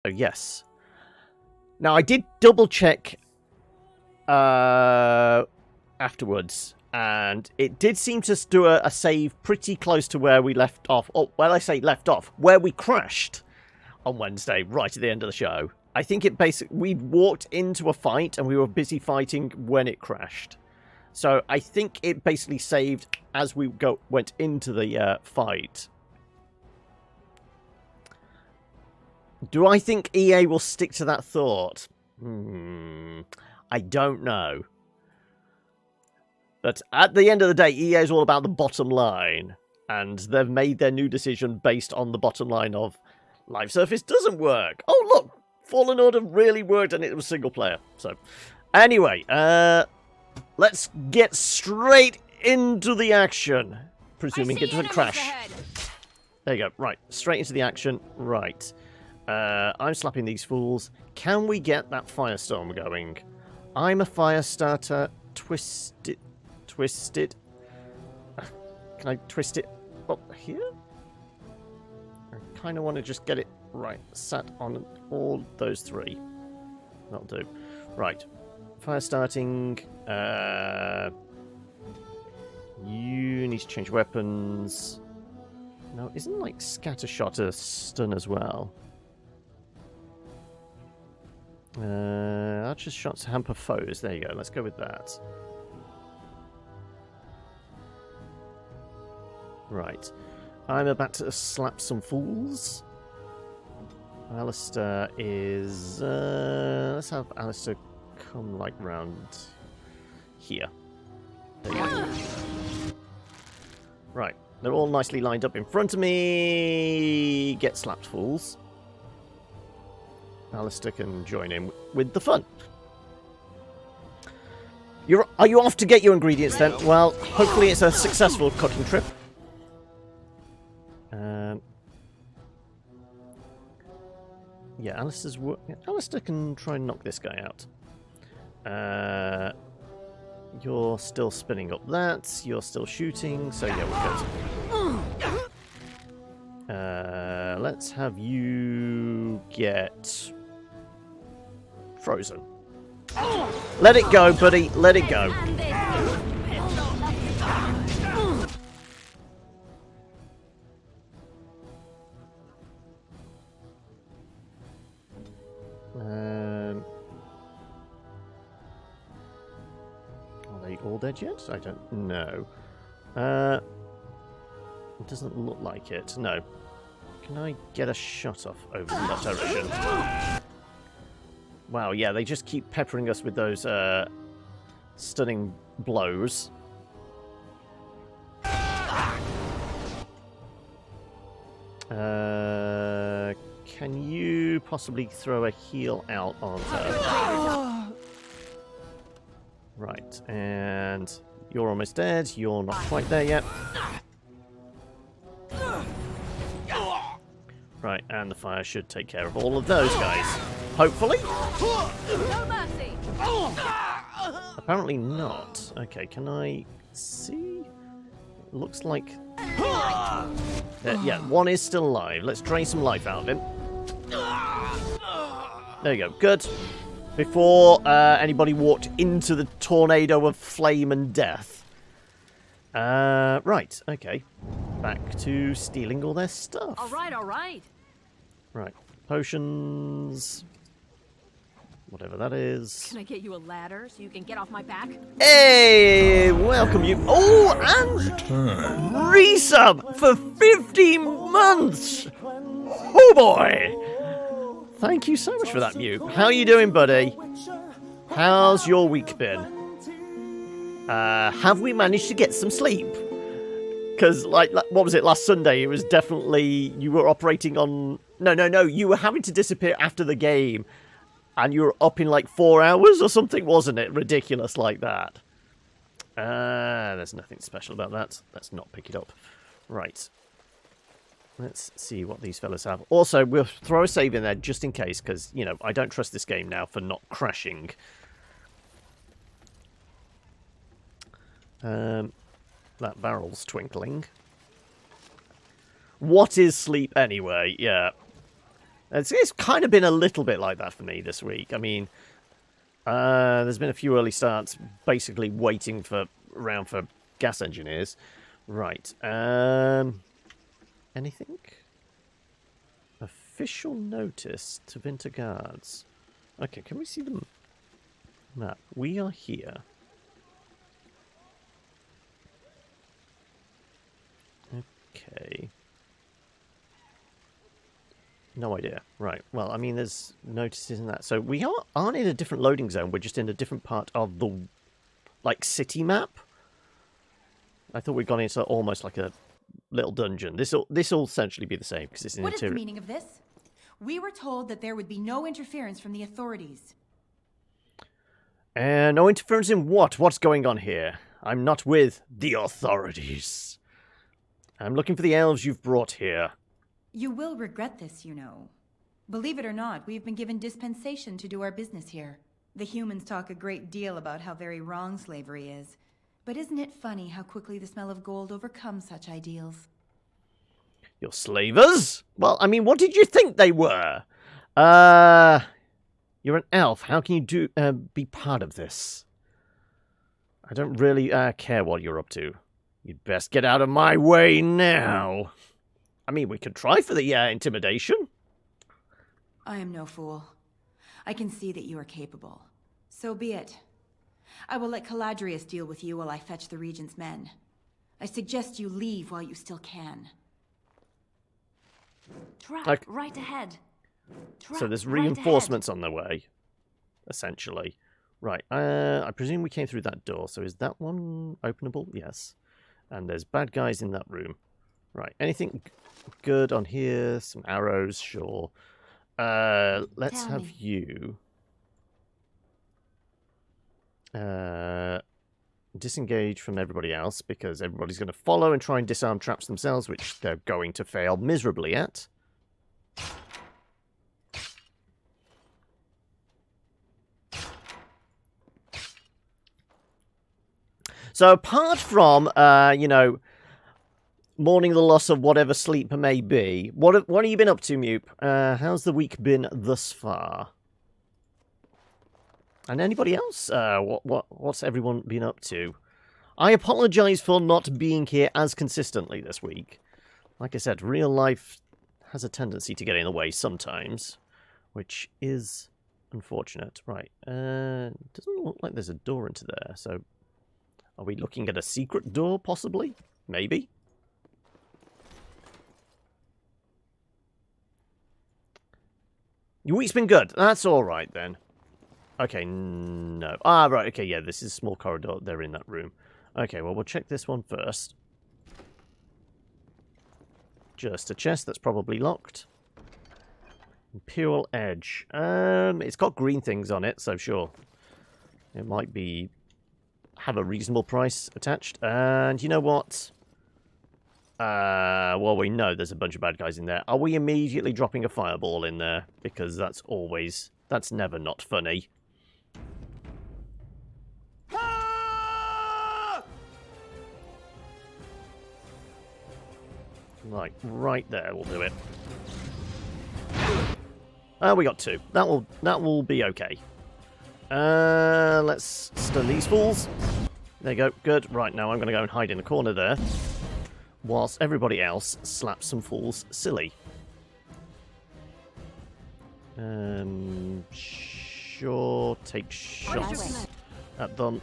Oh, yes. Now, I did double-check afterwards, and it did seem to do a save pretty close to where we left off. Oh, well, I say left off. Where we crashed on Wednesday, right at the end of the show. I think it basically... We walked into a fight, and we were busy fighting when it crashed. So I think it basically saved as we went into the fight. Do I think EA will stick to that thought? I don't know. But at the end of the day, EA is all about the bottom line. And they've made their new decision based on the bottom line of Live Surface doesn't work. Oh, look! Fallen Order really worked and it was single player. So, anyway, let's get straight into the action. Presuming it doesn't crash. There you go. Right, straight into the action. Right. I'm slapping these fools. Can we get that firestorm going? I'm a fire starter. Twist it. Can I twist it up here? I kind of want to just get it right. Sat on all those three. That'll do. Right. Fire starting. You need to change weapons. No, isn't like scattershot a stun as well? Archer's shots hamper foes. There you go. Let's go with that. Right. I'm about to slap some fools. Alistair is... let's have Alistair come, like, round here. There you go. Right. They're all nicely lined up in front of me. Get slapped, fools. Alistair can join in with the fun. Are you off to get your ingredients then? Well, hopefully it's a successful cooking trip. Yeah, Alistair can try and knock this guy out. You're still spinning up that. You're still shooting. So yeah, we're good. Let's have you get frozen. Let it go, buddy. Let it go. Are they all dead yet? I don't know. It doesn't look like it. No. Can I get a shot off over in that direction? Wow, yeah, they just keep peppering us with those stunning blows. Can you possibly throw a heal out on her? Right, and you're almost dead. You're not quite there yet. Right, and the fire should take care of all of those guys. Hopefully. Apparently not. Okay, can I see? It looks like... yeah, one is still alive. Let's drain some life out of him. There you go. Good. Before anybody walked into the tornado of flame and death. Right, okay. Back to stealing all their stuff. All right, all right. Right, potions... Whatever that is. Can I get you a ladder so you can get off my back? Hey, welcome you. Oh, and resub for 15 months. Oh boy. Thank you so much for that, Mew. How you doing, buddy? How's your week been? Have we managed to get some sleep? Because, like, what was it, last Sunday? It was definitely, you were operating on... No, you were having to disappear after the game. And you were up in like 4 hours or something, wasn't it? Ridiculous like that. There's nothing special about that. Let's not pick it up. Right. Let's see what these fellas have. Also, we'll throw a save in there just in case, because, you know, I don't trust this game now for not crashing. That barrel's twinkling. What is sleep anyway? Yeah. It's kind of been a little bit like that for me this week. I mean, there's been a few early starts, basically waiting around for gas engineers. Right. Anything? Official notice to Winter Guards. Okay, can we see the map? We are here. Okay. No idea. Right. Well, I mean, there's notices in that. So we aren't in a different loading zone. We're just in a different part of the, like, city map. I thought we'd gone into almost like a little dungeon. This'll essentially be the same because it's an What interior. is the meaning of this? We were told that there would be no interference from the authorities. No interference in what? What's going on here? I'm not with the authorities. I'm looking for the elves you've brought here. You will regret this, you know. Believe it or not, we've been given dispensation to do our business here. The humans talk a great deal about how very wrong slavery is. But isn't it funny how quickly the smell of gold overcomes such ideals? You're slavers? Well, I mean, what did you think they were? You're an elf. How can you be part of this? I don't really care what you're up to. You'd best get out of my way now. I mean, we could try for the intimidation. I am no fool. I can see that you are capable. So be it. I will let Caladrius deal with you while I fetch the Regent's men. I suggest you leave while you still can. Trap right ahead. So there's reinforcements on the way, essentially. Right, I presume we came through that door, so is that one openable? Yes. And there's bad guys in that room. Right, anything good on here? Some arrows, sure. Let's have you disengage from everybody else, because everybody's going to follow and try and disarm traps themselves, which they're going to fail miserably at. So apart from, mourning the loss of whatever sleep may be, what have you been up to, Mupe? How's the week been thus far? And anybody else? What's everyone been up to? I apologise for not being here as consistently this week. Like I said, real life has a tendency to get in the way sometimes, which is unfortunate. Right, doesn't look like there's a door into there, so are we looking at a secret door, possibly? Maybe? Your week's been good. That's alright, then. Okay, no. Ah, right, okay, yeah, this is a small corridor. They're in that room. Okay, well, we'll check this one first. Just a chest that's probably locked. Imperial Edge. It's got green things on it, so sure. It might have a reasonable price attached. And you know what? Well, we know there's a bunch of bad guys in there. Are we immediately dropping a fireball in there? Because that's never not funny. Right there, we'll do it. We got two. That will be okay. Let's stun these fools. There you go. Good. Right, now I'm going to go and hide in the corner there, whilst everybody else slaps some fools silly. Sure. Take shots at them.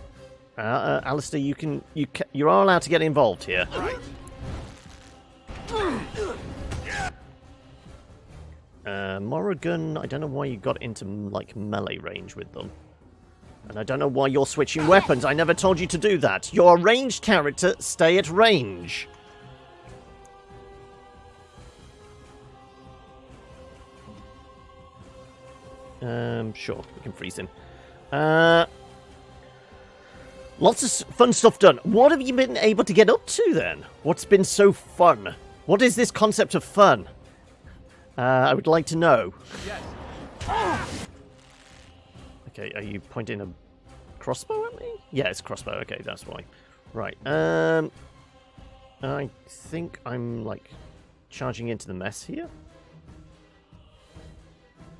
Alistair, you are allowed to get involved here. Right. Morrigan, I don't know why you got into, like, melee range with them. And I don't know why you're switching weapons. I never told you to do that. You're a ranged character. Stay at range. Sure. We can freeze him. Lots of fun stuff done. What have you been able to get up to, then? What's been so fun? What is this concept of fun? I would like to know. Yes. Okay, are you pointing a crossbow at me? Yeah, it's a crossbow. Okay, that's why. Right. I think I'm, like, charging into the mess here.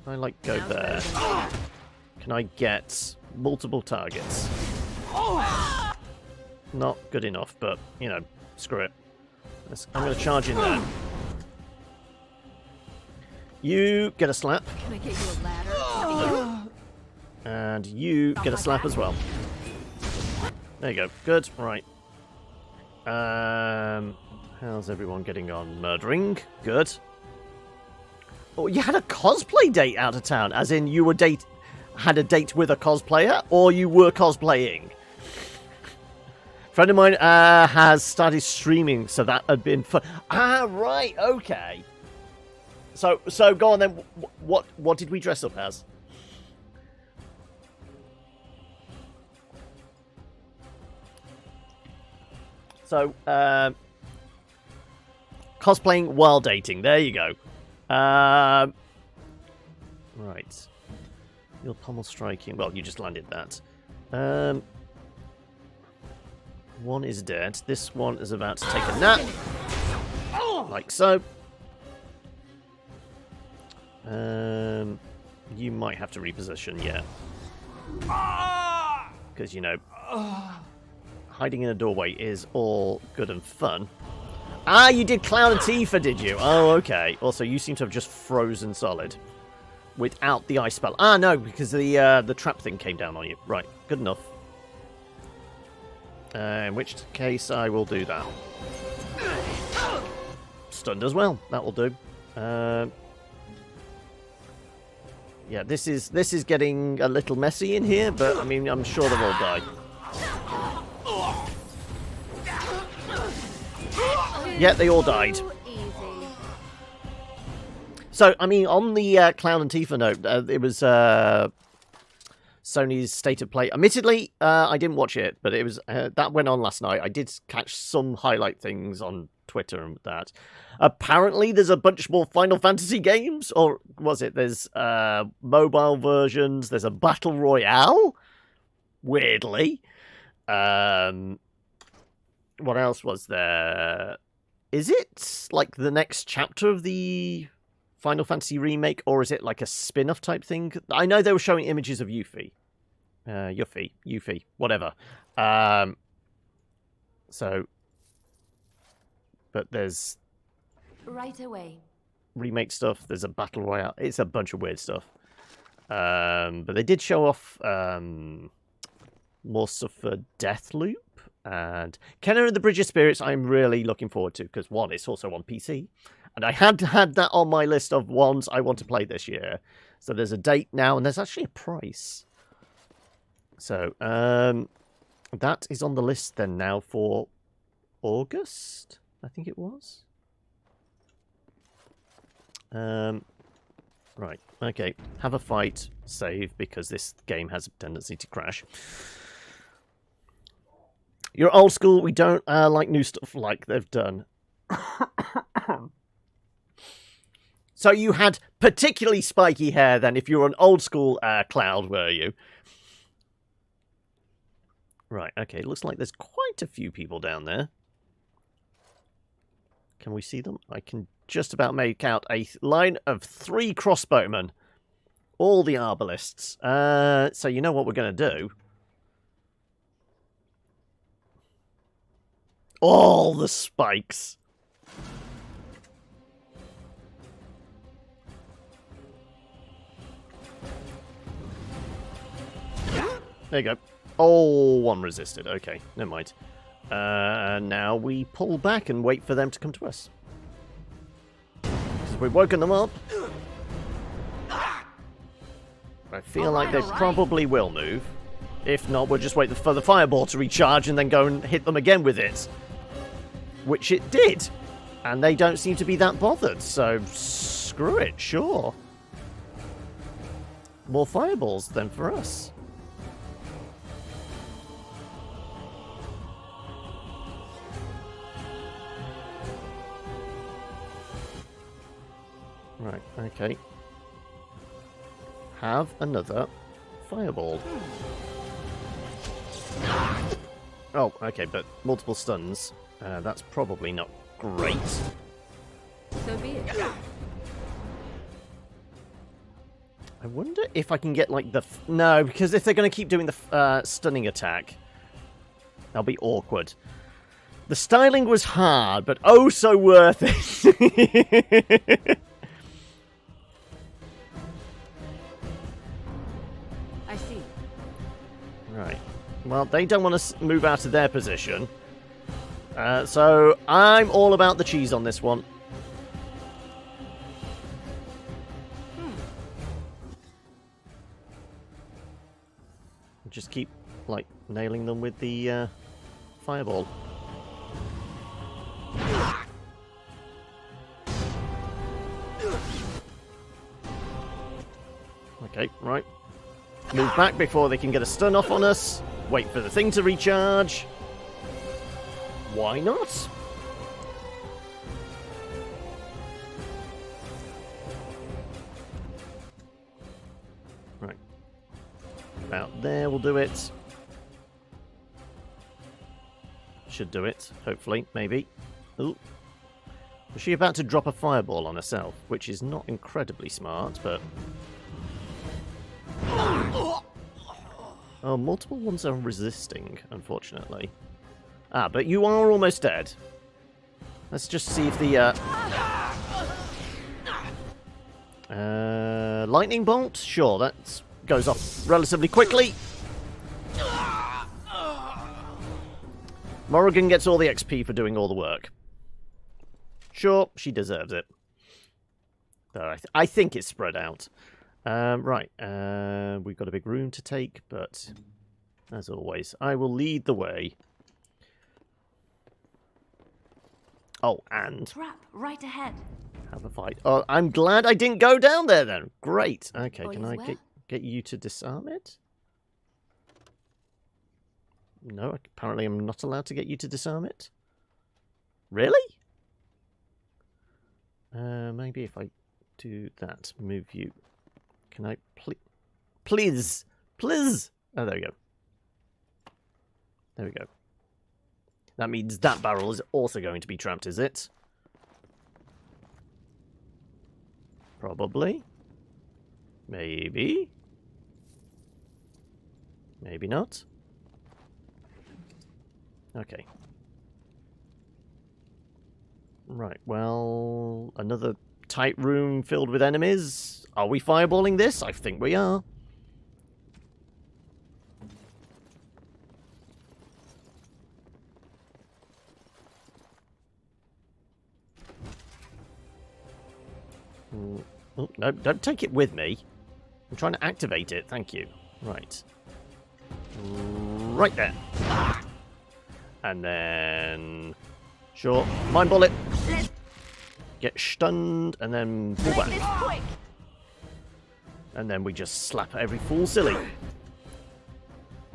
Can I, like, go there? Can I get multiple targets? Not good enough, but, you know, screw it. I'm going to charge in there. You get a slap. Can I get you a ladder? And you get a slap as well. There you go. Good. Right. How's everyone getting on? Murdering. Good. Oh, you had a cosplay date out of town, as in you were had a date with a cosplayer, or you were cosplaying. Friend of mine has started streaming, so that had been fun. Ah, right. Okay. So go on then. What did we dress up as? So, cosplaying while dating. There you go. Right. You're pommel striking. Well, you just landed that. One is dead. This one is about to take a nap. Like so. You might have to reposition, yeah. Because, you know, hiding in a doorway is all good and fun. Ah, you did Clown and Tifa, did you? Oh, okay. Also, you seem to have just frozen solid without the ice spell. Ah, no, because the trap thing came down on you. Right, good enough. In which case, I will do that. Stunned as well. That will do. Yeah, this is getting a little messy in here, but I mean, I'm sure they'll all die. Yeah, they all died. So, I mean, on the Clown and Tifa note, it was Sony's State of Play. Admittedly, I didn't watch it, but it was that went on last night. I did catch some highlight things on Twitter and that. Apparently, there's a bunch more Final Fantasy games, or was it? There's mobile versions. There's a Battle Royale. Weirdly, what else was there? Is it like the next chapter of the Final Fantasy remake, or is it like a spin-off type thing? I know they were showing images of Yuffie, whatever. So, but there's Right away. remake stuff. There's a battle royale. It's a bunch of weird stuff. But they did show off more stuff for Deathloop and Kenna and the Bridge of Spirits. I'm really looking forward to, because one, it's also on PC, and I had that on my list of ones I want to play this year. So there's a date now, and there's actually a price. So that is on the list then now for August, I think it was. Right, okay. Have a fight, save, because this game has a tendency to crash. You're old school. We don't like new stuff like they've done. So you had particularly spiky hair then, if you were an old school Cloud, were you? Right, okay. Looks like there's quite a few people down there. Can we see them? I can just about make out a line of 3 crossbowmen. All the arbalists. So you know what we're going to do? All the spikes. There you go. Oh, one resisted. Okay, never mind. Now we pull back and wait for them to come to us. Because we've woken them up. I feel like they probably will move. If not, we'll just wait for the fireball to recharge and then go and hit them again with it. Which it did. And they don't seem to be that bothered, so screw it, sure. More fireballs than for us. Right, okay. Have another fireball. Oh, okay, but multiple stuns. That's probably not great. So be it. I wonder if I can get, like, the... No, because if they're going to keep doing the stunning attack, that'll be awkward. The styling was hard, but oh so worth it. I see. Right. Well, they don't want to move out of their position. So I'm all about the cheese on this one. Just keep, like, nailing them with the fireball. Okay, right. Move back before they can get a stun off on us. Wait for the thing to recharge. Why not? Right. About there will do it. Should do it, hopefully, maybe. Ooh. Was she about to drop a fireball on herself? Which is not incredibly smart, but... Oh, multiple ones are resisting, unfortunately. Ah, but you are almost dead. Let's just see if the, lightning bolt? Sure, that goes off relatively quickly. Morrigan gets all the XP for doing all the work. Sure, she deserves it. Though I think it's spread out. Right, we've got a big room to take, but as always, I will lead the way. Oh, and Trap right ahead. have a fight. Oh, I'm glad I didn't go down there then. Great. Okay, All can is I well? get you to disarm it? No, apparently I'm not allowed to get you to disarm it. Really? Maybe if I do that, move you. Can I please? Please! Oh, there we go. There we go. That means that barrel is also going to be trapped, is it? Probably. Maybe. Maybe not. Okay. Right, well, another tight room filled with enemies. Are we fireballing this? I think we are. Oh, no, don't take it with me. I'm trying to activate it, thank you. Right. Right there. And then... Sure. Mind bullet. Get stunned, and then pull back. And then we just slap every fool silly.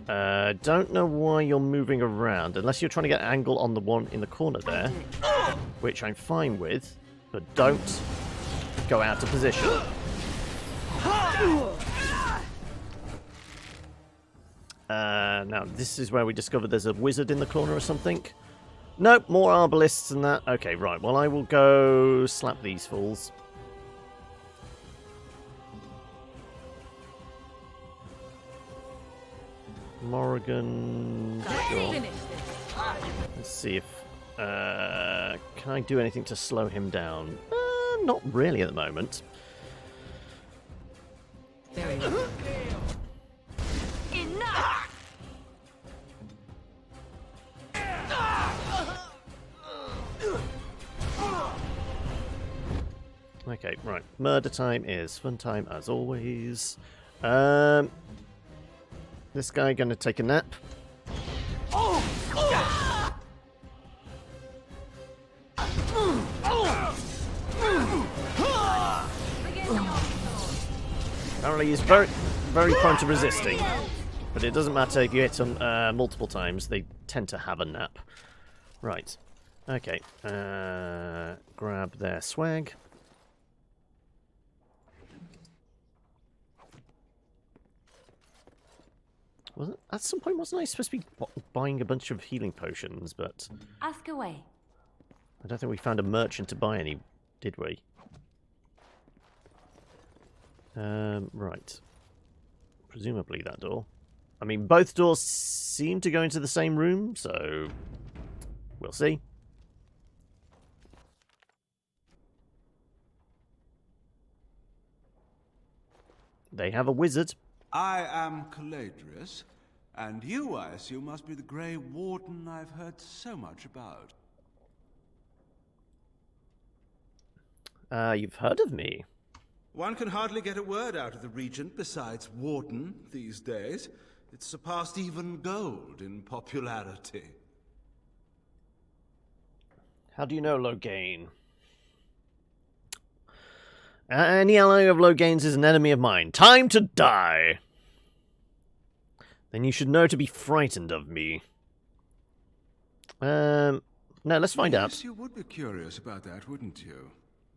Don't know why you're moving around, unless you're trying to get an angle on the one in the corner there. Which I'm fine with, but don't go out of position. Now, this is where we discover there's a wizard in the corner or something. Nope, more arbalists than that. Okay, right. Well, I will go slap these fools. Morrigan. Sure. Let's see if... can I do anything to slow him down? Not really at the moment. Very well. Enough! Okay, right. Murder time is fun time as always. This guy gonna take a nap. Apparently he's very prone to resisting. But it doesn't matter if you hit them multiple times, they tend to have a nap. Right. Okay. Grab their swag. At some point, wasn't I supposed to be buying a bunch of healing potions? But Ask away. I don't think we found a merchant to buy any, did we? Right. Presumably that door. I mean, both doors seem to go into the same room, so we'll see. They have a wizard. I am Caladrius, and you, I assume, must be the Grey Warden I've heard so much about. You've heard of me. One can hardly get a word out of the Regent besides Warden these days. It's surpassed even gold in popularity. How do you know Loghain? Any ally of Loghain's is an enemy of mine. Time to die! Then you should know to be frightened of me. No, let's find out. Yes, you would be curious about that, wouldn't you?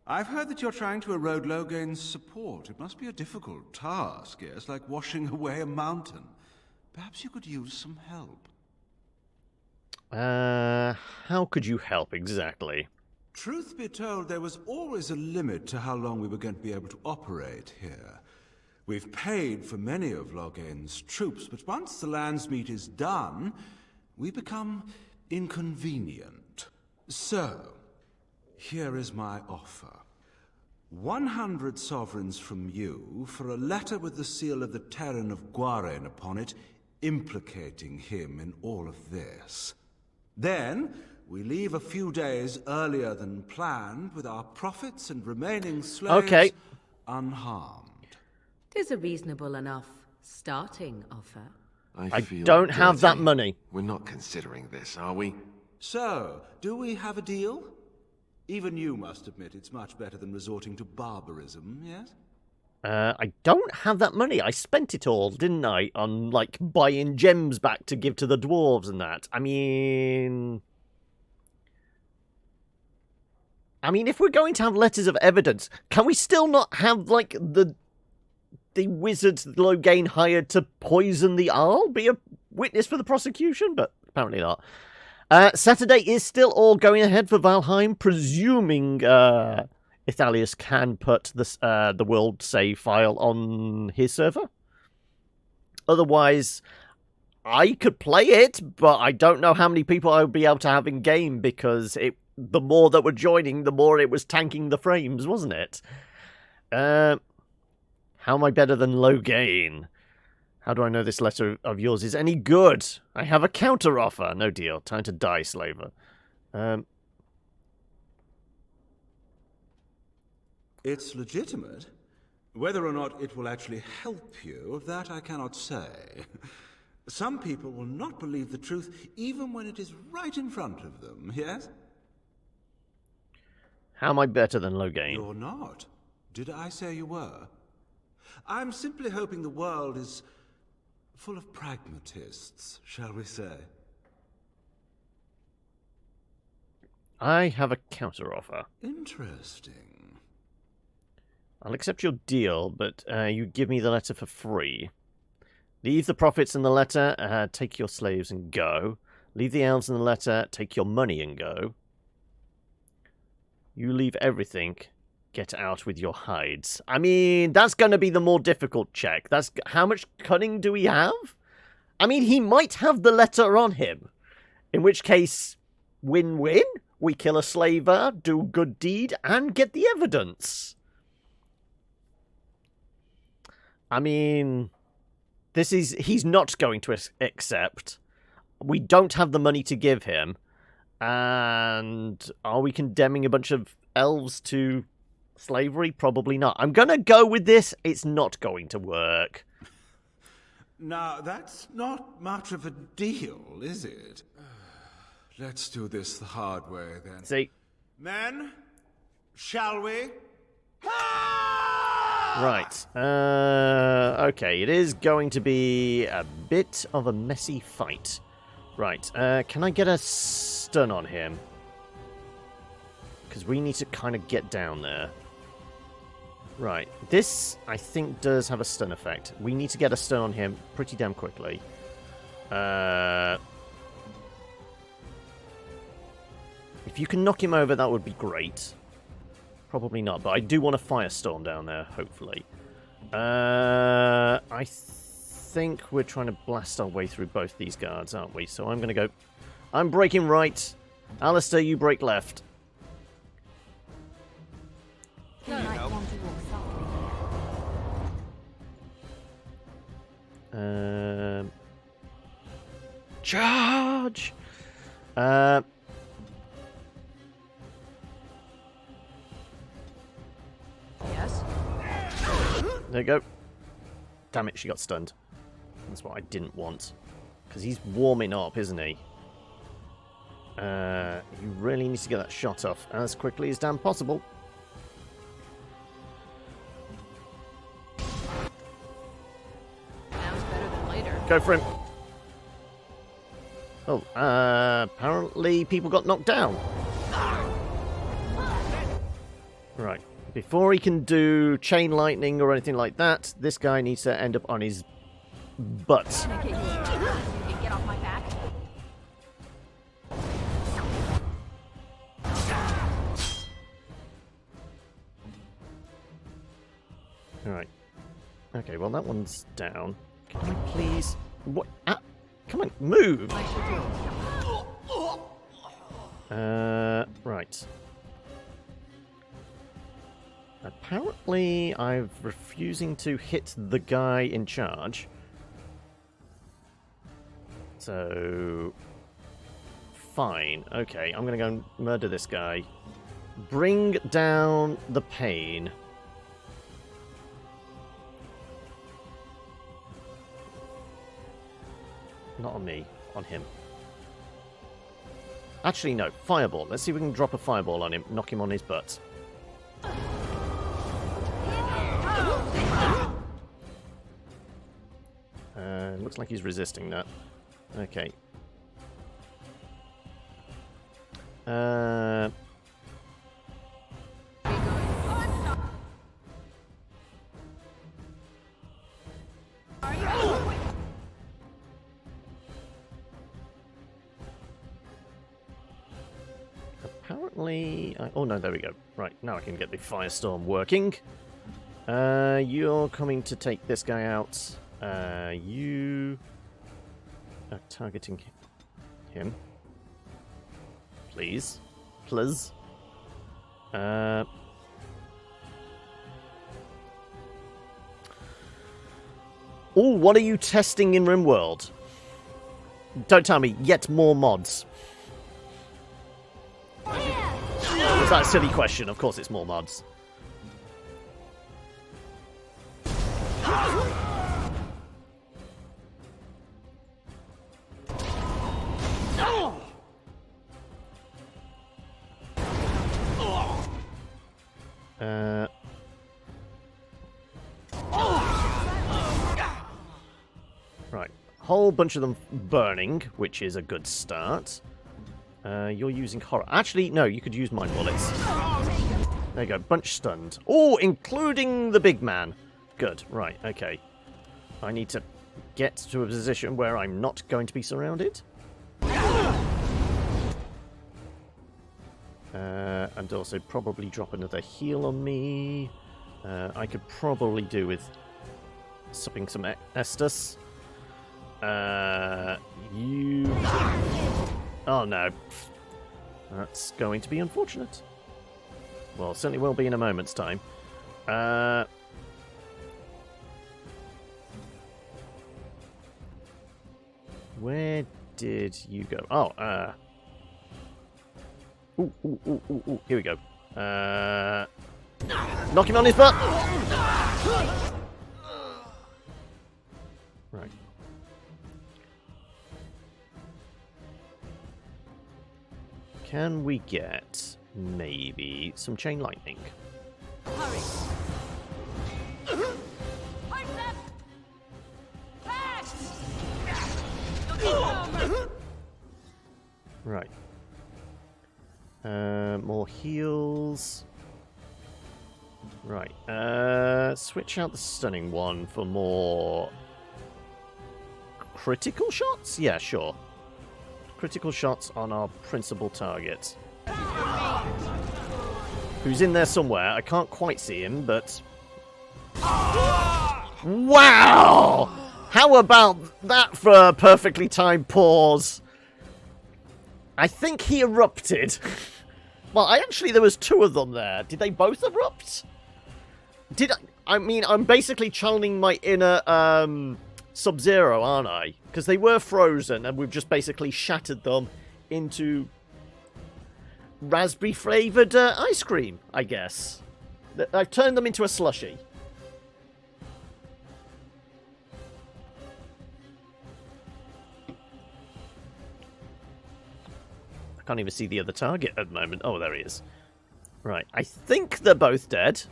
I've heard that you're trying to erode Loghain's support. It must be a difficult task, yes, like washing away a mountain. Perhaps you could use some help. How could you help exactly? Truth be told, there was always a limit to how long we were going to be able to operate here. We've paid for many of Loghain's troops, but once the Landsmeet is done, we become inconvenient. So, here is my offer. 100 sovereigns from you for a letter with the seal of the Terran of Guaren upon it, implicating him in all of this. Then, we leave a few days earlier than planned with our profits and remaining slaves unharmed. Tis a reasonable enough starting offer. I don't have that money. We're not considering this, are we? So, do we have a deal? Even you must admit it's much better than resorting to barbarism, yes? I don't have that money. I spent it all, didn't I, on, like, buying gems back to give to the dwarves and that. I mean, if we're going to have letters of evidence, can we still not have, like, the wizard Loghain hired to poison the Arl be a witness for the prosecution? But apparently not. Saturday is still all going ahead for Valheim, presuming Ithalius can put the world save file on his server. Otherwise, I could play it, but I don't know how many people I would be able to have in game, because the more that were joining, the more it was tanking the frames, wasn't it? How am I better than Loghain? How do I know this letter of yours is any good? I have a counter offer. No deal. Time to die, slaver. It's legitimate. Whether or not it will actually help you, that I cannot say. Some people will not believe the truth even when it is right in front of them, yes? How am I better than Loghain? You're not. Did I say you were? I'm simply hoping the world is full of pragmatists, shall we say. I have a counter-offer. Interesting. I'll accept your deal, but you give me the letter for free. Leave the profits in the letter, take your slaves and go. Leave the elves in the letter, take your money and go. You leave everything, get out with your hides. I mean, that's going to be the more difficult check. That's how much cunning do we have? I mean, he might have the letter on him. In which case, win-win. We kill a slaver, do good deed, and get the evidence. I mean, he's not going to accept. We don't have the money to give him. And are we condemning a bunch of elves to slavery? Probably not. I'm going to go with this. It's not going to work. Now, that's not much of a deal, is it? Let's do this the hard way, then. See? Men, shall we? Right. Okay, it is going to be a bit of a messy fight. Right, can I get a stun on him? Because we need to kind of get down there. Right, this, I think, does have a stun effect. We need to get a stun on him pretty damn quickly. If you can knock him over, that would be great. Probably not, but I do want a firestorm down there, hopefully. I think we're trying to blast our way through both these guards, aren't we? So I'm going to go... I'm breaking right. Alistair, you break left. You might want to walk softly. Charge! Yes? There you go. Damn it, she got stunned. That's what I didn't want. Because he's warming up, isn't he? You really need to get that shot off as quickly as damn possible. Now's better than later. Go for him. Oh, apparently people got knocked down. Right. Before he can do chain lightning or anything like that, this guy needs to end up on his butt. Can I get you a so you can get off my back? Alright. Okay, well that one's down. Can I please... What? Ah, come on, move! I should do. Right. Apparently, I'm refusing to hit the guy in charge. So... Fine. Okay, I'm gonna go and murder this guy. Bring down the pain. Not on me, on him. Actually, no. Fireball. Let's see if we can drop a fireball on him. Knock him on his butt. Looks like he's resisting that. Okay. Apparently... oh no, there we go. Right, now I can get the firestorm working. You're coming to take this guy out. You are targeting him. Please. Please. Oh, what are you testing in RimWorld? Don't tell me, yet more mods. Was that a silly question? Of course it's more mods. Right. Whole bunch of them burning, which is a good start. You're using horror. Actually, no, you could use mind bullets. There you go. Bunch stunned. Oh, including the big man. Good. Right, okay. I need to get to a position where I'm not going to be surrounded. And also probably drop another heal on me. I could probably do with supping some Estus. You... Oh no. That's going to be unfortunate. Well, it certainly will be in a moment's time. Where did you go? Oh, Ooh, here we go. Knock him on his butt! Right. Can we get, maybe, some chain lightning? Hurry! Fight them! Back! Right. More heals. Right. Switch out the stunning one for more critical shots? Yeah, sure. Critical shots on our principal target. Who's in there somewhere. I can't quite see him, but Wow! How about that for a perfectly timed pause? I think he erupted. Well, there was 2 of them there. Did they both erupt? I'm basically channeling my inner Sub-Zero, aren't I? Because they were frozen, and we've just basically shattered them into raspberry-flavoured ice cream, I guess. I've turned them into a slushie. I can't even see the other target at the moment. Oh, there he is. Right, I think they're both dead.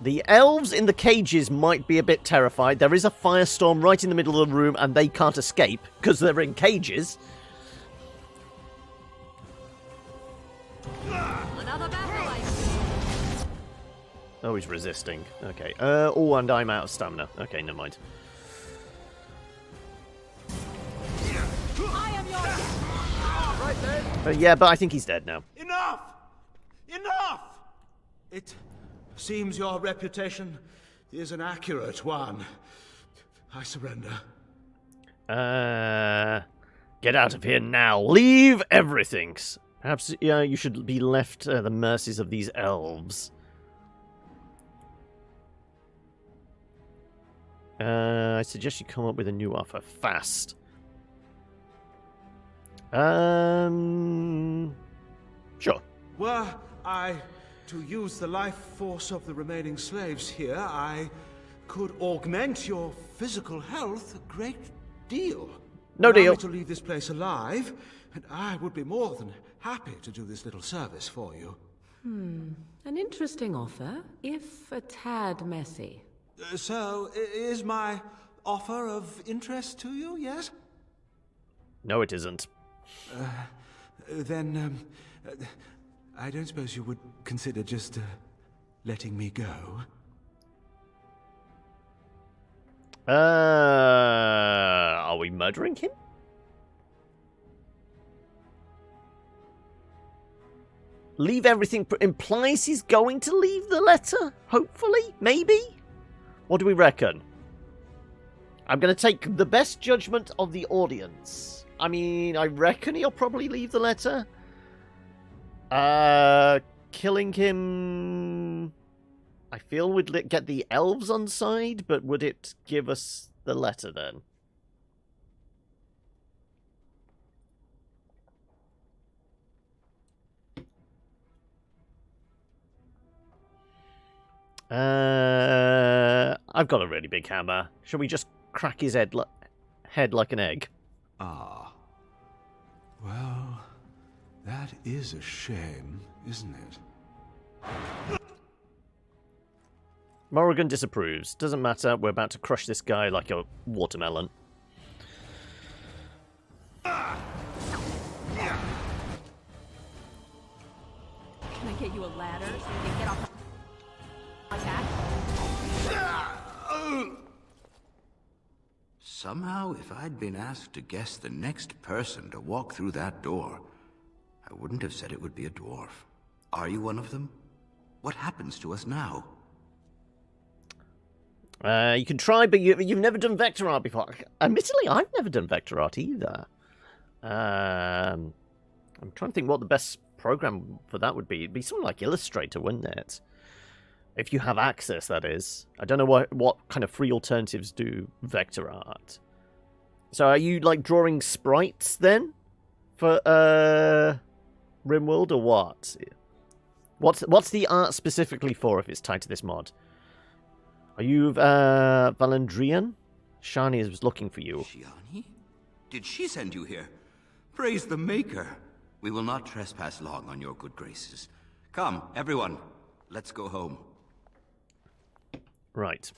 The elves in the cages might be a bit terrified. There is a firestorm right in the middle of the room, and they can't escape because they're in cages. Another battle, I see. Oh, he's resisting. Okay. Oh, and I'm out of stamina. Okay, never mind. I am yours. Right then. Yeah, but I think he's dead now. Enough! Enough! It seems your reputation is an accurate one. I surrender. Get out of here now. Leave everything. Perhaps you should be left at the mercies of these elves. I suggest you come up with a new offer fast. Sure. Were I to use the life force of the remaining slaves here, I could augment your physical health a great deal. No Allow deal. me to leave this place alive, and I would be more than happy to do this little service for you. An interesting offer, if a tad messy. So, is my offer of interest to you, yes? No, it isn't. Then, I don't suppose you would consider just letting me go? Are we murdering him? Leave everything implies he's going to leave the letter? Hopefully? Maybe? What do we reckon? I'm going to take the best judgment of the audience. I mean, I reckon he'll probably leave the letter. Killing him, I feel would get the elves on side, but would it give us the letter then? I've got a really big hammer. Shall we just crack his head like an egg? Ah. Well, that is a shame, isn't it? Morrigan disapproves. Doesn't matter, we're about to crush this guy like a watermelon. Can I get you a ladder so you can get off my back? Somehow, if I'd been asked to guess the next person to walk through that door, I wouldn't have said it would be a dwarf. Are you one of them? What happens to us now? You can try, but you've never done vector art before. Admittedly, I've never done vector art either. I'm trying to think what the best program for that would be. It'd be something like Illustrator, wouldn't it? If you have access, that is. I don't know what kind of free alternatives do vector art. So are you, like, drawing sprites, then? For, RimWorld, or what? What's the art specifically for, if it's tied to this mod? Are you, Valandrian? Shani was looking for you. Shiani? Did she send you here? Praise the Maker. We will not trespass long on your good graces. Come, everyone. Let's go home. Right.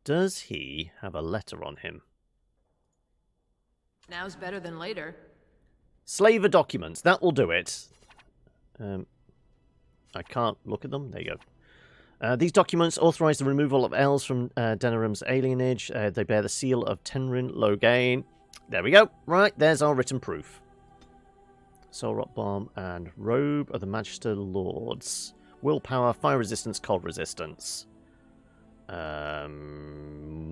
Does he have a letter on him? Now's better than later. Slaver documents. That will do it. I can't look at them. There you go. These documents authorize the removal of elves from Denerim's alienage. They bear the seal of Tenrin Loghain. There we go. Right, there's our written proof. Soul Rock Bomb and Robe of the Magister Lords. willpower, fire resistance, cold resistance.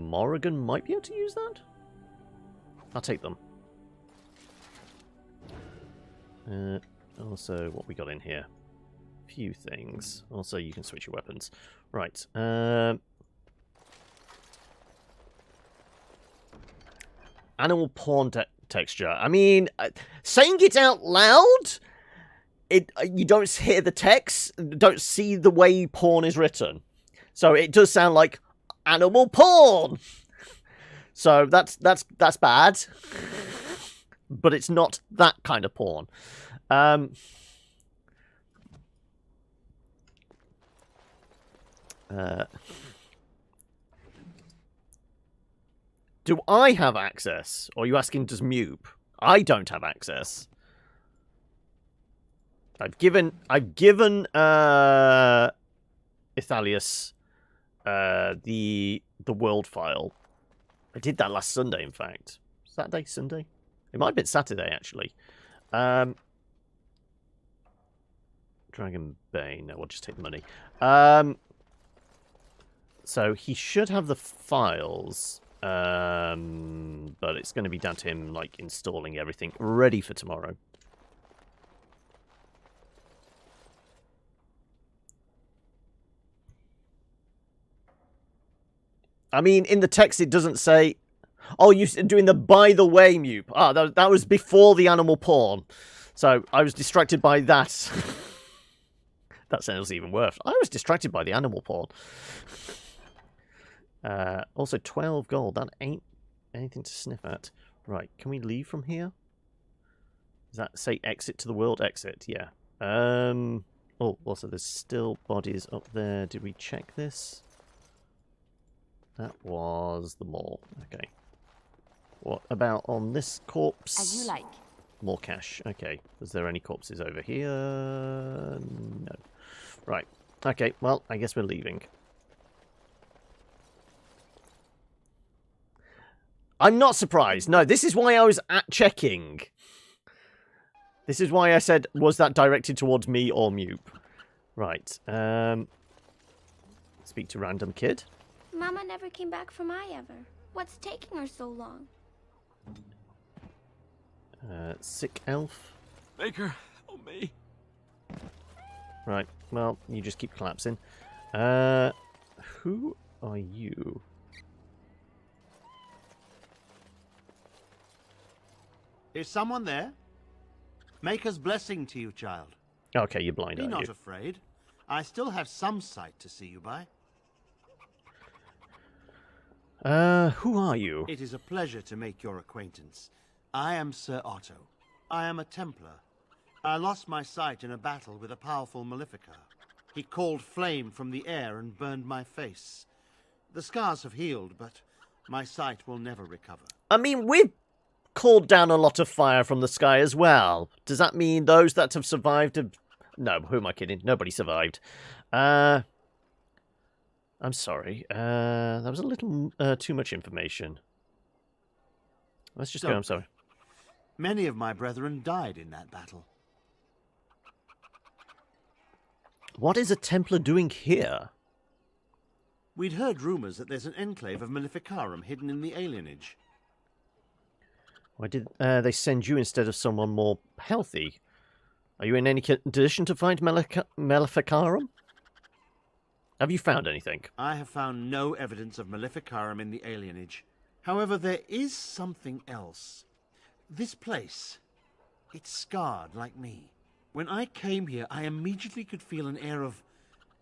Morrigan might be able to use that. I'll take them. Also, what we got in here? Few things. Also, you can switch your weapons. Right. Animal porn texture. I mean, saying it out loud, you don't hear the text, don't see the way porn is written. So it does sound like animal porn. So that's bad. But it's not that kind of porn. Do I have access? Or are you asking does Mube? I don't have access. I've given Ithalius the world file. I did that last Sunday, in fact. Saturday, Sunday? It might have been Saturday, actually. Dragon Bane. No, we'll just take the money. So he should have the files. But it's going to be down to him, like, installing everything ready for tomorrow. I mean, in the text it doesn't say... Oh, you're doing the by the way, Mupe. Ah, that was before the animal porn. So I was distracted by that. That sounds even worse. I was distracted by the animal porn. Also, 12 gold. That ain't anything to sniff at. Right, can we leave from here? Does that say exit to the world? Exit, yeah. Oh, also there's still bodies up there. Did we check this? That was the mall. Okay. What about on this corpse? As you like. More cash. Okay. Was there any corpses over here? No. Right. Okay, well, I guess we're leaving. I'm not surprised. No, this is why I was checking. This is why I said, was that directed towards me or Mupe? Right. Speak to random kid. Mama never came back from ever. What's taking her so long? Sick elf. Baker, help me. Right, well, you just keep collapsing. Who are you? Is someone there? Maker's blessing to you, child. Okay, you're blind, Be aren't not you? afraid. I still have some sight to see you by. Who are you? It is a pleasure to make your acquaintance. I am Sir Otto. I am a Templar. I lost my sight in a battle with a powerful Maleficar. He called flame from the air and burned my face. The scars have healed, but my sight will never recover. I mean, we've called down a lot of fire from the sky as well. Does that mean those that have survived have... No, who am I kidding? Nobody survived. I'm sorry. That was a little too much information. Let's just go, I'm sorry. Many of my brethren died in that battle. What is a Templar doing here? We'd heard rumors that there's an enclave of Maleficarum hidden in the alienage. Why did they send you instead of someone more healthy? Are you in any condition to find Maleficarum? Have you found anything? I have found no evidence of Maleficarum in the alienage. However, there is something else. This place, it's scarred like me. When I came here, I immediately could feel an air of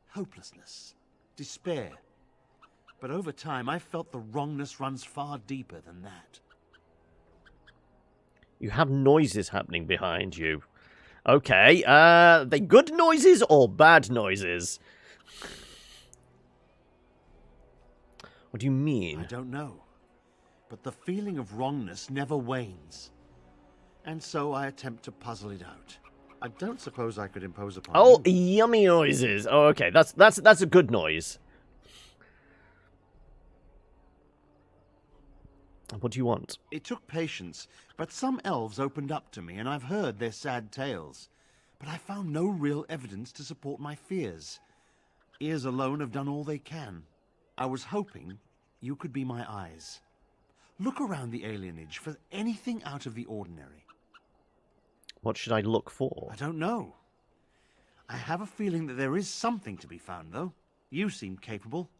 hopelessness, despair. But over time, I felt the wrongness runs far deeper than that. You have noises happening behind you. Okay, they good noises or bad noises? What do you mean? I don't know. But the feeling of wrongness never wanes. And so I attempt to puzzle it out. I don't suppose I could impose upon Oh, you. yummy noises. Oh, okay, that's a good noise. What do you want? It took patience, but some elves opened up to me, and I've heard their sad tales. but I found no real evidence to support my fears. Ears alone have done all they can. I was hoping you could be my eyes. Look around the alienage for anything out of the ordinary. What should I look for? I don't know. I have a feeling that there is something to be found, though. You seem capable.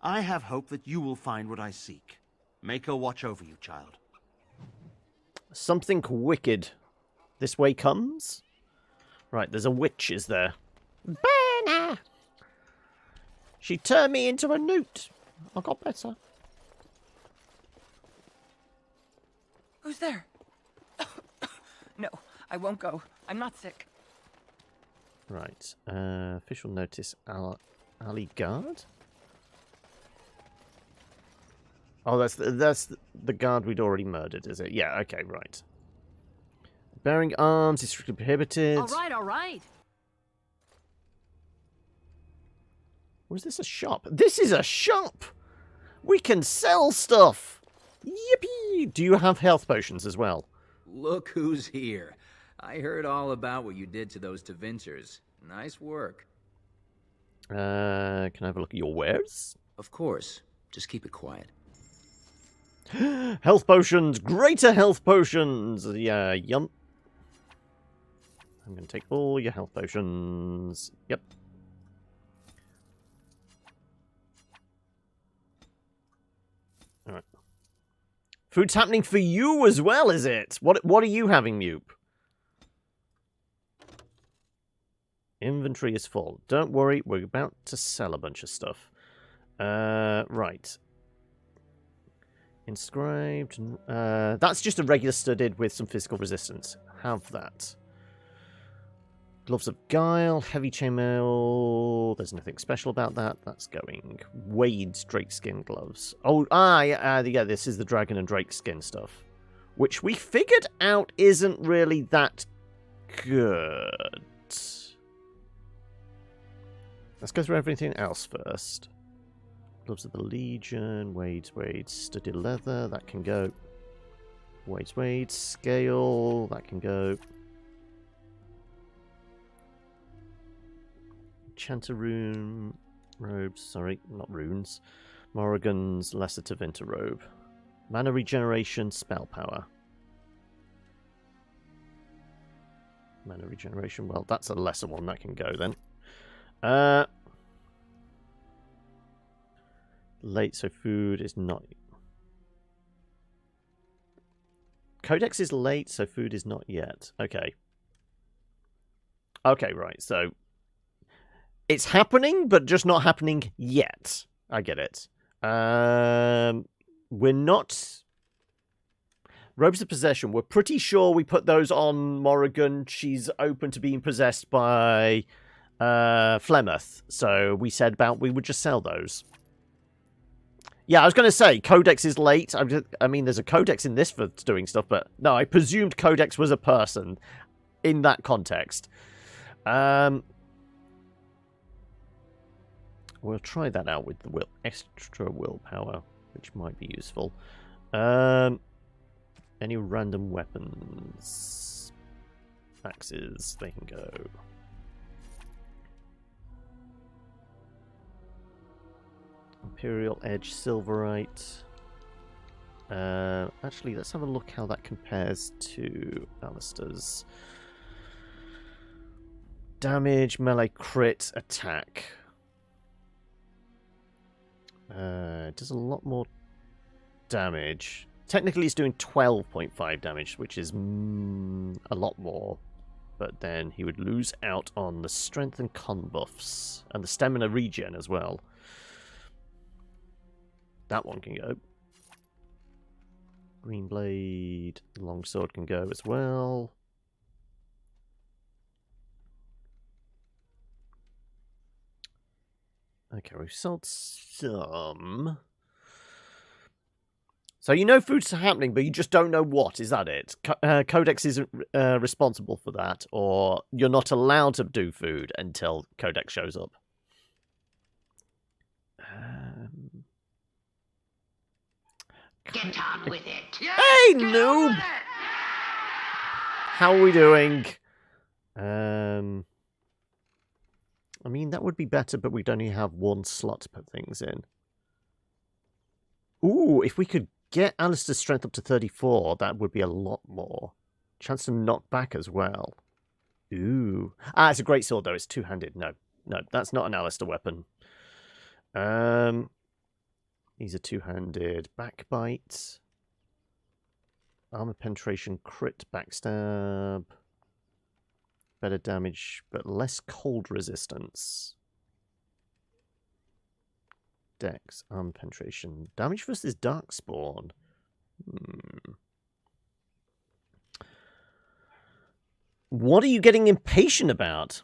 I have hope that you will find what I seek. Mako watch over you, child. Something wicked. This way comes? Right, there's a witch, is there? Banner! She turned me into a newt. I got better. Who's there? No, I won't go. I'm not sick. Right. Official notice. Ali guard? Oh, that's the guard we'd already murdered, is it? Yeah, okay, right. Bearing arms is strictly prohibited. All right, all right. Was this a shop? This is a shop! We can sell stuff! Yippee! Do you have health potions as well? Look who's here. I heard all about what you did to those Tevincers. Nice work. Can I have a look at your wares? Of course. Just keep it quiet. Health potions! Greater health potions! Yeah, yum. I'm going to take all your health potions. Yep. Alright. Food's happening for you as well, is it? What are you having, Mupe? Inventory is full. Don't worry, we're about to sell a bunch of stuff. Right. Inscribed. That's just a regular studded with some physical resistance. Have that. Gloves of Guile, heavy chainmail. There's nothing special about that. That's going. Wade's drakeskin gloves. Oh, yeah, this is the dragon and drakeskin stuff. Which we figured out isn't really that good. Let's go through everything else first. Gloves of the Legion, Wade's studded leather, that can go. Wade's scale, that can go. Chantaroon robes, sorry, not runes. Morrigan's Lesser Tevinter robe. Mana regeneration, spell power. Mana regeneration, well, that's a lesser one, that can go then. Late, so food is not. Codex is late, so food is not yet. Okay. Okay, right, so it's happening, but just not happening yet. I get it. We're not. Robes of Possession, we're pretty sure we put those on Morrigan. She's open to being possessed by Flemeth. So we said we would just sell those. Yeah, I was going to say, Codex is late. I mean, there's a Codex in this for doing stuff, but no, I presumed Codex was a person in that context. We'll try that out with the extra willpower, which might be useful. Any random weapons? Axes, they can go. Imperial Edge, Silverite. Actually, let's have a look how that compares to Alistair's. Damage, melee, crit, attack. It does a lot more damage. Technically, it's doing 12.5 damage, which is a lot more. But then he would lose out on the strength and con buffs. And the stamina regen as well. That one can go. Green Blade, Longsword can go as well. Okay, we've sold some. So you know food's happening, but you just don't know what. Is that it? Codex isn't responsible for that, or you're not allowed to do food until Codex shows up. Get on with it. Hey, noob! How are we doing? I mean, that would be better, but we'd only have one slot to put things in. Ooh, if we could get Alistair's strength up to 34, that would be a lot more. Chance to knock back as well. Ooh. Ah, it's a great sword, though. It's two-handed. No, that's not an Alistair weapon. These are two-handed. Backbite. Armor penetration, crit, backstab. Better damage, but less cold resistance. Dex, armor penetration. Damage versus Darkspawn. What are you getting impatient about?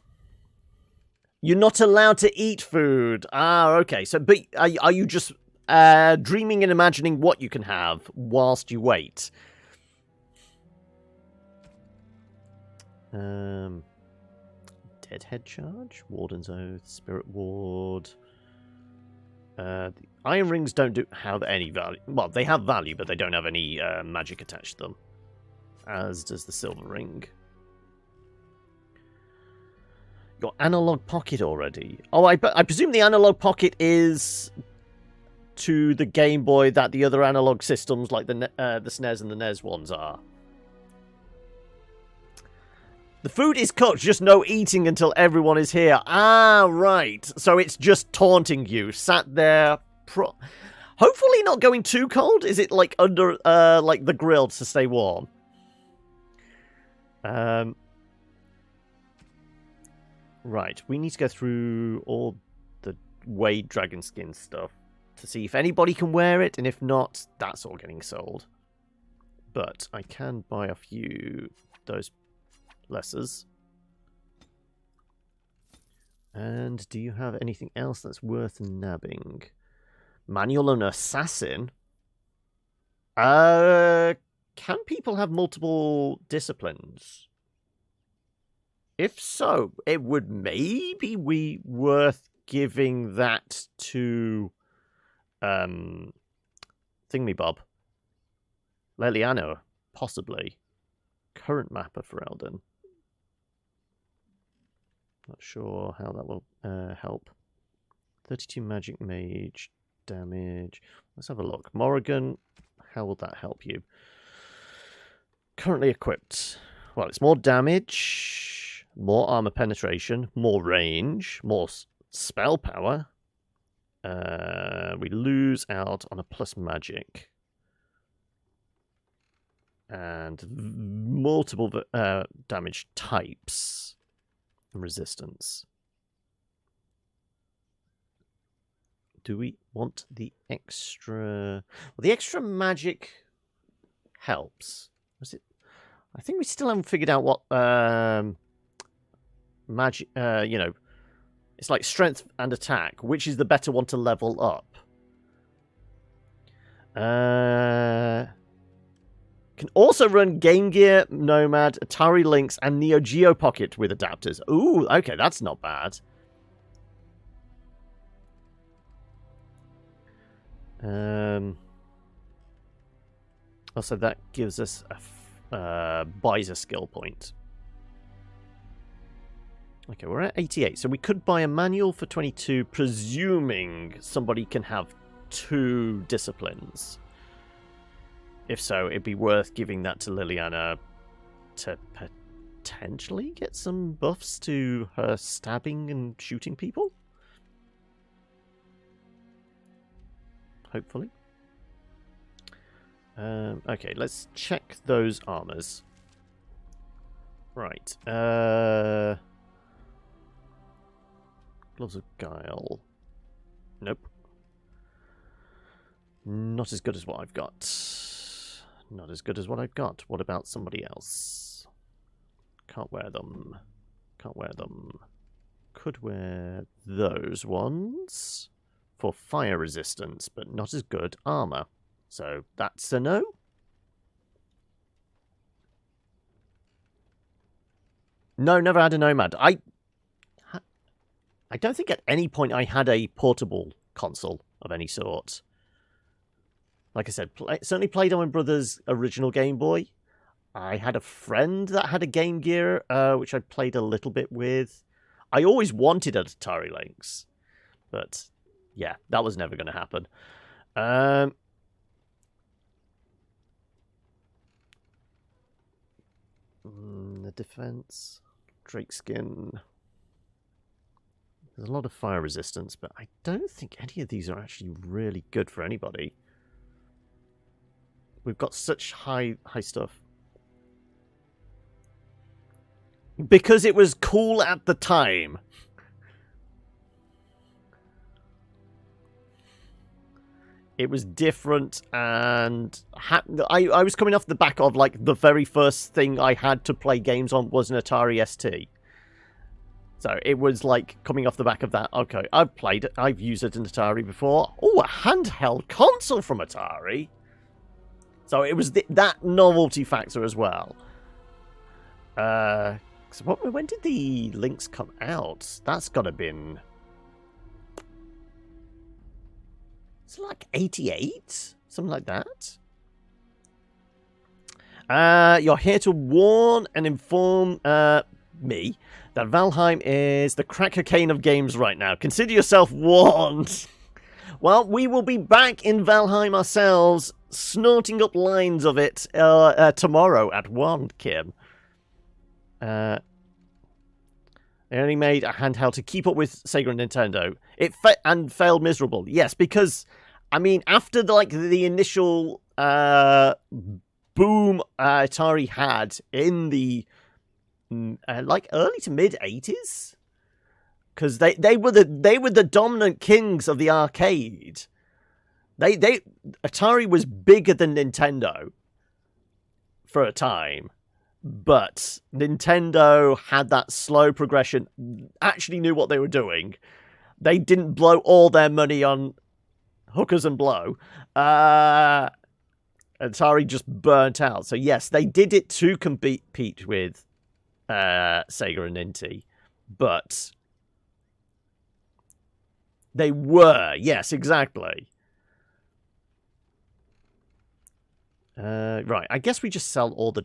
You're not allowed to eat food. Ah, okay. So, but are you just dreaming and imagining what you can have whilst you wait? Deadhead charge, Warden's Oath, Spirit Ward. The Iron Rings don't have any value. Well, they have value, but they don't have any magic attached to them. As does the Silver Ring. Your Analog Pocket already. Oh, I presume the Analog Pocket is to the Game Boy that the other analog systems, like the SNES and the NES ones, are. The food is cooked, just no eating until everyone is here. Ah, right. So it's just taunting you. Sat there, hopefully not going too cold. Is it like under, like the grill to stay warm? Right. We need to go through all the Wade Dragon Skin stuff to see if anybody can wear it, and if not, that's all getting sold. But I can buy a few of those lessers. And do you have anything else that's worth nabbing? Manual and Assassin? Can people have multiple disciplines? If so, it would maybe be worth giving that to Thingamabob. Leliana, possibly. Current mapper for Elden. Not sure how that will help. 32 magic mage damage. Let's have a look. Morrigan, how will that help you? Currently equipped. Well, it's more damage, more armor penetration, more range, more spell power. We lose out on a plus magic. And multiple damage types and resistance. Do we want the extra? Well, the extra magic helps. Was it? I think we still haven't figured out what magic. You know, it's like strength and attack. Which is the better one to level up? Can also run Game Gear, Nomad, Atari Lynx, and Neo Geo Pocket with adapters. Ooh, okay, that's not bad. Also, that gives us a buys a skill point. Okay, we're at 88, so we could buy a manual for 22, presuming somebody can have 2 disciplines. If so, it'd be worth giving that to Liliana to potentially get some buffs to her stabbing and shooting people. Hopefully. Okay, let's check those armors. Right. Gloves of Guile. Nope. Not as good as what I've got. Not as good as what I've got. What about somebody else? Can't wear them. Can't wear them. Could wear those ones for fire resistance, but not as good armor. So that's a no. No, never had a Nomad. I don't think at any point I had a portable console of any sort. Like I said, certainly played on my brother's original Game Boy. I had a friend that had a Game Gear, which I played a little bit with. I always wanted an Atari Lynx, but yeah, that was never going to happen. The defense, Drake skin. There's a lot of fire resistance, but I don't think any of these are actually really good for anybody. We've got such high stuff. Because it was cool at the time. It was different, and I was coming off the back of, like, the very first thing I had to play games on was an Atari ST. So it was like coming off the back of that. Okay, I've used an Atari before. Oh, a handheld console from Atari. So it was that novelty factor as well. So when did the Lynx come out? That's got to been... It's like 88? Something like that? You're here to warn and inform me that Valheim is the crack cocaine of games right now. Consider yourself warned. Well, we will be back in Valheim ourselves, snorting up lines of it tomorrow at 1, Kim. They only made a handheld to keep up with Sega and Nintendo. It failed miserable. Yes, because, I mean, after the initial boom Atari had in the early to mid 80s, because they were the dominant kings of the arcade. Atari was bigger than Nintendo for a time. But Nintendo had that slow progression, actually knew what they were doing. They didn't blow all their money on hookers and blow. Atari just burnt out. So yes, they did it to compete with Sega and Inti. But they were, yes, exactly. Right, I guess we just sell all the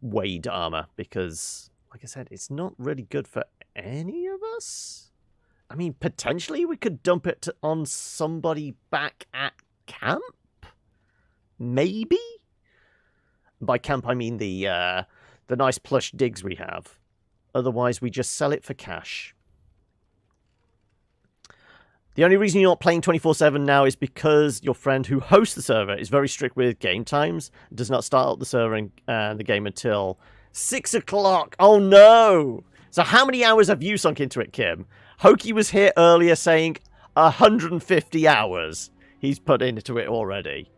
Wade armor, because, like I said, it's not really good for any of us. I mean, potentially we could dump it on somebody back at camp? Maybe? By camp, I mean the nice plush digs we have. Otherwise, we just sell it for cash. The only reason you're not playing 24/7 now is because your friend who hosts the server is very strict with game times. Does not start up the server and the game until 6 o'clock. Oh no! So how many hours have you sunk into it, Kim? Hoki was here earlier saying 150 hours he's put into it already.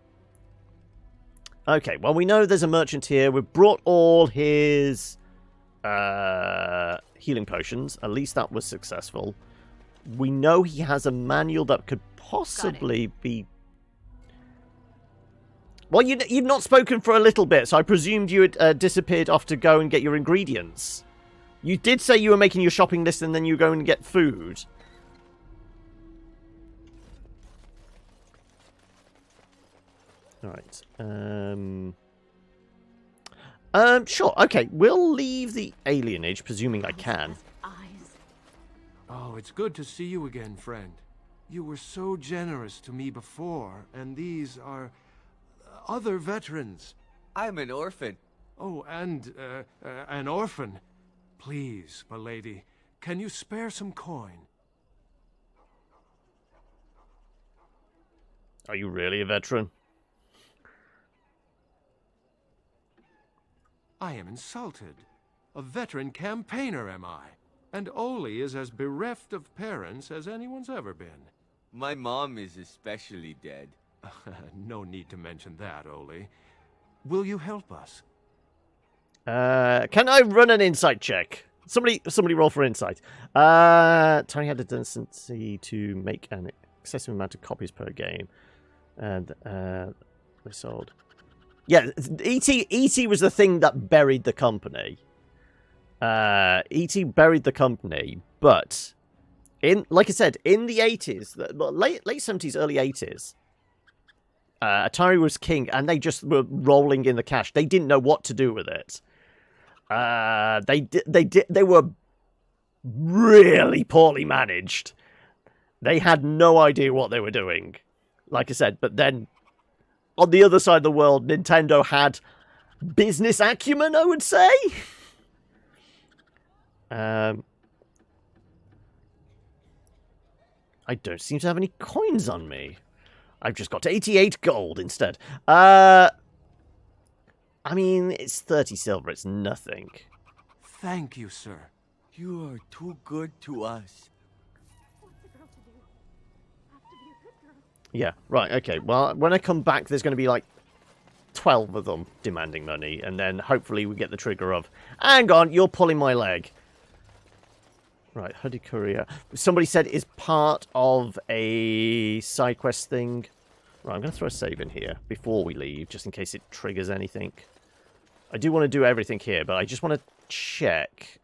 Okay, well, we know there's a merchant here. We've brought all his healing potions. At least that was successful. We know he has a manual that could possibly be... Well, you've not spoken for a little bit, so I presumed you had disappeared off to go and get your ingredients. You did say you were making your shopping list and then you were going to get food. Alright. Sure, okay. We'll leave the alienage, presuming I can. Oh, it's good to see you again, friend. You were so generous to me before, and these are other veterans. I'm an orphan. Oh, and an orphan. Please, milady, can you spare some coin? Are you really a veteran? I am insulted. A veteran campaigner, am I? And Oli is as bereft of parents as anyone's ever been. My mom is especially dead. No need to mention that, Oli. Will you help us? Can I run an insight check? Somebody roll for insight. Tony had a tendency to make an excessive amount of copies per game. And they sold. Yeah, E.T. was the thing that buried the company. E.T. buried the company, but like I said, in the 80s, late 70s, early 80s, Atari was king, and they just were rolling in the cash. They didn't know what to do with it. They were really poorly managed. They had no idea what they were doing, like I said. But then, on the other side of the world, Nintendo had business acumen, I would say. I don't seem to have any coins on me. I've just got 88 gold instead. I mean, it's 30 silver. It's nothing. Thank you, sir. You are too good to us. Yeah, right, okay. Well, when I come back, there's going to be like 12 of them demanding money, and then hopefully we get the trigger of, hang on, you're pulling my leg. Right, Hoodie Courier. Somebody said is part of a side quest thing. Right, I'm going to throw a save in here before we leave, just in case it triggers anything. I do want to do everything here, but I just want to check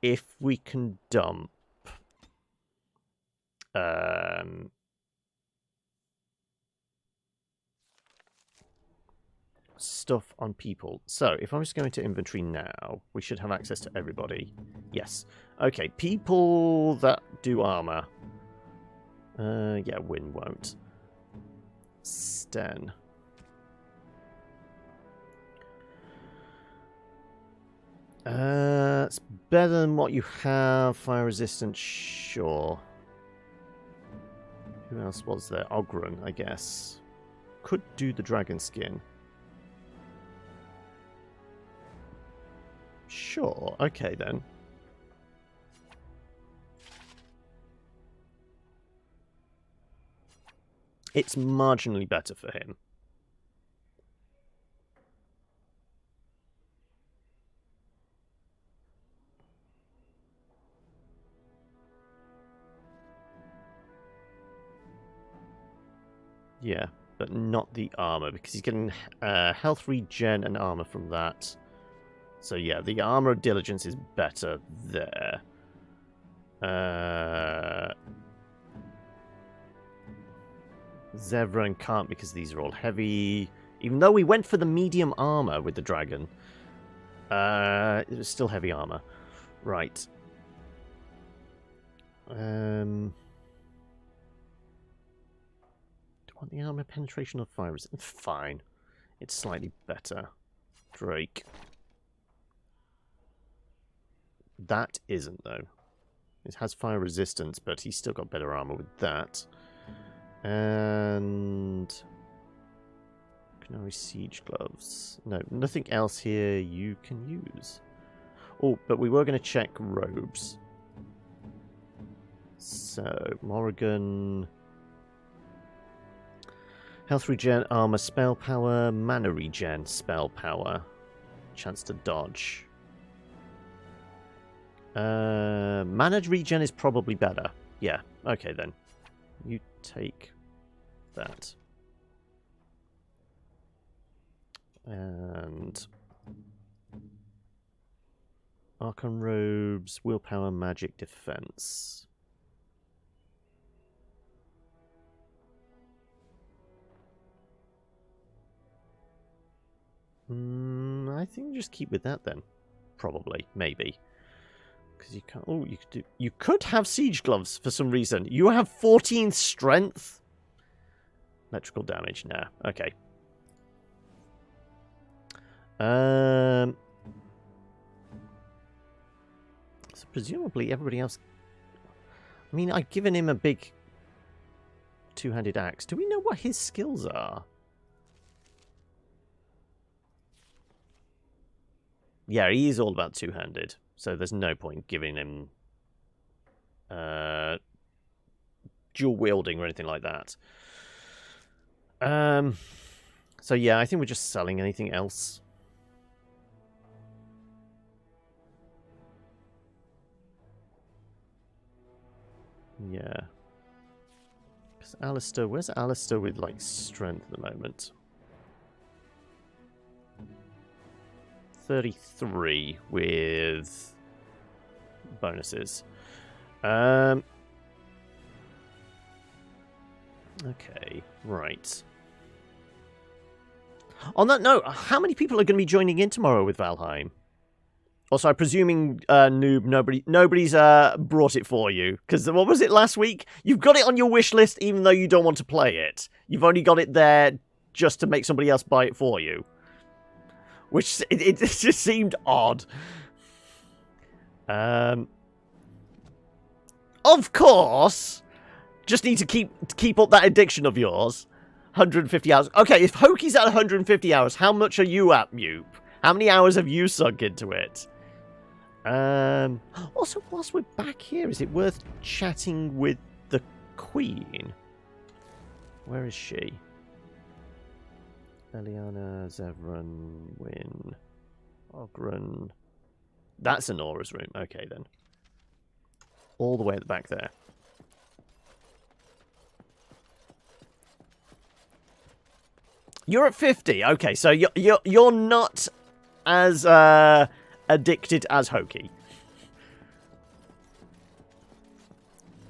if we can dump stuff on people. So, if I was going to inventory now, we should have access to everybody. Yes. Okay, people that do armor. Yeah, Win won't. Sten. It's better than what you have. Fire resistant, sure. Who else was there? Ogrun, I guess. Could do the dragon skin. Sure, okay then. It's marginally better for him. Yeah, but not the armor, because he's getting health regen and armor from that. So yeah, the armor of diligence is better there. Zevran can't because these are all heavy. Even though we went for the medium armor with the dragon. It was still heavy armor. Right. Do I want the armor penetration or fire resistance? Fine. It's slightly better. Drake. That isn't, though. It has fire resistance, but he's still got better armor with that. And... Canary Siege Gloves. No, nothing else here you can use. Oh, but we were going to check robes. So, Morrigan... Health regen, armor, spell power, mana regen, spell power. Chance to dodge. Mana regen is probably better. Yeah, okay then. You take that. And... Archon robes, willpower, magic, defense. I think just keep with that then. Probably, maybe. Because you can't. Oh, you could do. You could have siege gloves for some reason. You have 14 strength. Electrical damage. Nah. Okay. So presumably everybody else. I mean, I've given him a big two-handed axe. Do we know what his skills are? Yeah, he is all about two-handed, so there's no point giving him dual wielding or anything like that. So yeah, I think we're just selling anything else. Yeah. Because Alistair, where's Alistair with like strength at the moment? 33 with bonuses. Okay, right. On that note, how many people are going to be joining in tomorrow with Valheim? Also, I'm presuming, Noob, nobody's brought it for you. Because what was it last week? You've got it on your wish list even though you don't want to play it. You've only got it there just to make somebody else buy it for you. Which, it just seemed odd. Of course! Just need to keep up that addiction of yours. 150 hours. Okay, if Hokey's at 150 hours, how much are you at, Mupe? How many hours have you sunk into it? Also, whilst we're back here, is it worth chatting with the Queen? Where is she? Eliana, Zevran, Wynn, Ogren. That's Anora's room. Okay, then. All the way at the back there. You're at 50. Okay, so you're not as addicted as Hokey.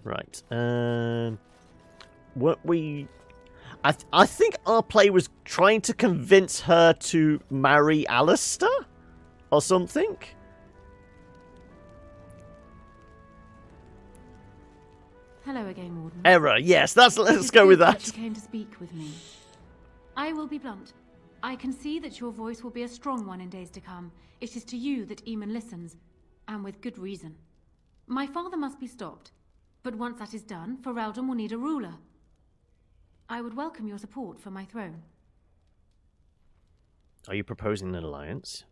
Right. What we... I think our play was trying to convince her to marry Alistair? Or something? Hello again, Warden. Error, yes, let's go with that. You came to speak with me. I will be blunt. I can see that your voice will be a strong one in days to come. It is to you that Eamon listens, and with good reason. My father must be stopped, but once that is done, Ferelden will need a ruler. I would welcome your support for my throne. Are you proposing an alliance?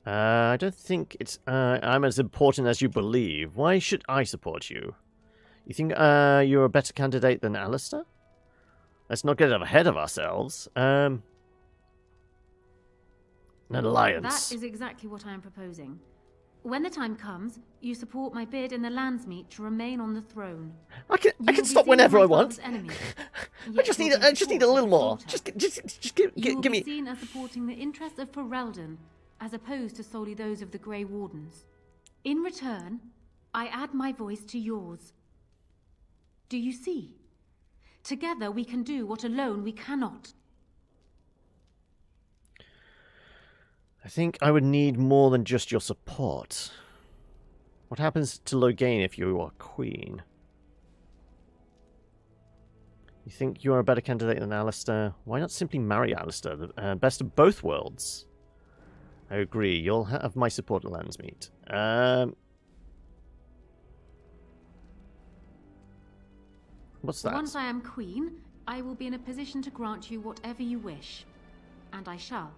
I don't think I'm as important as you believe. Why should I support you? You think you're a better candidate than Alistair? Let's not get ahead of ourselves. An alliance. That is exactly what I am proposing. When the time comes, you support my bid in the Landsmeet to remain on the throne. I can stop whenever I want. I just need a little more. Just give me. You will be seen as supporting the interests of Ferelden, as opposed to solely those of the Grey Wardens. In return, I add my voice to yours. Do you see? Together we can do what alone we cannot. I think I would need more than just your support. What happens to Loghain if you are queen? You think you are a better candidate than Alistair? Why not simply marry Alistair? The best of both worlds. I agree. You'll have my support at Landsmeet. What's that? Once I am queen, I will be in a position to grant you whatever you wish. And I shall.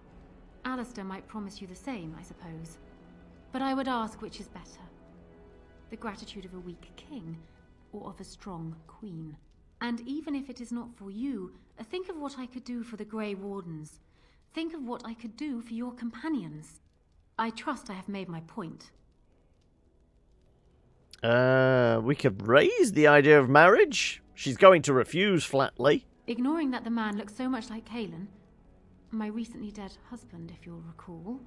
Alistair might promise you the same, I suppose. But I would ask which is better. The gratitude of a weak king, or of a strong queen. And even if it is not for you, think of what I could do for the Grey Wardens. Think of what I could do for your companions. I trust I have made my point. We could raise the idea of marriage. She's going to refuse flatly. Ignoring that the man looks so much like Cailan, my recently dead husband, if you'll recall,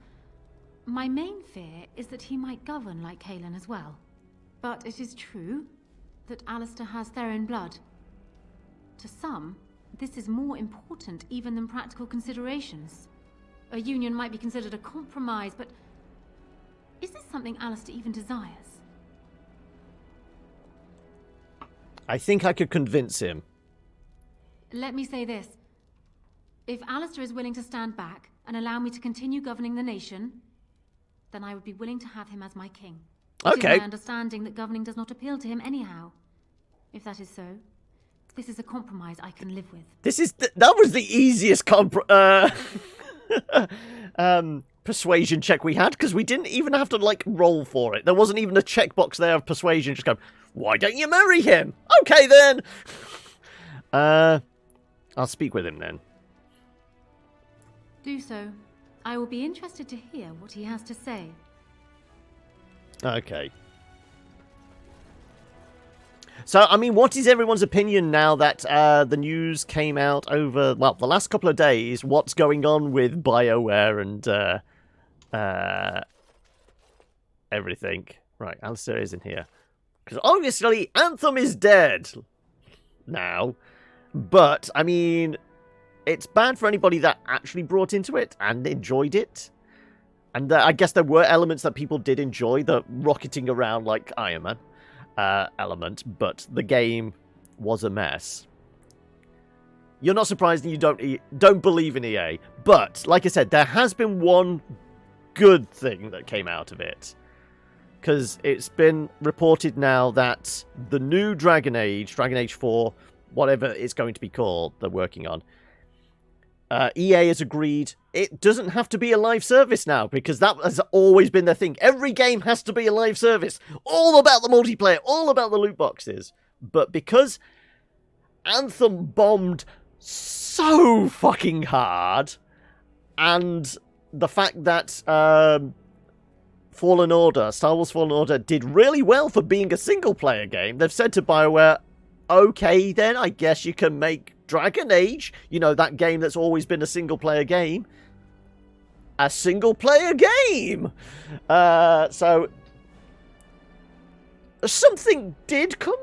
my main fear is that he might govern like Cailan as well. But it is true that Alistair has Theron blood. To some, this is more important even than practical considerations. A union might be considered a compromise, but is this something Alistair even desires? I think I could convince him. Let me say this. If Alistair is willing to stand back and allow me to continue governing the nation, then I would be willing to have him as my king. Okay. It is my understanding that governing does not appeal to him anyhow. If that is so, this is a compromise I can live with. That was the easiest persuasion check we had, because we didn't even have to, roll for it. There wasn't even a checkbox there of persuasion. Just go, why don't you marry him? Okay, then. I'll speak with him, then. Do so. I will be interested to hear what he has to say. Okay. So, I mean, what is everyone's opinion now that the news came out over, well, the last couple of days? What's going on with BioWare and everything? Right, Alistair is in here. Because obviously, Anthem is dead now. But, I mean, it's bad for anybody that actually brought into it and enjoyed it. And I guess there were elements that people did enjoy, the rocketing around like Iron Man element, but the game was a mess. You're not surprised you don't believe in EA, but like I said, there has been one good thing that came out of it. Because it's been reported now that the new Dragon Age 4, whatever it's going to be called, they're working on, EA has agreed it doesn't have to be a live service now, because that has always been their thing. Every game has to be a live service. All about the multiplayer, all about the loot boxes. But because Anthem bombed so fucking hard, and the fact that Star Wars Fallen Order did really well for being a single-player game, they've said to BioWare, okay then, I guess you can make Dragon Age, you know, that game that's always been a single-player game, a single-player game! So, something did come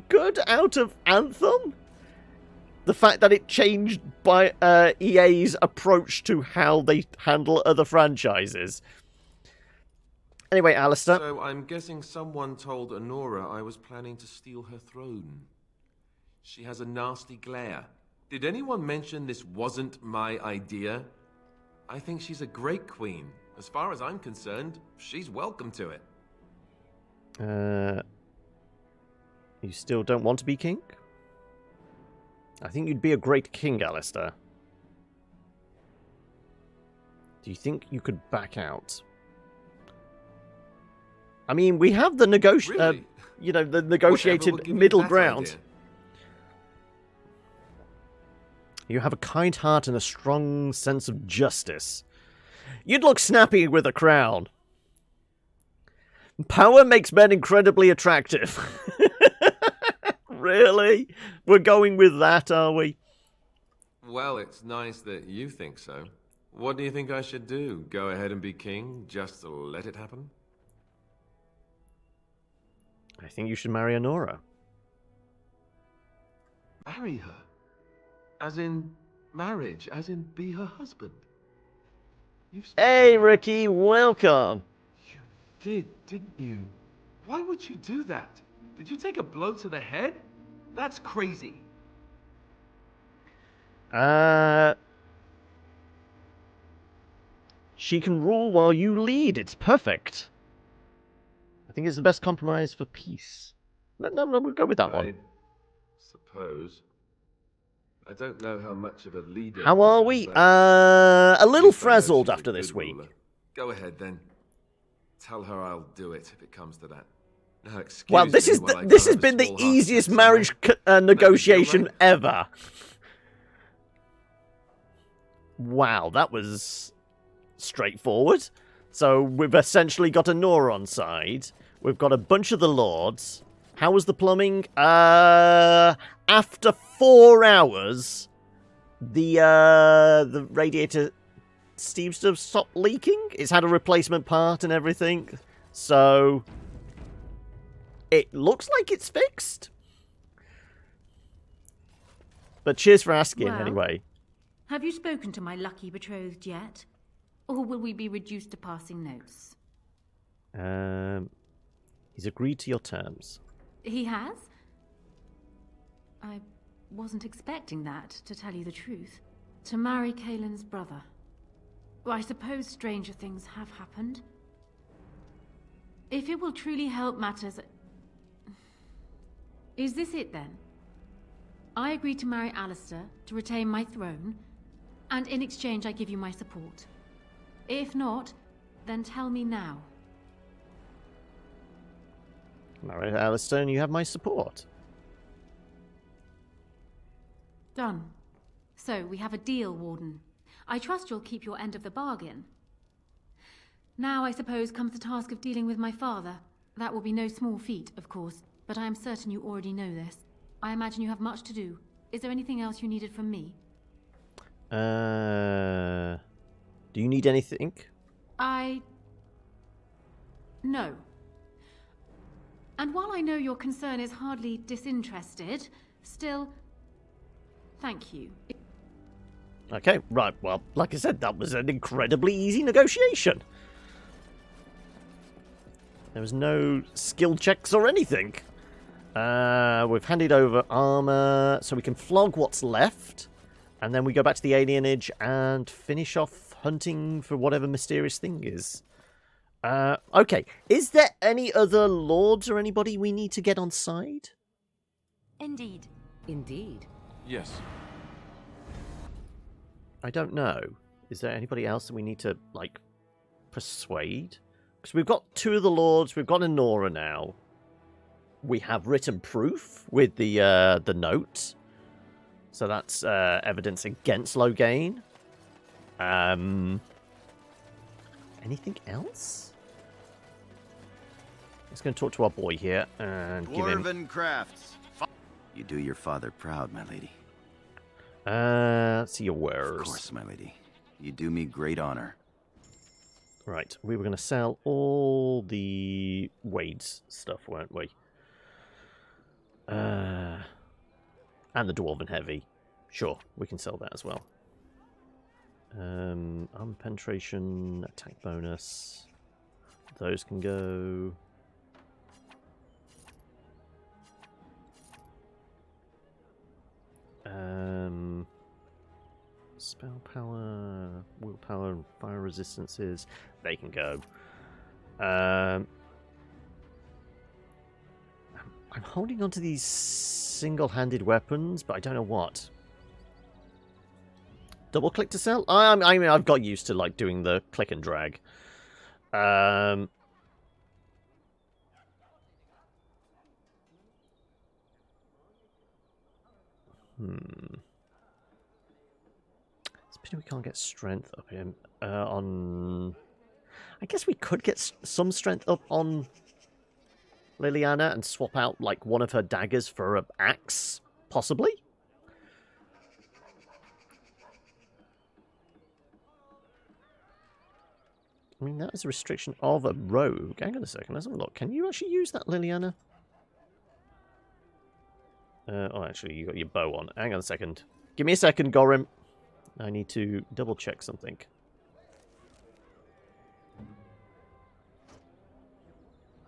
good out of Anthem. The fact that it changed by EA's approach to how they handle other franchises. Anyway, Alistair. So, I'm guessing someone told Honora I was planning to steal her throne. She has a nasty glare. Did anyone mention this wasn't my idea? I think she's a great queen. As far as I'm concerned, she's welcome to it. You still don't want to be king? I think you'd be a great king, Alistair. Do you think you could back out? I mean, we have the Really? the negotiated middle ground. Idea? You have a kind heart and a strong sense of justice. You'd look snappy with a crown. Power makes men incredibly attractive. Really? We're going with that, are we? Well, it's nice that you think so. What do you think I should do? Go ahead and be king, just to let it happen? I think you should marry Honora. Marry her? As in marriage? As in be her husband? Hey, Ricky, welcome. Didn't you? Why would you do that? Did you take a blow to the head? That's crazy. She can rule while you lead. It's perfect. I think it's the best compromise for peace. No, we'll go with that one. I suppose. I don't know how much of a leader... How are we? A little frazzled after this week. Go ahead, then. Tell her I'll do it if it comes to that. Now, excuse well, this has been the easiest marriage negotiation ever. Wow, that was straightforward. So we've essentially got a Nora on side. We've got a bunch of the lords. How was the plumbing? After 4 hours, the radiator seems to have stopped leaking. It's had a replacement part and everything. So it looks like it's fixed. But cheers for asking, well, anyway. Have you spoken to my lucky betrothed yet? Or will we be reduced to passing notes? He's agreed to your terms. He has? I wasn't expecting that, to tell you the truth. To marry Kaelin's brother. Well, I suppose stranger things have happened. If it will truly help matters... Is this it, then? I agree to marry Alistair, to retain my throne, and in exchange I give you my support. If not, then tell me now. Marry Alistair and you have my support. Done. So, we have a deal, Warden. I trust you'll keep your end of the bargain. Now, I suppose, comes the task of dealing with my father. That will be no small feat, of course, but I am certain you already know this. I imagine you have much to do. Is there anything else you needed from me? Do you need anything? No. And while I know your concern is hardly disinterested, still, thank you. Okay, right, well, like I said, that was an incredibly easy negotiation. There was no skill checks or anything. We've handed over armor, so we can flog what's left. And then we go back to the alienage and finish off hunting for whatever mysterious thing is. Okay, is there any other lords or anybody we need to get on side? Indeed. Indeed. Yes. I don't know. Is there anybody else that we need to, like, persuade? Because we've got 2 of the lords, we've got Honora now. We have written proof with the note. So that's evidence against Loghain. Anything else? Let's go and talk to our boy here and give him... Dwarven crafts. You do your father proud, my lady. Let's see your wares. Of course, my lady. You do me great honor. Right, we were going to sell all the Wade's stuff, weren't we? And the Dwarven Heavy. Sure, we can sell that as well. Armor penetration, attack bonus. Those can go. Spell power, willpower, and fire resistances. They can go. I'm holding on to these single-handed weapons, but I don't know what. Double click to sell? I mean, I've got used to like doing the click and drag. It's a pity we can't get strength up here. On, I guess we could get some strength up on Liliana and swap out like one of her daggers for an axe, possibly. I mean, that is a restriction of a rogue. Hang on a second, let's have a look. Can you actually use that, Liliana? Oh, actually, you got your bow on. Hang on a second. Give me a second, Gorim. I need to double check something.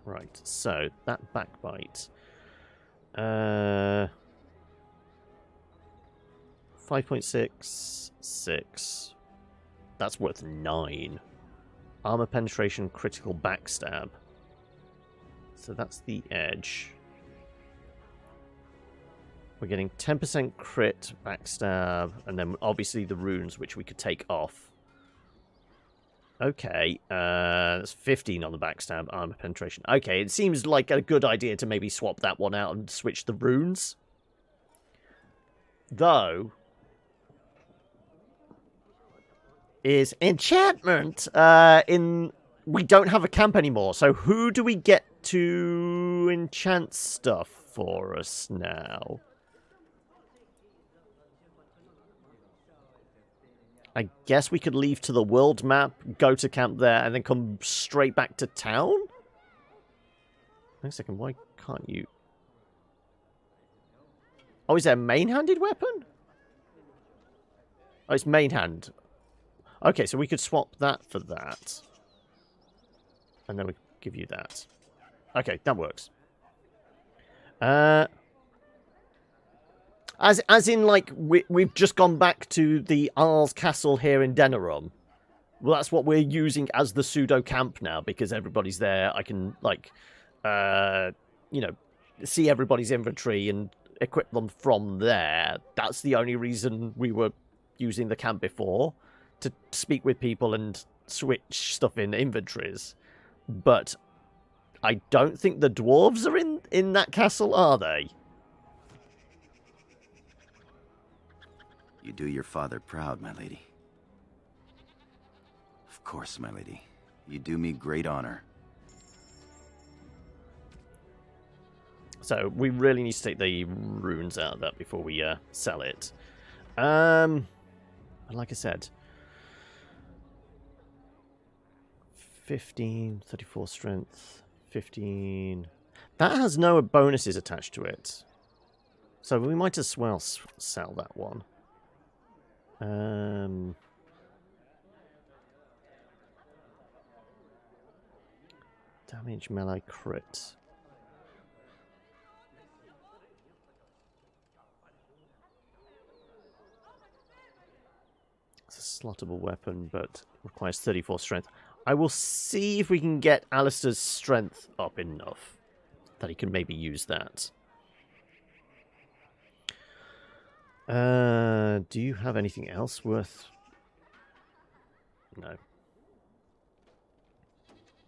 Right, so that backbite. 5.6, 6. That's worth 9. Armor penetration, critical backstab. So that's the edge. We're getting 10% crit, backstab, and then obviously the runes, which we could take off. Okay, that's 15 on the backstab, armor penetration. Okay, it seems like a good idea to maybe swap that one out and switch the runes. Though, is enchantment we don't have a camp anymore, so who do we get to enchant stuff for us now? I guess we could leave to the world map, go to camp there, and then come straight back to town? Wait a second, why can't you... Oh, is there a main-handed weapon? Oh, it's main hand. Okay, so we could swap that for that. And then we give you that. Okay, that works. As in, like, we've just gone back to the Arl's Castle here in Denerum. Well, that's what we're using as the pseudo-camp now, because everybody's there. I can, like, you know, see everybody's inventory and equip them from there. That's the only reason we were using the camp before, to speak with people and switch stuff in inventories. But I don't think the dwarves are in that castle, are they? You do your father proud, my lady. Of course, my lady. You do me great honor. So we really need to take the runes out of that before we sell it. Like I said, 15, 34 strength, 15. That has no bonuses attached to it. So we might as well sell that one. Damage melee crit. It's a slottable weapon, but requires 34 strength. I will see if we can get Alistair's strength up enough that he can maybe use that. Do you have anything else worth... No.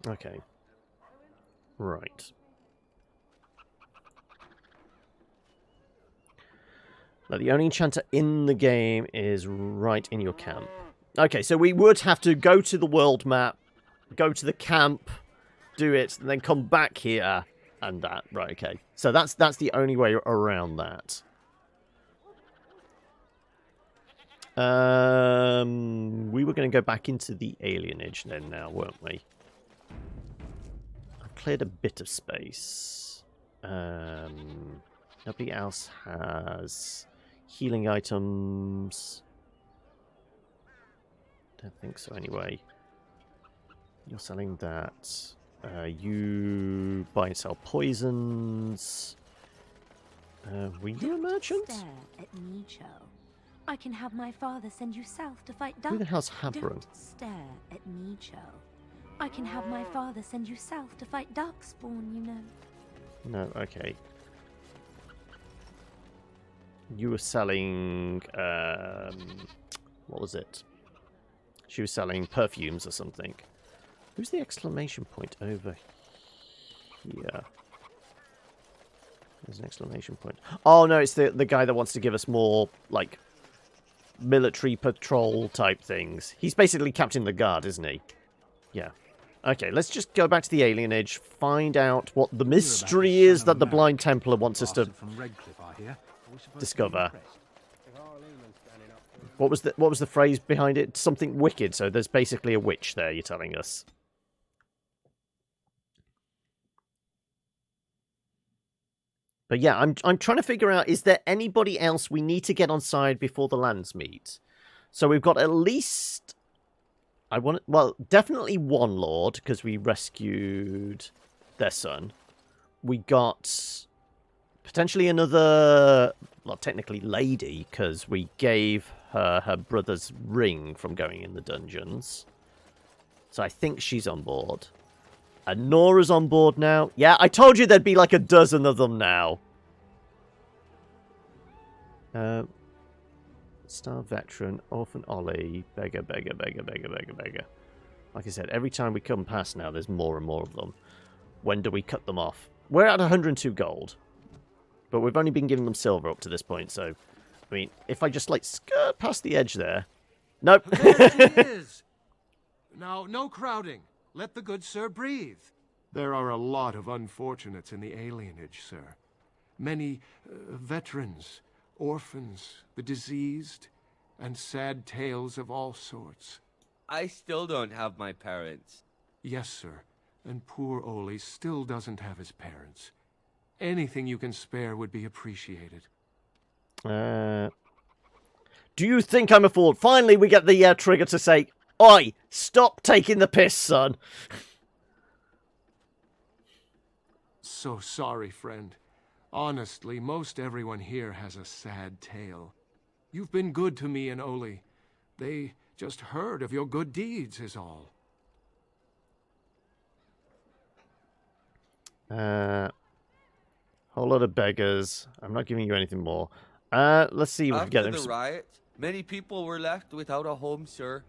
Okay. Right. Now, the only enchanter in the game is right in your camp. Okay, so we would have to go to the world map, go to the camp, do it, and then come back here and that. Right, okay. So that's the only way around that. We were going to go back into the alienage then now, weren't we? I've cleared a bit of space. Nobody else has healing items. Don't think so anyway. You're selling that. You buy and sell poisons. Were you a merchant? Stare at me, Cho. I can have my father send you south to fight Who the hell's Habron? Don't stare at me, Cho. I can have my father send you south to fight Darkspawn, you know. No, okay. You were selling... what was it? She was selling perfumes or something. Who's the exclamation point over here? There's an exclamation point. Oh, no, it's the guy that wants to give us more, like, military patrol type things. He's basically Captain the Guard, isn't he? Yeah. Okay, let's just go back to the alienage, find out what the mystery is that the Blind Templar wants us to discover. What was the phrase behind it? Something wicked. So there's basically a witch there, you're telling us. But yeah, I'm trying to figure out, is there anybody else we need to get on side before the lands meet? So we've got at least... definitely one lord, because we rescued their son. We got potentially another, well, technically lady, because we gave her her brother's ring from going in the dungeons. So I think she's on board. And Nora's on board now. Yeah, I told you there'd be like a dozen of them now. Star Veteran, Orphan Ollie, Beggar. Like I said, every time we come past now, there's more and more of them. When do we cut them off? We're at 102 gold. But we've only been giving them silver up to this point, so... I mean, if I just, like, skirt past the edge there... Nope. There he is! Now, no crowding. Let the good sir breathe. There are a lot of unfortunates in the alienage, sir. Many veterans, orphans, the diseased, and sad tales of all sorts. I still don't have my parents. Yes, sir. And poor Oli still doesn't have his parents. Anything you can spare would be appreciated. Do you think I'm a fool? Finally, we get the trigger to say, "Oi, stop taking the piss, son." So sorry, friend. Honestly, most everyone here has a sad tale. You've been good to me and Oli. They just heard of your good deeds is all. Whole lot of beggars. I'm not giving you anything more. Let's see if we can get them. After the riot, many people were left without a home, sir.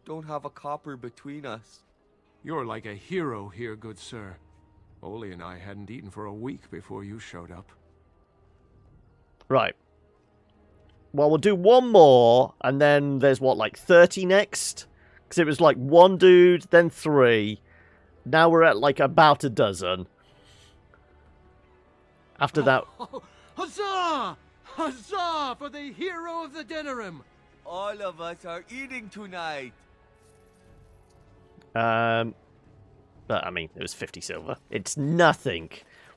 Don't have a copper between us. You're like a hero here, good sir. Oli and I hadn't eaten for a week before you showed up. Right. Well, we'll do one more, and then there's what, like 30 next? Because it was like one dude, then 3. Now we're at like about a dozen. After that... Huzzah! Huzzah for the hero of the Denerim! All of us are eating tonight. But, I mean, it was 50 silver. It's nothing.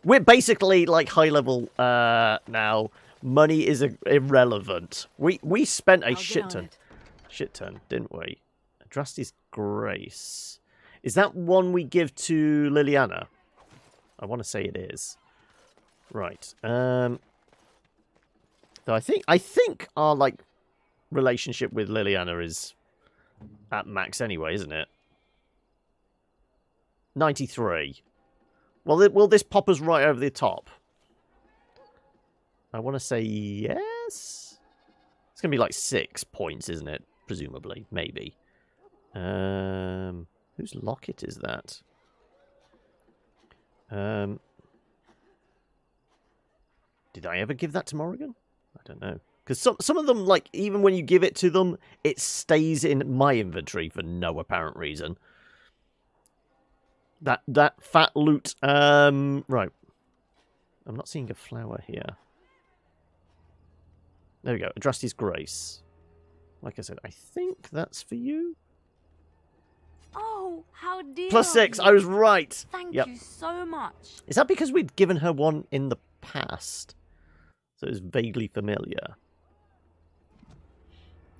We're basically, like, high level now. Money is irrelevant. We spent a I'll shit get on ton, didn't we? Drasty's Grace. Is that one we give to Liliana? I want to say it is. Right. Though I think our like relationship with Liliana is at max anyway, isn't it? 93. Well, will this pop us right over the top? I want to say yes. It's going to be like 6 points, isn't it? Presumably. Maybe. Whose locket is that? Did I ever give that to Morrigan? I don't know. Because some of them, like, even when you give it to them, it stays in my inventory for no apparent reason. That fat loot. Right. I'm not seeing a flower here. There we go. Adrasty's Grace. Like I said, I think that's for you. Oh, how dear. +6. I was right. Thank you so much. Is that because we'd given her one in the past? So it's vaguely familiar.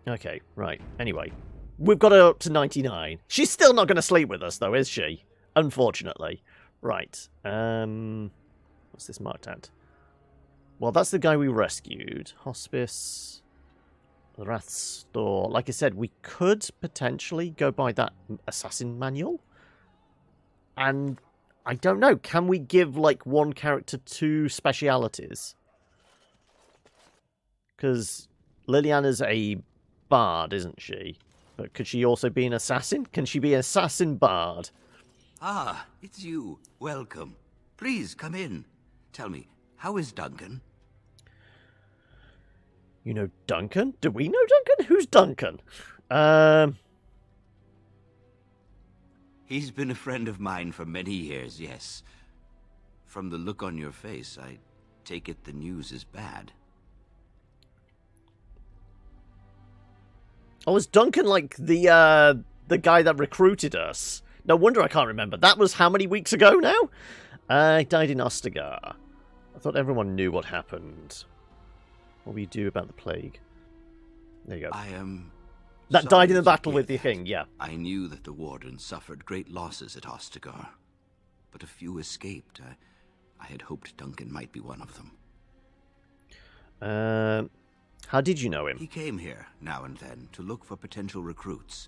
Okay, right. Anyway, we've got her up to 99. She's still not going to sleep with us, though, is she? Unfortunately. Right. What's this marked at? Well, that's the guy we rescued. Hospice. The Wrath Store. Like I said, we could potentially go by that assassin manual. And I don't know. Can we give, like, one character 2 specialities? Because Liliana's a bard, isn't she? But could she also be an assassin? Can she be an assassin bard? Ah, it's you. Welcome. Please, come in. Tell me, how is Duncan? You know Duncan? Do we know Duncan? Who's Duncan? He's been a friend of mine for many years, yes. From the look on your face, I take it the news is bad. Oh, was Duncan like the guy that recruited us? No wonder I can't remember. That was how many weeks ago now? He died in Ostagar. I thought everyone knew what happened. What will you do about the plague? There you go. I am... That sorry died in the to battle hear with the that. king, yeah. I knew that the Warden suffered great losses at Ostagar, but a few escaped. I had hoped Duncan might be one of them. How did you know him? He came here now and then to look for potential recruits.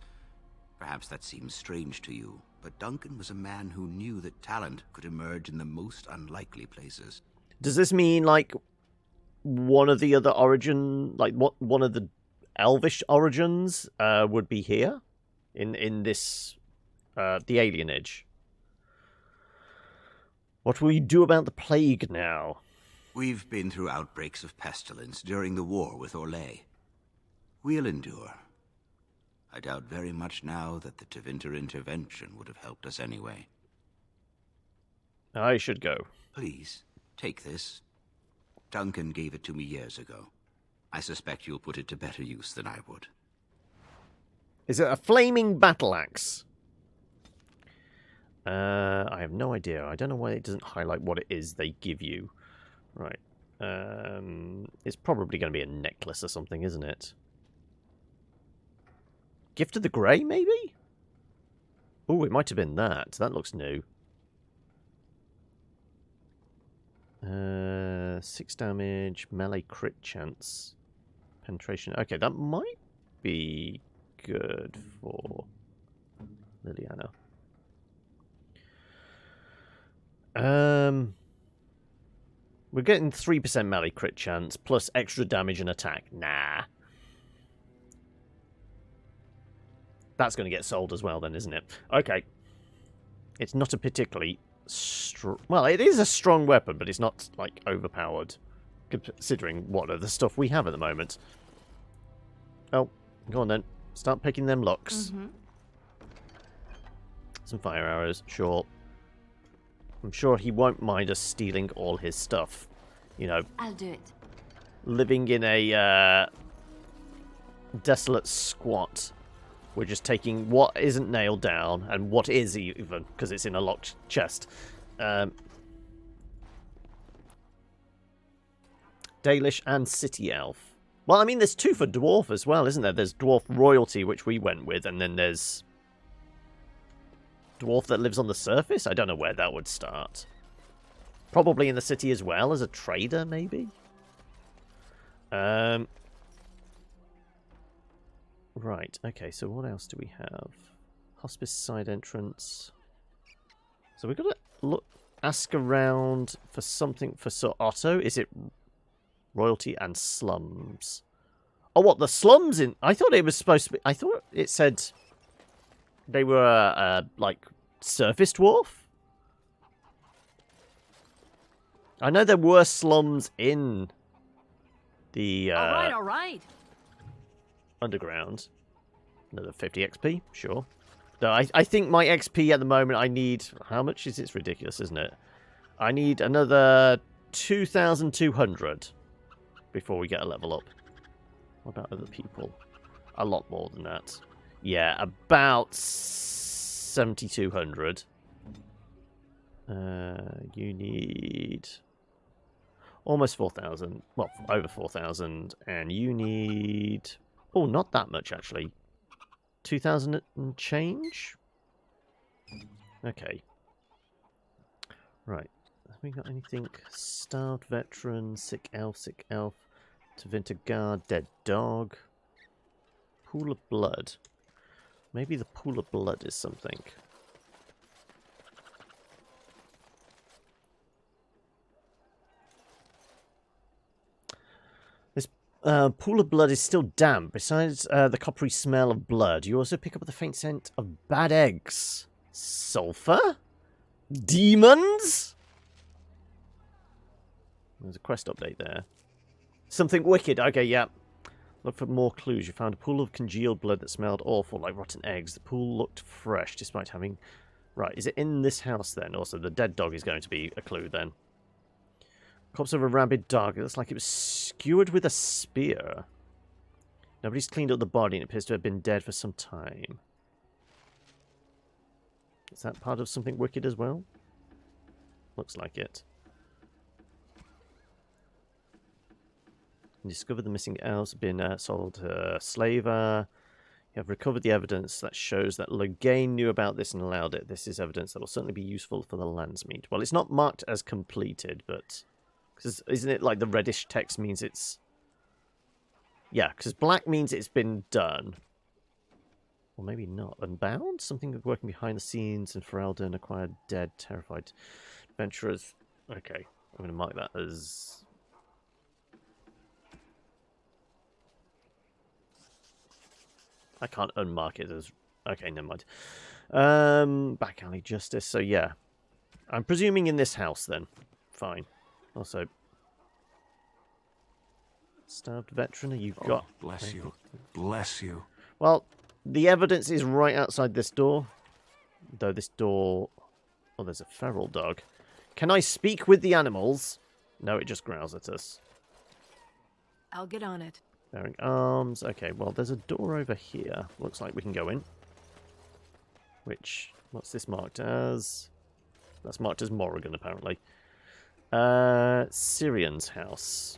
Perhaps that seems strange to you, but Duncan was a man who knew that talent could emerge in the most unlikely places. Does this mean, like, one of the other origin, like, one of the elvish origins would be here? In this, the alienage? What will you do about the plague now? We've been through outbreaks of pestilence during the war with Orlais. We'll endure. I doubt very much now that the Tevinter intervention would have helped us anyway. I should go. Please, take this. Duncan gave it to me years ago. I suspect you'll put it to better use than I would. Is it a flaming battle axe? I have no idea. I don't know why it doesn't highlight what it is they give you. Right. It's probably going to be a necklace or something, isn't it? Gift of the Grey, maybe? Oh, it might have been that. That looks new. 6 damage, melee crit chance, penetration. Okay, that might be good for Liliana. We're getting 3% melee crit chance plus extra damage and attack. Nah. That's going to get sold as well then, isn't it? Okay. It's not a particularly strong... Well, it is a strong weapon, but it's not, like, overpowered, considering what are the stuff we have at the moment. Oh, go on then. Start picking them locks. Some fire arrows, sure. I'm sure he won't mind us stealing all his stuff. You know, I'll do it. living in a desolate squat. We're just taking what isn't nailed down and what is even, because it's in a locked chest. Dalish, and City Elf. Well, I mean, there's 2 for Dwarf as well, isn't there? There's Dwarf Royalty, which we went with, and then there's Dwarf that lives on the surface? I don't know where that would start. Probably in the city as well, as a trader, maybe? Right, okay, so what else do we have? Hospice side entrance. So we've got to look, ask around for something for Sir Otto. Is it royalty and slums? Oh, what, the slums in... I thought it was supposed to be... I thought it said they were, like, surface dwarf? I know there were slums in the, all right. underground. Another 50 XP, sure. No, I think my XP at the moment I need... How much is it? It's ridiculous, isn't it? I need another 2,200 before we get a level up. What about other people? A lot more than that. Yeah, about 7,200. You need... almost 4,000. Well, over 4,000. And you need... Oh, not that much, actually. 2,000 and change? Okay. Right. Have we got anything? Starved veteran, sick elf, Tevinter guard, dead dog. Pool of blood. Maybe the pool of blood is something. Pool of blood is still damp. Besides the coppery smell of blood, you also pick up the faint scent of bad eggs. Sulfur? Demons? There's a quest update there. Something wicked. Okay, yeah. Look for more clues. You found a pool of congealed blood that smelled awful, like rotten eggs. The pool looked fresh, despite having... Right, is it in this house then? Also, the dead dog is going to be a clue then. Corpse of a rabid dog. It looks like it was skewered with a spear. Nobody's cleaned up the body and it appears to have been dead for some time. Is that part of something wicked as well? Looks like it. You discovered the missing elves have been sold to slaver. You have recovered the evidence that shows that Loghain knew about this and allowed it. This is evidence that will certainly be useful for the Landsmeet. Well, it's not marked as completed, but... Cause isn't it like the reddish text means it's... Yeah, because black means it's been done. Or maybe not. Unbound? Something working behind the scenes and Ferelden acquired dead, terrified adventurers. Okay, I'm going to mark that as... I can't unmark it as... Okay, never mind. Back alley justice, so yeah. I'm presuming in this house then. Fine. Also, starved veteran, you've got... Bless you. Bless you. Well, the evidence is right outside this door. Though this door... Oh, there's a feral dog. Can I speak with the animals? No, it just growls at us. I'll get on it. Bearing arms. Okay, well, there's a door over here. Looks like we can go in. Which, what's this marked as? That's marked as Morrigan, apparently. Syrian's house.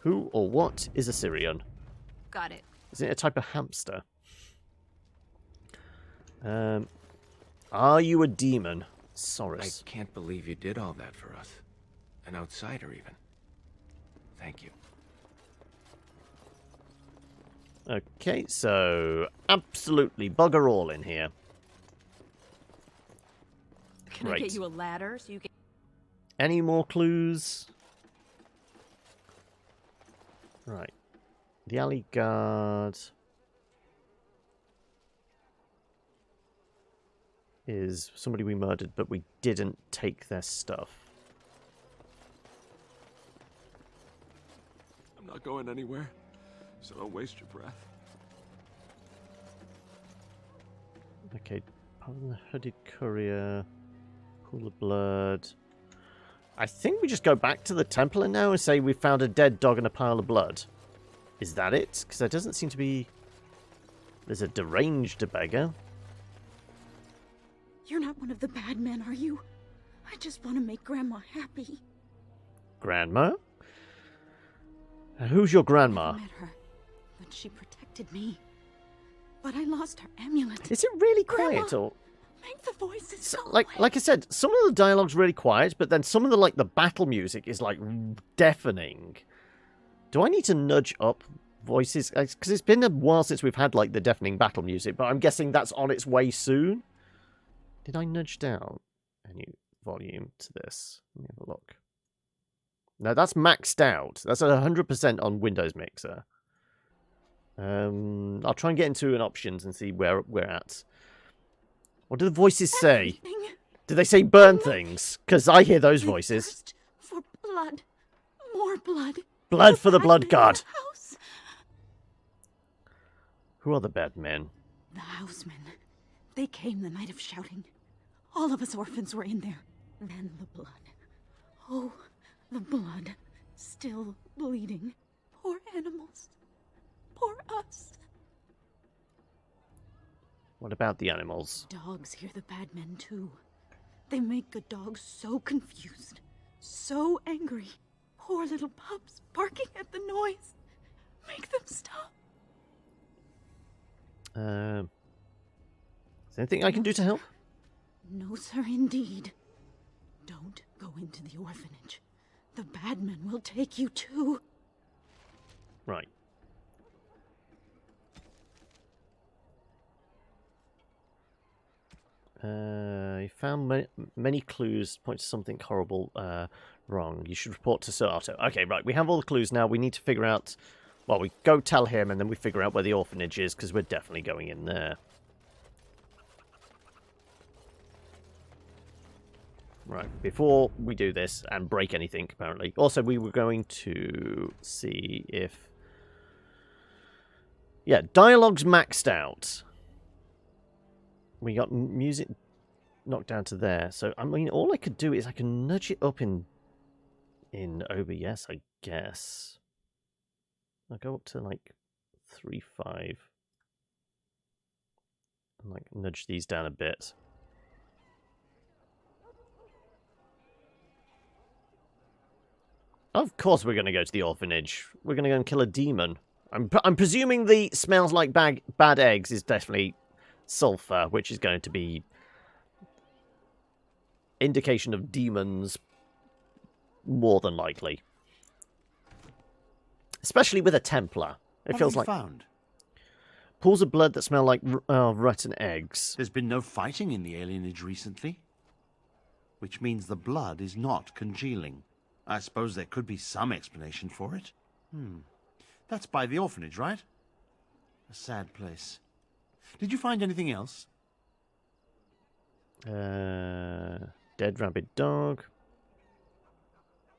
Who or what is a Syrian? Got it. Is it a type of hamster? Are you a demon? Soris. I can't believe you did all that for us. An outsider, even. Thank you. Okay, so absolutely bugger all in here. Can I get you a ladder so you can... Any more clues? Right. The alley guard is somebody we murdered, but we didn't take their stuff. I'm not going anywhere, so don't waste your breath. Okay, part of the hooded courier, pool of blood. I think we just go back to the Templar now and say we found a dead dog and a pile of blood. Is that it? Because there doesn't seem to be... There's a deranged beggar. You're not one of the bad men, are you? I just want to make Grandma happy. Grandma? Who's your grandma? I met her, but she protected me. But I lost her amulet. Is it really Grandma, quiet or? make the voices go Like I said, some of the dialogue's really quiet, but then some of the battle music is like deafening. Do I need to nudge up voices? Because it's been a while since we've had like the deafening battle music, but I'm guessing that's on its way soon. Did I nudge down any volume to this? Let me have a look. No, that's maxed out. That's at 100% on Windows Mixer. I'll try and get into an options and see where we're at. What do the voices say? Do they say burn things? Because I hear those voices. For blood. More blood. Blood for the blood god. Who are the bad men? The housemen. They came the night of shouting. All of us orphans were in there. Then the blood. Oh, the blood. Still bleeding. Poor animals. Poor us. What about the animals? Dogs hear the bad men too. They make good dogs so confused. So angry. Poor little pups barking at the noise. Make them stop. Is there anything I can do to help? No, sir, indeed. Don't go into the orphanage. The bad men will take you too. Right. You found many clues point to something horrible wrong. You should report to Sir Otto. Okay, right. We have all the clues now. We need to figure out... Well, we go tell him, and then we figure out where the orphanage is, because we're definitely going in there. Right, before we do this and break anything, apparently. Also, we were going to see if... Yeah, dialogue's maxed out. We got music knocked down to there. So, I mean, all I could do is I can nudge it up in OBS, I guess. I'll go up to, like, 3.5. And, like, nudge these down a bit. Of course we're going to go to the orphanage. We're going to go and kill a demon. I'm presuming the smells like bad eggs is definitely sulfur, which is going to be indication of demons more than likely. Especially with a Templar. It feels like... found? Pools of blood that smell like rotten eggs. There's been no fighting in the alienage recently. Which means the blood is not congealing. I suppose there could be some explanation for it. That's by the orphanage, right? A sad place. Did you find anything else? Dead rabid dog.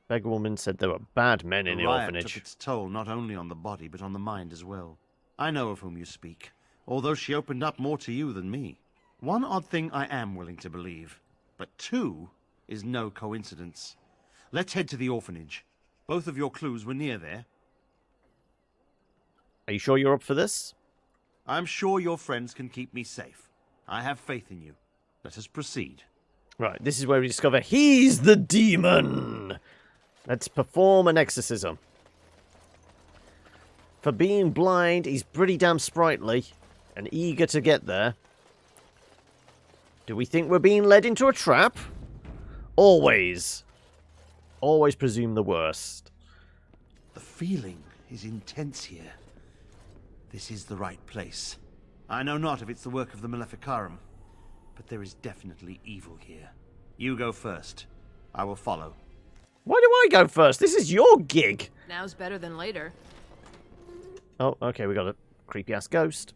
Beggar woman said there were bad men in the orphanage. Took its toll not only on the body, but on the mind as well. I know of whom you speak, although she opened up more to you than me. One odd thing I am willing to believe, but two is no coincidence. Let's head to the orphanage. Both of your clues were near there. Are you sure you're up for this? I'm sure your friends can keep me safe. I have faith in you. Let us proceed. Right, this is where we discover he's the demon! Let's perform an exorcism. For being blind, he's pretty damn sprightly and eager to get there. Do we think we're being led into a trap? Always. Always presume the worst. The feeling is intense here. This is the right place. I know not if it's the work of the Maleficarum, but there is definitely evil here. You go first. I will follow. Why do I go first? This is your gig. Now's better than later. Oh, okay, we got a creepy-ass ghost.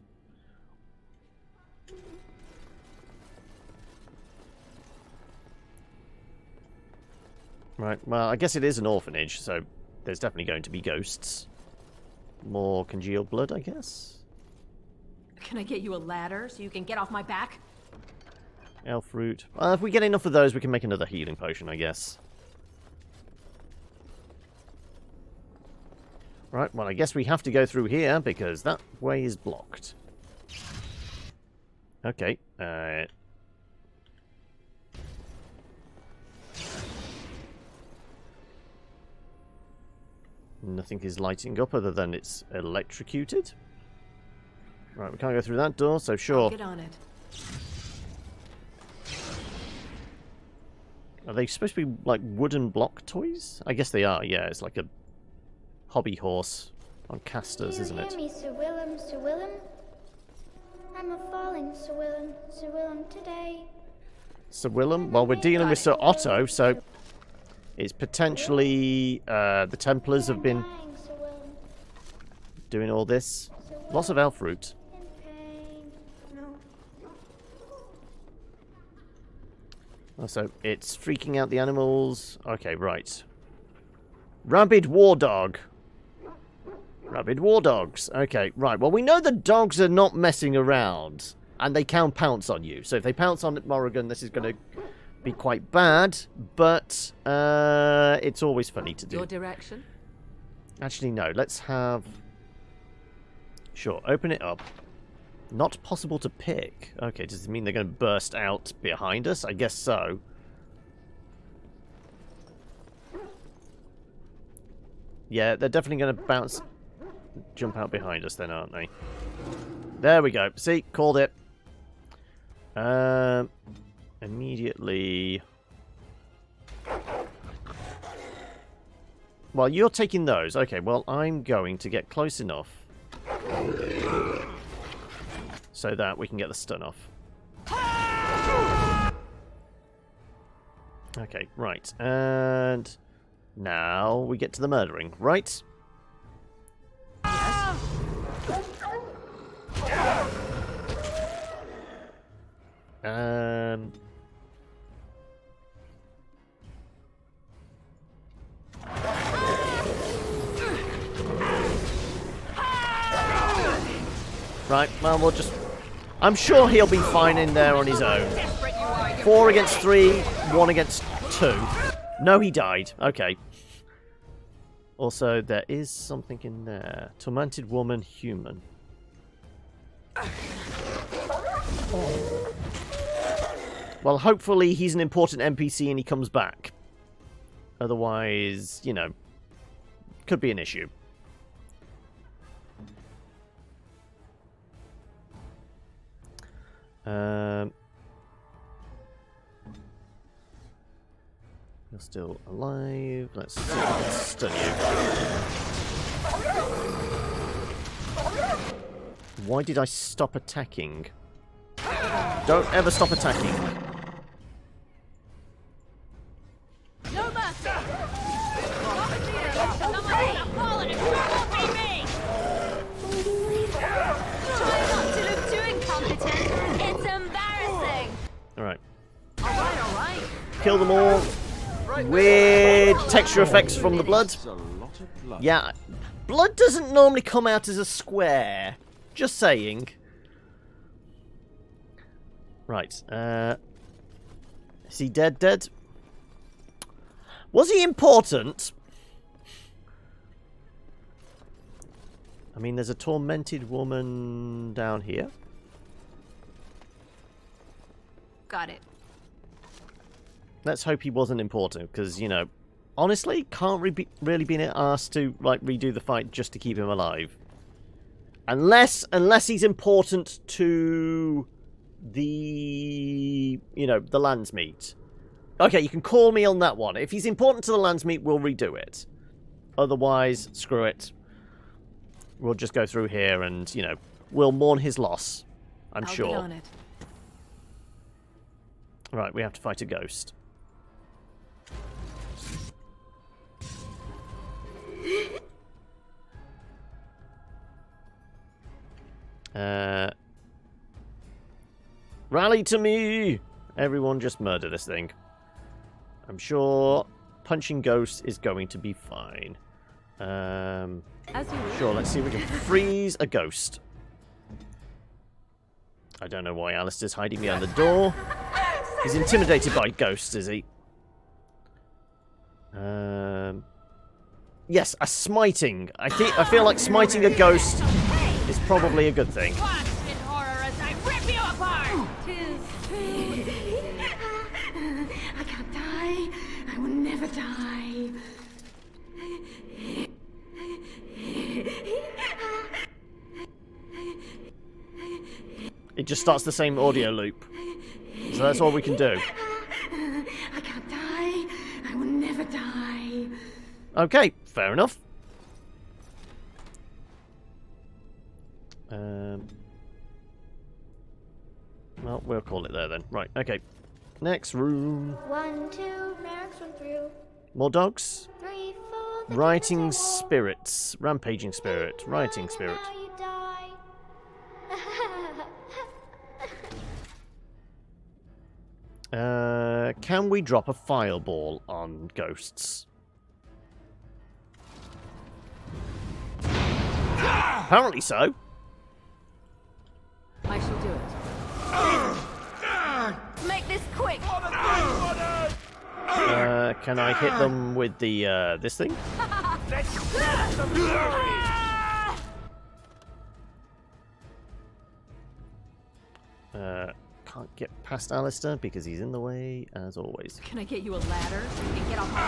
Right, well, I guess it is an orphanage, so there's definitely going to be ghosts. More congealed blood, I guess? Can I get you a ladder so you can get off my back? Elf root. If we get enough of those, we can make another healing potion, I guess. Right, well, I guess we have to go through here, because that way is blocked. Okay, Nothing is lighting up other than it's electrocuted. Right, we can't go through that door, so sure. I'll get on it. Are they supposed to be like wooden block toys? I guess they are, yeah. It's like a hobby horse on casters, isn't it? Do you hear me, Sir Willem, Sir Willem? I'm a-falling, Sir Willem, Sir Willem, today. Sir Willem? Well, we're dealing with Sir Otto, so it's potentially the Templars have been doing all this. Lots of elf root. So it's freaking out the animals. Okay, right. Rabid war dog. Rabid war dogs. Okay, right. Well, we know the dogs are not messing around. And they can pounce on you. So if they pounce on Morrigan, this is going to be quite bad. But it's always funny to do. Your direction? Actually, no. Let's have... Sure, open it up. Not possible to pick. Okay, does it mean they're going to burst out behind us? I guess so. Yeah, they're definitely going to jump out behind us then, aren't they? There we go. See, called it. Immediately. Well, you're taking those. Okay, well, I'm going to get close enough so that we can get the stun off. Okay, right. And now we get to the murdering, right? Right, well, we'll just... I'm sure he'll be fine in there on his own. 4 against 3, 1 against 2. No, he died. Okay. Also, there is something in there. Tormented woman, human. Well, hopefully he's an important NPC and he comes back. Otherwise, you know, could be an issue. You're still alive. Let's see if I can stun you. Why did I stop attacking? Don't ever stop attacking. No mercy! Somebody fallen and won't be me! Try not to look too incompetent. It's embarrassing. Alright. Alright. Kill them all. Weird texture effects from the blood. Yeah, blood doesn't normally come out as a square. Just saying. Right. Is he dead? Was he important? I mean, there's a tormented woman down here. Got it. Let's hope he wasn't important, because, you know, honestly, can't really be asked to, like, redo the fight just to keep him alive. Unless he's important to the, you know, the Landsmeet. Okay, you can call me on that one. If he's important to the Landsmeet, we'll redo it. Otherwise, screw it. We'll just go through here and, you know, we'll mourn his loss. I'm sure. Get on it. Right, we have to fight a ghost. Rally to me! Everyone just murder this thing. I'm sure punching ghosts is going to be fine. Sure, let's see if we can freeze a ghost. I don't know why Alistair's hiding behind the door. He's intimidated by ghosts, is he? Yes, a smiting. I feel like smiting a ghost is probably a good thing. Watch in horror as I rip you apart! I can't die. I will never die. just starts the same audio loop. So that's all we can do. I can't die. I will never die. Okay, fair enough. Well, we'll call it there then. Right, okay. Next room. 1, 2, Merrick's run through. More dogs. 3, 4, Writing spirits. Rampaging spirit. Writing spirit. now you die. Can we drop a fireball on ghosts? Apparently so. I shall do it. Make this quick. Can I hit them with the this thing? Can't get past Alistair because he's in the way, as always. Can I get you a ladder so you can get off my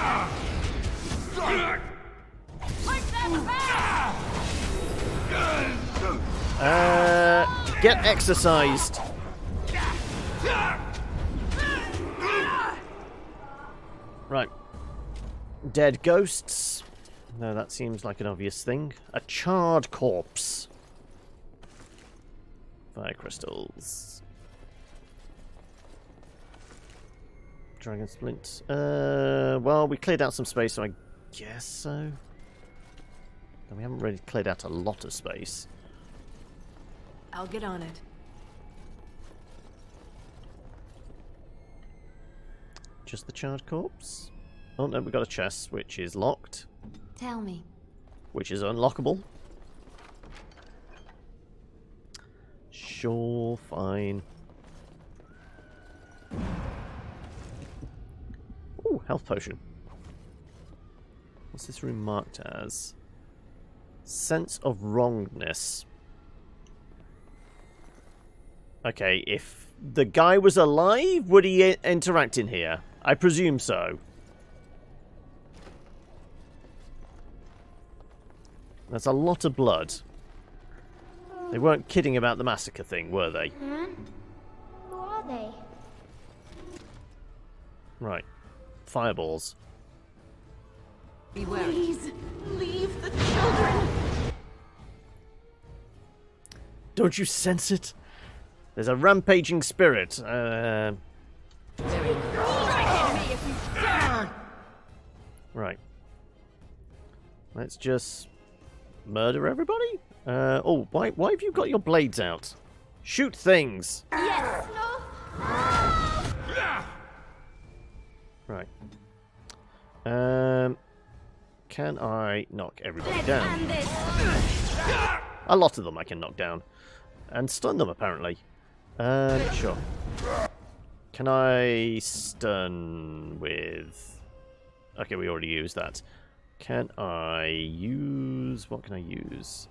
back? Get exercised. Right. Dead ghosts. No, that seems like an obvious thing. A charred corpse. Fire crystals. Dragon splint. Well, we cleared out some space, so I guess so. And we haven't really cleared out a lot of space. I'll get on it. Just the charred corpse? Oh no, we got a chest which is locked. Tell me. Which is unlockable. Sure, fine. Ooh, health potion. What's this room marked as? Sense of wrongness. Okay, if the guy was alive, would he interact in here? I presume so. That's a lot of blood. They weren't kidding about the massacre thing, were they? Huh? Who are they? Right. Fireballs. Beware. Please, leave the children. Don't you sense it? There's a rampaging spirit. Right. Let's just murder everybody? Oh, why have you got your blades out? Shoot things! Yes. Right. Can I knock everybody down? A lot of them I can knock down. And stun them, apparently. Sure. Can I stun with... Okay, we already used that. Can I use... What can I use?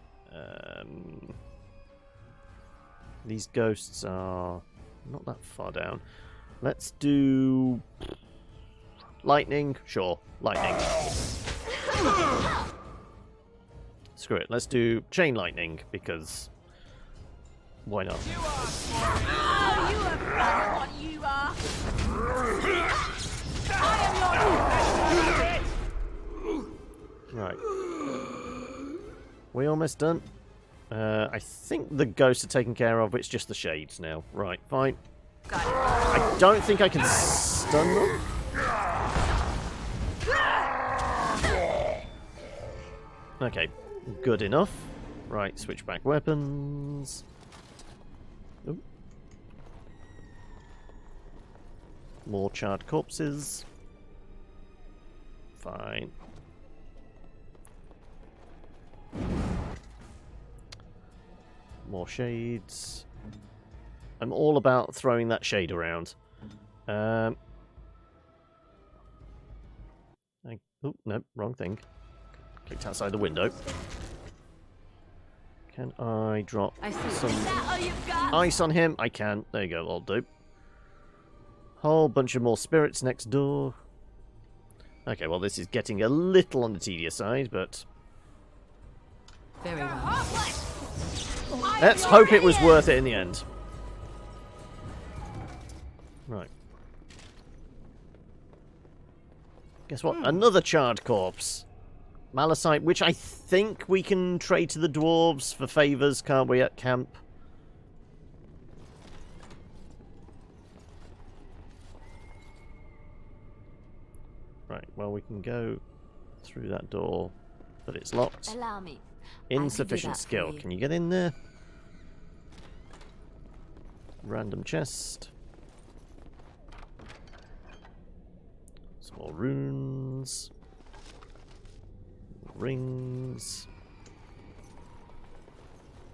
These ghosts are not that far down. Let's do... Lightning? Sure, lightning. Screw it, let's do chain lightning, because... Why not? Oh, you are better what you are. I am your Right. We almost done. I think the ghosts are taken care of. It's just the shades now. Right, fine. I don't think I can stun them. Okay, good enough. Right, switch back weapons. Ooh. More charred corpses. Fine. More shades. I'm all about throwing that shade around. Oh, no, wrong thing. Clicked outside the window. Can I drop some ice on him? I can. There you go, I'll do. Whole bunch of more spirits next door. Okay, well, this is getting a little on the tedious side, but... Very well. Let's hope it was worth it in the end. Right. Guess what? Another charred corpse. Malachite, which I think we can trade to the dwarves for favours, can't we, at camp? Right, well, we can go through that door, but it's locked. Allow me. Insufficient skill. Can you get in there? Random chest. Some more runes. Rings.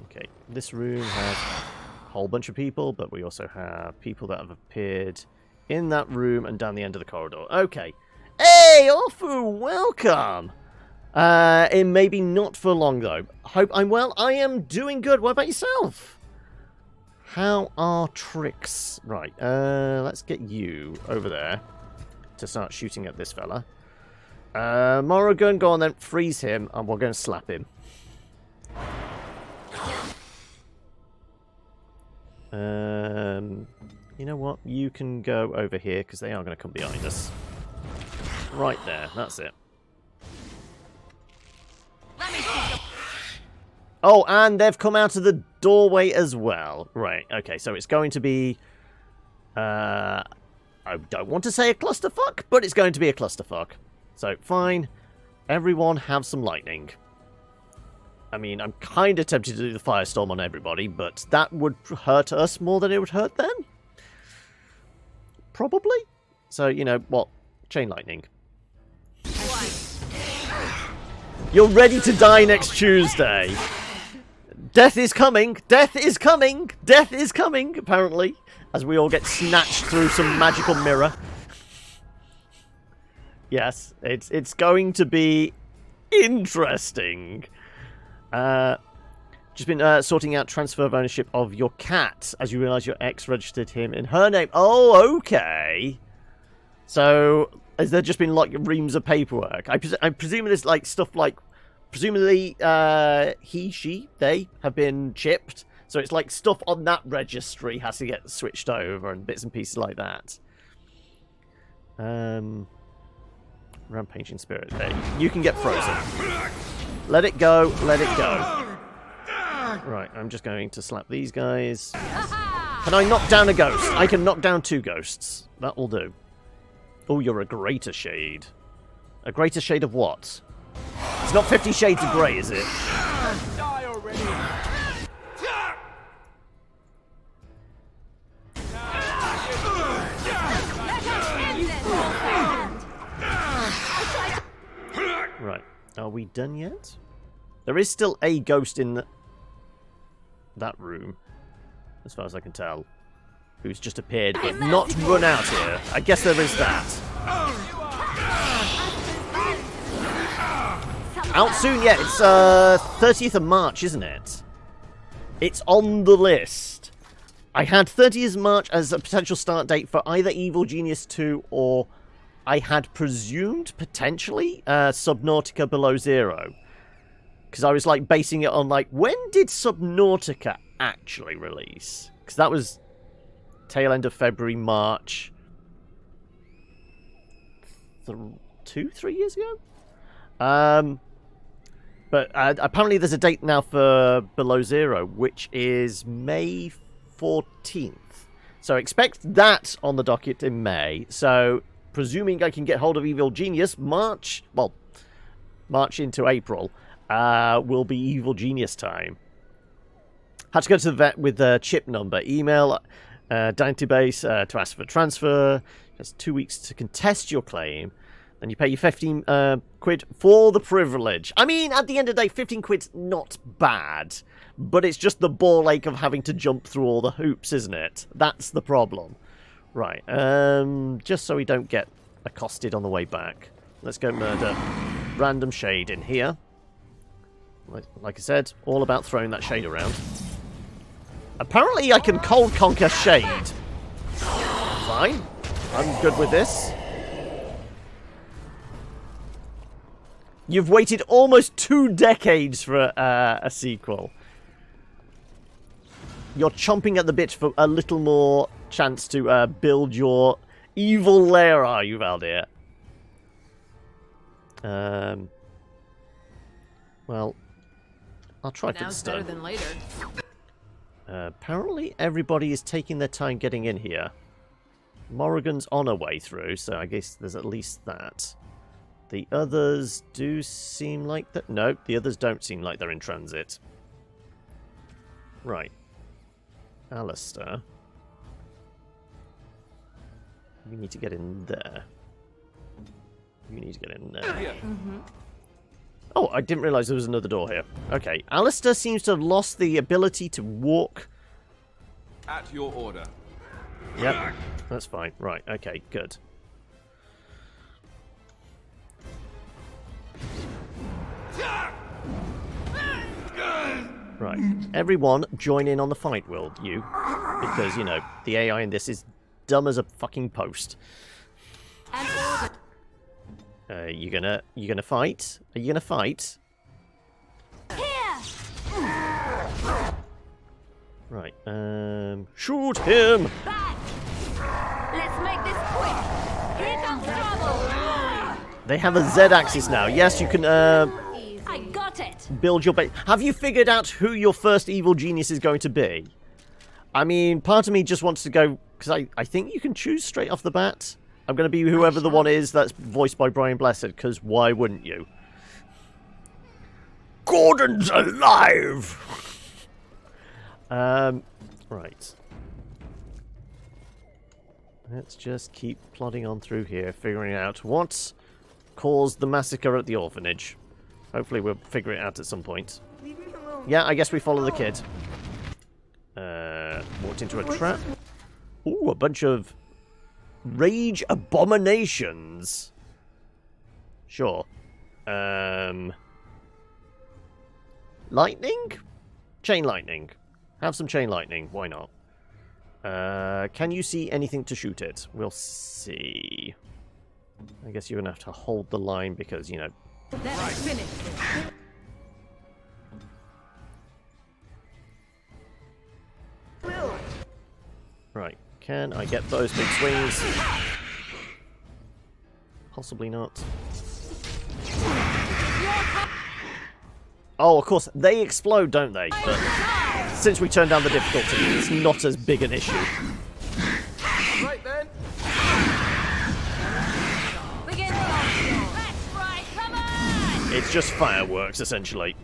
Okay, this room has a whole bunch of people, but we also have people that have appeared in that room and down the end of the corridor. Okay. Hey, Orfu, welcome! It may be not for long, though. Hope I'm well. I am doing good. What about yourself? How are tricks? Right, let's get you over there to start shooting at this fella. Morrigan, go on then. Freeze him, and we're going to slap him. You know what? You can go over here, because they are going to come behind us. Right there, that's it. Oh, and they've come out of the doorway as well. Right, okay, so it's going to be... I don't want to say a clusterfuck, but it's going to be a clusterfuck. So, fine. Everyone have some lightning. I mean, I'm kind of tempted to do the firestorm on everybody, but that would hurt us more than it would hurt them. Probably. So, you know, what? Chain lightning. You're ready to die next Tuesday. Death is coming. Death is coming. Death is coming, apparently. As we all get snatched through some magical mirror. Yes, it's going to be interesting. Just been sorting out transfer of ownership of your cat, as you realise your ex registered him in her name. Oh, okay. So, has there just been like reams of paperwork? I presume there's like stuff like, presumably he, she, they have been chipped. So it's like stuff on that registry has to get switched over and bits and pieces like that. Rampaging spirit. There, you can get frozen. Let it go. Let it go. Right, I'm just going to slap these guys. Can I knock down a ghost? I can knock down 2 ghosts. That will do. Oh, you're a greater shade. A greater shade of what? It's not 50 Shades of Grey, is it? Die already. Right. Are we done yet? There is still a ghost in that room, as far as I can tell, who's just appeared but not run out here. I guess there is that. Out soon, yeah. It's 30th of March, isn't it? It's on the list. I had 30th of March as a potential start date for either Evil Genius 2 or I had presumed, potentially, Subnautica Below Zero. Because I was, like, basing it on, like, when did Subnautica actually release? Because that was tail end of February, March. 3 years ago? But apparently there's a date now for Below Zero, which is May 14th. So expect that on the docket in May. So, presuming I can get hold of Evil Genius, March into April, will be Evil Genius time. Had to go to the vet with the chip number. Email database to ask for transfer. It's 2 weeks to contest your claim. Then you pay your 15 quid for the privilege. I mean, at the end of the day, 15 quid's not bad. But it's just the ball ache of having to jump through all the hoops, isn't it? That's the problem. Right, just so we don't get accosted on the way back. Let's go murder random shade in here. Like I said, all about throwing that shade around. Apparently I can cold conquer shade. Fine, I'm good with this. You've waited almost 2 decades for a sequel. you're chomping at the bit for a little more chance to build your evil lair, are you, Valdir? Well, I'll try for the Now's better stun. than later. Apparently everybody is taking their time getting in here. Morrigan's on her way through, so I guess there's at least that. The others do seem like that. No, the others don't seem like they're in transit. Right. Alistair. You need to get in there. You need to get in there. Yeah. Mm-hmm. Oh, I didn't realise there was another door here. Okay, Alistair seems to have lost the ability to walk. At your order. Yep, that's fine. Right, okay, good. Right, everyone join in on the fight, will you? Because, you know, the AI in this is dumb as a fucking post. You gonna fight? Are you gonna fight? Right, shoot him! Let's make this quick. Here comes trouble. They have a Z-axis now. Yes, you can, I got it. build your base. Have you figured out who your first evil genius is going to be? I mean, part of me just wants to go, because I think you can choose straight off the bat. I'm going to be whoever the one is that's voiced by Brian Blessed, because why wouldn't you? Gordon's alive! Right. Let's just keep plodding on through here, figuring out what caused the massacre at the orphanage. Hopefully we'll figure it out at some point. Yeah, I guess we follow the kid. Walked into a trap. Ooh, a bunch of rage abominations. Sure. Lightning? Chain lightning. Have some chain lightning. Why not? Can you see anything to shoot it? We'll see. I guess you're going to have to hold the line because, you know... Let's finish this. Right. Can I get those big swings? Possibly not. Oh, of course, they explode, don't they? But since we turned down the difficulty, it's not as big an issue. Right then. Begin the That's right. Come on. It's just fireworks, essentially.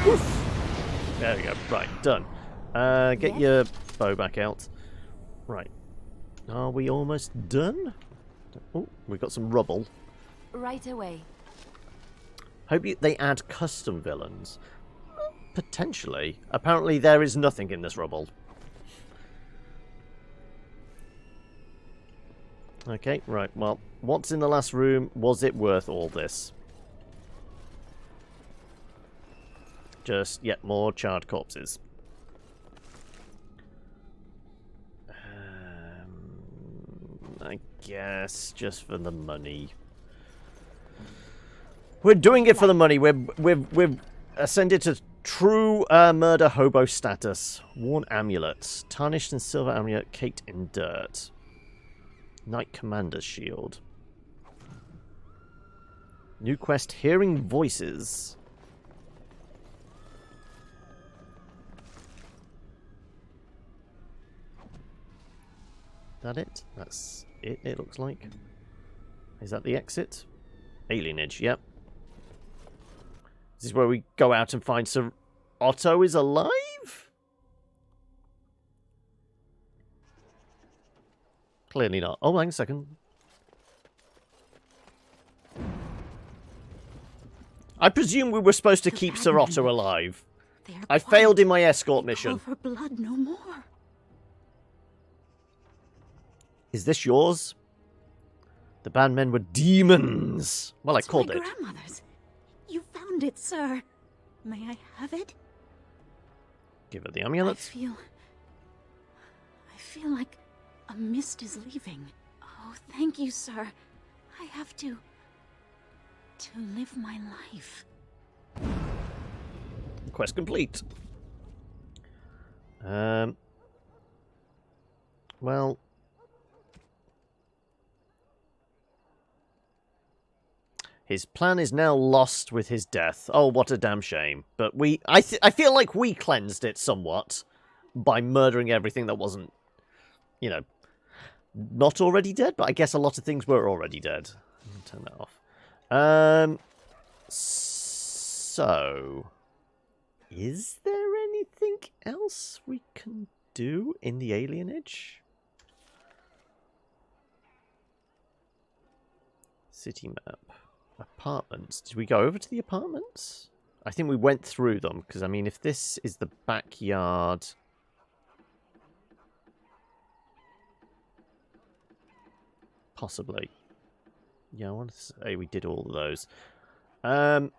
Woof. There we go. Right, done. Get your bow back out. Right. Are we almost done? Oh, we've got some rubble. Right away. Hope they add custom villains. Potentially. Apparently there is nothing in this rubble. Okay, right. Well, what's in the last room? Was it worth all this? Just yet more charred corpses. I guess just for the money. We're doing it for the money. We've ascended to true murder hobo status. Worn amulets, tarnished in silver amulet, caked in dirt. Knight Commander's shield. New quest: hearing voices. That it? That's it. It looks like. Is that the exit? Alienage. Yep. This is where we go out and find Sir Otto is alive? Clearly not. Oh, hang a second. I presume we were supposed to keep Sir Otto alive. I failed in my escort mission. For blood no more. Is this yours? The bandmen were demons. Well, I called it. Grandmother's. You found it, sir. May I have it? Give her the amulet. I feel like a mist is leaving. Oh, thank you, sir. I have to live my life. Quest complete. Well... His plan is now lost with his death. Oh, what a damn shame. But I feel like we cleansed it somewhat by murdering everything that wasn't, you know, not already dead. But I guess a lot of things were already dead. Turn that off. So, is there anything else we can do in the alienage? City map. Apartments. Did we go over to the apartments? I think we went through them, because, I mean, if this is the backyard... Possibly. Yeah, I want to say we did all of those. I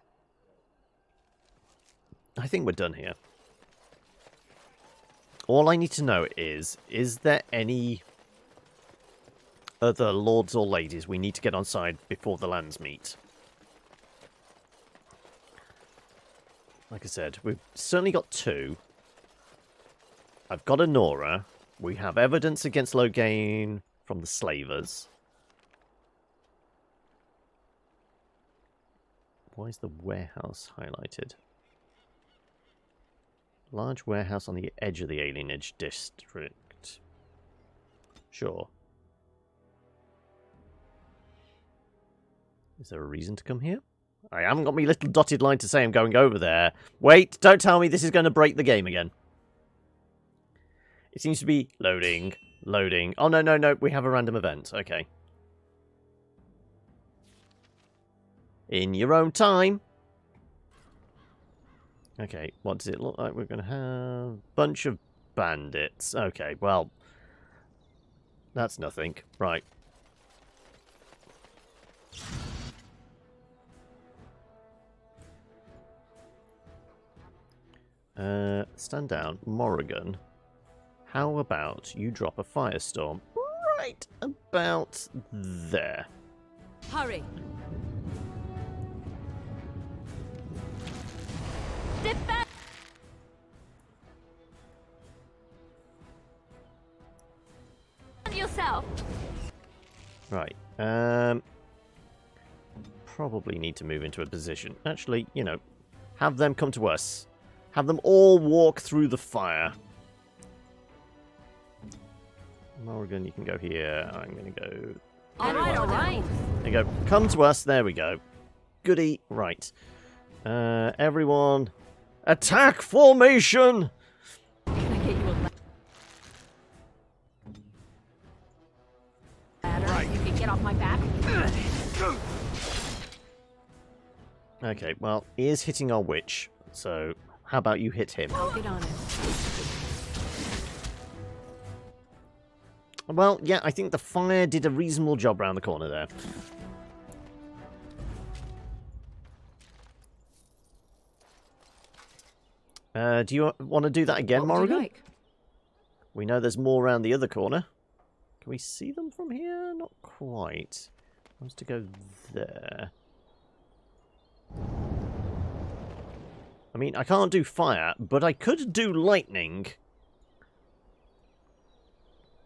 think we're done here. All I need to know is there any other lords or ladies we need to get on side before the lands meet? Like I said, we've certainly got 2. I've got a Nora. We have evidence against Loghain from the slavers. Why is the warehouse highlighted? Large warehouse on the edge of the alienage district. Sure. Is there a reason to come here? I haven't got my little dotted line to say I'm going over there. Wait, don't tell me this is going to break the game again. It seems to be loading, loading. Oh, no, we have a random event. Okay. In your own time. Okay, what does it look like? We're going to have a bunch of bandits. Okay, well, that's nothing. Right. Stand down. Morrigan, how about you drop a firestorm right about there? Hurry. Defend yourself. Right. Probably need to move into a position. Actually, you know, have them come to us. Have them all walk through the fire. Morrigan, you can go here. I'm going to go... Alright. There you go. Come to us. There we go. Goody. Right. Everyone... Attack formation! Right. You can get off my back. Okay, well, he is hitting our witch, so how about you hit him? I'll get on it. Well, yeah, I think the fire did a reasonable job around the corner there. Do you want to do that again, Morrigan? Like? We know there's more around the other corner. Can we see them from here? Not quite. Wants to go there. I mean, I can't do fire, but I could do lightning.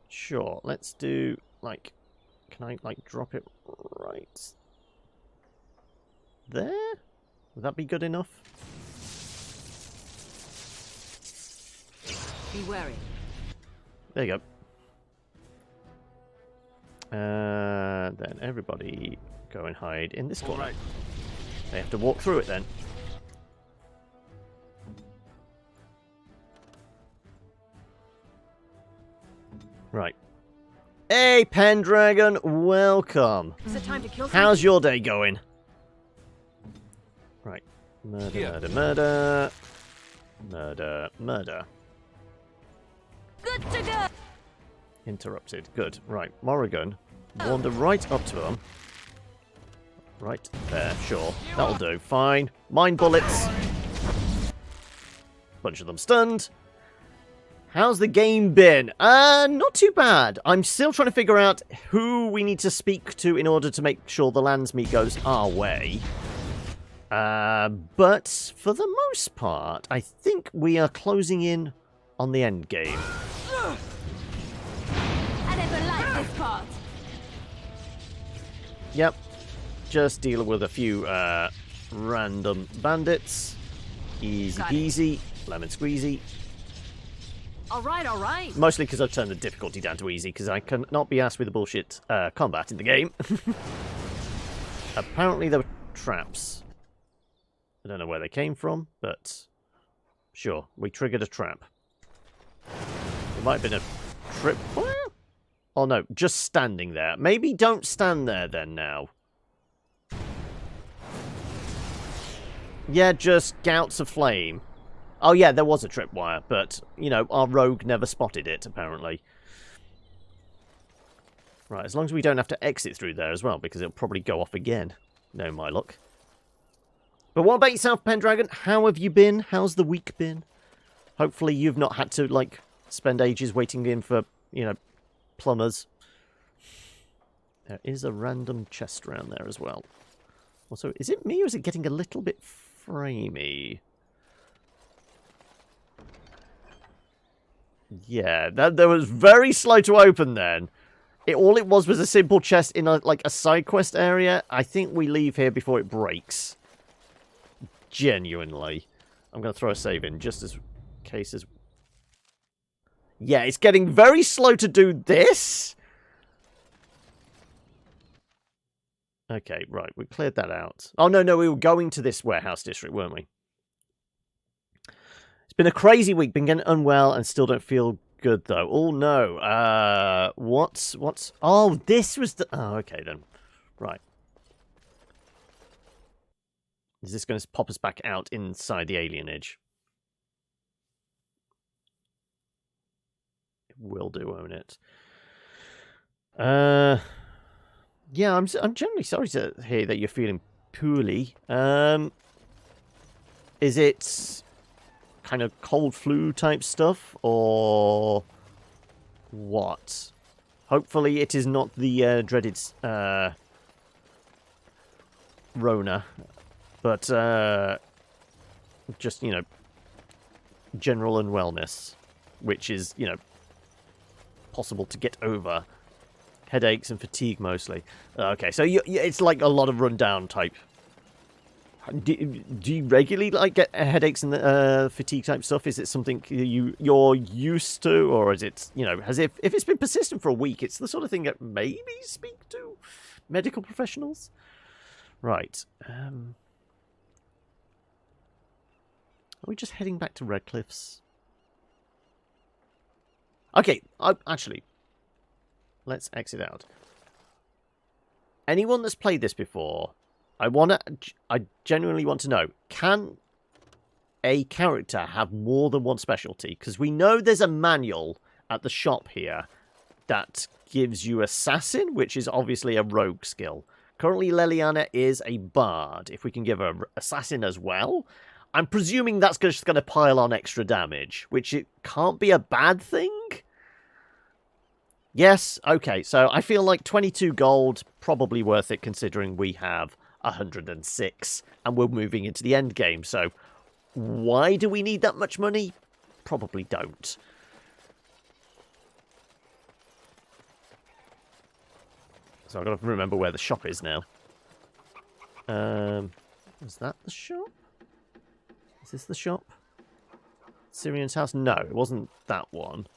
Sure, let's do, like... Can I, like, drop it right there? Would that be good enough? Be wary. There you go. Then everybody go and hide in this corner. Right. They have to walk through it then. Right. Hey, Pendragon, welcome. Is it time to kill How's your day going? Right. Murder, murder, murder. Murder, murder. Good to go. Interrupted. Good. Right. Morrigan, wander right up to him. Right there. Sure. That'll do. Fine. Mine bullets. Bunch of them stunned. How's the game been? Not too bad. I'm still trying to figure out who we need to speak to in order to make sure the Landsmeet goes our way. But for the most part, I think we are closing in on the end game. I never liked this part. Yep. Just dealing with a few random bandits. Easy peasy. Lemon squeezy. All right. Mostly because I've turned the difficulty down to easy, because I cannot be asked with the bullshit combat in the game. Apparently there were traps. I don't know where they came from, but sure, we triggered a trap. It might have been a trip. Oh no, just standing there. Maybe don't stand there then now. Yeah, just gouts of flame. Oh yeah, there was a tripwire, but, you know, our rogue never spotted it, apparently. Right, as long as we don't have to exit through there as well, because it'll probably go off again. No, my luck. But what about yourself, Pendragon? How have you been? How's the week been? Hopefully you've not had to, like, spend ages waiting in for, you know, plumbers. There is a random chest around there as well. Also, is it me or is it getting a little bit framey? Yeah, that was very slow to open then. All it was a simple chest in a side quest area. I think we leave here before it breaks. Genuinely. I'm going to throw a save in just as cases. Yeah, it's getting very slow to do this. Okay, right, we cleared that out. Oh, no, we were going to this warehouse district, weren't we? It's been a crazy week, been getting unwell and still don't feel good, though. Oh, no. What's... Oh, this was the... Oh, okay, then. Right. Is this going to pop us back out inside the alienage? It will do, won't it? Yeah, I'm generally sorry to hear that you're feeling poorly. Is it kind of cold flu type stuff, or what? Hopefully it is not the dreaded Rona, but just, you know, general unwellness, which is, you know, possible to get over. Headaches and fatigue mostly. Okay, so it's like a lot of rundown type. Do you regularly like get headaches and fatigue type stuff? Is it something you're used to, or is it, you know, if it's been persistent for a week, it's the sort of thing that maybe speak to medical professionals? Right. Are we just heading back to Redcliffs? Okay, actually, let's exit out. Anyone that's played this before, I genuinely want to know, can a character have more than one specialty? Because we know there's a manual at the shop here that gives you Assassin, which is obviously a rogue skill. Currently, Leliana is a bard. If we can give her Assassin as well, I'm presuming that's just going to pile on extra damage, which it can't be a bad thing. Yes, okay, so I feel like 22 gold, probably worth it considering we have 106 and we're moving into the end game. So why do we need that much money? Probably don't. So I've got to remember where the shop is now. Is that the shop? Is this the shop? Syrian's house? No, it wasn't that one.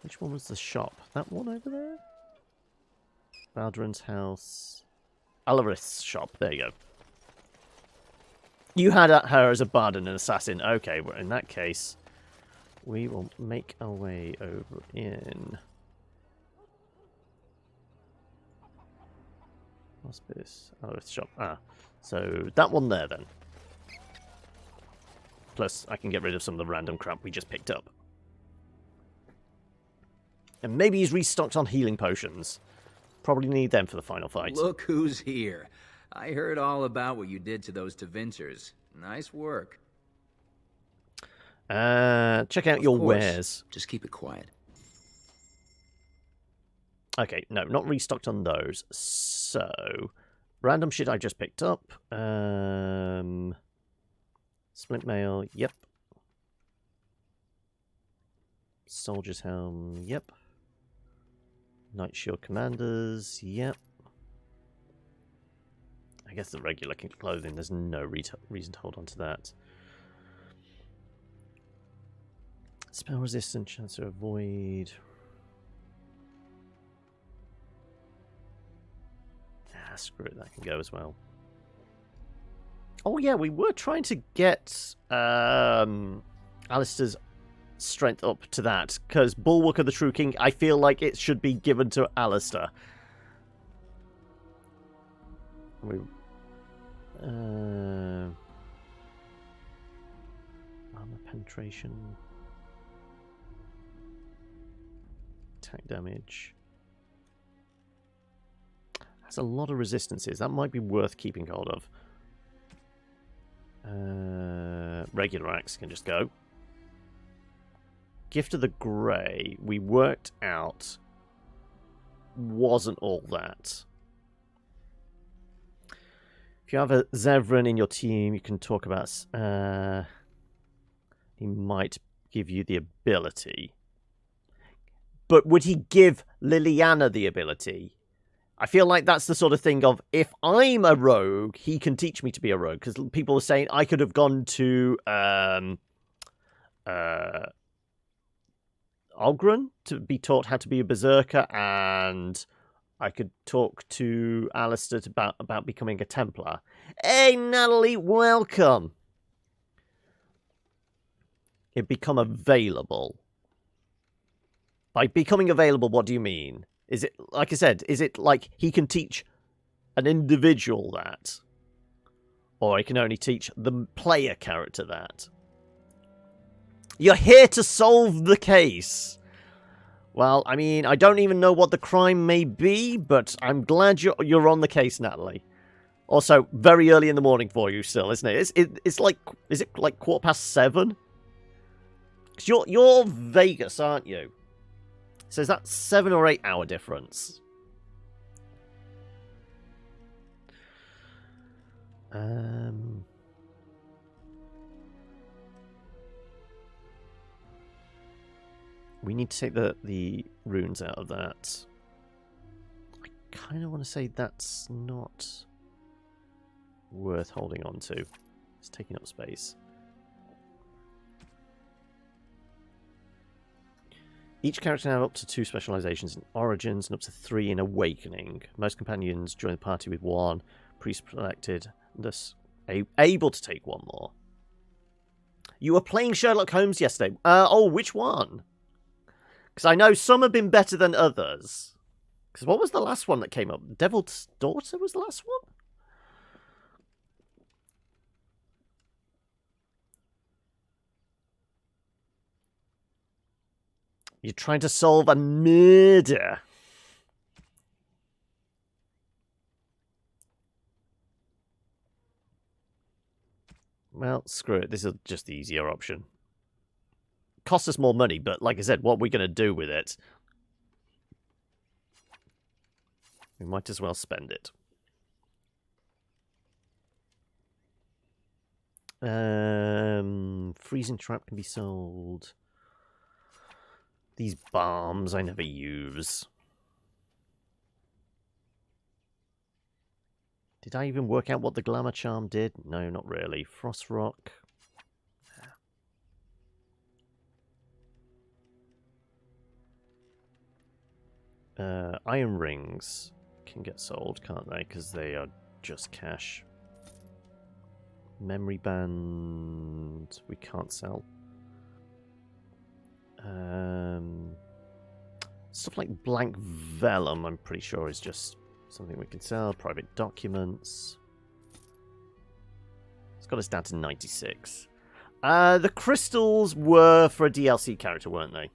Which one was the shop? That one over there? Valdrin's house. Alarith's shop. There you go. You had her as a bard and an assassin. Okay, well, in that case, we will make our way over in... What's this? Alarith's shop. Ah, so that one there then. Plus, I can get rid of some of the random crap we just picked up. And maybe he's restocked on healing potions. Probably need them for the final fight. Look who's here. I heard all about what you did to those Tevincers. Nice work. Check out your wares. Just keep it quiet. Okay, no, not restocked on those. So, random shit I just picked up. Splint mail, yep. Soldier's helm, yep. Night shield commanders, yep. I guess the regular clothing, there's no reason to hold on to that. Spell resistant, chance to avoid. Screw it, that can go as well. Oh yeah, we were trying to get Alistair's strength up to that, because Bulwark of the True King, I feel like it should be given to Alistair. Armor penetration. Attack damage. That's a lot of resistances. That might be worth keeping hold of. Regular axe can just go. Gift of the Grey, we worked out, wasn't all that. If you have a Zevran in your team, you can talk about... he might give you the ability. But would he give Liliana the ability? I feel like that's the sort of thing of, if I'm a rogue, he can teach me to be a rogue. Because people were saying I could have gone to Ogren to be taught how to be a berserker, and I could talk to Alistair about becoming a Templar. Hey, Natalie, welcome! It become available. By becoming available, what do you mean? Is it, like I said, is it like he can teach an individual that? Or he can only teach the player character that? You're here to solve the case! Well, I mean, I don't even know what the crime may be, but I'm glad you're on the case, Natalie. Also, very early in the morning for you still, isn't it? It's like, is it like 7:15? 'Cause you're Vegas, aren't you? So is that 7 or 8 hour difference? We need to take the runes out of that. I kind of want to say that's not worth holding on to. It's taking up space. Each character can have up to 2 specializations in Origins and up to 3 in Awakening. Most companions join the party with 1, pre-selected, thus able to take 1 more. You were playing Sherlock Holmes yesterday. Oh, which one? Because I know some have been better than others. Because what was the last one that came up? Devil's Daughter was the last one? You're trying to solve a murder. Well, screw it. This is just the easier option. Costs us more money, but like I said, what are we going to do with it? We might as well spend it. Freezing trap can be sold. These bombs I never use. Did I even work out what the glamour charm did? No, not really. Frost rock. Iron rings can get sold, can't they? Because they are just cash. Memory band we can't sell. Stuff like blank vellum, I'm pretty sure, is just something we can sell. Private documents. It's got us down to 96. The crystals were for a DLC character, weren't they?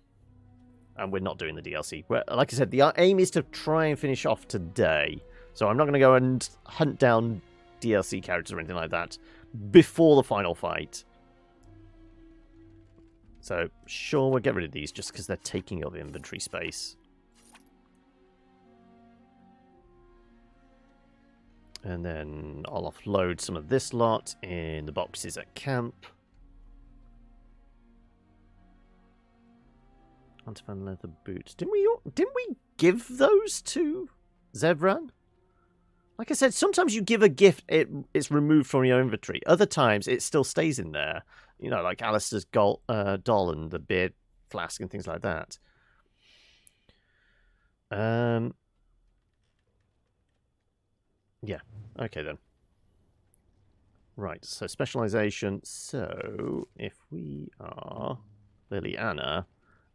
And we're not doing the DLC. Like I said, the aim is to try and finish off today. So I'm not going to go and hunt down DLC characters or anything like that before the final fight. So, sure, we'll get rid of these just because they're taking up inventory space. And then I'll offload some of this lot in the boxes at camp. Antivan leather boots. Didn't we give those to Zevran? Like I said, sometimes you give a gift, it's removed from your inventory. Other times, it still stays in there. You know, like Alistair's doll and the beard flask and things like that. Yeah. Okay, then. Right, so specialization. So, if we are Liliana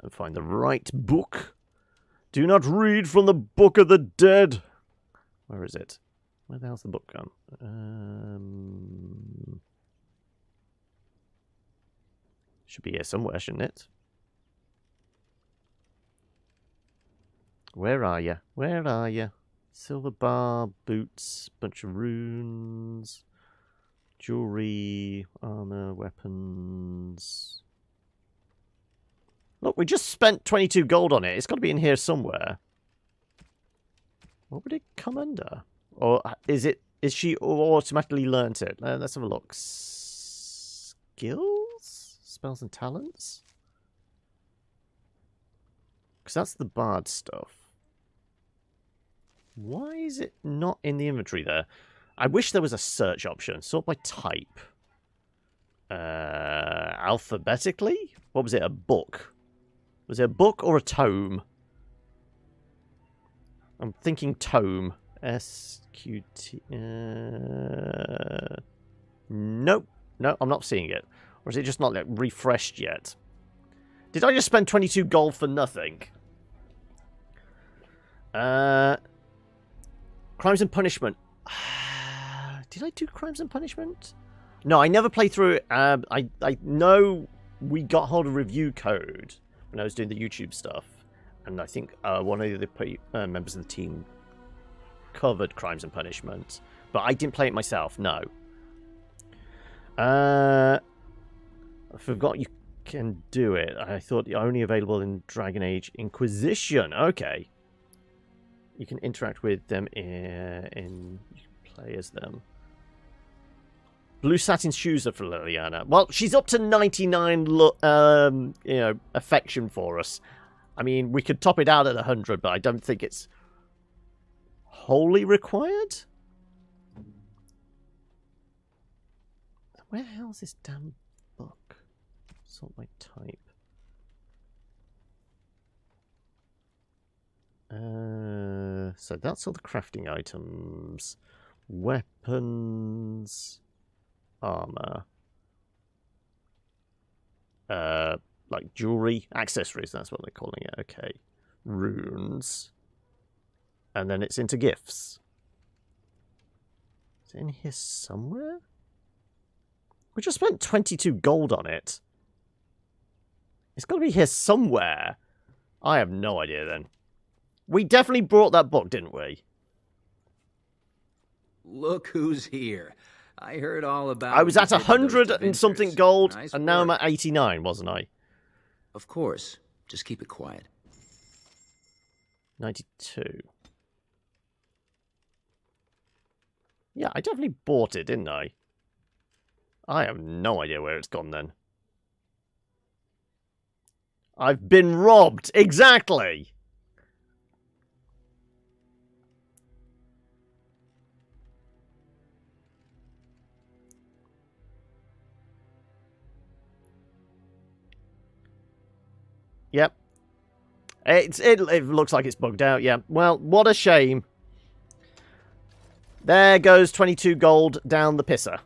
and find the right book. Do not read from the Book of the Dead. Where is it? Where the hell's the book gone? Should be here somewhere, shouldn't it? Where are you? Where are you? Silver bar, boots, bunch of runes, jewelry, armor, weapons. Look, we just spent 22 gold on it. It's got to be in here somewhere. What would it come under? Or is she automatically learnt it? Let's have a look. Skills? Spells and talents? Because that's the bard stuff. Why is it not in the inventory there? I wish there was a search option. Sort by type. Alphabetically? What was it? A book? Was it a book or a tome? I'm thinking tome. SQT. Nope. No, I'm not seeing it. Or is it just not like, refreshed yet? Did I just spend 22 gold for nothing? Crimes and Punishment. Did I do Crimes and Punishment? No, I never played through it. I know we got hold of review code when I was doing the YouTube stuff. And I think one of the members of the team covered Crimes and Punishment. But I didn't play it myself, no. I forgot you can do it. I thought you're only available in Dragon Age Inquisition. Okay. You can interact with them in you can play as them. Blue satin shoes are for Liliana. Well, she's up to 99 affection for us. I mean, we could top it out at 100, but I don't think it's wholly required. Where the hell is this damn book? Sort by type. So that's all the crafting items. Weapons. Armor. Like jewelry. Accessories, that's what they're calling it. Okay. Runes. And then it's into gifts. Is it in here somewhere? We just spent 22 gold on it. It's got to be here somewhere. I have no idea then. We definitely brought that book, didn't we? Look who's here. I heard all about... I was at 100 and something gold, nice and now I'm work. at 89, wasn't I? Of course. Just keep it quiet. 92. Yeah, I definitely bought it, didn't I? I have no idea where it's gone then. I've been robbed! Exactly! Yep. It looks like it's bugged out, yeah. Well, what a shame. There goes 22 gold down the pisser.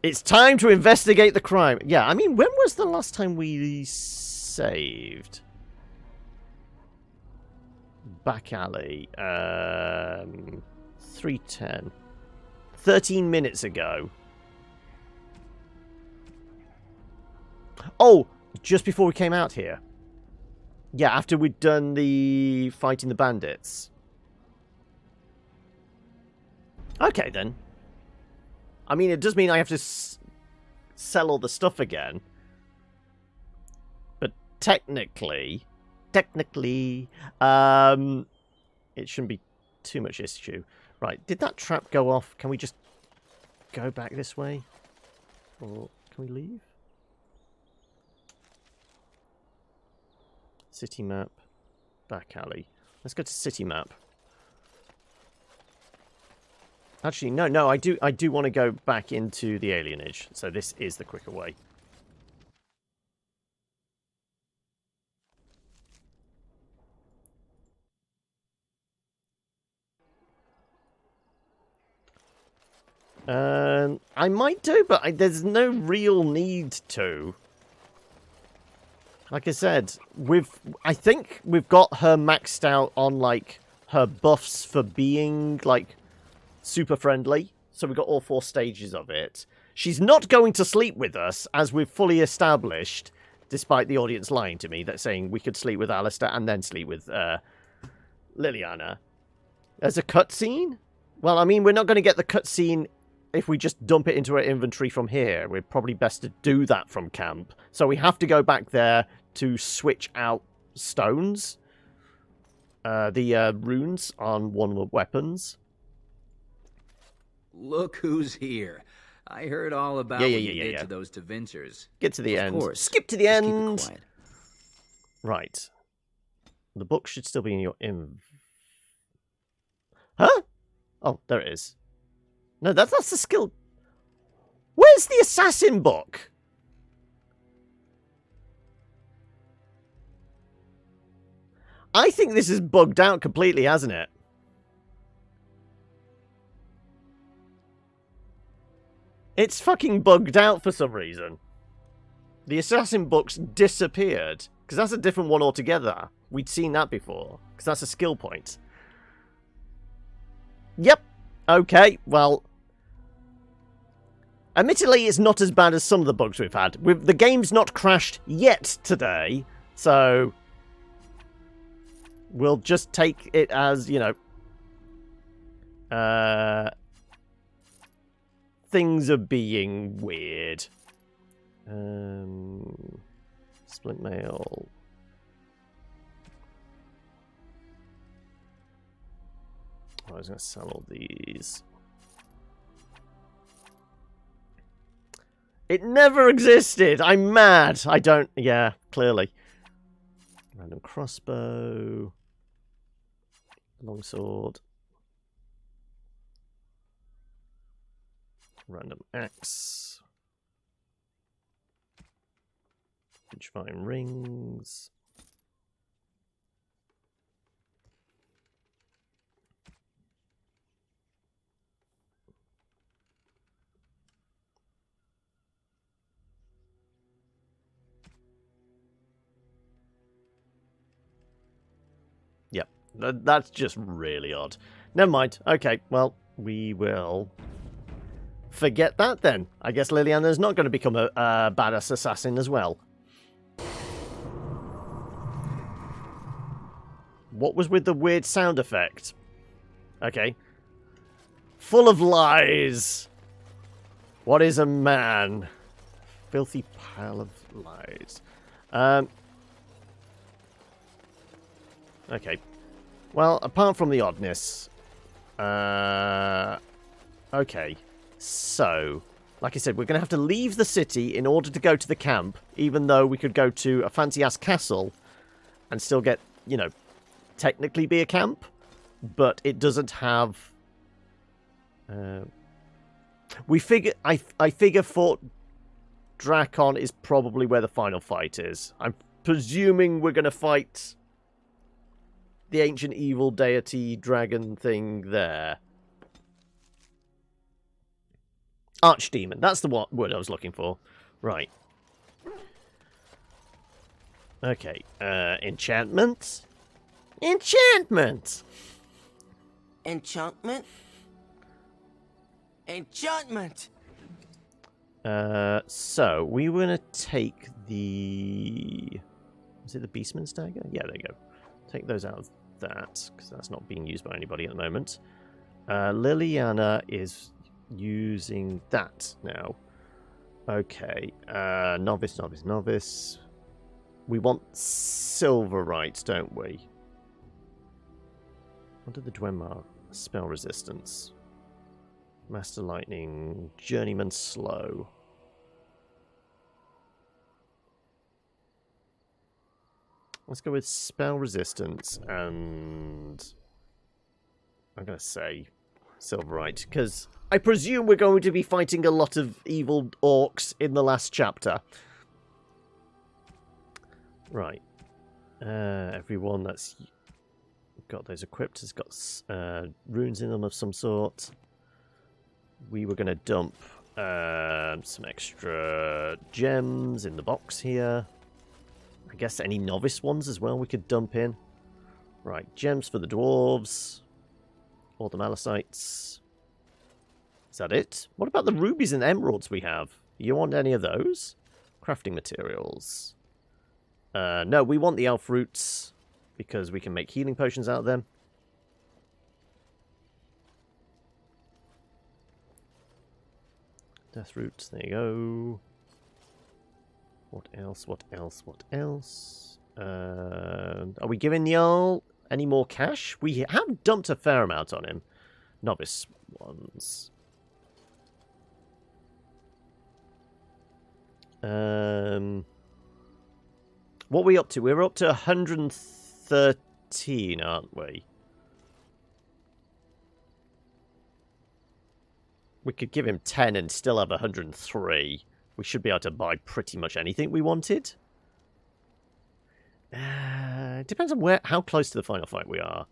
It's time to investigate the crime. Yeah, I mean, when was the last time we saved? Back alley. 3:10. 13 minutes ago. Oh, just before we came out here. Yeah, after we'd done the fighting the bandits. Okay, then. I mean, it does mean I have to sell all the stuff again. But technically, it shouldn't be too much issue. Right, did that trap go off? Can we just go back this way? Or can we leave? City map. Back alley. Let's go to city map. Actually, no, I do want to go back into the alienage. So this is the quicker way. I might do, but there's no real need to. Like I said, I think we've got her maxed out on, like, her buffs for being, like, super friendly. So we've got all 4 stages of it. She's not going to sleep with us, as we've fully established, despite the audience lying to me, that saying we could sleep with Alistair and then sleep with Liliana. As a cutscene? Well, I mean, we're not going to get the cutscene if we just dump it into our inventory from here. We're probably best to do that from camp. So we have to go back there to switch out stones. The runes on one of the weapons. Look who's here. I heard all about what you did to those Tevincers. Get to the Of end. course. Skip to the Just keep it end. quiet. Right. The book should still be in your Huh? Oh, there it is. No, that's the skill. Where's the assassin book? I think this is bugged out completely, hasn't it? It's fucking bugged out for some reason. The assassin book's disappeared. Because that's a different one altogether. We'd seen that before. Because that's a skill point. Yep. Okay, well. Admittedly, it's not as bad as some of the bugs we've had. The game's not crashed yet today. So we'll just take it as, you know, things are being weird. Splint mail. I was going to sell all these. It never existed! I'm mad! I don't... Yeah, clearly. Random crossbow. Longsword. Random axe. Divine rings. Yep, that's just really odd. Never mind. Okay, well, we will forget that then. I guess Liliana's not going to become a badass assassin as well. What was with the weird sound effect? Okay. Full of lies. What is a man? Filthy pile of lies. Okay. Well, apart from the oddness. Okay. So, like I said, we're going to have to leave the city in order to go to the camp, even though we could go to a fancy-ass castle and still get, you know, technically be a camp, but it doesn't have... I figure Fort Drakon is probably where the final fight is. I'm presuming we're going to fight the ancient evil deity dragon thing there. Archdemon, that's the word I was looking for. Right. Okay, enchantment? Enchantment! Enchantment? Enchantment! So, we were going to take the... Is it the Beastman's dagger? Yeah, there you go. Take those out of that, because that's not being used by anybody at the moment. Liliana is using that now. Okay, novice. We want silverite, don't we? What did the Dwemer? Spell resistance. Master lightning. Journeyman slow. Let's go with spell resistance and I'm going to say Silverite, because I presume we're going to be fighting a lot of evil orcs in the last chapter. Right. Everyone that's got those equipped has got runes in them of some sort. We were going to dump some extra gems in the box here. I guess any novice ones as well we could dump in. Right, gems for the dwarves. All the malachite. Is that it? What about the rubies and emeralds we have? You want any of those? Crafting materials. No, we want the elf roots because we can make healing potions out of them. Death roots, there you go. What else? What else? What else? Are we giving y'all any more cash? We have dumped a fair amount on him. Novice ones. What are we up to? We're up to 113, aren't we? We could give him 10 and still have 103. We should be able to buy pretty much anything we wanted. It depends on how close to the final fight we are.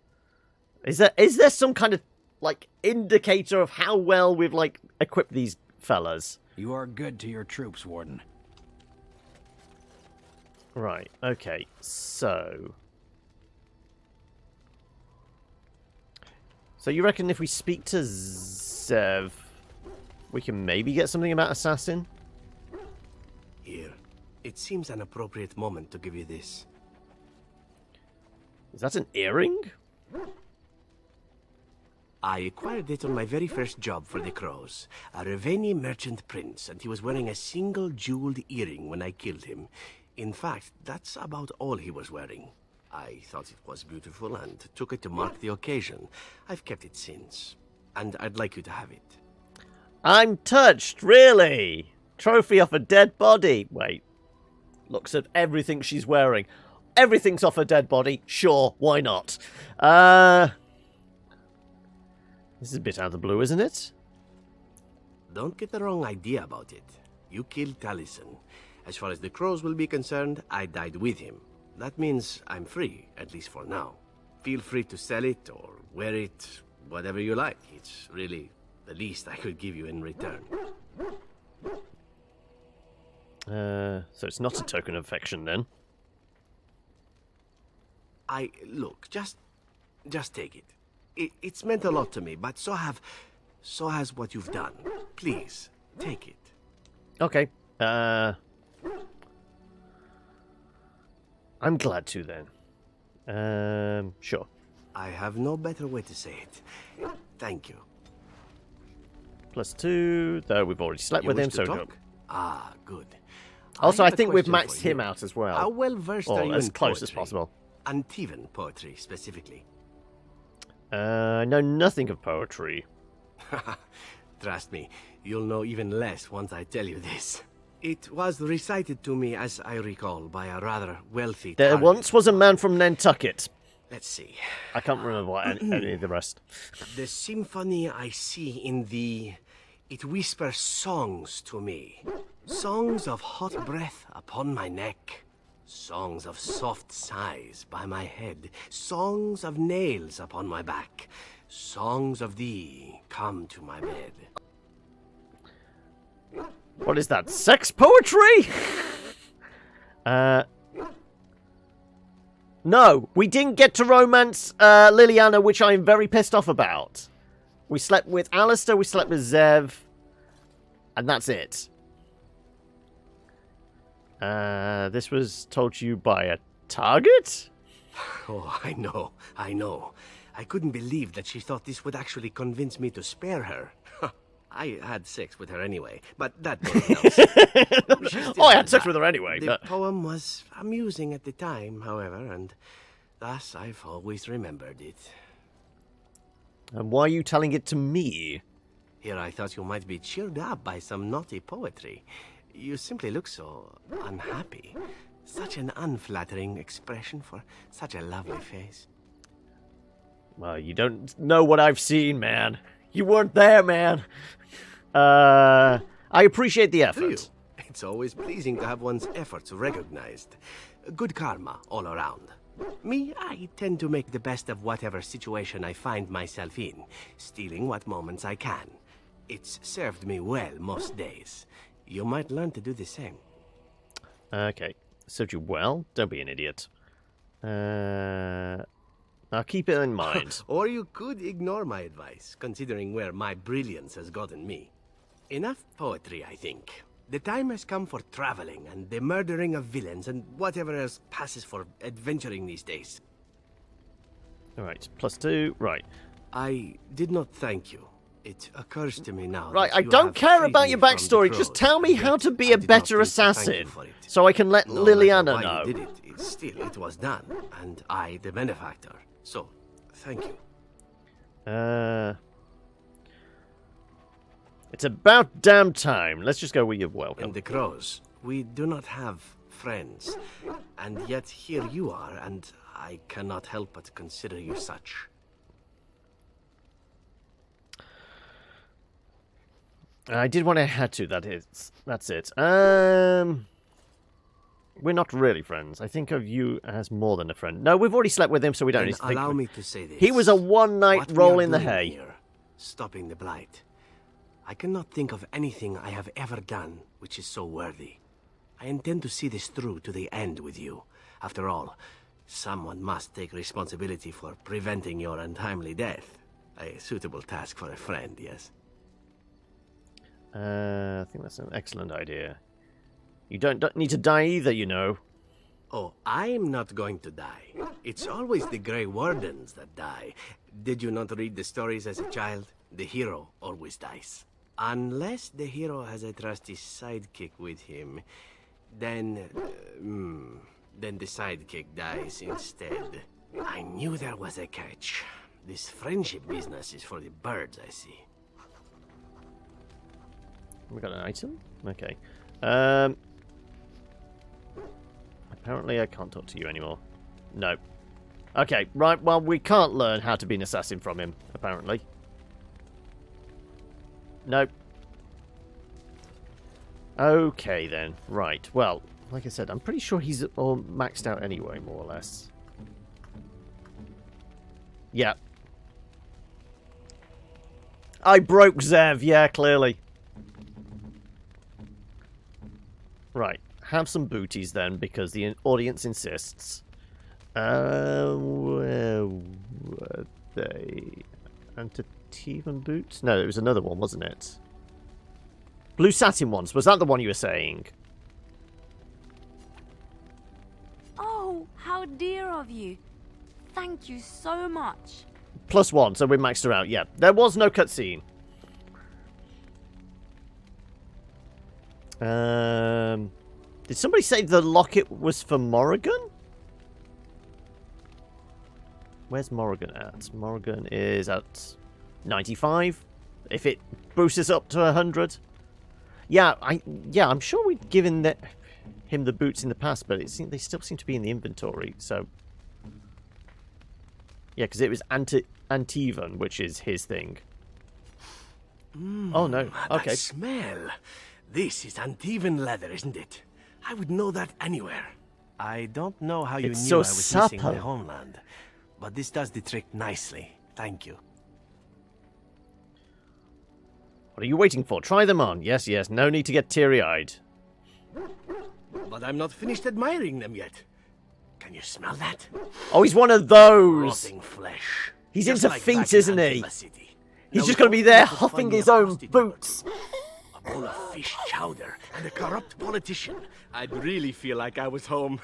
Is there some kind of like indicator of how well we've like equipped these fellas? You are good to your troops, Warden. Right. Okay. So you reckon if we speak to Zev, we can maybe get something about Assassin? Here. It seems an appropriate moment to give you this. Is that an earring? I acquired it on my very first job for the Crows. A Raveni merchant prince, and he was wearing a single jeweled earring when I killed him. In fact, that's about all he was wearing. I thought it was beautiful and took it to mark the occasion. I've kept it since, and I'd like you to have it. I'm touched, really. Trophy off a dead body. Wait. Looks at everything she's wearing. Everything's off a dead body. Sure, why not? This is a bit out of the blue, isn't it? Don't get the wrong idea about it. You killed Taliesin. As far as the Crows will be concerned, I died with him. That means I'm free, at least for now. Feel free to sell it or wear it, whatever you like. It's really the least I could give you in return. So it's not a token of affection then? Look, just take it. It's meant a lot to me, but so has what you've done. Please, take it. Okay. I'm glad to then. Sure. I have no better way to say it. Thank you. +2, though we've already slept with him, so good. Ah, good. Also, I think we've maxed him out as well. How well versed are you as in close poetry? as possible. Antivan poetry, specifically. I know nothing of poetry. Trust me, you'll know even less once I tell you this. It was recited to me, as I recall, by a rather wealthy There target. once was a man from Nantucket. Let's see. I can't remember what any of the rest. The symphony I see in thee, it whispers songs to me. Songs of hot breath upon my neck. Songs of soft sighs by my head. Songs of nails upon my back. Songs of thee come to my bed. What is that? Sex poetry? No, we didn't get to romance Liliana, which I'm very pissed off about. We slept with Alistair, we slept with Zev, and that's it. This was told to you by a target? Oh, I know. I couldn't believe that she thought this would actually convince me to spare her. I had sex with her anyway, but that else. I had sex with her anyway. The poem was amusing at the time, however, and thus I've always remembered it. And why are you telling it to me? Here I thought you might be cheered up by some naughty poetry. You simply look so unhappy. Such an unflattering expression for such a lovely face. Well, you don't know what I've seen, man. You weren't there, man. I appreciate the effort. Do you? It's always pleasing to have one's efforts recognized. Good karma all around. Me, I tend to make the best of whatever situation I find myself in, stealing what moments I can. It's served me well most days. You might learn to do the same. Okay. Served you well? Don't be an idiot. Now keep it in mind. Or you could ignore my advice, considering where my brilliance has gotten me. Enough poetry, I think. The time has come for traveling and the murdering of villains and whatever else passes for adventuring these days. Alright, +2. Right. I did not thank you. It occurs to me now. Right, I don't care about your backstory. Just tell me how to be a better assassin, so I can let Liliana know. You did it, still, it was done, and I, the benefactor. So, thank you. It's about damn time. Let's just go with your welcome. In the Crows, we do not have friends, and yet here you are, and I cannot help but consider you such. I did what I had to, that's it. We're not really friends. I think of you as more than a friend. No, we've already slept with him, so we don't need to think. Allow me to say this. He was a one-night roll in the hay. Here, stopping the blight. I cannot think of anything I have ever done which is so worthy. I intend to see this through to the end with you. After all, someone must take responsibility for preventing your untimely death. A suitable task for a friend, yes? I think that's an excellent idea. You don't need to die either, you know. Oh, I'm not going to die. It's always the Grey Wardens that die. Did you not read the stories as a child? The hero always dies. Unless the hero has a trusty sidekick with him, then the sidekick dies instead. I knew there was a catch. This friendship business is for the birds, I see. We got an item? Okay. Apparently I can't talk to you anymore. No. Okay, right, well, we can't learn how to be an assassin from him, apparently. Nope. Okay, then. Right, well, like I said, I'm pretty sure he's all maxed out anyway, more or less. Yeah. I broke Zev, yeah, clearly. Right, have some booties then, because the audience insists. Where were they? Antitivan boots? No, it was another one, wasn't it? Blue satin ones. Was that the one you were saying? Oh, how dear of you. Thank you so much. +1, so we maxed her out. Yeah, there was no cutscene. Did somebody say the locket was for Morrigan? Where's Morrigan at? Morrigan is at 95. If it boosts us up to 100. Yeah, I'm sure we'd given him the boots in the past, but they still seem to be in the inventory. So yeah, because it was Antivan, which is his thing. Oh no. Okay. That smell. This is Antivan leather, isn't it? I would know that anywhere. I don't know how you It's knew so I was missing my supple. homeland, but this does the trick nicely. Thank you. What are you waiting for? Try them on. Yes, yes. No need to get teary-eyed. But I'm not finished admiring them yet. Can you smell that? Oh, he's one of those. Rotting flesh. He's Just into like feet, back in isn't he? Antiva City. He's Now just we going to be don't there need to huffing find his a own prostitute. boots. A bowl of fish chowder and a corrupt politician. I'd really feel like I was home.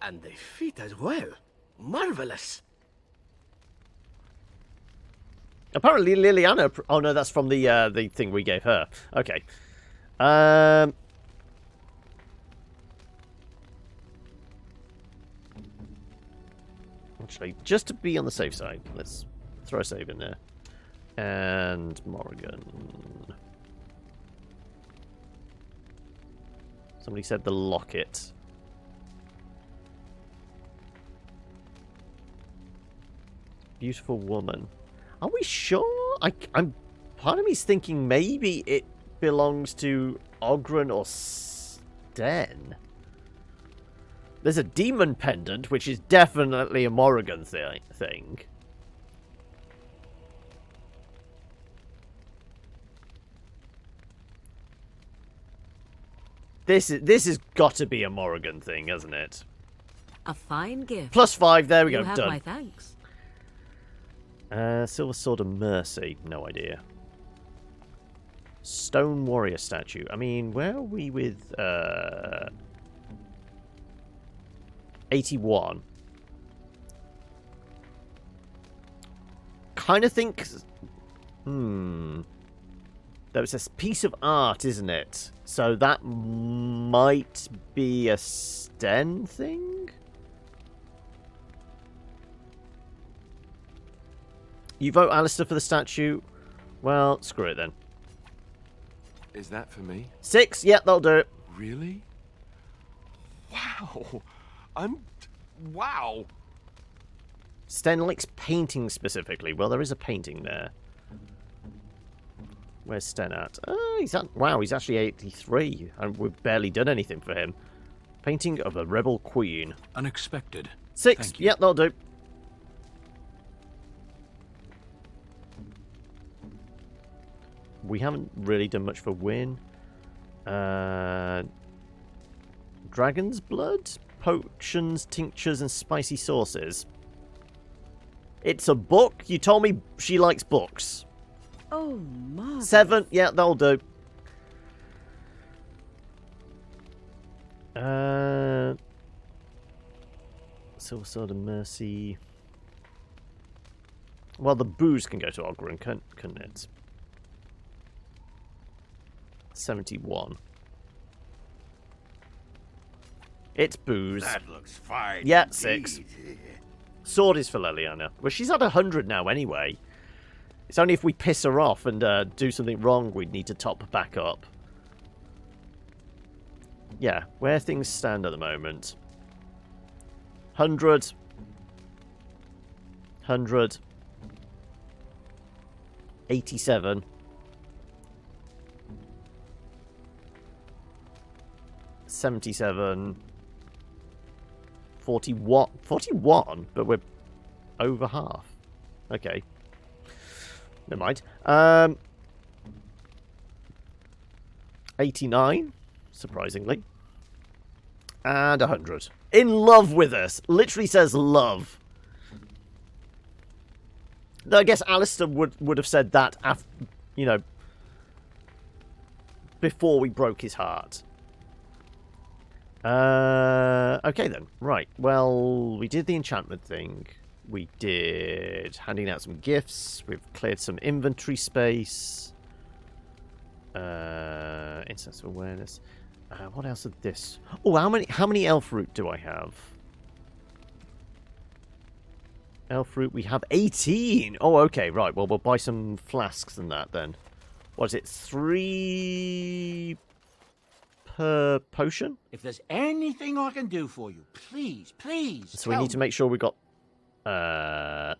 And the feet as well. Marvelous. Apparently Liliana... Oh, no, that's from the thing we gave her. Okay. Actually, just to be on the safe side, let's throw a save in there. And Morrigan. Somebody said the locket. Beautiful woman. Are we sure? I'm. Part of me's thinking maybe it belongs to Ogren or Sten. There's a demon pendant, which is definitely a Morrigan thing. This has got to be a Morrigan thing, hasn't it? A fine gift. +5, there we go, You have done. my thanks. Silver Sword of Mercy, no idea. Stone Warrior statue. I mean, where are we with 81? Kind of think... There was a piece of art, isn't it? So that might be a Sten thing? You vote Alistair for the statue? Well, screw it then. Is that for me? 6? Yeah, that'll do it. Really? Wow. Wow. Sten likes painting specifically. Well, there is a painting there. Where's Sten at? Wow, he's actually 83. And we've barely done anything for him. Painting of a rebel queen. Unexpected. 6. Yeah, that'll do. We haven't really done much for Win. Dragon's blood? Potions, tinctures, and spicy sauces. It's a book? You told me she likes books. Oh, my. 7. Yeah, that'll do. Silver Sword of Mercy. Well, the booze can go to Ogren, couldn't it? 71. It's booze. That looks fine. Yeah, 6. Sword is for Leliana. Well, she's at 100 now anyway. It's only if we piss her off and do something wrong we'd need to top back up. Yeah, where things stand at the moment. 100. 100. 87. 77. 41. 41? But we're over half. Okay. Never mind. 89, surprisingly. And 100. In love with us. Literally says love. Though I guess Alistair would have said that after, you know, before we broke his heart. Okay then. Right. Well, we did the enchantment thing. We did handing out some gifts. We've cleared some inventory space. Instance of awareness. What else is this? Oh, how many elf root do I have? Elf root, we have 18. Oh, okay, right. Well, we'll buy some flasks and that then. What is it? 3 per potion? If there's anything I can do for you, please, please. So we need to make sure we got. I'm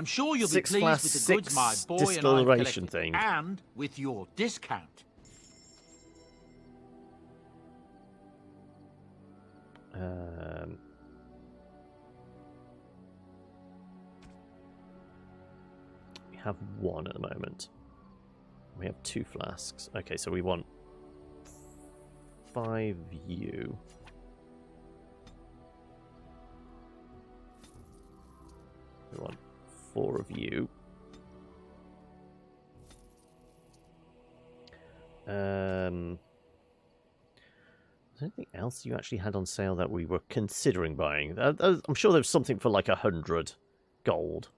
sure you'll be 6 pleased flasks, with the goods my 6 boy and I distillation collected, thing. and with your discount. We have 1 at the moment. We have 2 flasks. Okay, so we want 5 you. We want 4 of you. Is there anything else you actually had on sale that we were considering buying? I'm sure there was something for like 100 gold.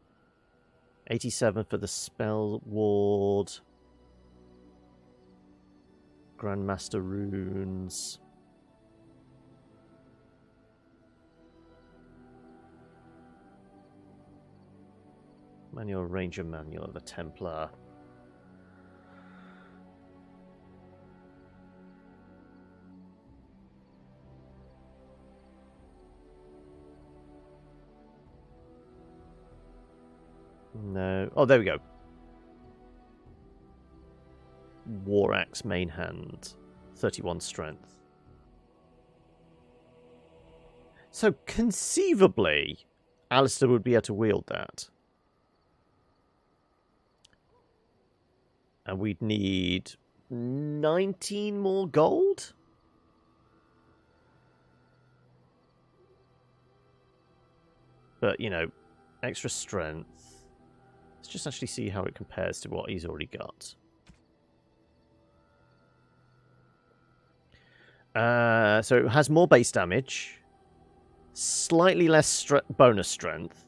87 for the spell ward. Grandmaster runes. Manual Ranger Manual of the Templar. No. Oh, there we go. War Axe main hand. 31 strength. So, conceivably, Alistair would be able to wield that. And we'd need 19 more gold? But, you know, extra strength. Let's just actually see how it compares to what he's already got. So it has more base damage. Slightly less bonus strength.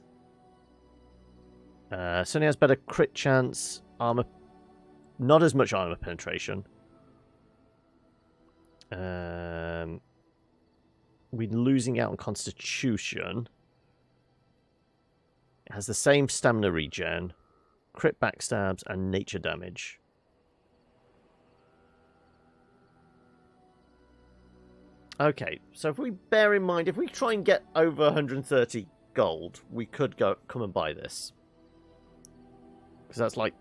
Certainly has better crit chance. Armor. Not as much armor penetration. We're losing out on constitution. It has the same stamina regen, crit backstabs, and nature damage. Okay, so if we bear in mind, if we try and get over 130 gold, we could come and buy this. Because that's like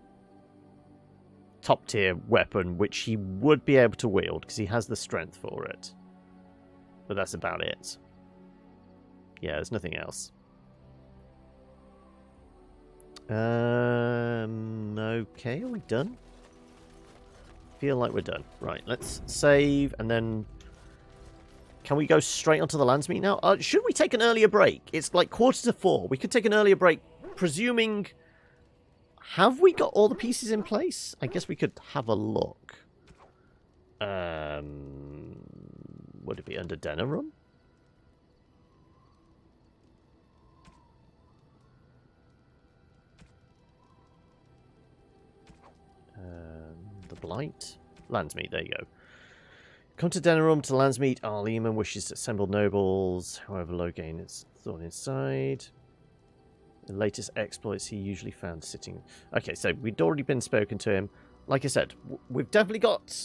top tier weapon, which he would be able to wield, because he has the strength for it. But that's about it. Yeah, there's nothing else. Okay, are we done? Feel like we're done. Right, let's save, and then... Can we go straight onto the Landsmeet now? Should we take an earlier break? It's like 3:45. We could take an earlier break, presuming... Have we got all the pieces in place? I guess we could have a look. Would it be under Denerum? The Blight? Landsmeet, there you go. Come to Denerum to Landsmeet. Our Lehman wishes to assemble nobles. However, low gain is thrown inside. The latest exploits he usually found sitting... Okay, so we'd already been spoken to him. Like I said, we've definitely got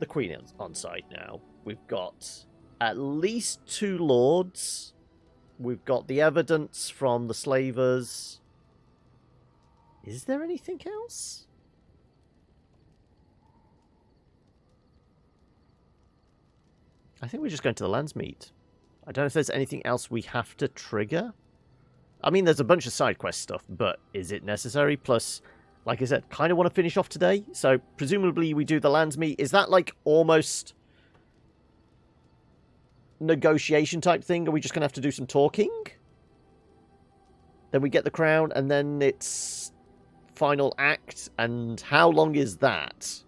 the Queen on side now. We've got at least 2 lords. We've got the evidence from the slavers. Is there anything else? I think we're just going to the Landsmeet. I don't know if there's anything else we have to trigger. I mean, there's a bunch of side quest stuff, but is it necessary? Plus, like I said, kind of want to finish off today. So, presumably we do the Landsmeet. Is that like almost negotiation type thing? Are we just going to have to do some talking? Then we get the crown, and then it's final act. And how long is that?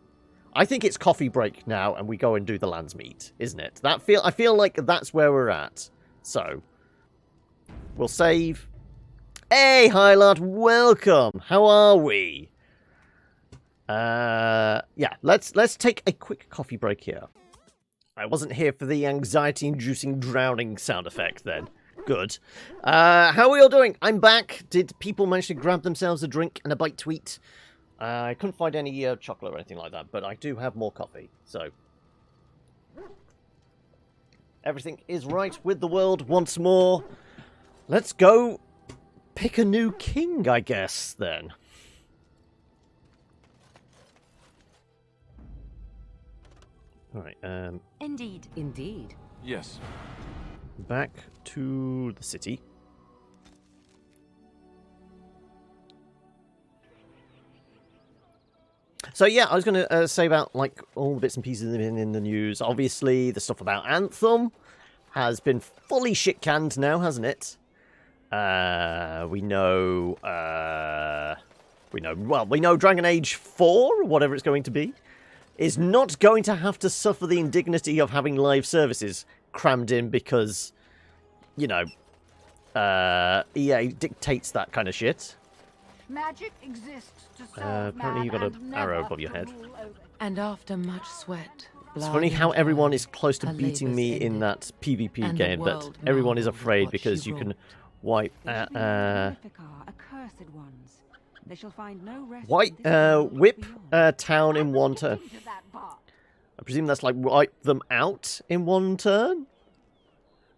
I think it's coffee break now, and we go and do the Landsmeet, isn't it? I feel like that's where we're at. So, we'll save. Hey, Hylot, welcome. How are we? Yeah, let's take a quick coffee break here. I wasn't here for the anxiety-inducing drowning sound effect then. Good. How are we all doing? I'm back. Did people manage to grab themselves a drink and a bite to eat? I couldn't find any chocolate or anything like that, but I do have more coffee, so... Everything is right with the world once more. Let's go pick a new king, I guess, then. Alright, Indeed. Indeed. Yes. Back to the city. So yeah, I was going to say about like all the bits and pieces in the news. Obviously, the stuff about Anthem has been fully shit-canned now, hasn't it? We know Dragon Age 4, whatever it's going to be, is not going to have to suffer the indignity of having live services crammed in because, you know, EA dictates that kind of shit. Magic exists to serve apparently you got an arrow above your head. And after much sweat, it's funny how everyone is close to beating me in that PvP game, but everyone is afraid because you can wipe whip town in one turn. I presume that's like wipe them out in one turn,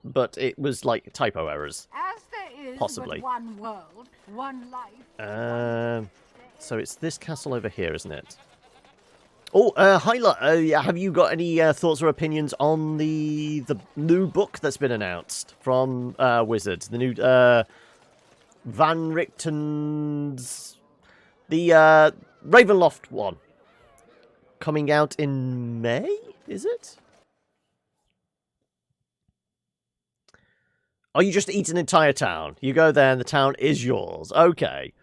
but it was like typo errors. As there is Possibly. but one world, one life. So it's this castle over here, isn't it? Oh, Hyla, have you got any thoughts or opinions on the new book that's been announced from Wizards? The new Van Richten's... The Ravenloft one. Coming out in May, is it? Oh, you just eat an entire town. You go there and the town is yours. Okay.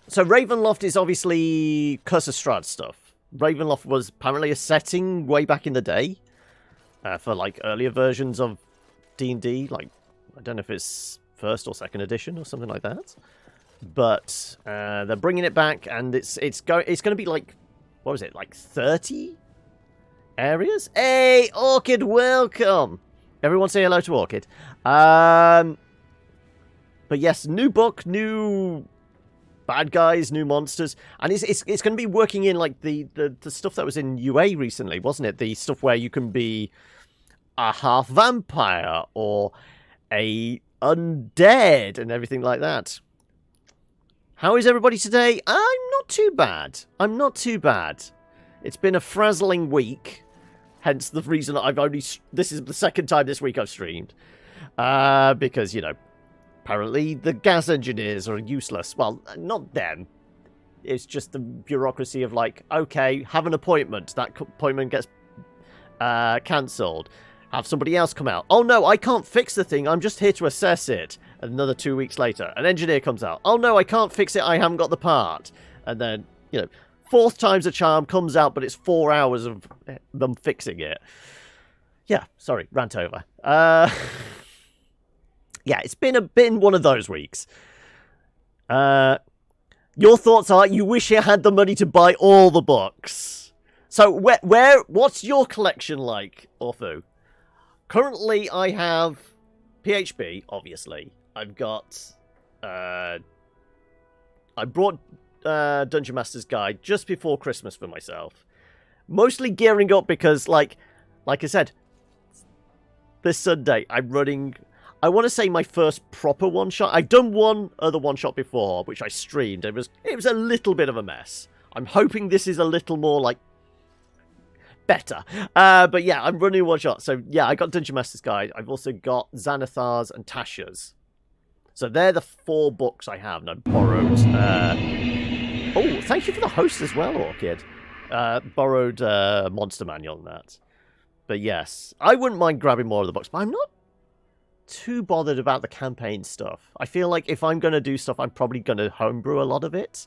So Ravenloft is obviously Curse of Strahd stuff. Ravenloft was apparently a setting way back in the day. For like earlier versions of D&D. Like, I don't know if it's first or second edition or something like that. But they're bringing it back and it's going to be like, what was it, like 30 areas? Hey, Orchid, welcome! Everyone say hello to Orchid. But yes, new book, new bad guys, new monsters, and it's going to be working in like the stuff that was in UA recently, wasn't it? The stuff where you can be a half vampire or a undead and everything like that. How is everybody today? I'm not too bad. I'm not too bad. It's been a frazzling week. Hence the reason I've only... This is the second time this week I've streamed. Because, you know, apparently the gas engineers are useless. Well, not them. It's just the bureaucracy of like, okay, have an appointment. That appointment gets cancelled. Have somebody else come out. Oh no, I can't fix the thing. I'm just here to assess it. Another 2 weeks later, an engineer comes out. Oh no, I can't fix it. I haven't got the part. And then, you know, fourth time's a charm, comes out, but it's 4 hours of them fixing it. Yeah, sorry, rant over. Yeah, it's been one of those weeks. Your thoughts are you wish you had the money to buy all the books. So what's your collection like, Orthu? Currently, I have PHP, obviously. I've got... I brought Dungeon Master's Guide just before Christmas for myself. Mostly gearing up because, like I said, this Sunday, I'm running... I want to say my first proper one-shot. I've done one other one-shot before, which I streamed. It was a little bit of a mess. I'm hoping this is a little more, like, better. But yeah, I'm running one-shot. So yeah, I got Dungeon Master's Guide. I've also got Xanathar's and Tasha's. So they're the 4 books I have, and I borrowed... Oh, thank you for the host as well, Orchid. Borrowed Monster Manual and that. But yes, I wouldn't mind grabbing more of the books, but I'm not too bothered about the campaign stuff. I feel like if I'm going to do stuff, I'm probably going to homebrew a lot of it.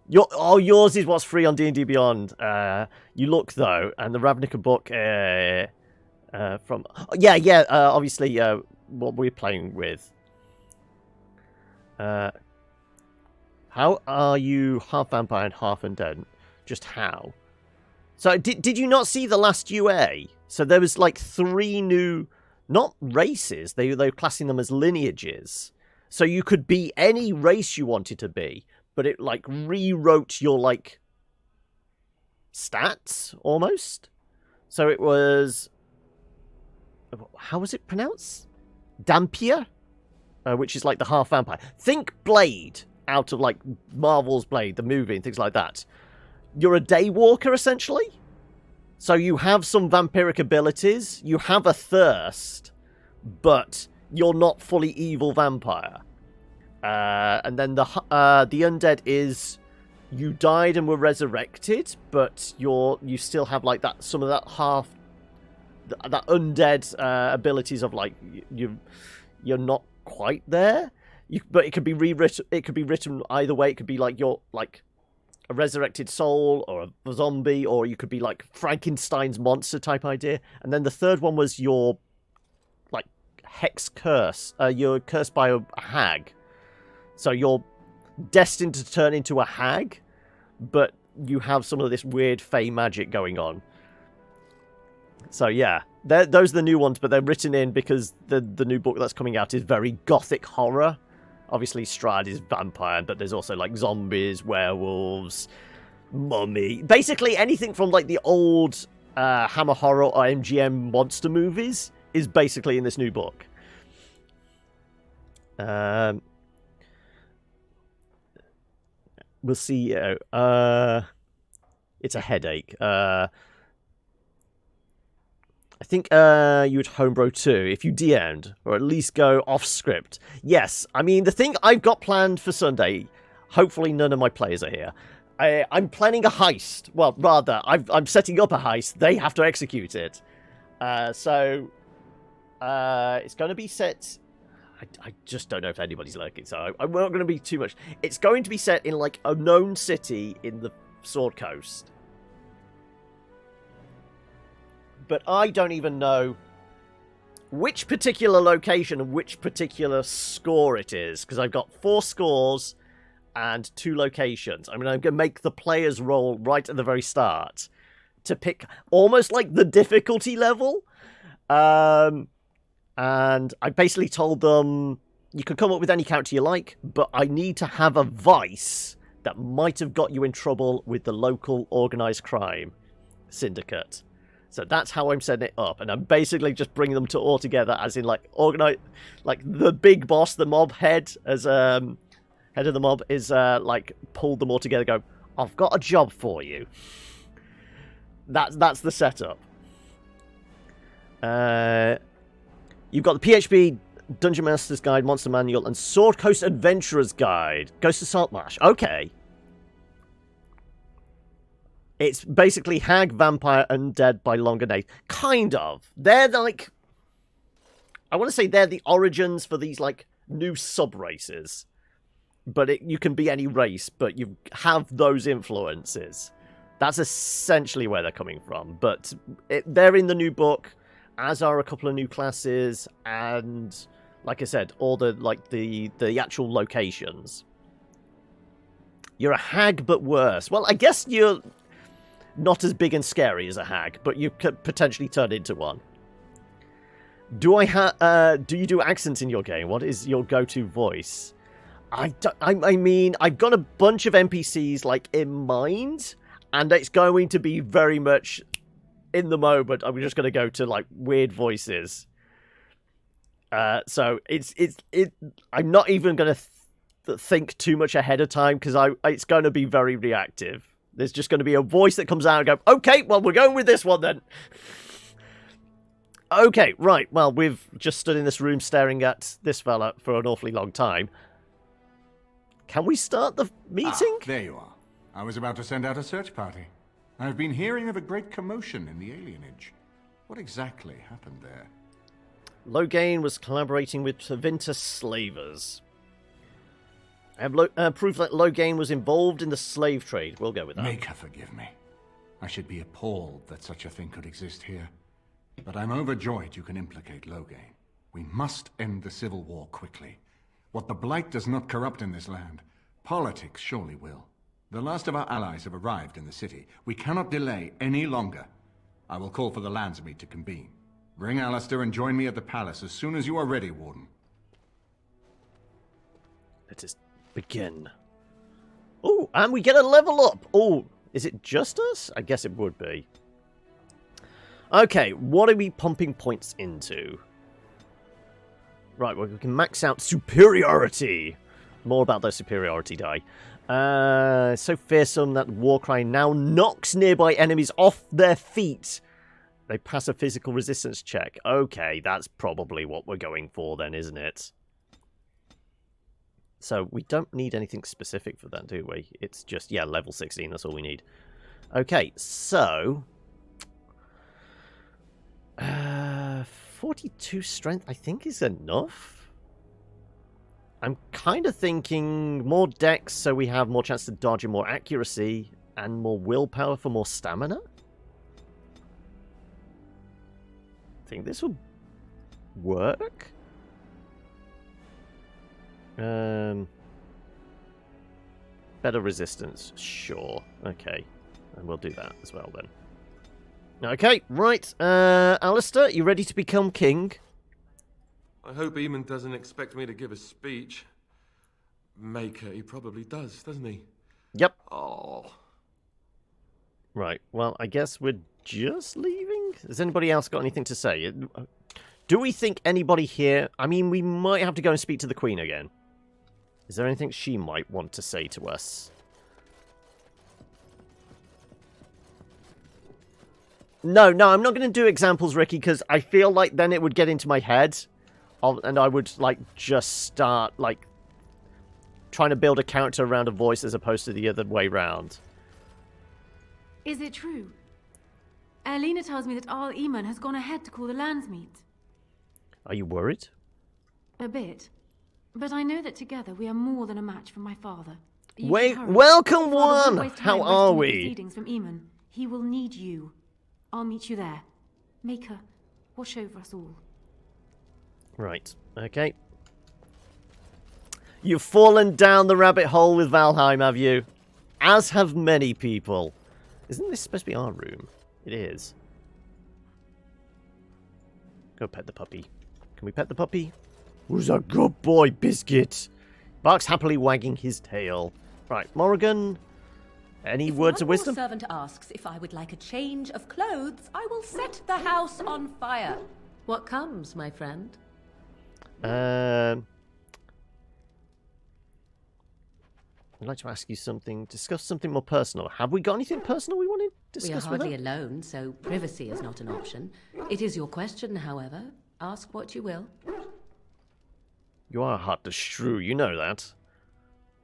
Yours is what's free on D&D Beyond. You look, though, and the Ravnica book from... obviously, what we're playing with. How are you half vampire and half undead? Just how? So, did you not see the last UA? So there was like 3 new... Not races, they were classing them as lineages. So you could be any race you wanted to be. But it, like, rewrote your, like, stats, almost. So it was... How was it pronounced? Dampier? Which is, like, the half-vampire. Think Blade, out of, like, Marvel's Blade, the movie, and things like that. You're a Daywalker, essentially. So you have some vampiric abilities. You have a thirst. But you're not fully evil vampire. And then the undead is you died and were resurrected, but you still have like that some of that half that undead abilities of like you're not quite there. But it could be rewritten. It could be written either way. It could be like you're like a resurrected soul or a zombie, or you could be like Frankenstein's monster type idea. And then the third one was your like hex curse. You're cursed by a hag. So you're destined to turn into a hag, but you have some of this weird fey magic going on. So yeah, those are the new ones, but they're written in because the new book that's coming out is very gothic horror. Obviously, Strahd is vampire, but there's also like zombies, werewolves, mummy. Basically anything from like the old Hammer Horror or MGM monster movies is basically in this new book. We'll see. It's a headache. I think you would homebrew too if you DM'd, or at least go off script. Yes, I mean, the thing I've got planned for Sunday, hopefully none of my players are here. I'm planning a heist. Well, rather, I'm setting up a heist. They have to execute it. So it's going to be set... I just don't know if anybody's lurking, so I'm not going to be too much. It's going to be set in, like, a known city in the Sword Coast. But I don't even know which particular location and which particular score it is, because I've got 4 scores and 2 locations. I mean, I'm going to make the players roll right at the very start to pick almost like the difficulty level. And I basically told them, you can come up with any character you like, but I need to have a vice that might have got you in trouble with the local organised crime syndicate. So that's how I'm setting it up. And I'm basically just bringing them all together, as in, like, like the big boss, the mob head, as head of the mob, is, like, pulled them all together, go, I've got a job for you. That's the setup. You've got the PHB Dungeon Master's Guide, Monster Manual, and Sword Coast Adventurer's Guide. Ghost of Saltmarsh. Okay. It's basically Hag, Vampire, Undead by Longer Nath. Kind of. They're like... I want to say they're the origins for these, like, new sub-races. But you can be any race, but you have those influences. That's essentially where they're coming from. But they're in the new book, as are a couple of new classes, and, like I said, all the, like, the actual locations. You're a hag, but worse. Well, I guess you're not as big and scary as a hag, but you could potentially turn into one. Do you do accents in your game? What is your go-to voice? I mean, I've got a bunch of NPCs, like, in mind, and it's going to be very much in the moment. I'm just going to go to, like, weird voices. So I'm not even going to think too much ahead of time, because it's going to be very reactive. There's just going to be a voice that comes out and go, okay, well, we're going with this one then. Okay, right. Well, we've just stood in this room staring at this fella for an awfully long time. Can we start the meeting? There you are. I was about to send out a search party. I've been hearing of a great commotion in the alienage. What exactly happened there? Loghain was collaborating with Tevinter slavers. I have proof that Loghain was involved in the slave trade. We'll go with that. Make her forgive me. I should be appalled that such a thing could exist here. But I'm overjoyed you can implicate Loghain. We must end the civil war quickly. What the Blight does not corrupt in this land, politics surely will. The last of our allies have arrived in the city. We cannot delay any longer. I will call for the Landsmeet to convene. Bring Alistair and join me at the palace as soon as you are ready, Warden. Let us begin. Oh, and we get a level up. Oh, is it just us? I guess it would be. Okay, what are we pumping points into? Right, well, we can max out superiority. More about those superiority die. So fearsome that Warcry now knocks nearby enemies off their feet. They pass a physical resistance check. Okay, that's probably what we're going for then, isn't it? So we don't need anything specific for that, do we? It's just, yeah, level 16, that's all we need. Okay, so... 42 strength, I think, is enough. I'm kind of thinking more dex, so we have more chance to dodge and more accuracy, and more willpower for more stamina. I think this will work. Better resistance, sure. Okay, and we'll do that as well then. Okay, right. Alistair, you ready to become king? I hope Eamon doesn't expect me to give a speech. Maker, he probably does, doesn't he? Yep. Oh. Right, well, I guess we're just leaving? Has anybody else got anything to say? Do we think anybody here... I mean, we might have to go and speak to the Queen again. Is there anything she might want to say to us? No, I'm not going to do examples, Ricky, because I feel like then it would get into my head. And I would, like, just start, like, trying to build a character around a voice as opposed to the other way round. Is it true? Erlina tells me that Arl Eamon has gone ahead to call the Landsmeet. Are you worried? A bit. But I know that together we are more than a match for my father. Wait, welcome one! How are we? Proceedings from Eamon. He will need you. I'll meet you there. Maker, watch over us all. Right, okay. You've fallen down the rabbit hole with Valheim, have you? As have many people. Isn't this supposed to be our room? It is. Go pet the puppy. Can we pet the puppy? Who's a good boy, Biscuit? Barks happily wagging his tail. Right, Morrigan. Any words of wisdom? If one more servant asks if I would like a change of clothes, I will set the house on fire. What comes, my friend? I'd like to ask you something, discuss something more personal. Have we got anything personal we want to discuss with her? We are hardly alone, so privacy is not an option. It is your question, however. Ask what you will. You are hard to shrew, you know that.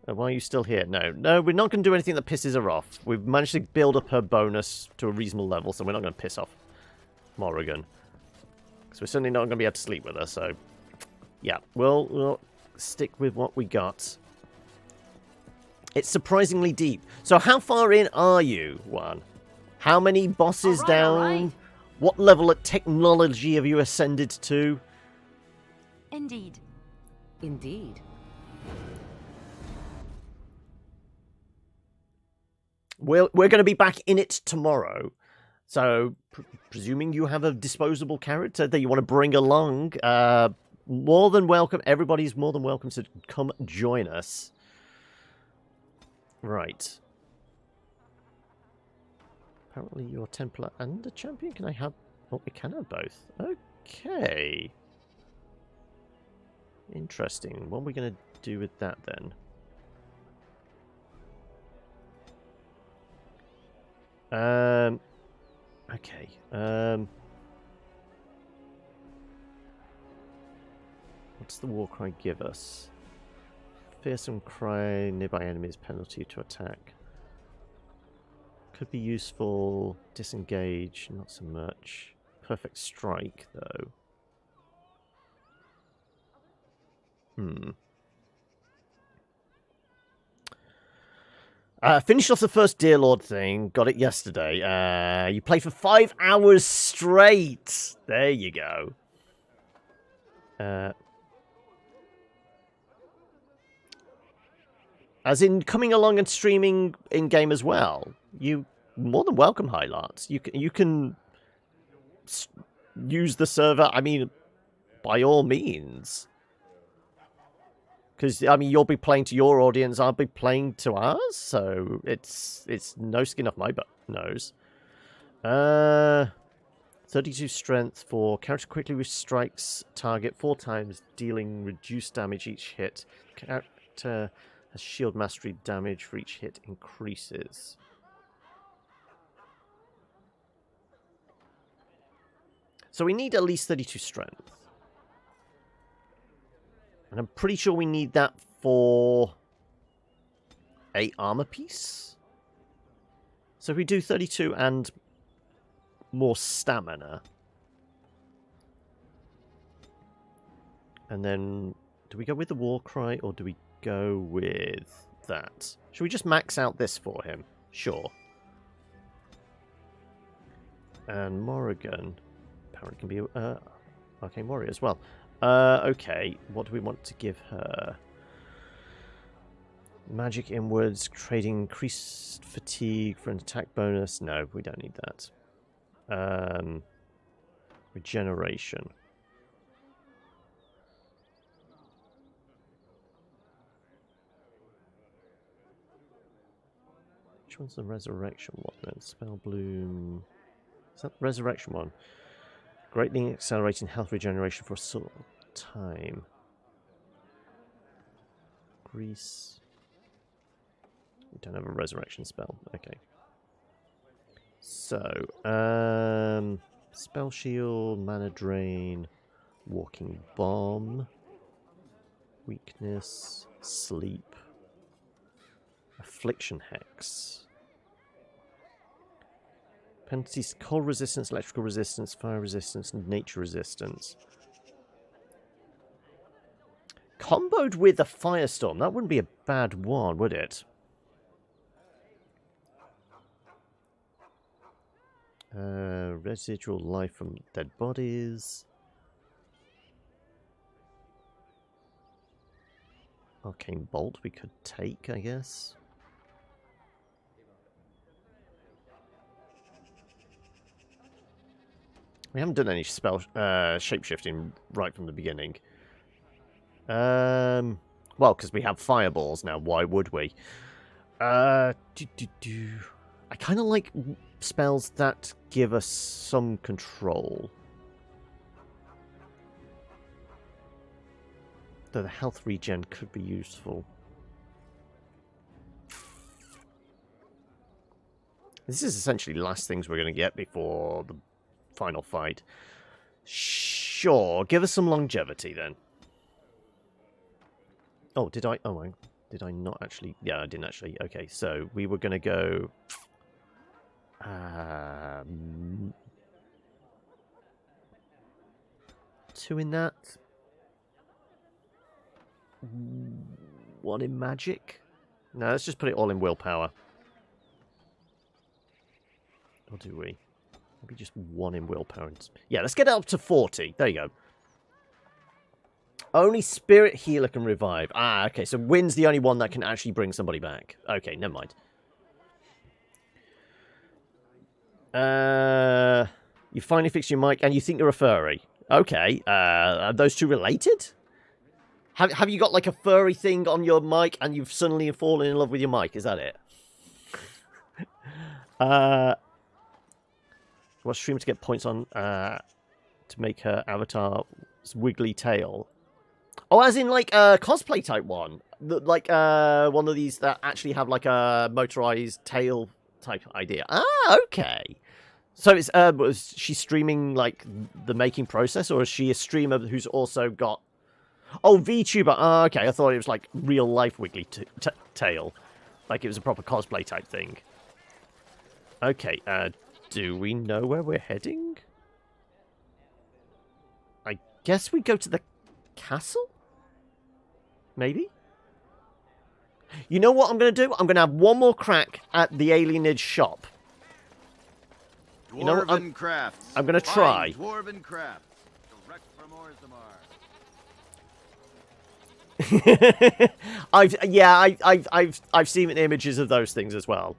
Why are you still here? No, we're not going to do anything that pisses her off. We've managed to build up her bonus to a reasonable level, so we're not going to piss off Morrigan. Because we're certainly not going to be able to sleep with her, so... Yeah, we'll stick with what we got. It's surprisingly deep. So how far in are you, Juan? How many bosses down? Right. What level of technology have you ascended to? Indeed. Indeed. We're going to be back in it tomorrow. So, presuming you have a disposable character that you want to bring along, more than welcome. Everybody's more than welcome to come join us. Right. Apparently you're Templar and a champion. Can I have... Oh, we can have both. Okay. Interesting. What are we going to do with that then? Okay. What's the war cry give us? Fearsome cry, nearby enemies, penalty to attack. Could be useful. Disengage, not so much. Perfect strike, though. Finished off the first Dear Lord thing. Got it yesterday. You play for 5 hours straight. There you go. As in coming along and streaming in-game as well. You more than welcome, Highlights. You can use the server, I mean, by all means. Because, I mean, you'll be playing to your audience, I'll be playing to ours, so it's no skin off my nose. 32 strength for character quickly strikes target 4 times, dealing reduced damage each hit. Character has shield mastery, damage for each hit increases. So we need at least 32 strength. And I'm pretty sure we need that for a armor piece. So if we do 32 and more stamina. And then, do we go with the war cry or do we go with that? Should we just max out this for him? Sure. And Morrigan apparently can be Arcane Warrior as well. Okay, what do we want to give her? Magic inwards, trading increased fatigue for an attack bonus. No, we don't need that. Regeneration. Which one's the resurrection one then? Spell bloom. Is that the resurrection one? Greatly accelerating health regeneration for a short time. Grease. We don't have a resurrection spell. Okay. So, spell shield, mana drain, walking bomb, weakness, sleep, affliction hex. Penalties: cold resistance, electrical resistance, fire resistance, and nature resistance. Comboed with a firestorm, that wouldn't be a bad one, would it? Residual life from dead bodies. Arcane bolt we could take, I guess. We haven't done any spell shapeshifting right from the beginning. Well, because we have fireballs now. Why would we? I kind of like spells that give us some control. Though the health regen could be useful. This is essentially the last things we're going to get before the final fight. Sure, give us some longevity then. Oh, did I? Oh, did I not actually? Yeah, I didn't actually. Okay, so we were going to go... 2 in that. 1 in magic. No, let's just put it all in willpower. Or do we? Maybe just 1 in willpower. Yeah, let's get it up to 40. There you go. Only spirit healer can revive. Ah, okay. So Wind's the only one that can actually bring somebody back. Okay, never mind. You finally fixed your mic and you think you're a furry. Okay. Are those two related? Have you got like a furry thing on your mic and you've suddenly fallen in love with your mic? Is that it? What streamer to get points on to make her avatar's wiggly tail? Oh, as in like a cosplay type one. Like one of these that actually have like a motorized tail type idea. Ah, okay. So it's was she streaming like the making process, or is she a streamer who's also got... Oh, VTuber. Ah, okay. I thought it was like real life wiggly tail. Like it was a proper cosplay type thing. Okay, do we know where we're heading? I guess we go to the castle? Maybe? You know what I'm going to do? I'm going to have one more crack at the alienage shop. Dwarven You know what? I'm going to try. Dwarven craft, direct from Orzammar. I've seen images of those things as well.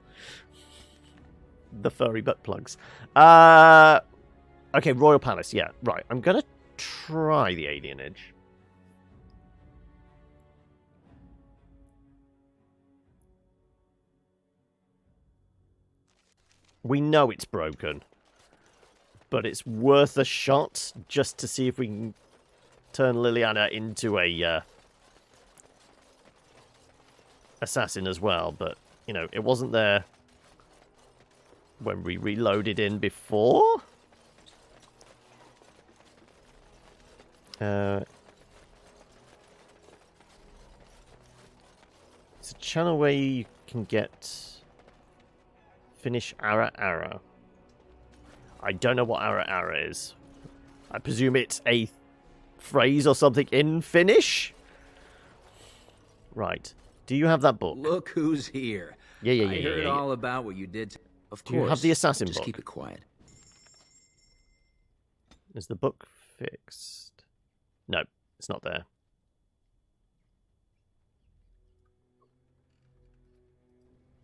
The furry butt plugs. Okay, Royal Palace. Yeah, right. I'm gonna try the alienage. We know it's broken, but it's worth a shot just to see if we can turn Liliana into a assassin as well. But you know, it wasn't there when we reloaded in before. It's a channel where you can finish Ara Ara. I don't know what Ara Ara is. I presume it's a phrase or something in Finnish? Right. Do you have that book? Look who's here. Yeah. I heard all about what you did. Of course. Do you have the assassin Just book? keep it quiet. Is the book fixed? No, it's not there.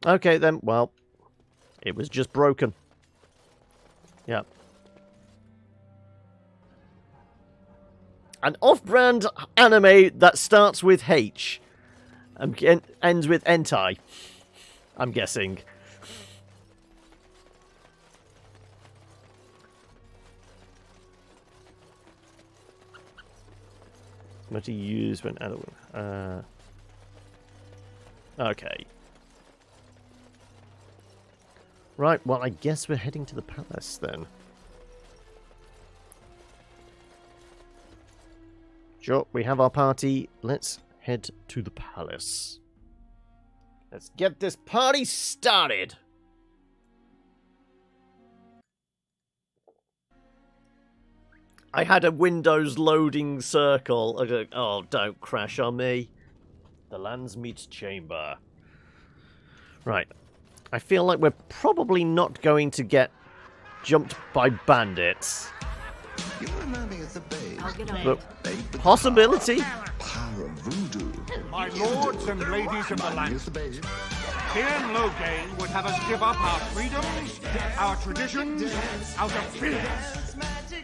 Okay then, well, it was just broken. Yeah. An off-brand anime that starts with H and ends with Entai, I'm guessing. What to use when okay. Right, well, I guess we're heading to the palace then. Sure, we have our party. Let's head to the palace. Let's get this party started. I had a Windows loading circle. I go, oh, don't crash on me. The Landsmeet chamber. Right. I feel like we're probably not going to get jumped by bandits. You remind me of the babe. But possibility. My lords and ladies of the land, King Loghain would have us give up our freedoms, our traditions, out of fear.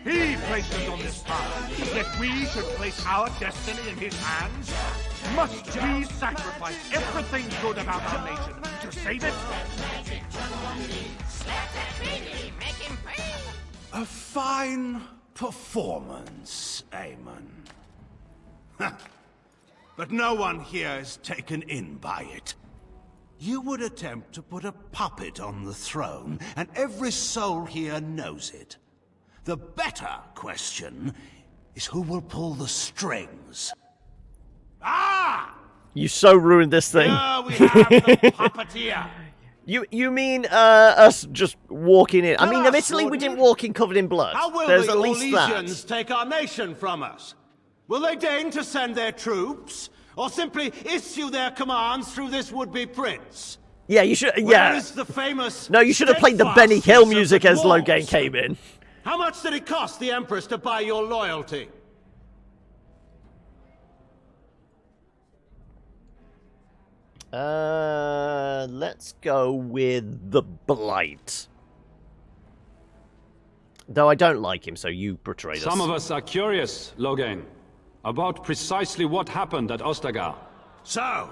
He placed us on this path, yet we should place our destiny in his hands. Must we sacrifice everything good about our nation to save it? A fine performance, Aemon. But no one here is taken in by it. You would attempt to put a puppet on the throne, and every soul here knows it. The better question is who will pull the strings. Ah! You so ruined this thing. Here we have the puppeteer. You mean us just walking in? I mean, admittedly, we didn't walk in covered in blood. How will There's the at least Orlesians that. take our nation from us? Will they deign to send their troops, or simply issue their commands through this would-be prince? Yeah, you should. Where Yeah. is the famous No, you should have played the Benny steadfastness Hill of music the as dwarves? Loghain came in. How much did it cost the Empress to buy your loyalty? Let's go with the Blight. Though I don't like him, so you portrayed us. Some of us are curious, Loghain, about precisely what happened at Ostagar. So,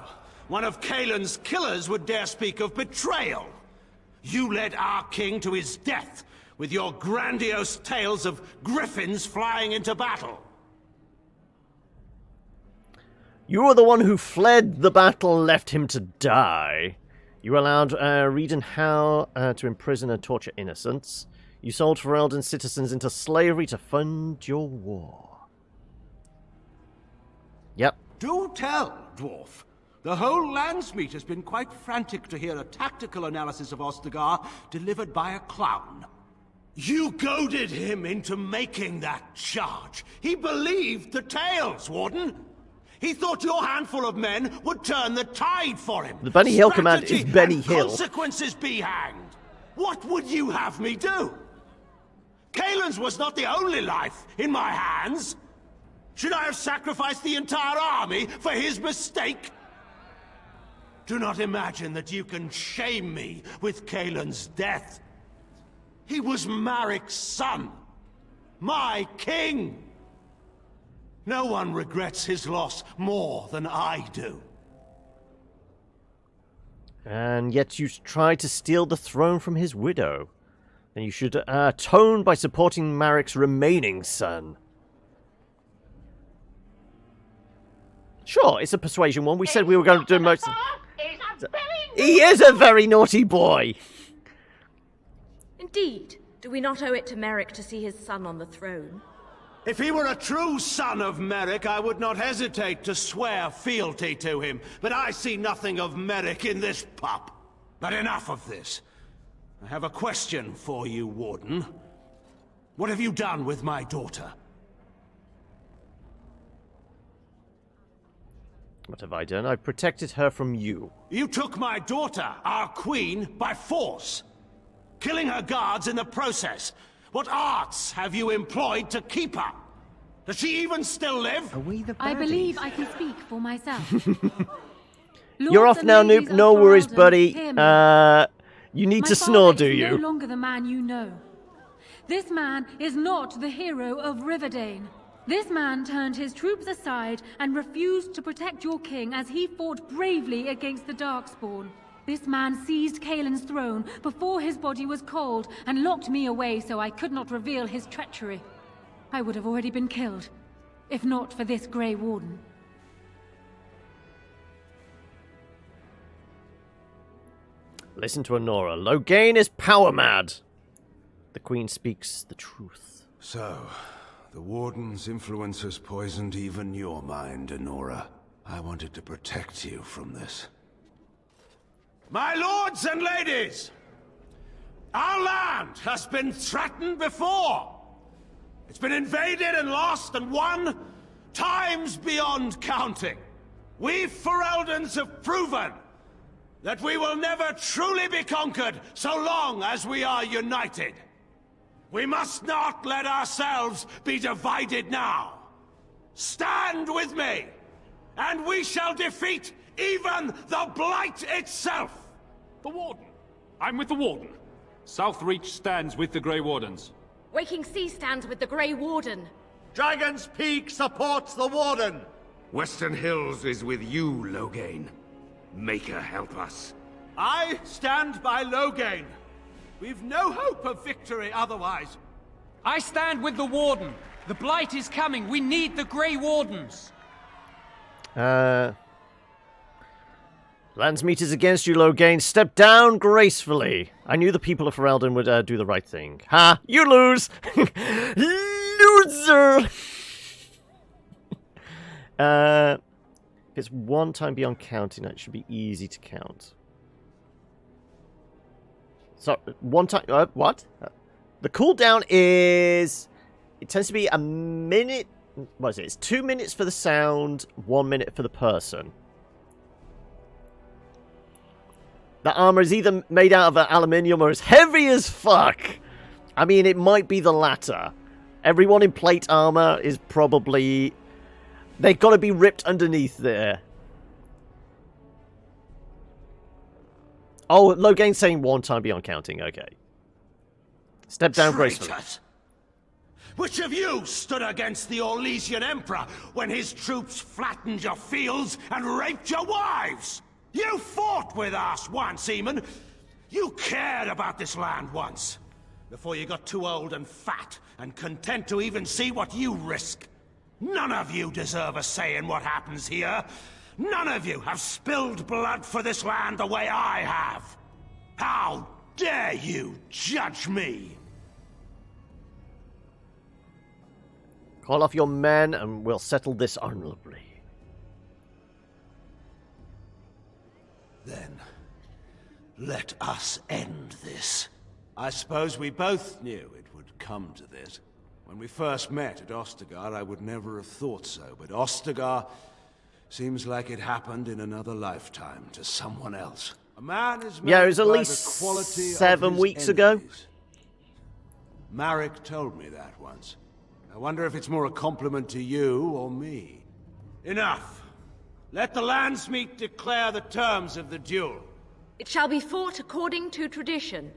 one of Kaelin's killers would dare speak of betrayal. You led our king to his death with your grandiose tales of griffins flying into battle. You were the one who fled the battle and left him to die. You allowed Reed and Howe to imprison and torture innocents. You sold Ferelden citizens into slavery to fund your war. Yep. Do tell, dwarf. The whole Landsmeet has been quite frantic to hear a tactical analysis of Ostagar delivered by a clown. You goaded him into making that charge. He believed the tales, Warden. He thought your handful of men would turn the tide for him. The Benny Hill command is Strategy Benny and Hill. Consequences be hanged. What would you have me do? Kaelin's was not the only life in my hands. Should I have sacrificed the entire army for his mistake? Do not imagine that you can shame me with Kaelin's death. He was Marik's son, my king. No one regrets his loss more than I do. And yet you tried to steal the throne from his widow. Then you should atone by supporting Marik's remaining son. Sure, it's a persuasion one. We said we were going to do most... He is a very naughty boy! Indeed. Do we not owe it to Merrick to see his son on the throne? If he were a true son of Merrick, I would not hesitate to swear fealty to him. But I see nothing of Merrick in this pup. But enough of this. I have a question for you, Warden. What have you done with my daughter? What have I done? I protected her from you. You took my daughter, our queen, by force, killing her guards in the process. What arts have you employed to keep her? Does she even still live? I believe I can speak for myself. You're off now, Noob. No worries, buddy. You need to snore, do you? No longer the man you know. This man is not the hero of Riverdane. This man turned his troops aside and refused to protect your king as he fought bravely against the Darkspawn. This man seized Kaelin's throne before his body was cold and locked me away so I could not reveal his treachery. I would have already been killed. if not for this Grey Warden. Listen to Honora. Loghain is power mad. The Queen speaks the truth. So, the Warden's influence has poisoned even your mind, Honora. I wanted to protect you from this. My lords and ladies! Our land has been threatened before! It's been invaded and lost and won times beyond counting. We Fereldans have proven that we will never truly be conquered so long as we are united. We must not let ourselves be divided now. Stand with me, and we shall defeat even the Blight itself! The Warden. I'm with the Warden. Southreach stands with the Grey Wardens. Waking Sea stands with the Grey Warden. Dragon's Peak supports the Warden! Western Hills is with you, Loghain. Make her help us. I stand by Loghain. We've no hope of victory otherwise. I stand with the Warden. The Blight is coming. We need the Grey Wardens. Landsmeet is against you, Loghain. Step down gracefully. I knew the people of Ferelden would do the right thing. Ha! You lose! Loser! If it's one time beyond counting, that should be easy to count. So, one time... what? The cooldown is... It tends to be a minute... What is it? It's 2 minutes for the sound, 1 minute for the person. The armor is either made out of aluminium or is heavy as fuck. I mean, it might be the latter. Everyone in plate armor is probably... They've got to be ripped underneath there. Oh, Loghain's saying one time beyond counting. Okay. Step down gracefully. Traitors! Which of you stood against the Orlesian Emperor when his troops flattened your fields and raped your wives? You fought with us once, Eamon. You cared about this land once. Before you got too old and fat and content to even see what you risk. None of you deserve a say in what happens here. None of you have spilled blood for this land the way I have. How dare you judge me? Call off your men and we'll settle this honorably. Then, let us end this. I suppose we both knew it would come to this. When we first met at Ostagar, I would never have thought so, but Ostagar seems like it happened in another lifetime to someone else. A man is yeah, it was at by least the quality 7 of weeks his ago. enemies. Marek told me that once. I wonder if it's more a compliment to you or me. Enough. Let the Landsmeet declare the terms of the duel. It shall be fought according to tradition.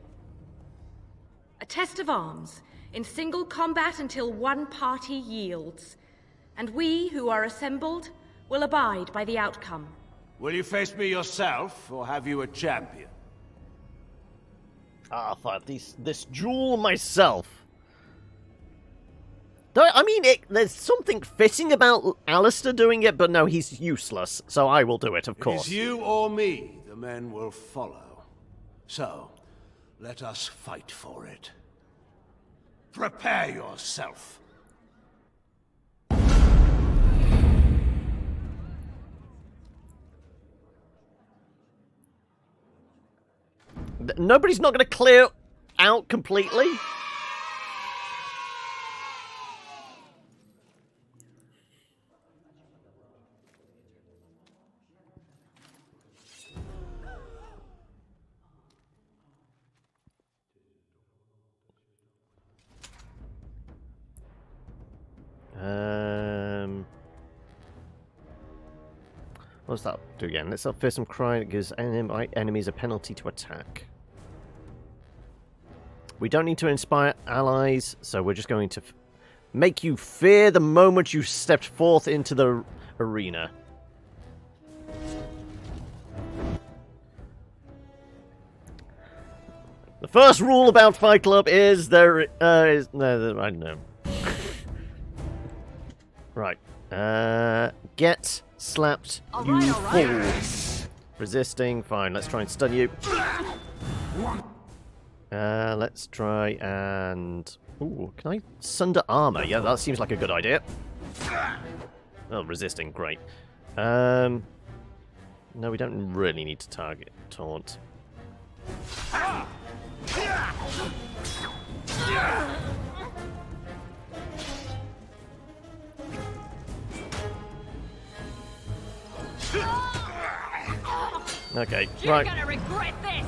A test of arms, in single combat until one party yields. And we, who are assembled, will abide by the outcome. Will you face me yourself, or have you a champion? Ah, fuck, this duel myself. I mean, there's something fitting about Alistair doing it, but no, he's useless, so I will do it, of course. It is you or me the men will follow. So, let us fight for it. Prepare yourself. Nobody's not going to clear out completely? What's that do again? Let's up fearsome cry that gives enemies a penalty to attack. We don't need to inspire allies, so we're just going to make you fear the moment you stepped forth into the arena. The first rule about Fight Club is I don't know. Right. Get slapped, you fools. Resisting, fine. Let's try and stun you. Let's try and... Ooh, can I sunder armor? Yeah, that seems like a good idea. Oh, resisting, great. No, we don't really need to target taunt. Okay, You're right. gonna regret this!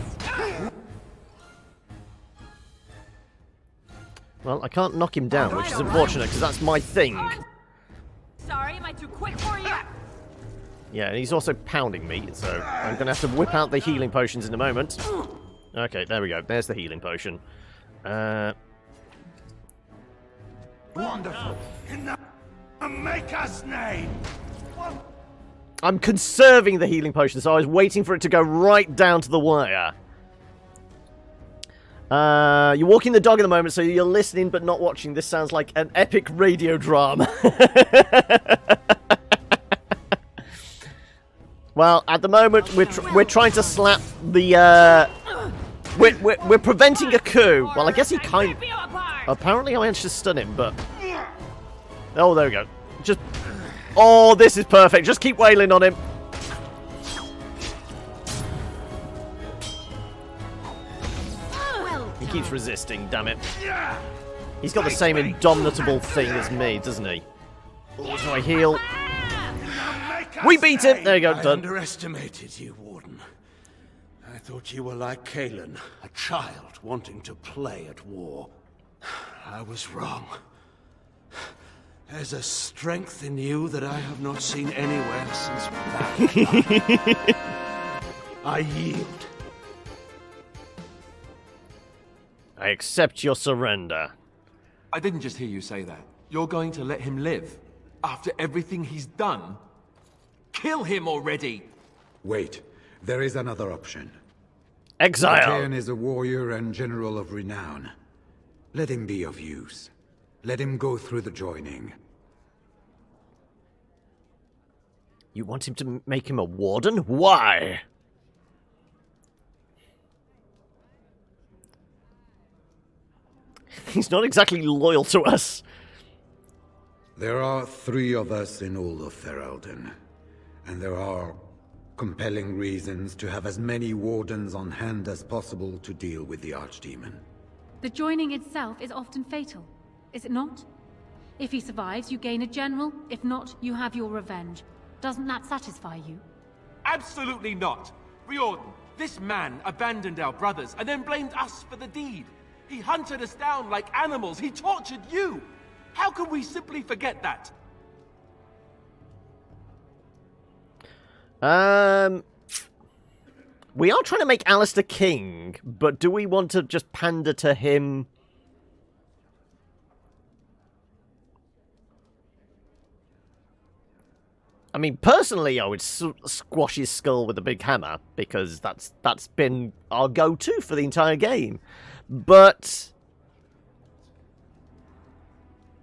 Well, I can't knock him down, which is unfortunate, because that's my thing. Sorry, am I too quick for you? Yeah, and he's also pounding me, so I'm going to have to whip out the healing potions in a moment. Okay, there we go. There's the healing potion. Wonderful. In the Maker's name. I'm conserving the healing potion, so I was waiting for it to go right down to the wire. You're walking the dog at the moment, so you're listening but not watching. This sounds like an epic radio drama. Well, at the moment, we're trying to slap the, we're preventing a coup. Well, I guess he kind... Apparently I managed to stun him, but... Oh, there we go. Just... Oh, this is perfect. Just keep wailing on him. He keeps resisting, damn it. He's got the same indomitable thing as me, doesn't he? Oh, so I heal. We beat him! There you go, I done. underestimated you, Warden. I thought you were like Kalen, a child wanting to play at war. I was wrong. There's a strength in you that I have not seen anywhere since back. I yield. I accept your surrender. I didn't just hear you say that. You're going to let him live? After everything he's done? Kill him already! Wait, there is another option. Exile! Matean is a warrior and general of renown. Let him be of use. Let him go through the joining. You want him to make him a warden? Why? He's not exactly loyal to us. There are 3 of us in all of Ferelden, and there are compelling reasons to have as many wardens on hand as possible to deal with the archdemon. The joining itself is often fatal, is it not? If he survives, you gain a general. If not, you have your revenge. Doesn't that satisfy you? Absolutely not! Riordan, this man abandoned our brothers and then blamed us for the deed. He hunted us down like animals. He tortured you. How can we simply forget that? We are trying to make Alistair king, but do we want to just pander to him? I mean, personally, I would squash his skull with a big hammer, because that's been our go-to for the entire game. But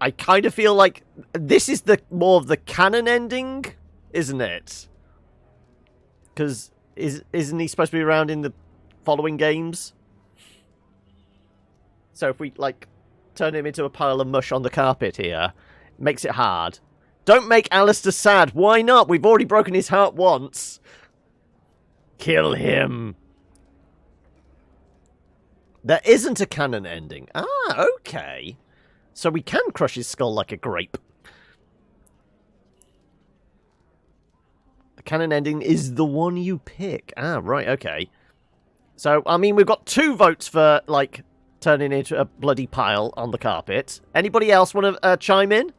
I kind of feel like this is the more of the canon ending, isn't it? Because isn't he supposed to be around in the following games? So if we, like, turn him into a pile of mush on the carpet here, it makes it hard. Don't make Alistair sad. Why not? We've already broken his heart once. Kill him. There isn't a canon ending. Ah, okay. So we can crush his skull like a grape. The canon ending is the one you pick. Ah, right, okay. So, I mean, we've got 2 votes for, like, turning into a bloody pile on the carpet. Anybody else want to chime in?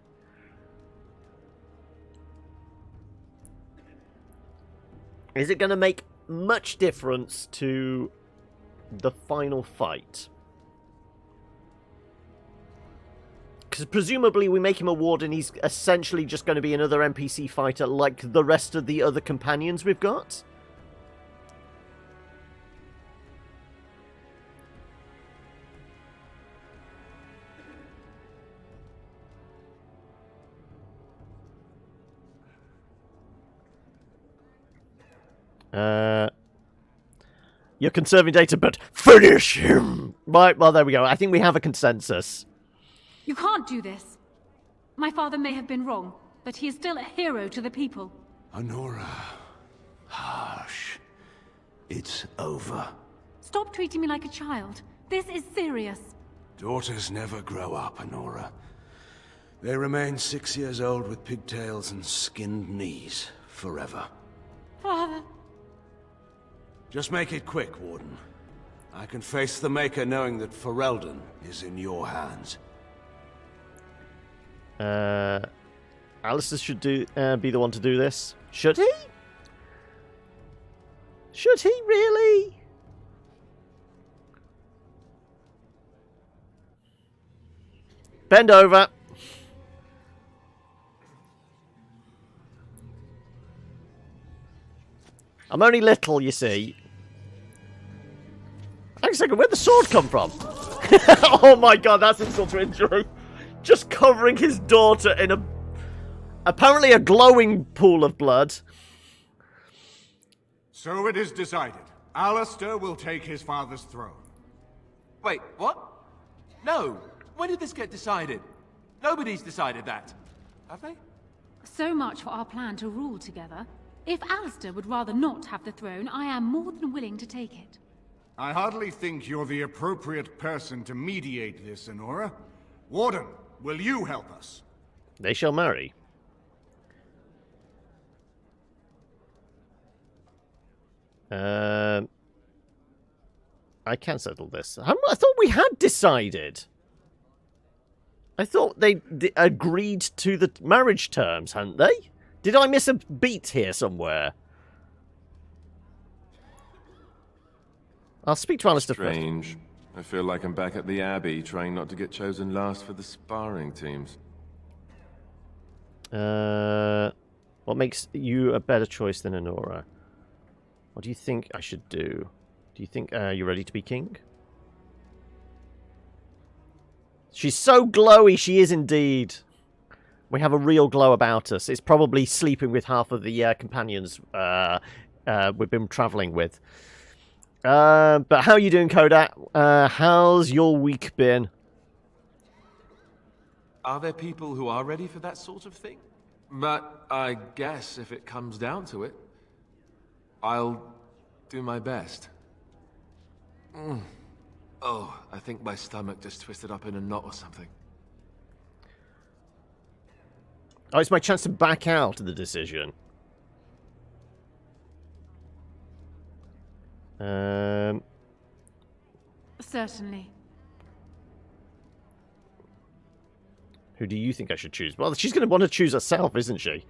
Is it going to make much difference to the final fight? Because presumably we make him a warden, he's essentially just going to be another NPC fighter like the rest of the other companions we've got. You're conserving data, but finish him! Right, well, there we go. I think we have a consensus. You can't do this. My father may have been wrong, but he is still a hero to the people. Honora. Hush. It's over. Stop treating me like a child. This is serious. Daughters never grow up, Honora. They remain 6 years old with pigtails and skinned knees forever. Father. Just make it quick, Warden. I can face the Maker knowing that Ferelden is in your hands. Alistair should be the one to do this. Should he? Should he really? Bend over. I'm only little, you see. Hang on a second, where'd the sword come from? Oh my god, that's insult to injury. Just covering his daughter in apparently a glowing pool of blood. So it is decided. Alistair will take his father's throne. Wait, what? No. When did this get decided? Nobody's decided that. Have they? So much for our plan to rule together. If Alistair would rather not have the throne, I am more than willing to take it. I hardly think you're the appropriate person to mediate this, Honora. Warden, will you help us? They shall marry. I can't settle this. I thought we had decided. I thought they agreed to the marriage terms, hadn't they? Did I miss a beat here somewhere? I'll speak to Alistair first. Strange. I feel like I'm back at the Abbey, trying not to get chosen last for the sparring teams. What makes you a better choice than Honora? What do you think I should do? Do you think you're ready to be king? She's so glowy, she is indeed. We have a real glow about us. It's probably sleeping with half of the companions we've been travelling with. But how are you doing, Kodak? How's your week been? Are there people who are ready for that sort of thing? But I guess if it comes down to it, I'll do my best. Oh, I think my stomach just twisted up in a knot or something. Oh, it's my chance to back out of the decision. Certainly. Who do you think I should choose? Well, she's going to want to choose herself, isn't she?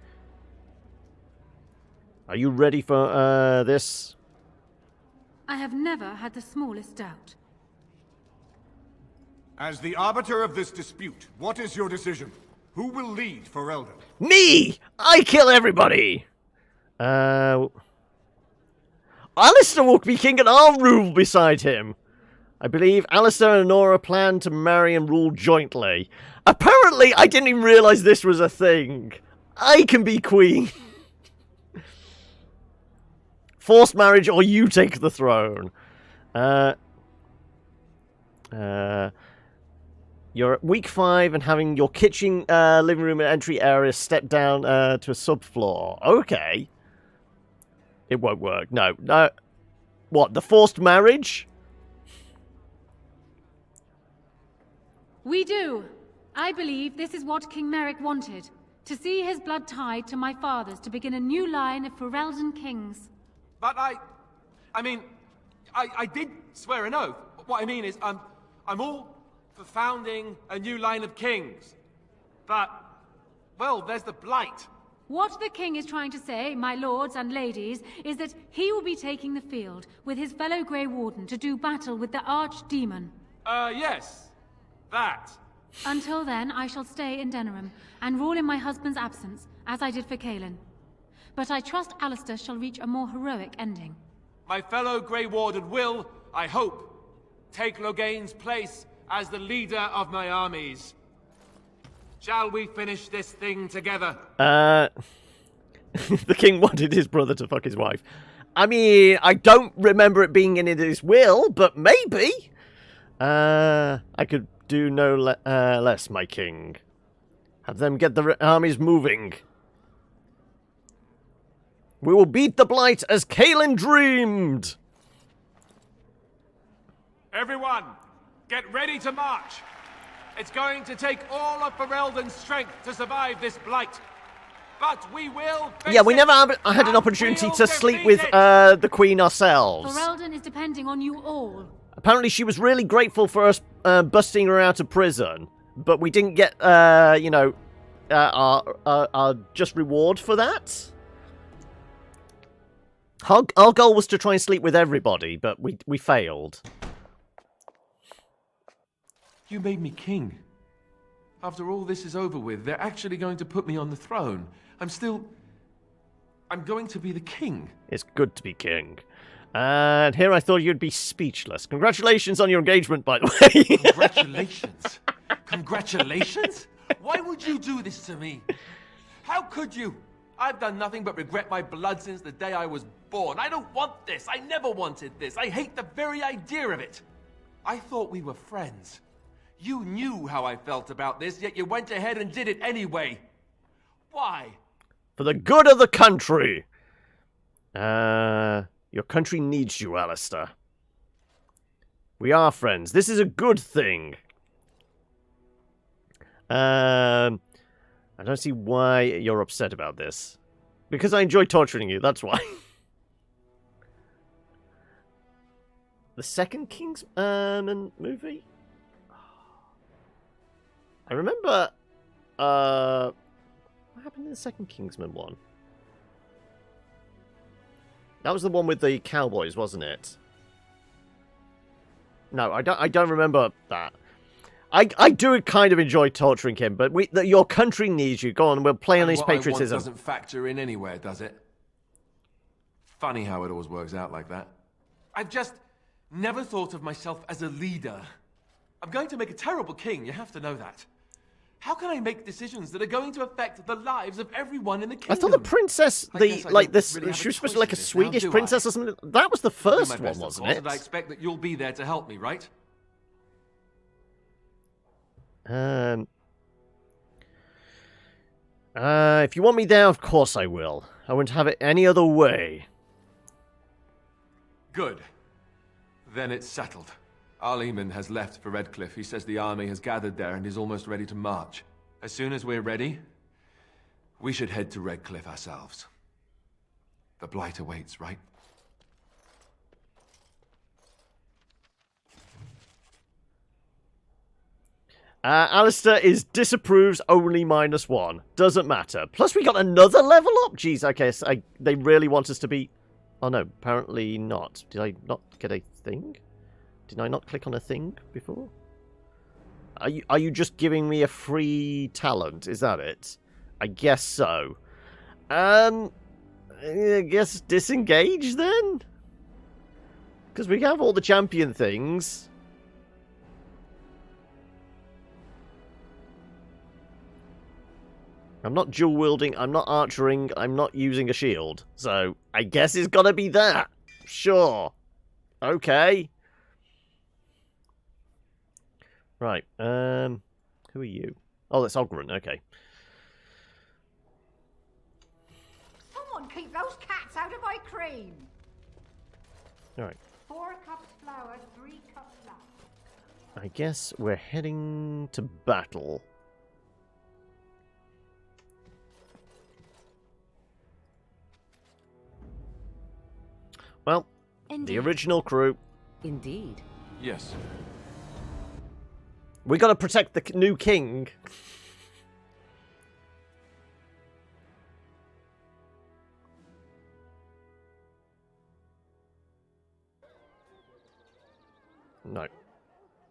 Are you ready for this? I have never had the smallest doubt. As the arbiter of this dispute, what is your decision? Who will lead Ferelden? Me! I kill everybody! Alistair will be king and I'll rule beside him. I believe Alistair and Honora plan to marry and rule jointly. Apparently, I didn't even realise this was a thing. I can be queen. Forced marriage or you take the throne. You're at week 5 and having your kitchen, living room and entry area step down to a subfloor. Okay. It won't work. No. What, the forced marriage? We do. I believe this is what King Merrick wanted. To see his blood tied to my father's to begin a new line of Ferelden kings. But I did swear an oath. What I mean is, I'm all for founding a new line of kings. But, well, there's the Blight. What the king is trying to say, my lords and ladies, is that he will be taking the field with his fellow Grey Warden to do battle with the archdemon. Yes. That. Until then, I shall stay in Denerim and rule in my husband's absence, as I did for Kaelin. But I trust Alistair shall reach a more heroic ending. My fellow Grey Warden will, I hope, take Logain's place as the leader of my armies. Shall we finish this thing together? The king wanted his brother to fuck his wife. I mean, I don't remember it being in his will, but maybe. I could do no less, my king. Have them get the armies moving. We will beat the Blight as Kaelin dreamed. Everyone, get ready to march. It's going to take all of Ferelden's strength to survive this blight. But we will face Yeah, we it, never had an opportunity we'll to sleep with defeat the Queen ourselves. Ferelden is depending on you all. Apparently she was really grateful for us busting her out of prison, but we didn't get, you know, our just reward for that. Our goal was to try and sleep with everybody, but we failed. You made me king. After all this is over with, they're actually going to put me on the throne. I'm going to be the king. It's good to be king. And here I thought you'd be speechless. Congratulations on your engagement, by the way. Congratulations. Congratulations? Why would you do this to me? How could you? I've done nothing but regret my blood since the day I was born. I don't want this. I never wanted this. I hate the very idea of it. I thought we were friends. You knew how I felt about this, yet you went ahead and did it anyway. Why? For the good of the country. Your country needs you, Alistair. We are friends. This is a good thing. I don't see why you're upset about this. Because I enjoy torturing you, that's why. The second Kingsman movie? I remember, what happened in the second Kingsman one? That was the one with the cowboys, wasn't it? No, I don't remember that. I do kind of enjoy torturing him, but your country needs you. Go on, we'll play on his patriotism. What I want doesn't factor in anywhere, does it? Funny how it always works out like that. I've just never thought of myself as a leader. I'm going to make a terrible king, you have to know that. How can I make decisions that are going to affect the lives of everyone in the kingdom? I thought the princess, she was supposed to be like a Swedish princess or something. That was the first one, wasn't it? And I expect that you'll be there to help me, right? If you want me there, of course I will. I wouldn't have it any other way. Good. Then it's settled. Arleman has left for Redcliffe. He says the army has gathered there and is almost ready to march. As soon as we're ready, we should head to Redcliffe ourselves. The Blight awaits, right? Alistair disapproves only -1. Doesn't matter. Plus we got another level up. Jeez, okay, so they really want us to be... Oh no, apparently not. Did I not get a thing? Did I not click on a thing before? Are you just giving me a free talent? Is that it? I guess so. I guess disengage then? Because we have all the champion things. I'm not dual wielding, I'm not archering, I'm not using a shield. So, I guess it's gotta be that. Sure. Okay. Right, who are you? Oh, that's Ogrun, okay. Someone keep those cats out of my cream. Alright. 4 cups flour, 3 cups flour. I guess we're heading to battle. Well, the original crew. Indeed. Yes. We gotta protect the new king. No.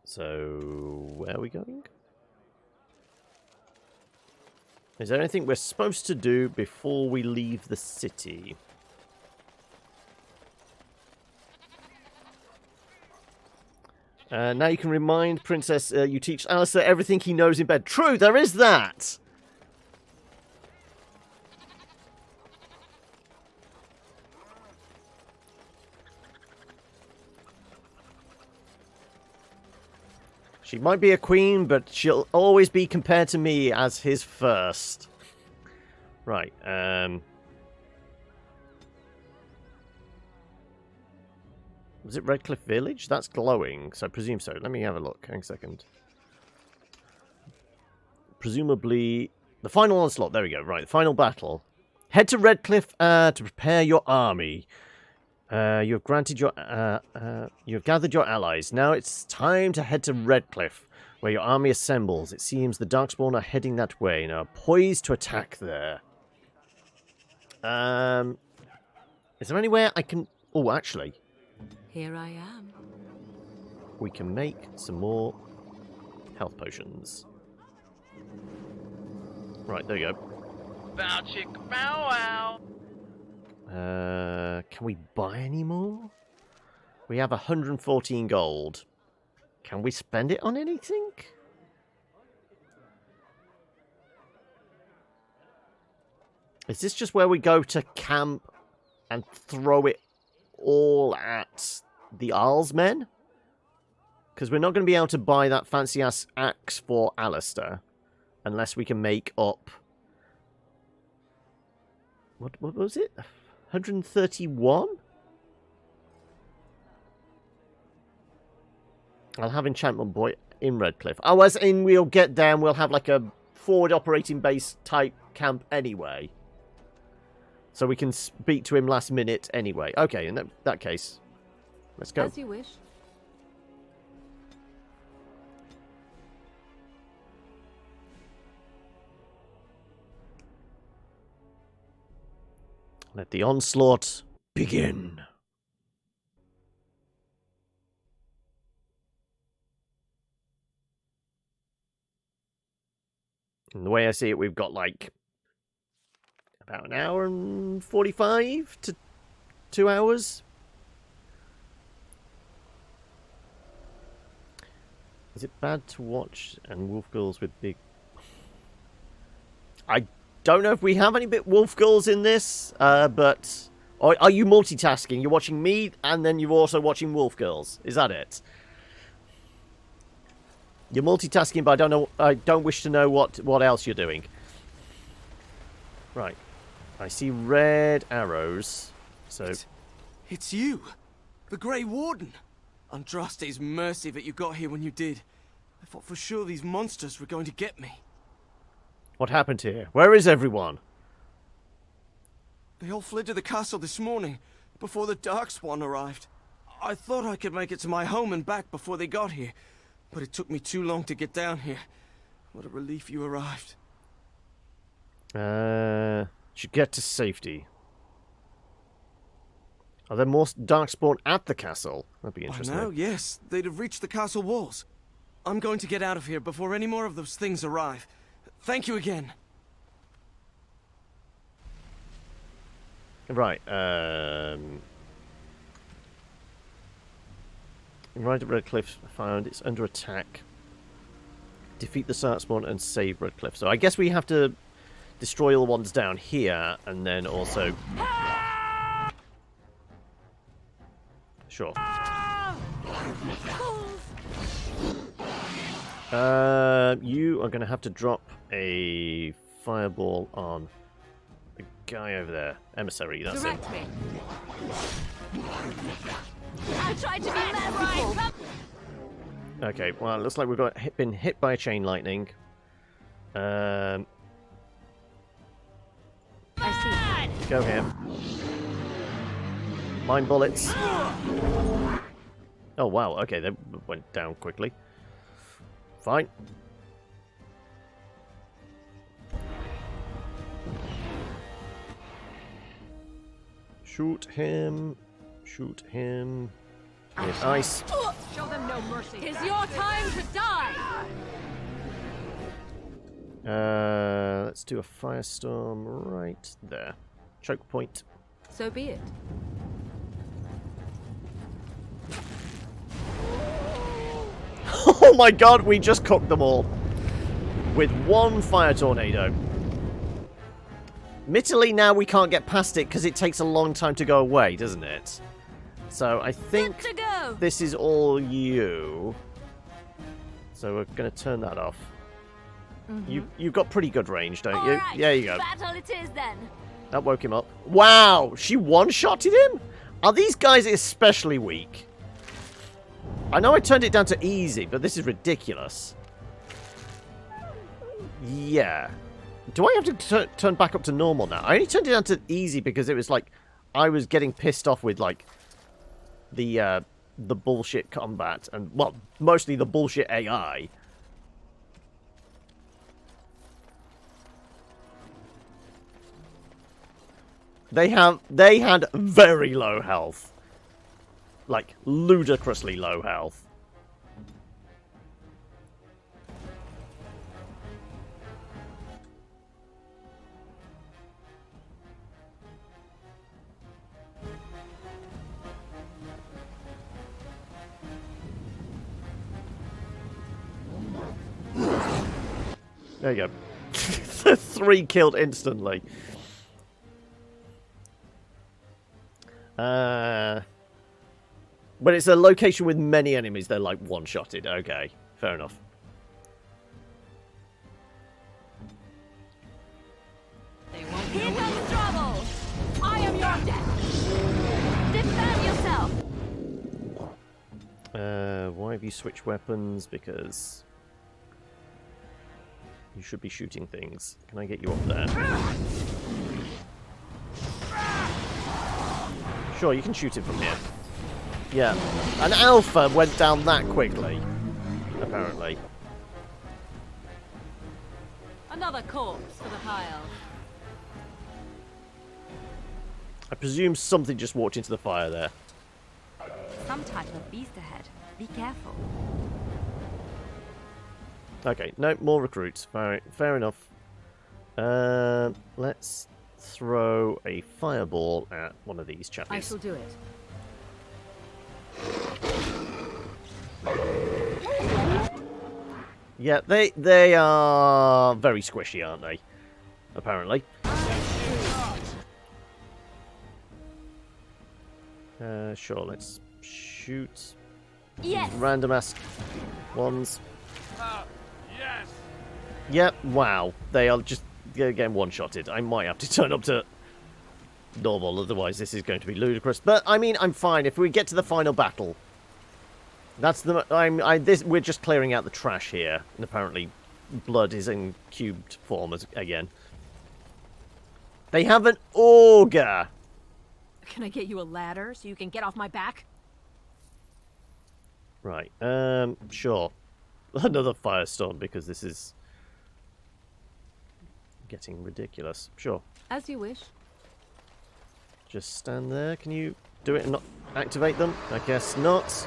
So, where are we going? Is there anything we're supposed to do before we leave the city? Now you can remind Princess you teach Alistair everything he knows in bed. True, there is that! She might be a queen, but she'll always be compared to me as his first. Right, was it Redcliffe Village? That's glowing, so I presume so. Let me have a look. Hang a second. Presumably... The final onslaught. There we go. Right, the final battle. Head to Redcliffe to prepare your army. You have granted your... you have gathered your allies. Now it's time to head to Redcliffe, where your army assembles. It seems the Darkspawn are heading that way and are poised to attack there. Is there anywhere I can... Oh, actually... Here I am. We can make some more health potions. Right, there we go. Bow chick, bow wow. Can we buy any more? We have 114 gold. Can we spend it on anything? Is this just where we go to camp and throw it all at the Arl's men? Because we're not going to be able to buy that fancy-ass axe for Alistair unless we can make up... What was it? 131? I'll have Enchantment Boy in Redcliffe. Oh, as in we'll get down, we'll have like a forward operating base type camp anyway. So we can speak to him last minute anyway. Okay, in that case, let's go. As you wish. Let the onslaught begin. And the way I see it, we've got like about an hour and 45 to 2 hours. Is it bad to watch and wolf girls with big... I don't know if we have any bit wolf girls in this, but... Are you multitasking? You're watching me and then you're also watching wolf girls. Is that it? You're multitasking, but I don't wish to know what else you're doing. Right. I see red arrows. So It's you, the Grey Warden. Andraste's mercy that you got here when you did. I thought for sure these monsters were going to get me. what happened here? Where is everyone? They all fled to the castle this morning, before the Darkspawn arrived. I thought I could make it to my home and back before they got here, but it took me too long to get down here. What a relief you arrived. Should get to safety. Are there more Darkspawn at the castle? That'd be interesting. By now, yes. They'd have reached the castle walls. I'm going to get out of here before any more of those things arrive. Thank you again. Right, right at Redcliffe found it's under attack. Defeat the Darkspawn and save Redcliffe. So I guess we have to destroy all the ones down here and then also... Sure. You are going to have to drop a fireball on the guy over there. Emissary, that's it. Me. I tried to be memorized. Okay, well, it looks like we've been hit by a chain lightning. I see. Go here. Mine bullets. Oh, wow. Okay, they went down quickly. Fine. Shoot him. Shoot him. Here's ice. Show them no mercy. It's your time to die. Let's do a firestorm right there. Choke point. So be it. Oh my god, we just cooked them all. With one fire tornado. Admittedly, now we can't get past it because it takes a long time to go away, doesn't it? So I think this is all you. So we're going to turn that off. You've got pretty good range, don't you? Right, There you go. battle it is then. That woke him up. Wow! She one-shotted him? Are these guys especially weak? I know I turned it down to easy, but this is ridiculous. Yeah. Do I have to turn back up to normal now? I only turned it down to easy because it was like... I was getting pissed off with, like... The bullshit combat. And, well, mostly the bullshit AI. They had very low health. Like, ludicrously low health. There you go. 3 killed instantly. But it's a location with many enemies, they're like one-shotted. Okay, fair enough. Here comes trouble! I am your death! Defend yourself! Why have you switched weapons? Because you should be shooting things. Can I get you up there? Sure, you can shoot it from here. Yeah. An alpha went down that quickly, apparently. Another corpse for the pile. I presume something just walked into the fire there. Some type of beast ahead. Be careful. Okay, no, more recruits. Fair enough. Let's throw a fireball at one of these chappies. I shall do it. Yeah, they are very squishy, aren't they? Apparently. Sure, let's shoot these random ass ones. Yes. Yep, wow. They are just getting one-shotted. I might have to turn up to normal, otherwise this is going to be ludicrous. But, I mean, I'm fine. If we get to the final battle, that's the... we're just clearing out the trash here. And apparently blood is in cubed form again. They have an auger! Can I get you a ladder so you can get off my back? Right, sure. Another firestorm, because this is getting ridiculous. Sure. As you wish. Just stand there. Can you do it and not activate them? I guess not.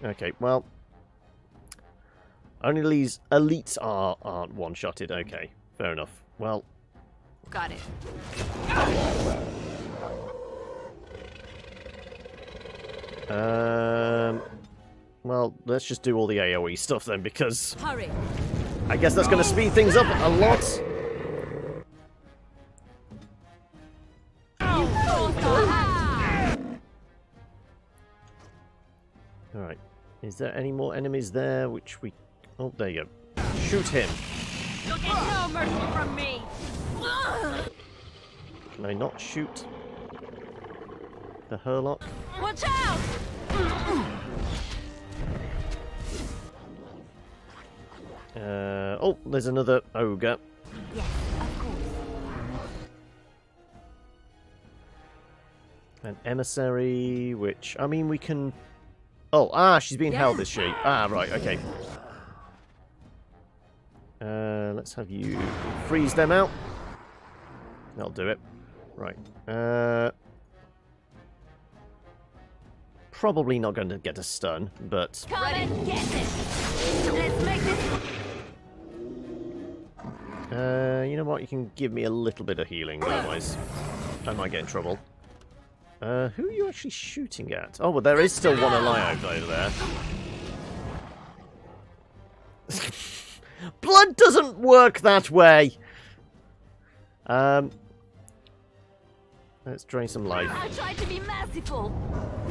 Okay, well, only these elites aren't one-shotted. Okay, fair enough. Well, got it. Well, let's just do all the AoE stuff then, because hurry. I guess that's going to speed things up a lot. Alright. Is there any more enemies there which we... Oh, there you go. Shoot him. You'll get no mercy from me. Can I not shoot the Hurlock? Watch out! Oh, there's another ogre. Yes, of course. An emissary, which... I mean, we can... Oh, she's being held, is she? Right, okay. Let's have you freeze them out. That'll do it. Right. Probably not going to get a stun, but... Come and get it! Let's make this... you know what? You can give me a little bit of healing, otherwise I might get in trouble. Who are you actually shooting at? Oh, well, there is still one alive over there. Blood doesn't work that way! Let's drain some life. I tried to be merciful.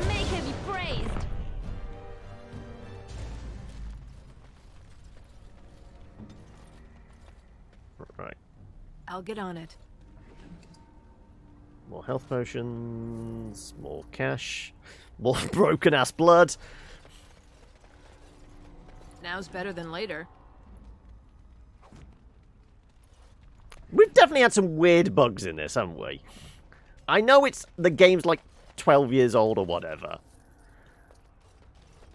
Make her be praised. Right. I'll get on it. More health potions, more cash, more broken ass blood. Now's better than later. We've definitely had some weird bugs in this, haven't we? I know the game's like 12 years old or whatever.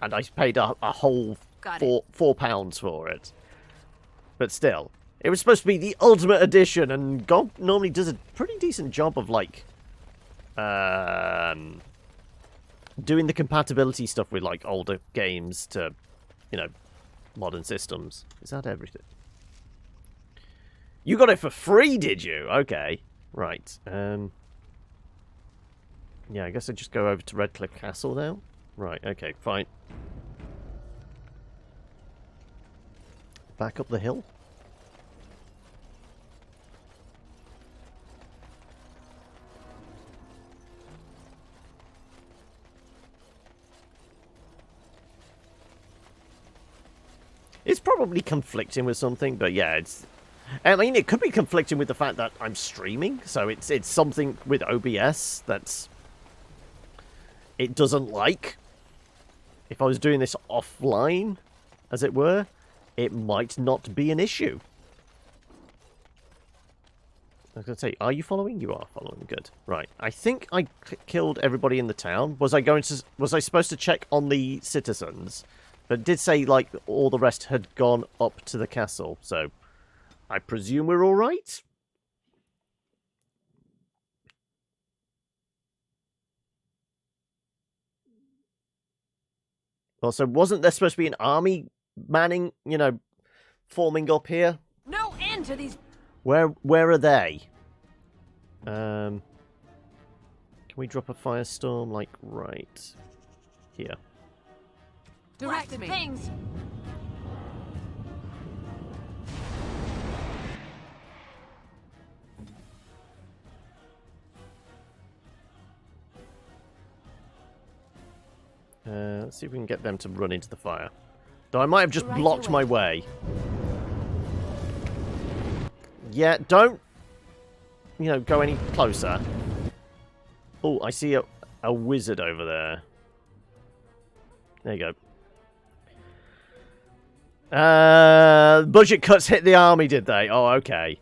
And I paid a whole £4 for it. But still, it was supposed to be the Ultimate Edition, and GOG normally does a pretty decent job of, like, doing the compatibility stuff with, like, older games to, you know, modern systems. Is that everything? You got it for free, did you? Okay. Right. Yeah, I guess I just go over to Redcliffe Castle now. Right, okay, fine. Back up the hill. It's probably conflicting with something, but yeah, it's... I mean, it could be conflicting with the fact that I'm streaming, so it's something with OBS that's... it doesn't like. If I was doing this offline, as it were, it might not be an issue. I was going to say, are you following? You are following. Good. Right. I think I killed everybody in the town. Was I supposed to check on the citizens? But it did say, like, all the rest had gone up to the castle, so I presume we're all right? Also, wasn't there supposed to be an army manning, you know, forming up here? No end to these. Where are they? Can we drop a firestorm, like, right here? Direct me. Things. Let's see if we can get them to run into the fire. Though I might have just blocked my way. Yeah, don't, you know, go any closer. Oh, I see a wizard over there. There you go. Budget cuts hit the army, did they? Oh, okay.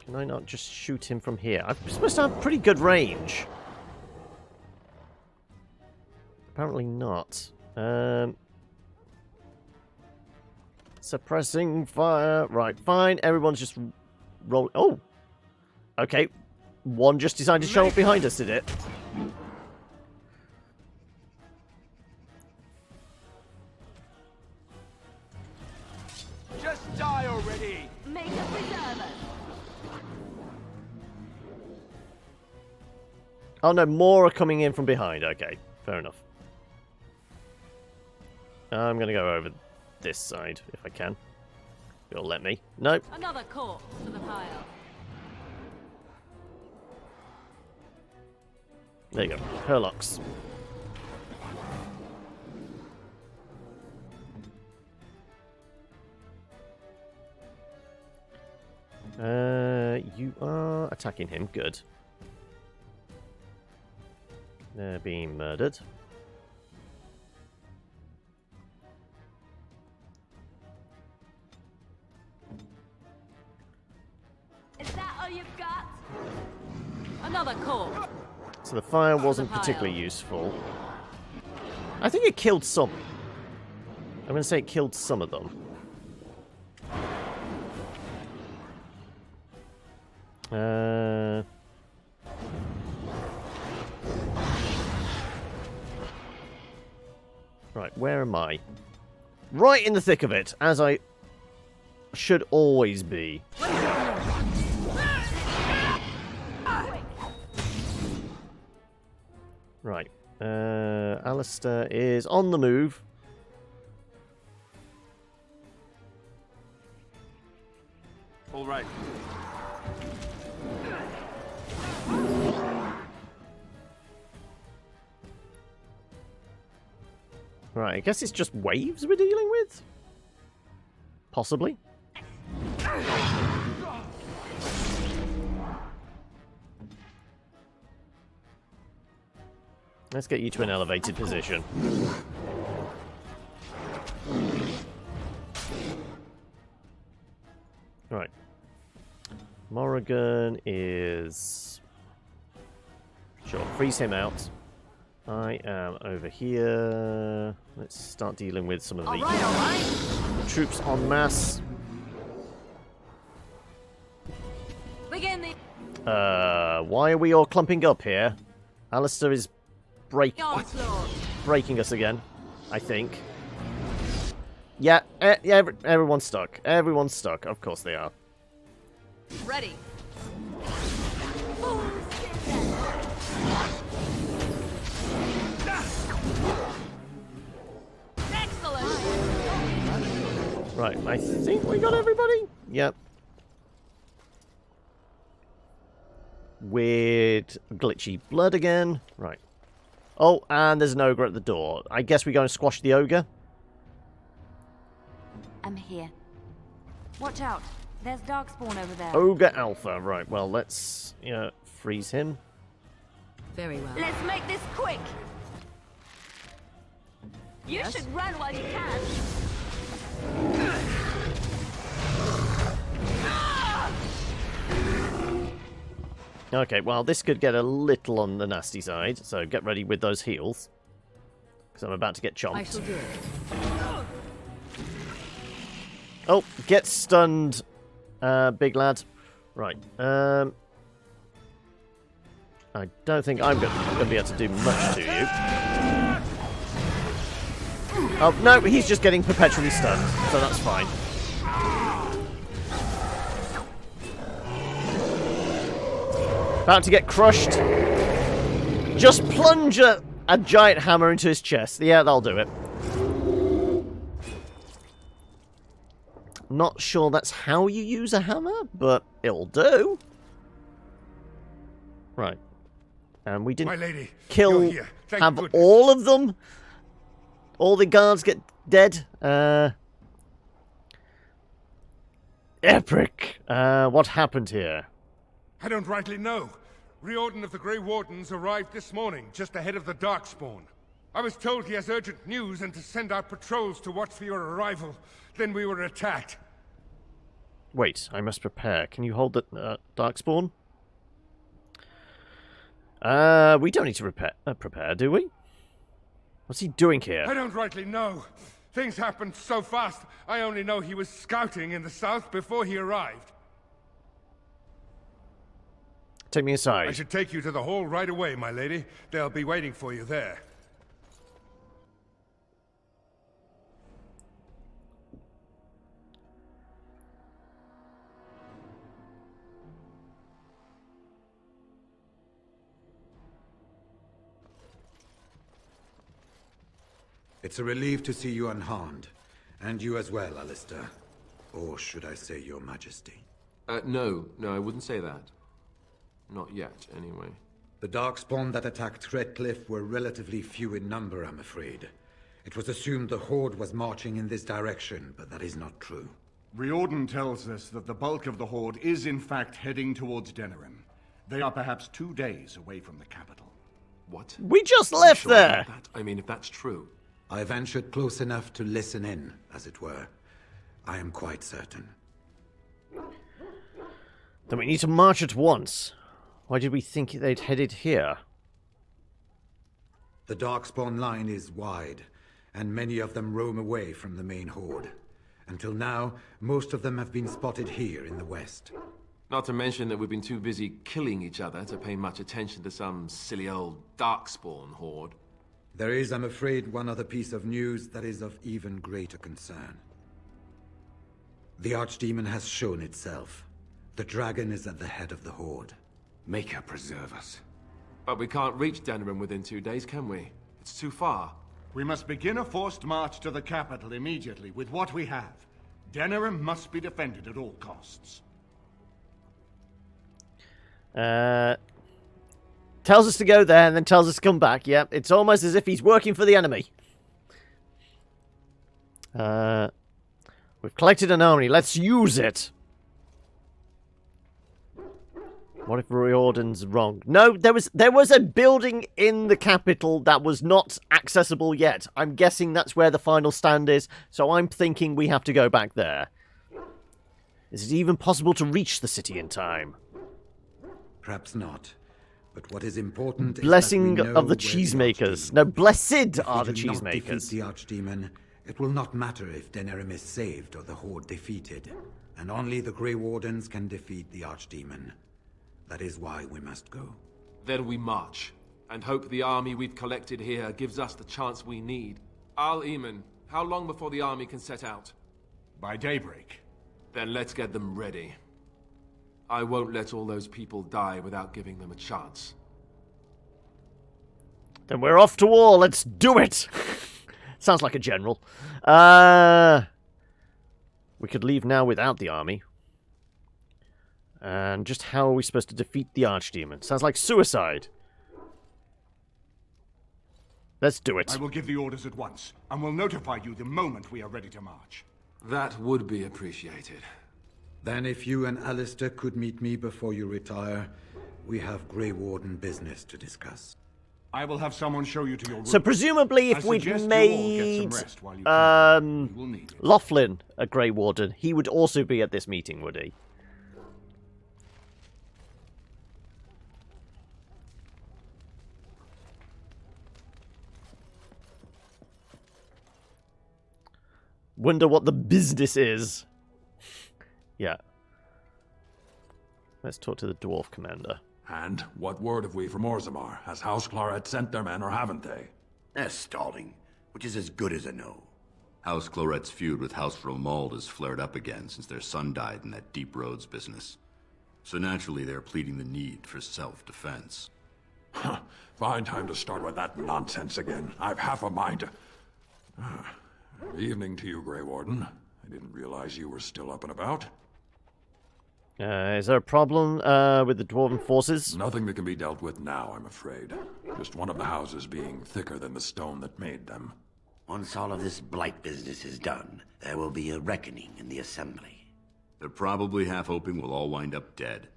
Can I not just shoot him from here? I'm supposed to have pretty good range. Apparently not. Suppressing fire. Right, fine. Everyone's just roll. Oh! Okay. One just decided to show up behind us, did it? Just die already! Make a preserver. Oh no, more are coming in from behind. Okay, fair enough. I'm gonna go over this side if I can. You'll let me. Nope. Another corpse to the pile. There you go. Herlocks. You are attacking him. Good. They're being murdered. Is that all you've got? Another corpse. So the fire wasn't particularly useful. I think it killed some. I'm going to say it killed some of them. Right, where am I? Right in the thick of it, as I should always be. Right. Alistair is on the move. All right. Right, I guess it's just waves we're dealing with? Possibly. Let's get you to an elevated position. Right. Morrigan is... Sure, freeze him out. I am over here. Let's start dealing with some of the troops en masse. Begin the Why are we all clumping up here? Alistair is breaking us again, I think. Yeah, yeah, everyone's stuck. Everyone's stuck. Of course they are. ready. Right, I think we got everybody. Yep. Weird, glitchy blood again. Right. Oh, and there's an ogre at the door. I guess we go and squash the ogre. I'm here. Watch out. There's Darkspawn over there. Ogre Alpha. Right, well, let's freeze him. Very well. Let's make this quick. You Yes? should run while you can. Okay, well, this could get a little on the nasty side, so get ready with those heals. Because I'm about to get chomped. I shall do it. Oh, get stunned, big lad. Right, I don't think I'm going to be able to do much to you. Oh, no, he's just getting perpetually stunned, so that's fine. About to get crushed. Just plunge a giant hammer into his chest. Yeah, that'll do it. Not sure that's how you use a hammer, but it'll do. Right. And we didn't My lady, kill, you're here. Thank have goodness. all of them. All the guards get dead. Epic. What happened here? I don't rightly know. Riordan of the Grey Wardens arrived this morning, just ahead of the Darkspawn. I was told he has urgent news and to send out patrols to watch for your arrival. Then we were attacked. Wait, I must prepare. Can you hold the Darkspawn? We don't need to prepare, do we? What's he doing here? I don't rightly know. Things happened so fast, I only know he was scouting in the south before he arrived. Take me aside. I should take you to the hall right away, my lady. They'll be waiting for you there. It's a relief to see you unharmed. And you as well, Alistair. Or should I say your majesty? No, I wouldn't say that. Not yet, anyway. The Darkspawn that attacked Redcliffe were relatively few in number, I'm afraid. It was assumed the Horde was marching in this direction, but that is not true. Riordan tells us that the bulk of the Horde is in fact heading towards Denerim. They are perhaps 2 days away from the capital. What? We just left Sure there! about that? I mean, if that's true. I ventured close enough to listen in, as it were. I am quite certain. Then we need to march at once. Why did we think they'd headed here? The Darkspawn line is wide, and many of them roam away from the main Horde. Until now, most of them have been spotted here in the west. Not to mention that we've been too busy killing each other to pay much attention to some silly old Darkspawn horde. There is, I'm afraid, one other piece of news that is of even greater concern. The archdemon has shown itself. The dragon is at the head of the Horde. Make her preserve us. But we can't reach Denerim within 2 days, can we? It's too far. We must begin a forced march to the capital immediately with what we have. Denerim must be defended at all costs. Tells us to go there and then tells us to come back. Yeah, it's almost as if he's working for the enemy. We've collected an army. Let's use it. What if Riordan's wrong? No, there was a building in the capital that was not accessible yet. I'm guessing that's where the final stand is, so I'm thinking we have to go back there. Is it even possible to reach the city in time? Perhaps not. But what is important Blessing is that we know of the cheesemakers. No, blessed are the If we do not defeat cheesemakers. the archdemon, it will not matter if Denerim is saved or the Horde defeated. And only the Grey Wardens can defeat the archdemon. That is why we must go. Then we march, and hope the army we've collected here gives us the chance we need. Al-Eamon, how long before the army can set out? By daybreak. Then let's get them ready. I won't let all those people die without giving them a chance. Then we're off to war. Let's do it. Sounds like a general. We could leave now without the army. And just how are we supposed to defeat the archdemon? Sounds like suicide. Let's do it. I will give the orders at once, and will notify you the moment we are ready to march. That would be appreciated. Then if you and Alistair could meet me before you retire, we have Grey Warden business to discuss. I will have someone show you to your room. So presumably if we'd made Laughlin a Grey Warden, he would also be at this meeting, would he? Wonder what the business is. Yeah. Let's talk to the dwarf commander. And what word have we from Orzammar? Has House Claret sent their men, or haven't they? They're stalling, which is as good as a no. House Claret's feud with House Romald has flared up again since their son died in that Deep Roads business. So naturally they're pleading the need for self-defense. Fine time to start with that nonsense again. I've half a mind to... Evening to you, Grey Warden. I didn't realize you were still up and about. Is there a problem with the dwarven forces? Nothing that can be dealt with now, I'm afraid. Just one of the houses being thicker than the stone that made them. Once all of this blight business is done, there will be a reckoning in the Assembly. They're probably half hoping we'll all wind up dead.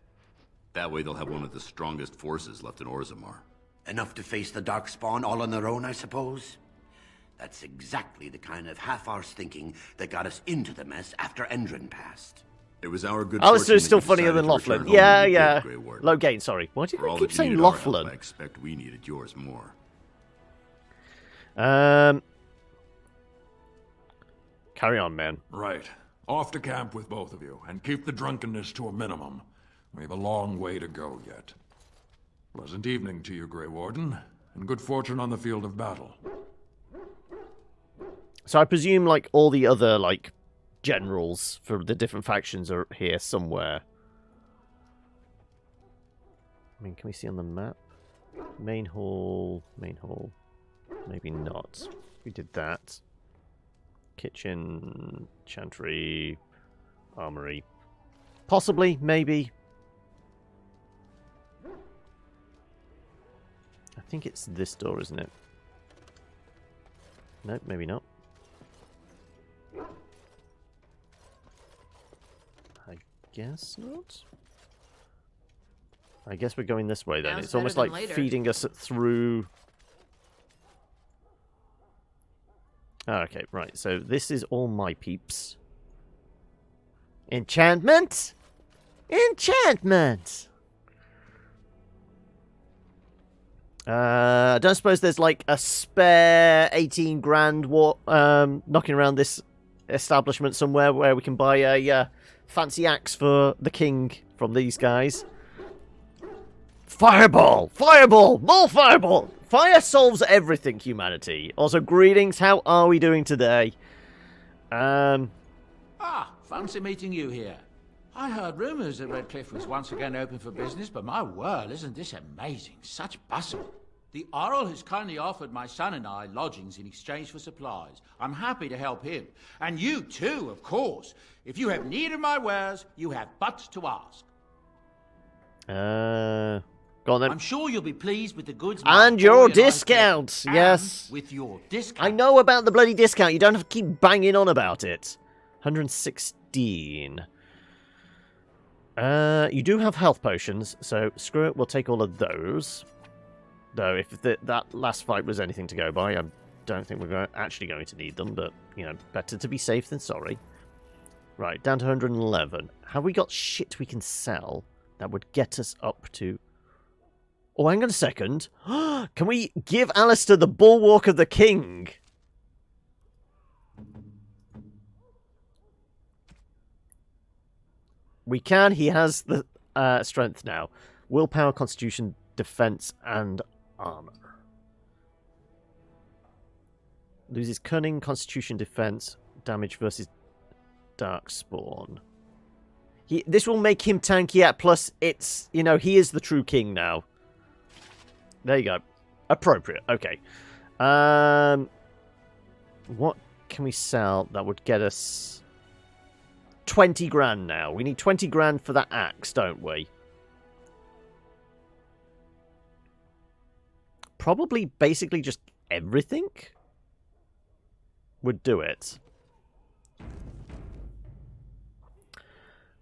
That way they'll have one of the strongest forces left in Orzammar. Enough to face the Darkspawn all on their own, I suppose? That's exactly the kind of half-arsed thinking that got us into the mess after Endrin passed. It was our good Alistair is fortune still that funnier decided than to Laughlin. return home Yeah, when we yeah. did, Grey Warden. Low gain, sorry. Why did For we all keep that you saying needed our help, Laughlin? I expect we needed yours more. Carry on, man. Right. Off to camp with both of you, and keep the drunkenness to a minimum. We have a long way to go yet. Pleasant evening to you, Grey Warden, and good fortune on the field of battle. So I presume, like, all the other, like, generals for the different factions are here somewhere. I mean, can we see on the map? Main hall, maybe not. We did that. Kitchen, chantry, armory. Possibly, maybe. I think it's this door, isn't it? Nope, maybe not. I guess not. I guess we're going this way then. Sounds It's almost better like than later. feeding us through... Okay, right. So this is all my peeps. Enchantment? Enchantment! I don't suppose there's like a spare 18 grand knocking around this establishment somewhere where we can buy a fancy axe for the king from these guys. Fireball! Fireball! More fireball! Fire solves everything, humanity. Also, greetings. How are we doing today? Fancy meeting you here. I heard rumours that Redcliffe was once again open for business, but my word, isn't this amazing? Such bustle. The Earl has kindly offered my son and I lodgings in exchange for supplies. I'm happy to help him. And you too, of course. If you have need of my wares, you have but to ask. Go on then. I'm sure you'll be pleased with the goods. And your discount, yes. With your discount. I know about the bloody discount. You don't have to keep banging on about it. 116. You do have health potions, so screw it. We'll take all of those. Though, if that last fight was anything to go by, I don't think we're actually going to need them. But, you know, better to be safe than sorry. Right, down to 111. Have we got shit we can sell that would get us up to... Oh, hang on a second. Can we give Alistair the Bulwark of the King? We can. He has the strength now. Willpower, constitution, defense, and armor. Loses cunning, constitution, defense, damage versus darkspawn. This will make him tankier. Plus, it's, you know, he is the true king now. There you go. Appropriate. Okay. What can we sell that would get us 20 grand now? We need 20 grand for that axe, don't we? Probably basically just everything would do it.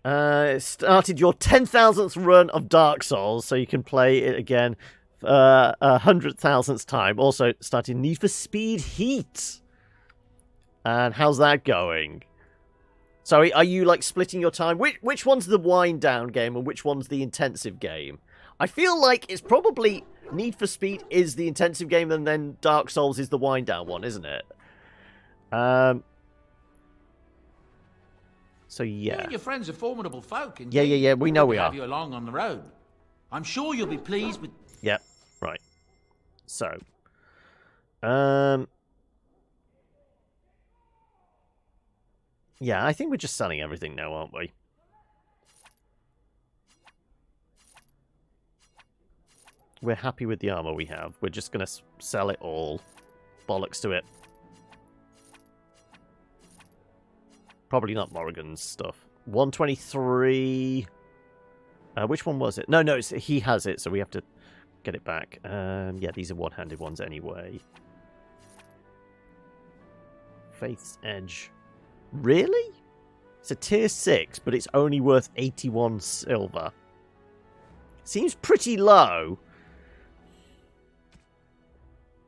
Started your 10,000th run of Dark Souls, so you can play it again 100,000th time. Also started Need for Speed Heat. And how's that going? So are you like splitting your time? Which one's the wind down game and which one's the intensive game? I feel like it's probably Need for Speed is the intensive game and then Dark Souls is the wind down one, isn't it? So yeah. You and your friends are formidable folk. Yeah. We know we have are. you along on the road. I'm sure you'll be pleased with. Yep. Right. So. Yeah, I think we're just selling everything now, aren't we? We're happy with the armor we have. We're just going to sell it all. Bollocks to it. Probably not Morrigan's stuff. 123. Which one was it? No, he has it, so we have to get it back. Yeah, these are one-handed ones anyway. Faith's Edge. Really? It's a tier 6, but it's only worth 81 silver. Seems pretty low.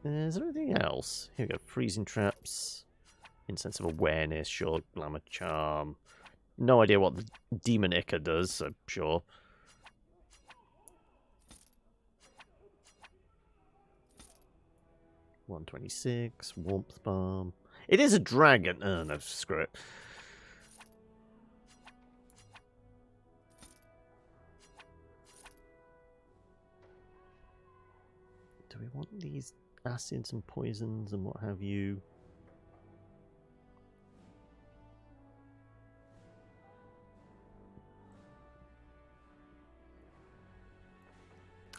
Is there anything else? Here we go. Freezing traps. Incense of awareness. Sure. Glamour charm. No idea what the demon Ica does, so sure. $126. Warmth balm. It is a dragon. Oh, no, screw it. Do we want these acids and poisons and what have you?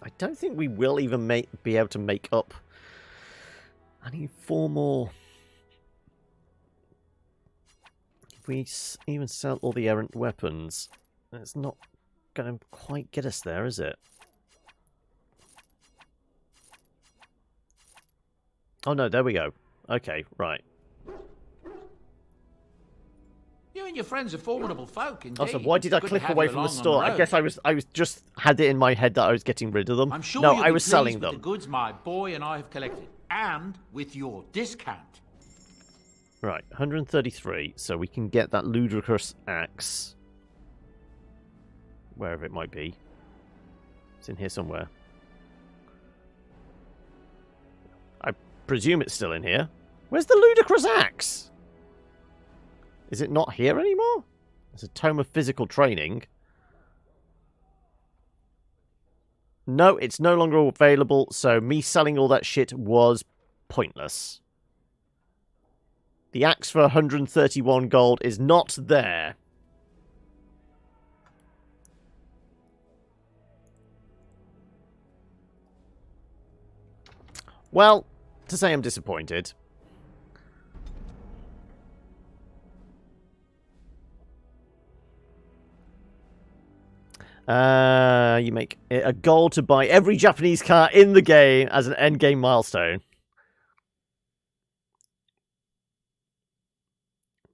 I don't think we will even be able to make up. I need 4 more. If we even sell all the errant weapons, it's not going to quite get us there, is it? Oh no, there we go. Okay, right. You and your friends are formidable folk, indeed. Also, why did I Good to click have away you from the along on store? I road. guess I was just had it in my head that I was getting rid of them. I'm sure no, you'll I be was pleased selling with them. the goods my boy and I have collected, and with your discount. Right, 133. So we can get that ludicrous axe, wherever it might be. It's in here somewhere. I presume it's still in here. Where's the ludicrous axe? Is it not here anymore? It's a tome of physical training. No, it's no longer available, so me selling all that shit was pointless. The axe for 131 gold is not there. Well, to say I'm disappointed. You make it a goal to buy every Japanese car in the game as an endgame milestone.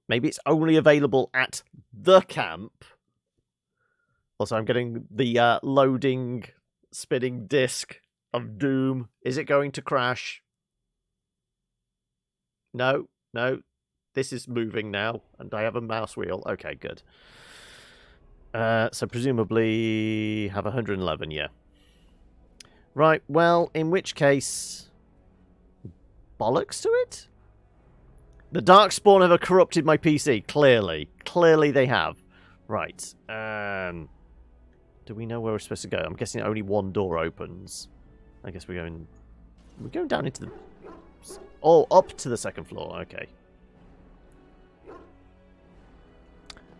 Maybe it's only available at the camp. Also, I'm getting the loading, spinning disc of doom. Is it going to crash? No, no. This is moving now, and I have a mouse wheel. Okay, good. So presumably have 111, yeah. Right, well, in which case... bollocks to it? The Darkspawn have corrupted my PC, clearly. Clearly they have. Right. Do we know where we're supposed to go? I'm guessing only one door opens. I guess we're going down into the... oh, up to the second floor. Okay.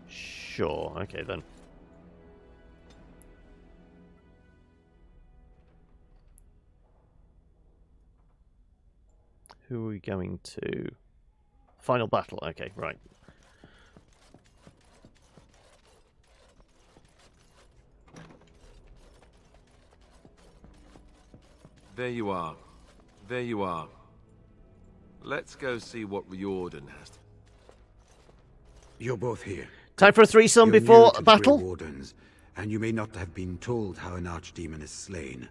Sure. Okay, then. Who are we going to... final battle. Okay, right. There you are. There you are. Let's go see what Riordan has. You're both here. Time for a threesome You're before new to the battle? Grey Wardens, and you may not have been told how an archdemon is slain.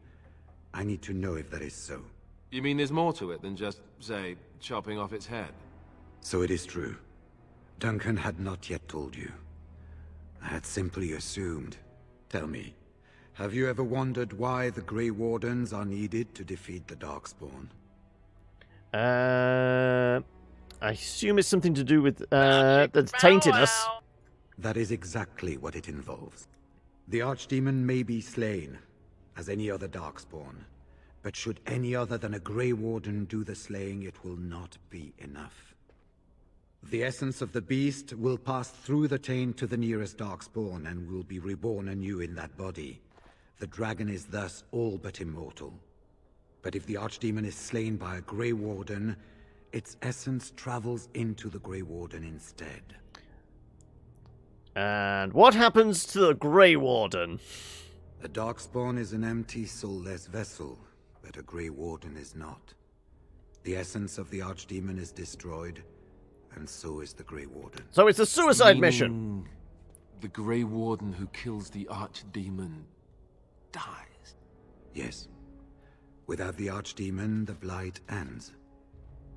I need to know if that is so. You mean there's more to it than just, say, chopping off its head? So it is true. Duncan had not yet told you. I had simply assumed. Tell me, have you ever wondered why the Grey Wardens are needed to defeat the Darkspawn? I assume it's something to do with the taintedness. That is exactly what it involves. The Archdemon may be slain, as any other Darkspawn, but should any other than a Grey Warden do the slaying, it will not be enough. The essence of the beast will pass through the taint to the nearest Darkspawn and will be reborn anew in that body. The dragon is thus all but immortal. But if the Archdemon is slain by a Grey Warden, its essence travels into the Grey Warden instead. And what happens to the Grey Warden? A Darkspawn is an empty, soulless vessel, but a Grey Warden is not. The essence of the Archdemon is destroyed, and so is the Grey Warden. So it's a suicide mission! The Grey Warden who kills the Archdemon dies? Yes. Without the Archdemon, the Blight ends.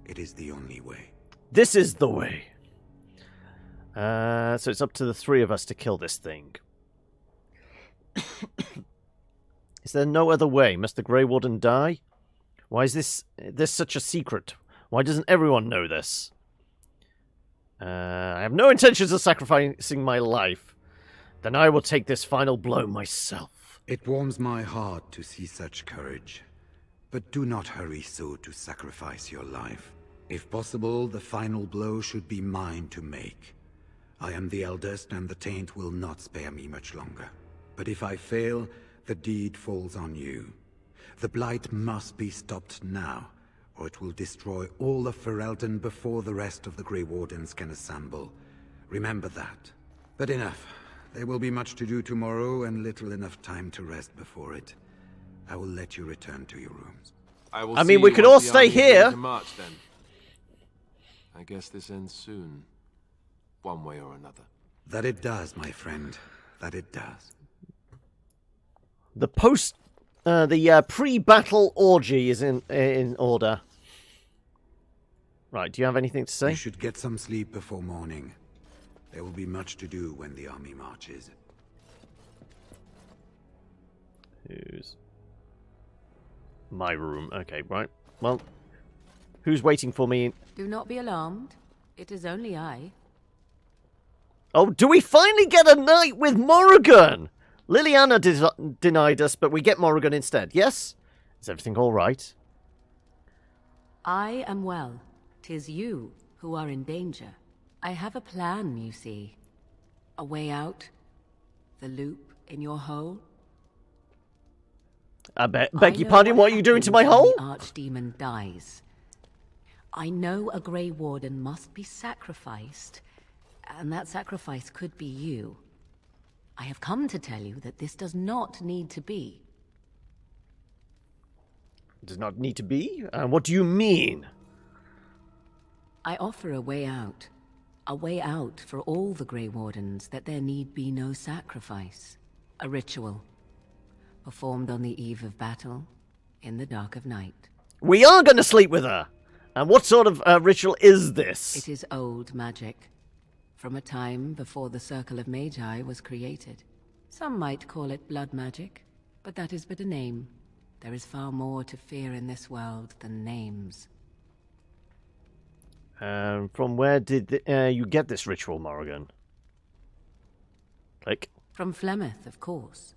It is the only way. This is the way. So it's up to the three of us to kill this thing. Is there no other way? Must the Grey Warden die? Why is this such a secret? Why doesn't everyone know this? I have no intentions of sacrificing my life. Then I will take this final blow myself. It warms my heart to see such courage. But do not hurry so to sacrifice your life. If possible, the final blow should be mine to make. I am the eldest, and the taint will not spare me much longer. But if I fail, the deed falls on you. The Blight must be stopped now, or it will destroy all of Ferelden before the rest of the Grey Wardens can assemble. Remember that. But enough. There will be much to do tomorrow, and little enough time to rest before it. I will let you return to your rooms. I mean, we could all stay here. March, then. I guess this ends soon. One way or another. That it does, my friend. That it does. The pre-battle orgy is in order. Right, do you have anything to say? You should get some sleep before morning. There will be much to do when the army marches. Who's... my room. Okay, right. Well, who's waiting for me? Do not be alarmed. It is only I. Oh, do we finally get a night with Morrigan? Liliana denied us, but we get Morrigan instead, yes? Is everything all right? I am well. 'Tis you who are in danger. I have a plan, you see. A way out. The loop in your hole. Beg your pardon, what are you doing to my hole? The archdemon dies. I know a Grey Warden must be sacrificed, and that sacrifice could be you. I have come to tell you that this does not need to be. Does not need to be? What do you mean? I offer a way out. A way out for all the Grey Wardens, that there need be no sacrifice. A ritual. Performed on the eve of battle, in the dark of night. We are going to sleep with her! And what sort of ritual is this? It is old magic. From a time before the Circle of Magi was created. Some might call it blood magic, but that is but a name. There is far more to fear in this world than names. From where did you get this ritual, Morrigan? Click. From Flemeth, of course.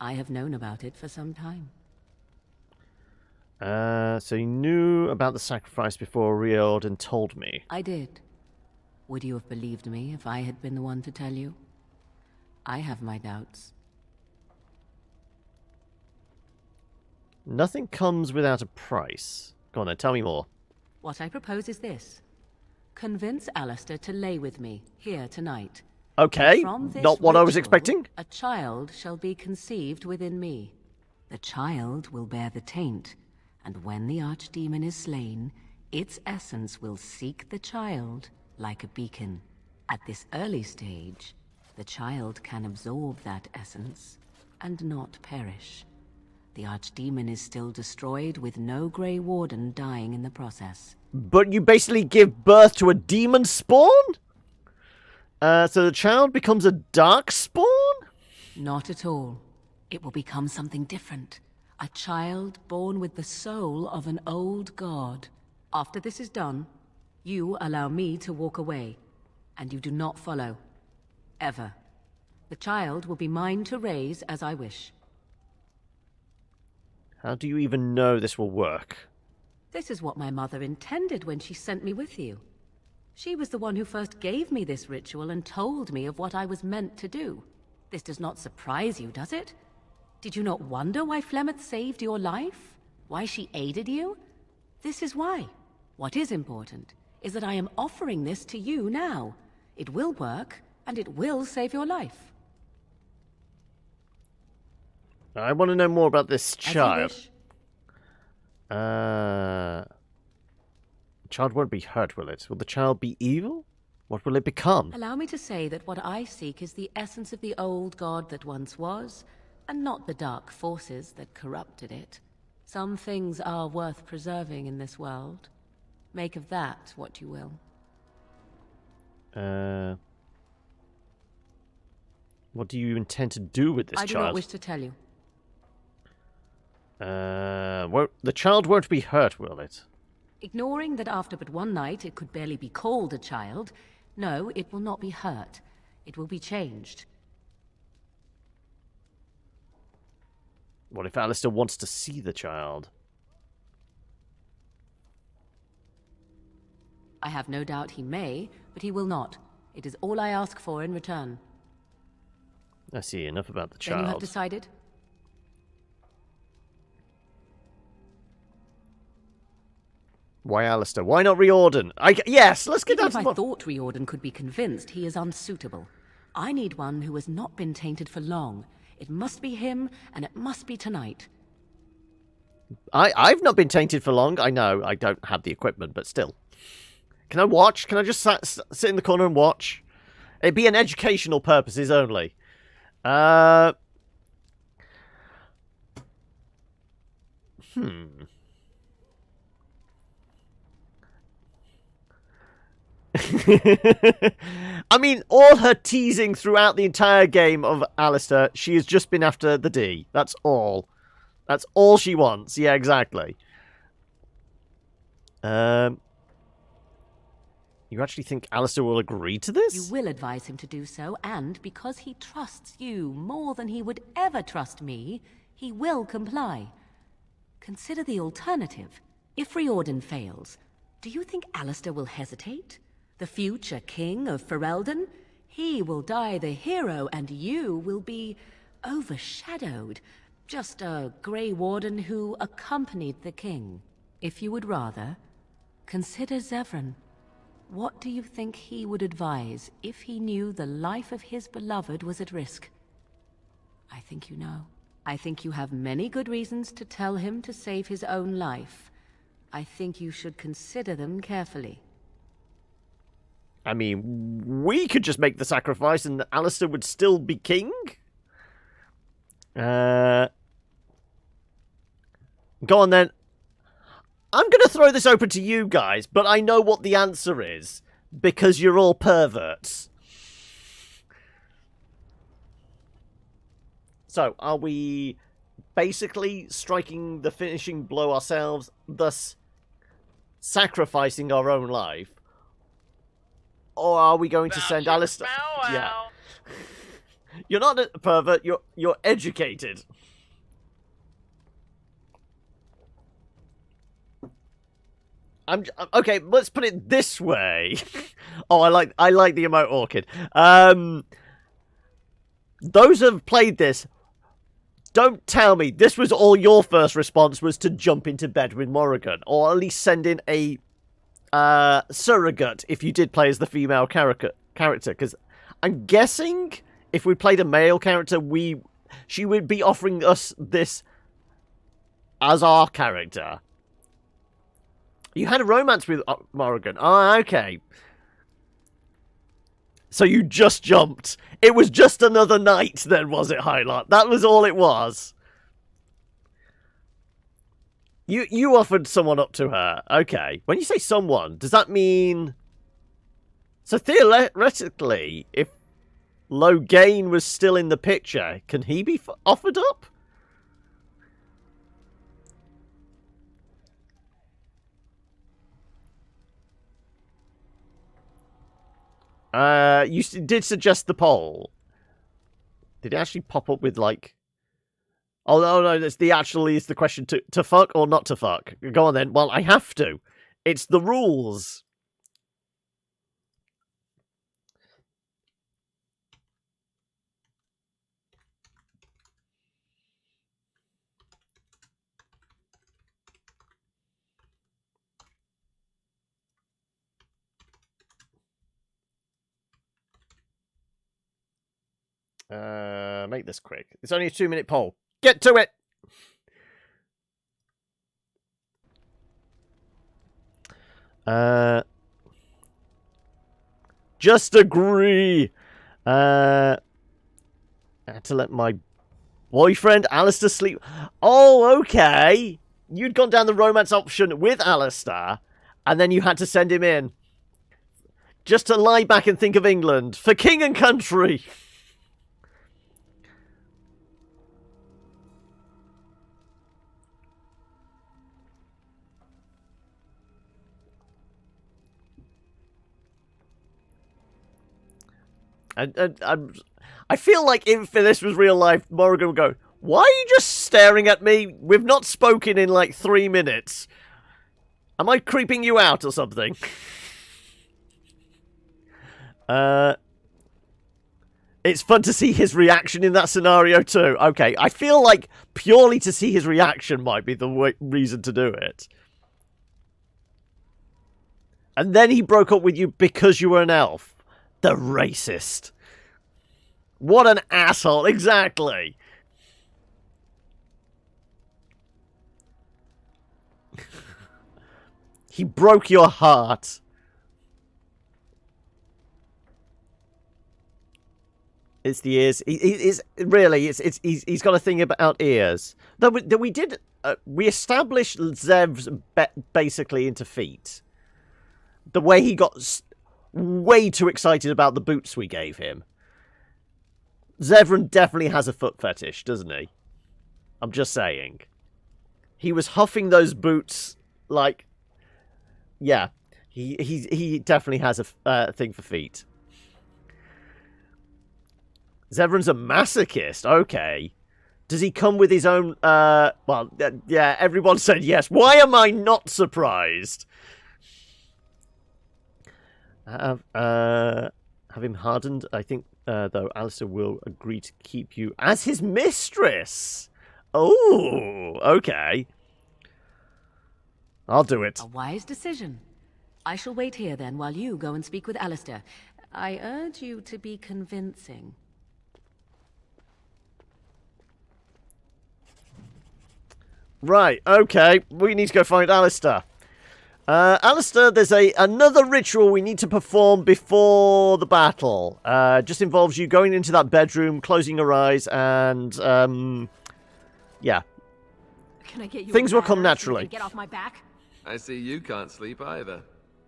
I have known about it for some time. So you knew about the sacrifice before Riordan told me? I did. Would you have believed me if I had been the one to tell you? I have my doubts. Nothing comes without a price. Go on then, tell me more. What I propose is this. Convince Alistair to lay with me, here tonight. Okay, not what I was ritual, expecting. A child shall be conceived within me. The child will bear the taint, and when the archdemon is slain, its essence will seek the child like a beacon. At this early stage, the child can absorb that essence and not perish. The archdemon is still destroyed with no Grey Warden dying in the process. But you basically give birth to a demon spawn? So the child becomes a dark spawn? Not at all. It will become something different. A child born with the soul of an old god. After this is done, you allow me to walk away, and you do not follow. Ever. The child will be mine to raise as I wish. How do you even know this will work? This is what my mother intended when she sent me with you. She was the one who first gave me this ritual and told me of what I was meant to do. This does not surprise you, does it? Did you not wonder why Flemeth saved your life? Why she aided you? This is why. What is important is that I am offering this to you now. It will work, and it will save your life. I want to know more about this child. As you wish. The child won't be hurt, will it? Will the child be evil? What will it become? Allow me to say that what I seek is the essence of the old god that once was, and not the dark forces that corrupted it. Some things are worth preserving in this world. Make of that what you will. What do you intend to do with this child? I do not wish to tell you. The child won't be hurt, will it? Ignoring that after but one night it could barely be called a child, no, it will not be hurt. It will be changed. What if Alistair wants to see the child? I have no doubt he may, but he will not. It is all I ask for in return. I see. Enough about the child. Then you have decided? Why Alistair? Why not Riordan? Yes, let's get Even down if to I thought Riordan could be convinced, he is unsuitable. I need one who has not been tainted for long. It must be him, and it must be tonight. I've not been tainted for long. I know I don't have the equipment, but still. Can I watch? Can I just sit in the corner and watch? It'd be an educational purposes only. I mean, all her teasing throughout the entire game of Alistair, she has just been after the D. That's all. That's all she wants. Yeah, exactly. You actually think Alistair will agree to this? You will advise him to do so, and because he trusts you more than he would ever trust me, he will comply. Consider the alternative. If Riordan fails, do you think Alistair will hesitate? The future king of Ferelden? He will die the hero, and you will be overshadowed. Just a Grey Warden who accompanied the king. If you would rather, consider Zevran. What do you think he would advise if he knew the life of his beloved was at risk? I think you know. I think you have many good reasons to tell him to save his own life. I think you should consider them carefully. I mean, we could just make the sacrifice and Alistair would still be king? Go on then. I'm going to throw this open to you guys, but I know what the answer is. Because you're all perverts. So, are we basically striking the finishing blow ourselves, thus sacrificing our own life? Or are we going to send Alistair? Yeah. You're not a pervert, you're educated. Okay, let's put it this way. Oh, I like the emote orchid. Those who have played this, don't tell me this was all your first response was to jump into bed with Morrigan, or at least send in a surrogate if you did play as the female character, because I'm guessing if we played a male character, she would be offering us this as our character. You had a romance with Morrigan. Oh, okay. So you just jumped. It was just another night then, was it, Highlight? That was all it was. You offered someone up to her. Okay. When you say someone, does that mean... So theoretically, if Logain was still in the picture, can he be offered up? You did suggest the poll. Did it actually pop up with, like... Oh, no, it's the question to fuck or not to fuck. Go on, then. Well, I have to. It's the rules. Make this quick. It's only a 2-minute poll. Get to it! Just agree. I had to let my boyfriend Alistair sleep. Oh, okay. You'd gone down the romance option with Alistair, and then you had to send him in. Just to lie back and think of England. For king and country. I feel like if this was real life, Morrigan would go, "Why are you just staring at me? We've not spoken in like 3 minutes. Am I creeping you out or something?" It's fun to see his reaction in that scenario too. Okay, I feel like purely to see his reaction might be the reason to do it. And then he broke up with you because you were an elf. The racist. What an asshole, exactly. He broke your heart. It's the ears. He's got a thing about ears. Though we established Zev's basically into feet. The way he got way too excited about the boots we gave him. Zevran definitely has a foot fetish, doesn't he? I'm just saying. He was huffing those boots like... Yeah, he definitely has a thing for feet. Zevran's a masochist, okay. Does he come with his own... well, yeah, everyone said yes. Why am I not surprised? Have him hardened. I think, though, Alistair will agree to keep you as his mistress. Oh, okay. I'll do it. A wise decision. I shall wait here then while you go and speak with Alistair. I urge you to be convincing. Right, okay. We need to go find Alistair. Alistair, there's another ritual we need to perform before the battle. Just involves you going into that bedroom, closing your eyes, and, yeah. Can I get you Things will come naturally. Get off my back. I see you can't sleep either.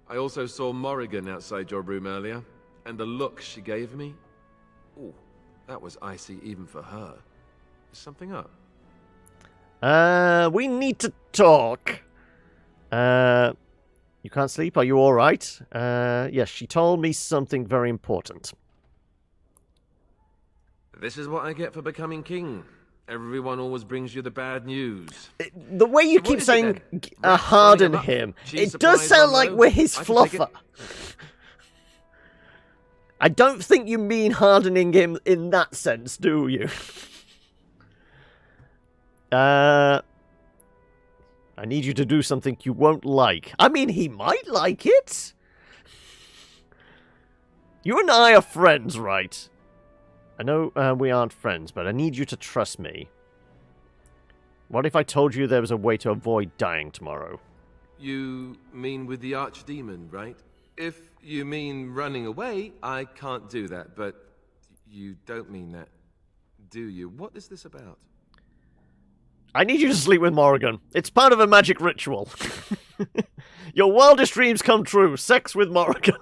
I also saw Morrigan outside your room earlier, and the look she gave me. Ooh, that was icy even for her. Is something up? We need to talk. You can't sleep? Are you alright? Yes, she told me something very important. This is what I get for becoming king. Everyone always brings you the bad news. The way you keep saying harden him, it does sound like we're his fluffer. I don't think you mean hardening him in that sense, do you? I need you to do something you won't like. I mean, he might like it. You and I are friends, right? I know we aren't friends, but I need you to trust me. What if I told you there was a way to avoid dying tomorrow? You mean with the archdemon, right? If you mean running away, I can't do that, but you don't mean that, do you? What is this about? I need you to sleep with Morrigan. It's part of a magic ritual. Your wildest dreams come true. Sex with Morrigan.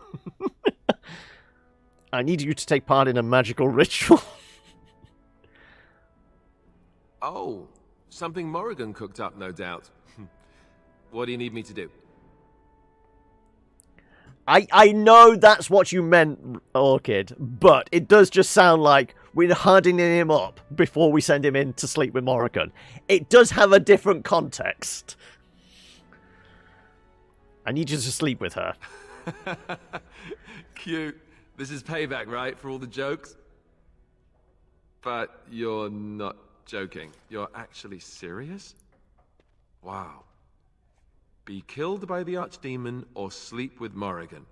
I need you to take part in a magical ritual. Oh, something Morrigan cooked up, no doubt. What do you need me to do? I know that's what you meant, Orchid, but it does just sound like we're hardening him up before we send him in to sleep with Morrigan. It does have a different context. I need you to sleep with her. Cute. This is payback, right, for all the jokes? But you're not joking. You're actually serious? Wow. Be killed by the archdemon or sleep with Morrigan.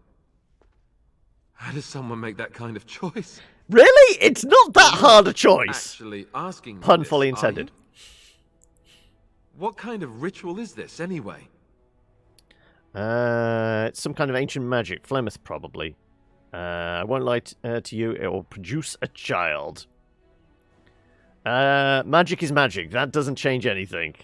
How does someone make that kind of choice? Really? It's not that hard a choice. Actually asking Pun this, fully are intended. you? What kind of ritual is this, anyway? It's some kind of ancient magic. Flemeth, probably. I won't lie to you, it will produce a child. Magic is magic. That doesn't change anything.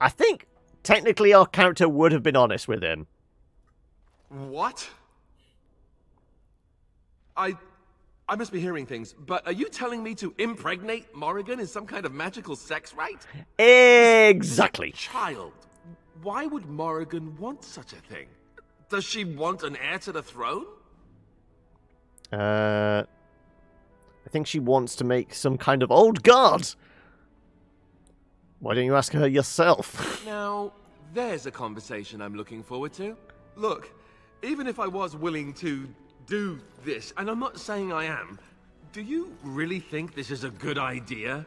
I think, technically, our character would have been honest with him. What? I must be hearing things, but are you telling me to impregnate Morrigan in some kind of magical sex rite? Exactly. Child. Why would Morrigan want such a thing? Does she want an heir to the throne? I think she wants to make some kind of old guard. Why don't you ask her yourself? Now, there's a conversation I'm looking forward to. Look, even if I was willing to do this, and I'm not saying I am, do you really think this is a good idea?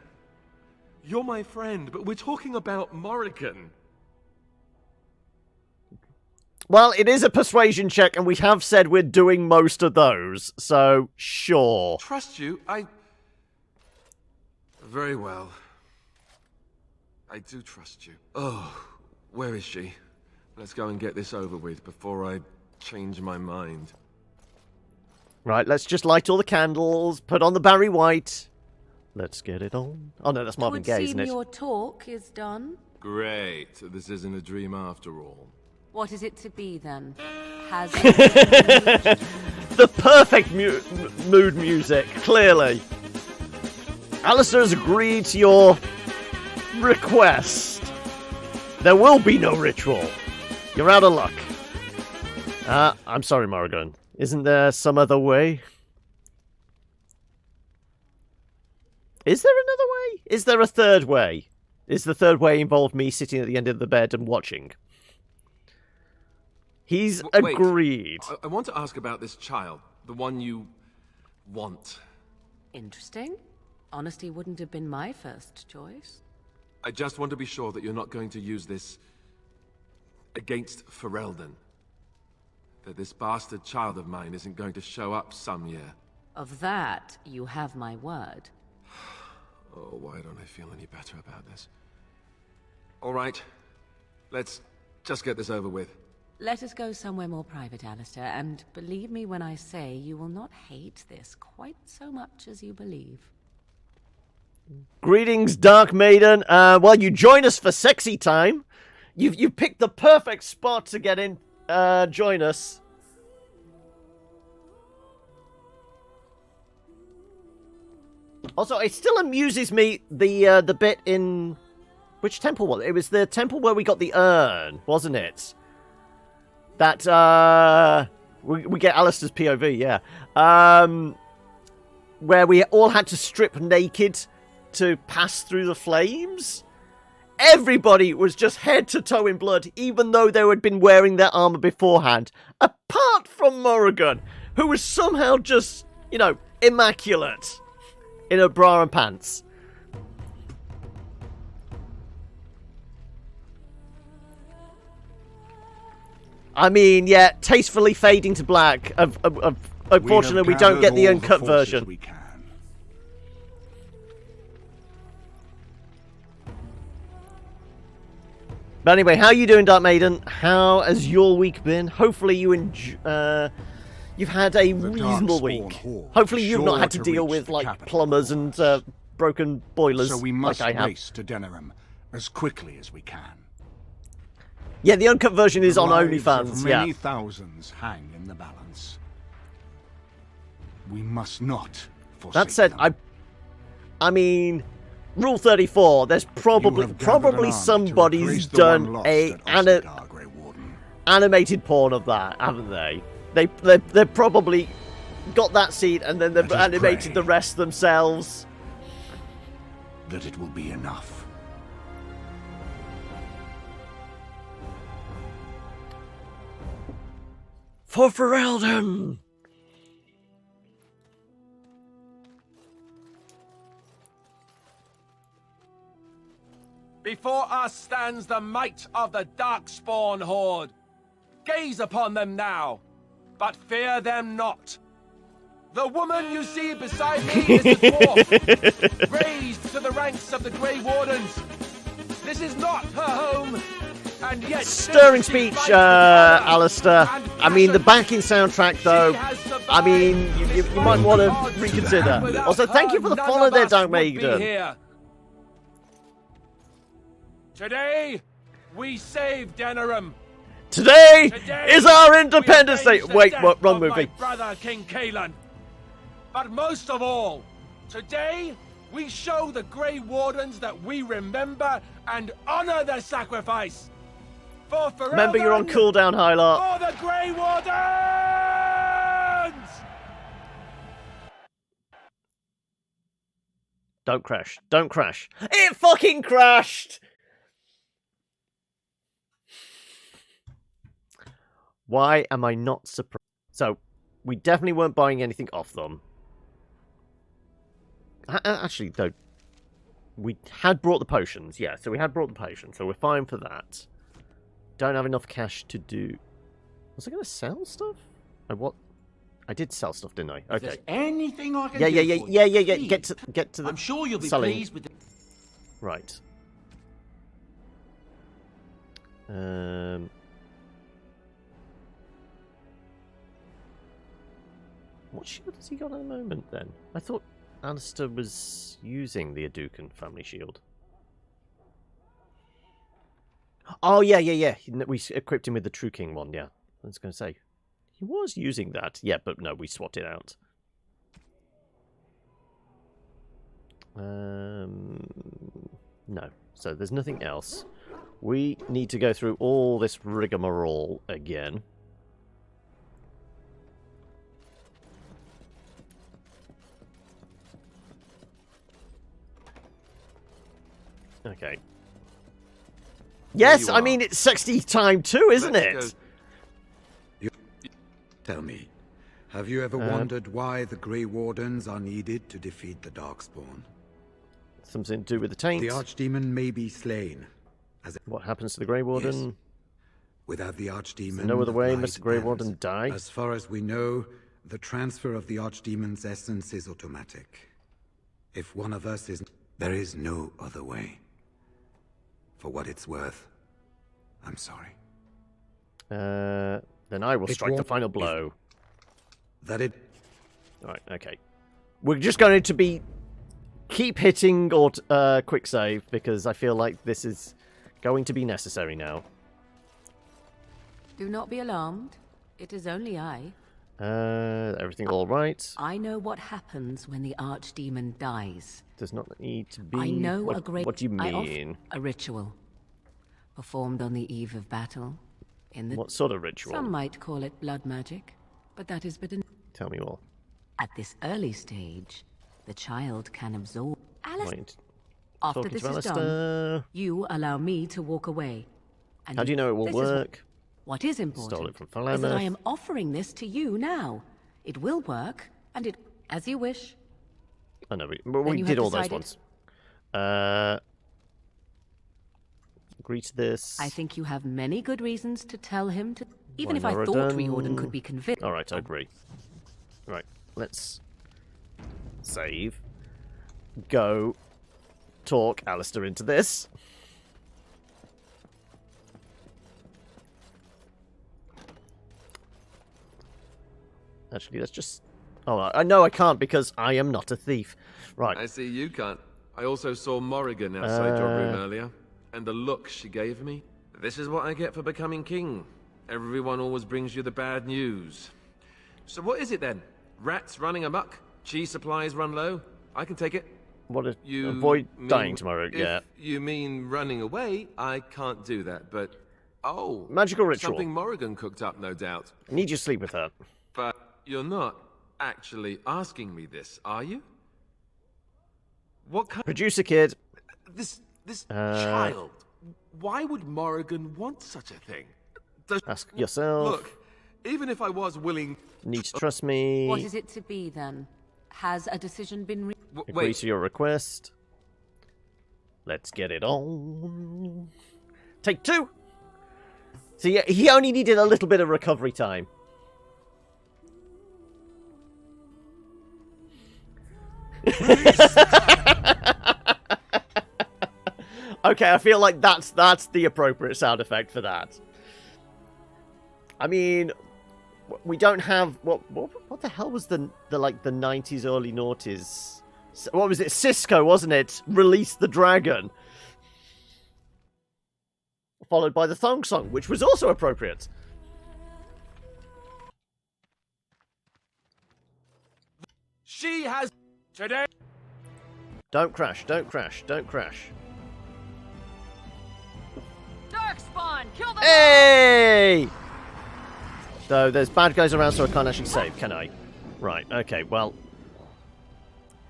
You're my friend, but we're talking about Morrigan. Well, it is a persuasion check, and we have said we're doing most of those, so sure. Trust you, Very well. I do trust you. Oh, where is she? Let's go and get this over with before I change my mind. Right, let's just light all the candles, put on the Barry White. Let's get it on. Oh no, that's Marvin Gaye, isn't it? Your talk is done. Great. This isn't a dream after all. What is it to be then? Has the perfect mood music, clearly. Alistair's agreed to your request. There will be no ritual. You're out of luck. I'm sorry, Morrigan. Isn't there some other way? Is there another way? Is there a third way? Is the third way involved me sitting at the end of the bed and watching? He's Wait. agreed. I want to ask about this child. The one you want. Interesting. Honesty wouldn't have been my first choice. I just want to be sure that you're not going to use this against Ferelden. That this bastard child of mine isn't going to show up some year. Of that, you have my word. Oh, why don't I feel any better about this? All right. Let's just get this over with. Let us go somewhere more private, Alistair, and believe me when I say you will not hate this quite so much as you believe. Greetings, Dark Maiden. Well, you join us for sexy time. You've picked the perfect spot to get in. Join us. Also, it still amuses me the bit in which temple was it? It was the temple where we got the urn, wasn't it? That we get Alistair's POV, yeah. Where we all had to strip naked to pass through the flames. Everybody was just head to toe in blood, even though they had been wearing their armor beforehand. Apart from Morrigan, who was somehow just, you know, immaculate in her bra and pants. I mean, yeah, tastefully fading to black. Unfortunately, we don't get the uncut version. But anyway, how are you doing, Dark Maiden? How has your week been? Hopefully you've had a reasonable week. Hopefully you've not had to deal with, like, plumbers and broken boilers. So we must like I have. race to Denerim as quickly as we can. Yeah, the uncut version is on Lives of OnlyFans, many yeah. thousands hang in the balance. We must not forsake That said, them. I mean, Rule 34, there's probably somebody's done a animated porn of that, haven't they? They've probably got that scene and then they've animated the rest themselves. That it will be enough. For Ferelden! Before us stands the might of the Darkspawn Horde. Gaze upon them now, but fear them not. The woman you see beside me is a dwarf, raised to the ranks of the Grey Wardens. This is not her home, and yet... Stirring speech, Alistair. I mean, the backing soundtrack, though, I mean, you might want to reconsider. Also, thank you for the follow there, Dark Maiden. Today, we save Denerim. Today is our Independence Day. Wait, what? Wrong movie. My brother, King Kaelan. But most of all, today we show the Grey Wardens that we remember and honor their sacrifice. For Ferelden, Remember, you're on cooldown, Hylark. For the Grey Wardens! Don't crash. Don't crash. It fucking crashed! Why am I not surprised? So, we definitely weren't buying anything off them. Actually, though, we had brought the potions. Yeah, so we had brought the potions, so we're fine for that. Don't have enough cash to do... Was I going to sell stuff? I did sell stuff, didn't I? Okay. If there's anything I can Yeah. do for you, please. Get to the I'm sure you'll be selling. pleased with it. Right. What shield has he got at the moment, then? I thought Alistair was using the Aducan family shield. Oh, yeah. We equipped him with the True King one, yeah. I was going to say. He was using that. Yeah, but no, we swapped it out. No. So there's nothing else. We need to go through all this rigmarole again. Okay. Yes, I mean, it's sexy time too, isn't it? Tell me, have you ever wondered why the Grey Wardens are needed to defeat the Darkspawn? Something to do with the taint. The Archdemon may be slain. What happens to the Grey Warden? Yes. Without the Archdemon, No other way the must the blight Grey ends. Warden die? As far as we know, the transfer of the Archdemon's essence is automatic. If one of us is... There is no other way. For what it's worth, I'm sorry. Then I will strike the final blow. Alright, okay. We're just going to be... Keep hitting or quick save, because I feel like this is going to be necessary now. Do not be alarmed. It is only I. Everything all right? I know what happens when the Archdemon dies. Does not need to be... I know what do you mean? A ritual. Performed on the eve of battle. What sort of ritual? Some might call it blood magic, but that is but an... Tell me more. At this early stage, the child can absorb... Wait. After this is done, you allow me to walk away. And how do you know it will work? What is important Stole it from is that I Philemon. am offering this to you now. It will work, and it... as you wish. I know, but we did all those ones. Agree to this. I think you have many good reasons to tell him to... Even if One I hour thought done. Riordan could be convinced... Alright, I agree. Right, let's... save. Go. Talk Alistair into this. Actually, let's just... Oh, I know I can't because I am not a thief. Right. I see you can't. I also saw Morrigan outside your room earlier, and the look she gave me. This is what I get for becoming king. Everyone always brings you the bad news. So what is it then? Rats running amok? Cheese supplies run low? I can take it. What if you avoid mean, dying tomorrow? If Yeah. you mean running away, I can't do that, but... Oh. Magical ritual. Something Morrigan cooked up, no doubt. I need you to sleep with her. But you're not actually asking me this, are you? What kind... Producer kid. This child. Why would Morrigan want such a thing? Ask yourself. Look, even if I was willing... Need to trust me. What is it to be, then? Has a decision been... Agree to your request. Let's get it on. Take 2. So yeah, he only needed a little bit of recovery time. Okay, I feel like that's the appropriate sound effect for that. I mean, we don't have what the hell was the 90s, early noughties? What was it? Cisco, wasn't it? Release the Dragon. Followed by the Thong Song, which was also appropriate. She has today. Don't crash, don't crash, don't crash. Darkspawn, kill them Hey! Though there's bad guys around, so I can't actually save, can I? Right, okay, well.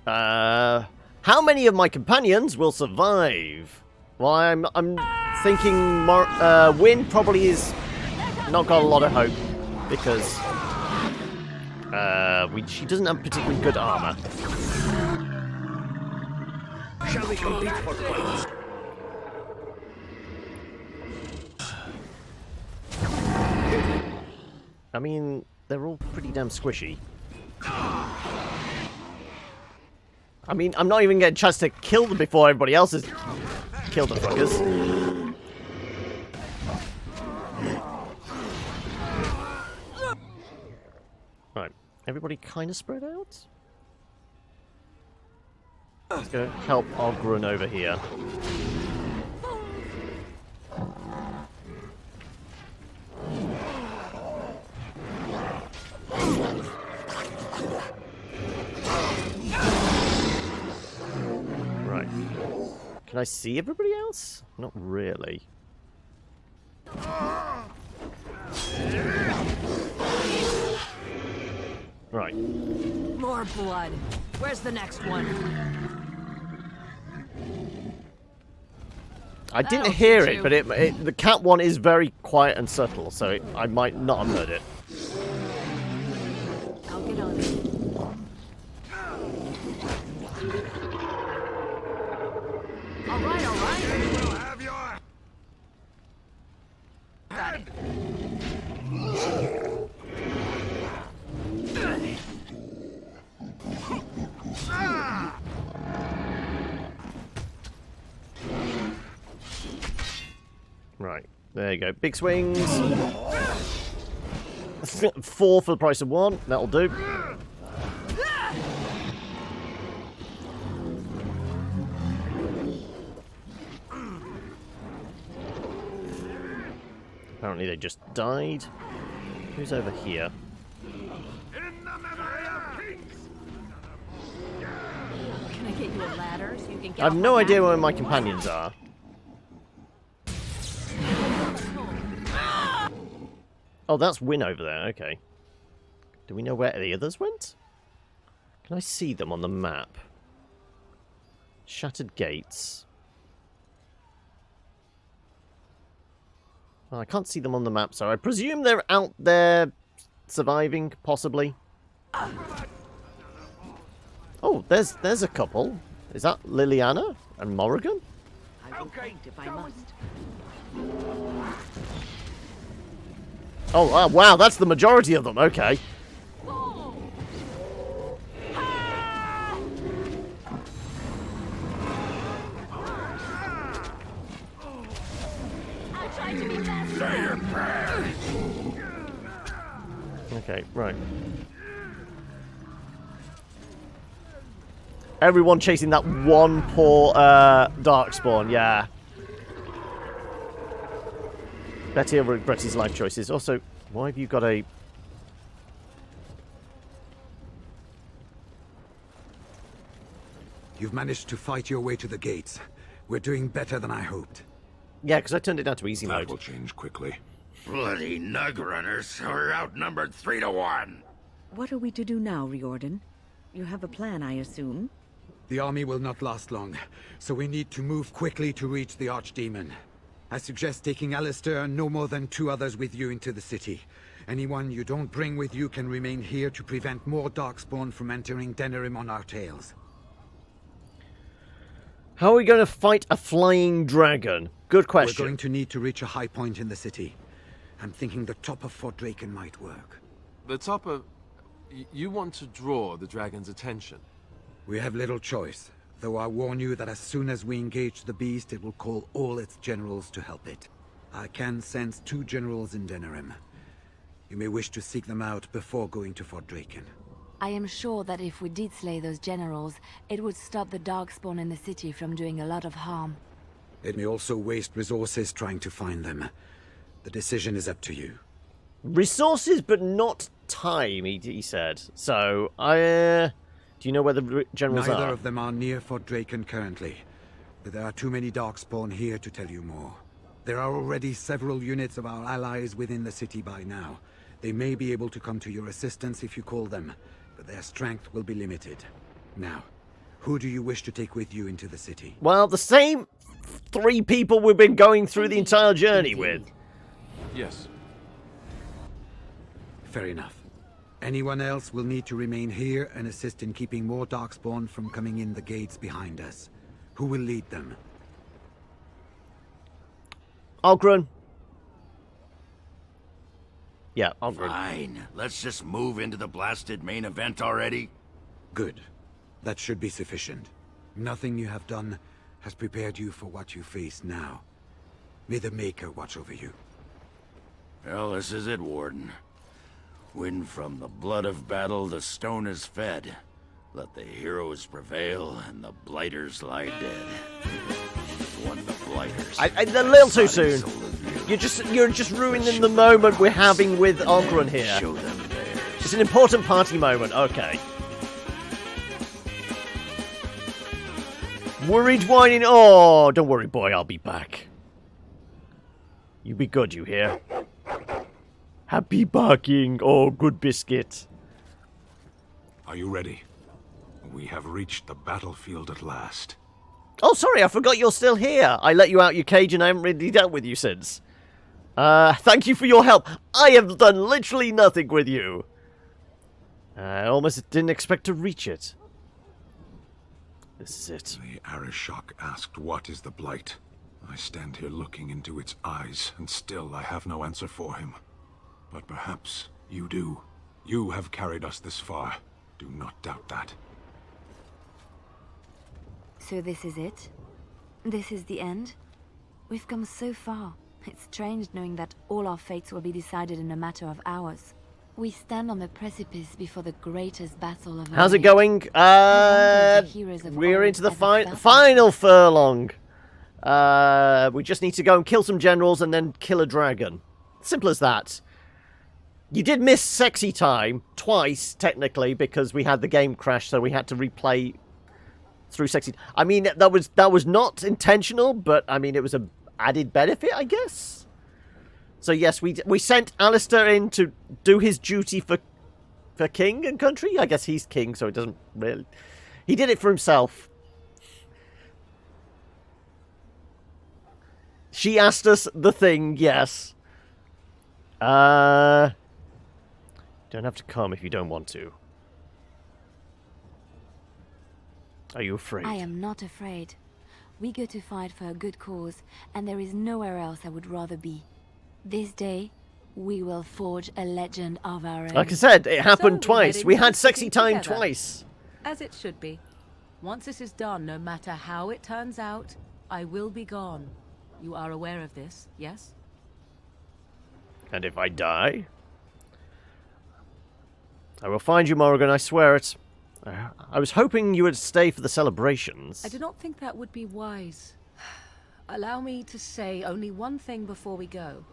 How many of my companions will survive? Well, I'm thinking Wynn probably is not got a lot of hope because she doesn't have particularly good armor. Shall we compete for points? I mean, they're all pretty damn squishy. I mean, I'm not even getting a chance to kill them before everybody else has killed the fuckers. Right, everybody kind of spread out? Let's go help Ogrun over here. Right. Can I see everybody else? Not really. Right. More blood. Where's the next one? I didn't hear it, but the cat one is very quiet and subtle, so I might not have heard it. Right, there you go. Big swings. 4 for the price of 1. That'll do. Apparently they just died. Who's over here? Can I get you a ladder so you can get I have no idea where my companions are. Oh, that's Win over there. Okay. Do we know where the others went? Can I see them on the map? Shattered gates. Well, I can't see them on the map, so I presume they're out there surviving, possibly. Oh, there's a couple. Is that Liliana and Morrigan? I will fight if I must. Oh, wow, that's the majority of them. Okay. Okay, right. Everyone chasing that one poor Darkspawn, yeah. Betty over at Bretty's life choices. Also, why have you got a... You've managed to fight your way to the gates. We're doing better than I hoped. Yeah, because I turned it down to easy That mode. will change quickly. Bloody nug runners are outnumbered 3 to 1. What are we to do now, Riordan? You have a plan, I assume? The army will not last long, so we need to move quickly to reach the archdemon. I suggest taking Alistair and no more than 2 others with you into the city. Anyone you don't bring with you can remain here to prevent more Darkspawn from entering Denerim on our tails. How are we going to fight a flying dragon? Good question. We're going to need to reach a high point in the city. I'm thinking the top of Fort Draken might work. The top of... You want to draw the dragon's attention? We have little choice, though I warn you that as soon as we engage the beast, it will call all its generals to help it. I can sense 2 generals in Denerim. You may wish to seek them out before going to Fort Draken. I am sure that if we did slay those generals, it would stop the Darkspawn in the city from doing a lot of harm. It may also waste resources trying to find them. The decision is up to you. Resources, but not time, he said. So, do you know where the generals are? Neither of them are near Fort Draken currently, but there are too many Darkspawn here to tell you more. There are already several units of our allies within the city by now. They may be able to come to your assistance if you call them, but their strength will be limited. Now, who do you wish to take with you into the city? Well, the same 3 people we've been going through the entire journey with. Yes. Fair enough. Anyone else will need to remain here and assist in keeping more Darkspawn from coming in the gates behind us. Who will lead them? Ogren. Yeah, Ogren. Fine. Let's just move into the blasted main event already. Good. That should be sufficient. Nothing you have done has prepared you for what you face now. May the Maker watch over you. Well, this is it, Warden. When from the blood of battle the stone is fed, let the heroes prevail and the blighters lie dead. One the blighters. A little too soon. You're just ruining the moment we're having with Ogren here. Show them theirs. It's an important party moment. Okay. Worried whining. Oh, don't worry, boy. I'll be back. You be good, you hear? Happy barking. Oh, good biscuit. Are you ready? We have reached the battlefield at last. Oh, sorry, I forgot you're still here. I let you out your cage and I haven't really dealt with you since. Thank you for your help. I have done literally nothing with you. I almost didn't expect to reach it. This is it. The Arishok asked what is the Blight. I stand here looking into its eyes, and still I have no answer for him. But perhaps you do. You have carried us this far. Do not doubt that. So this is it? This is the end? We've come so far. It's strange knowing that all our fates will be decided in a matter of hours. We stand on the precipice before the greatest battle of our How's it age. going? We're into the final furlong. We just need to go and kill some generals and then kill a dragon. Simple as that. You did miss sexy time twice, technically, because we had the game crash, so we had to replay through sexy. I mean, that was not intentional, but I mean, it was a added benefit, I guess. So yes, we sent Alistair in to do his duty for king and country. I guess he's king, so it doesn't really. He did it for himself. She asked us the thing, yes. Don't have to come if you don't want to. Are you afraid? I am not afraid. We go to fight for a good cause, and there is nowhere else I would rather be. This day, we will forge a legend of our own. Like I said, it happened twice. We had sexy time together. twice. As it should be. Once this is done, no matter how it turns out, I will be gone. You are aware of this, yes? And if I die? I will find you, Morrigan, I swear it. I was hoping you would stay for the celebrations. I do not think that would be wise. Allow me to say only one thing before we go.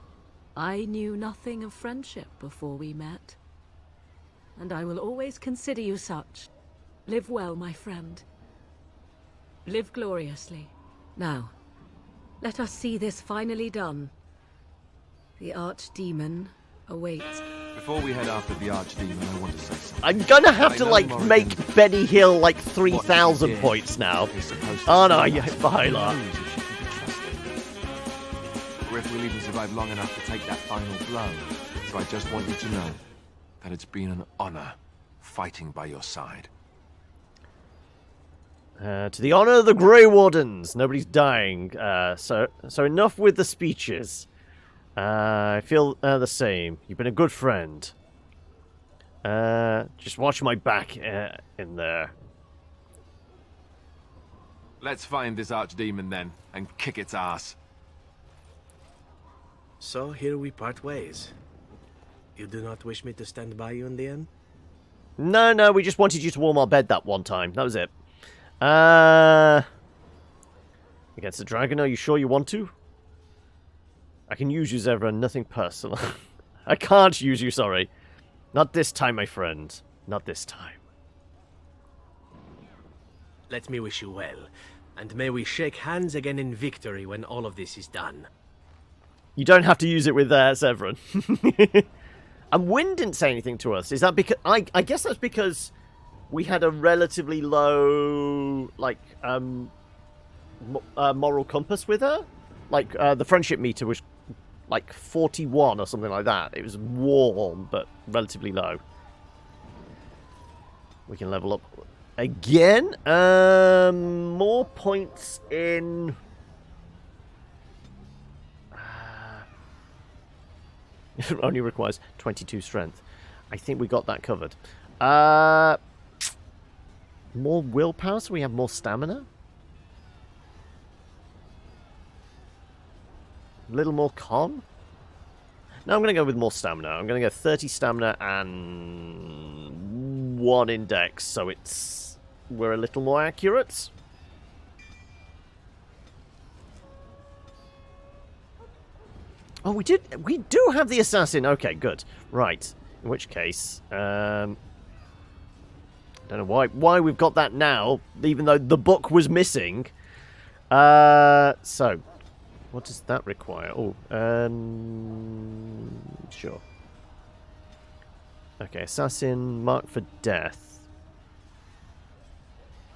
I knew nothing of friendship before we met. And I will always consider you such. Live well, my friend. Live gloriously. Now, let us see this finally done. The archdemon awaits. Before we head after the archdemon, I want to say something. I'm gonna have to, like, make Benny Hill, like, 3,000 points now. Oh no, Viola. Or if we'll even survive long enough to take that final blow. So I just want you to know that it's been an honor fighting by your side. To the honor of the Grey Wardens. Nobody's dying. So enough with the speeches. I feel the same. You've been a good friend. Just watch my back in there. Let's find this archdemon then, and kick its ass. So here we part ways. You do not wish me to stand by you in the end? No, we just wanted you to warm our bed that one time. That was it. Against the dragon, are you sure you want to? I can use you, Zevran, nothing personal. I can't use you, sorry. Not this time, my friend. Not this time. Let me wish you well, and may we shake hands again in victory when all of this is done. You don't have to use it with Zevran. And Wynn didn't say anything to us. Is that because... I guess that's because we had a relatively low, like, moral compass with her. Like, the friendship meter was, like, 41 or something like that. It was warm, but relatively low. We can level up again. More points in... It only requires 22 strength. I think we got that covered. More willpower, so we have more stamina. A little more con. No, I'm going to go with more stamina. I'm going to go 30 stamina and 1 index, so we're a little more accurate. Oh, we do have the assassin. Okay, good. Right. In which case, don't know why we've got that now, even though the book was missing. So, what does that require? Oh, sure. Okay, assassin, mark for death.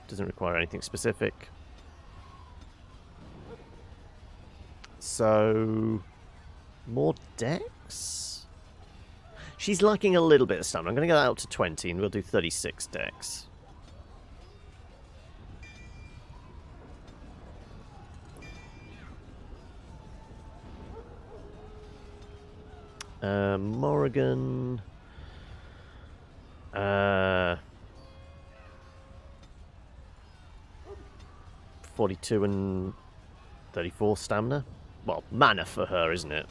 Doesn't require anything specific. So... more dex? She's lacking a little bit of stamina. I'm going to go out to 20 and we'll do 36 dex. Morrigan. 42 and 34 stamina. Well, mana for her, isn't it?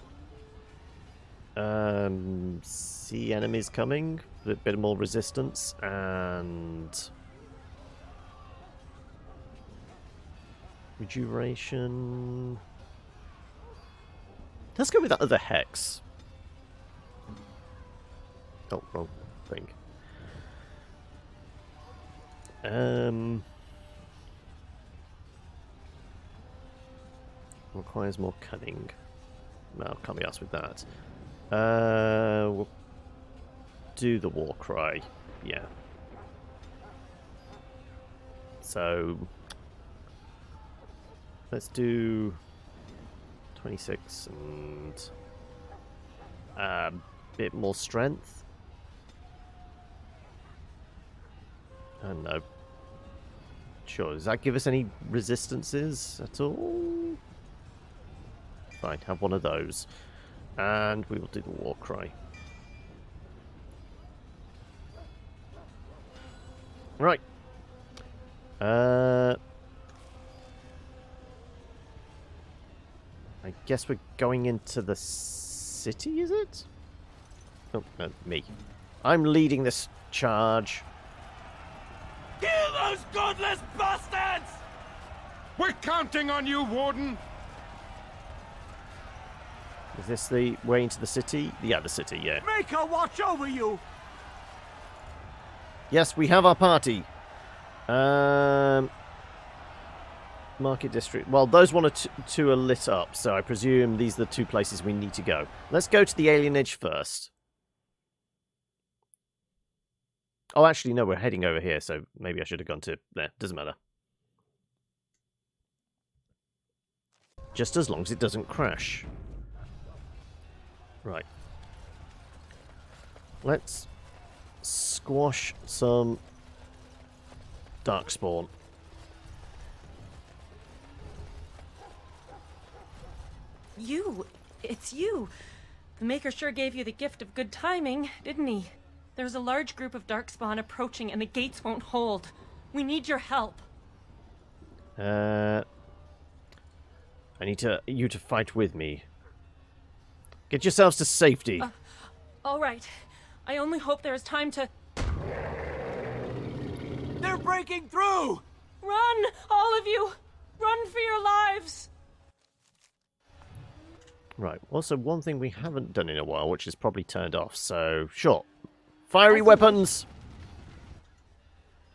See enemies coming. A bit more resistance. And... rejuvenation. Let's go with that other hex. Oh, wrong thing. Requires more cunning. No, can't be asked with that. We'll do the war cry. Yeah. So let's do 26 and a bit more strength. I don't know. Sure, does that give us any resistances at all? Fine, have one of those. And we will do the war cry. Right. I guess we're going into the city, is it? Oh, no, me. I'm leading this charge. Kill those godless bastards! We're counting on you, Warden! Is this the way into the city? Yeah, the city, yeah. Make her watch over you! Yes, we have our party. Market District. Well, those one or two are lit up, so I presume these are the two places we need to go. Let's go to the alienage first. Oh, actually, no, we're heading over here, so maybe I should have gone to there. Doesn't matter. Just as long as it doesn't crash. Right. Let's squash some darkspawn. You! It's you! The Maker sure gave you the gift of good timing, didn't he? There's a large group of darkspawn approaching and the gates won't hold. We need your help. I need you to fight with me. Get yourselves to safety. All right. I only hope there is time to... They're breaking through! Run! All of you! Run for your lives! Right. Also, one thing we haven't done in a while, which is probably turned off, so sure. Fiery weapons!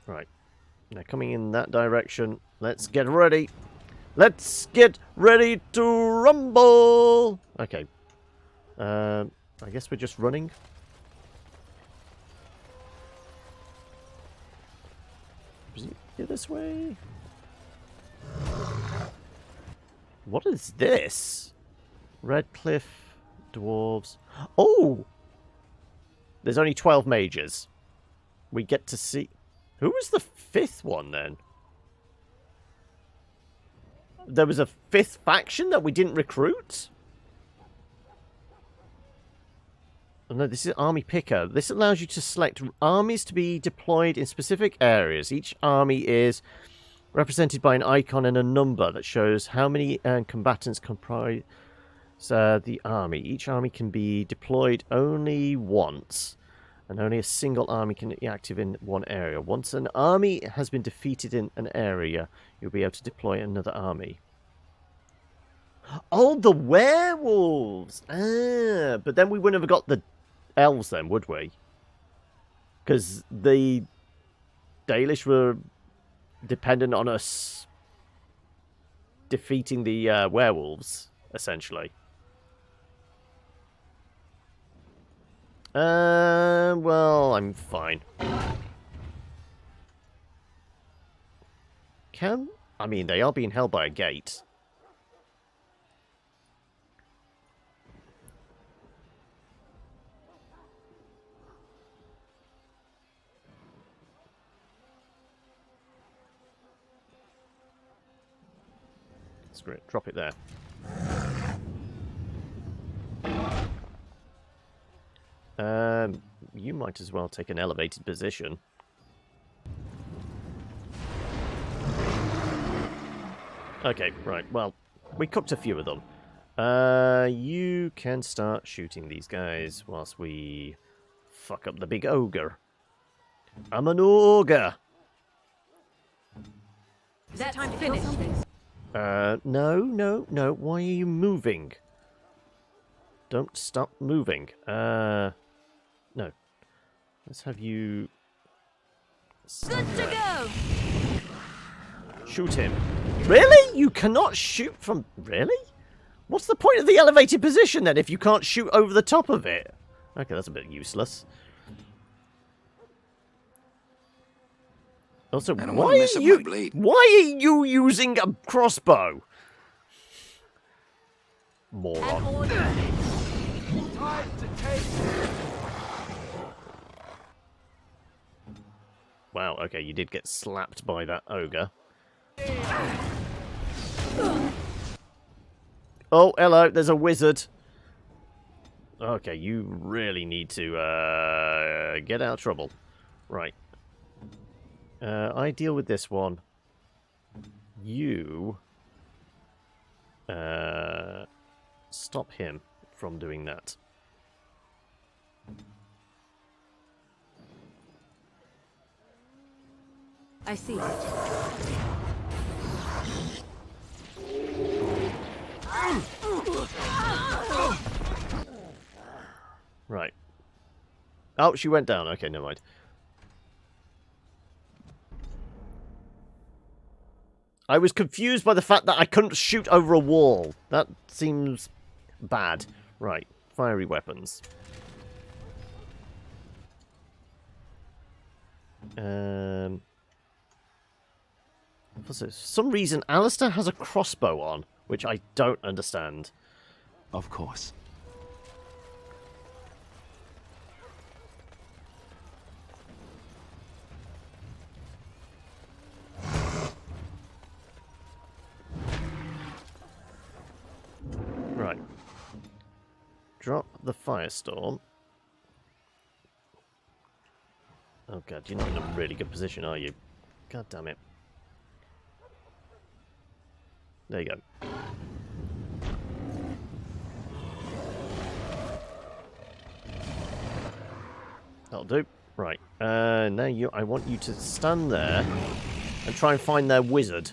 Right. They're coming in that direction. Let's get ready. Let's get ready to rumble! Okay. I guess we're just running. This way. What is this? Redcliffe, dwarves. Oh! There's only 12 mages. We get to see... Who was the fifth one, then? There was a fifth faction that we didn't recruit? Oh, no, this is Army Picker. This allows you to select armies to be deployed in specific areas. Each army is represented by an icon and a number that shows how many combatants comprise the army. Each army can be deployed only once, and only a single army can be active in one area. Once an army has been defeated in an area, you'll be able to deploy another army. Oh, the werewolves! Ah, but then we wouldn't have got the elves then, would we? Because the Dalish were dependent on us defeating the werewolves, essentially. Well, I'm fine. I mean, they are being held by a gate. Screw it, drop it there. You might as well take an elevated position. Okay, right. Well, we cooked a few of them. You can start shooting these guys whilst we fuck up the big ogre. I'm an ogre! Is it time to finish this? No. Why are you moving? Don't stop moving. No. Let's have you... Good to go! Shoot him. Really? You cannot shoot from... Really? What's the point of the elevated position then if you can't shoot over the top of it? Okay, that's a bit useless. Also, why are you using a crossbow? Moron. Wow, okay, you did get slapped by that ogre. Oh, hello, there's a wizard. Okay, you really need to get out of trouble. Right. I deal with this one. You stop him from doing that. I see. Right. Oh, she went down. Okay, never mind. I was confused by the fact that I couldn't shoot over a wall. That seems bad. Right. Fiery weapons. For some reason, Alistair has a crossbow on, which I don't understand. Of course. Right. Drop the firestorm. Oh god, you're not in a really good position, are you? God damn it. There you go. That'll do. Right. Now I want you to stand there and try and find their wizard.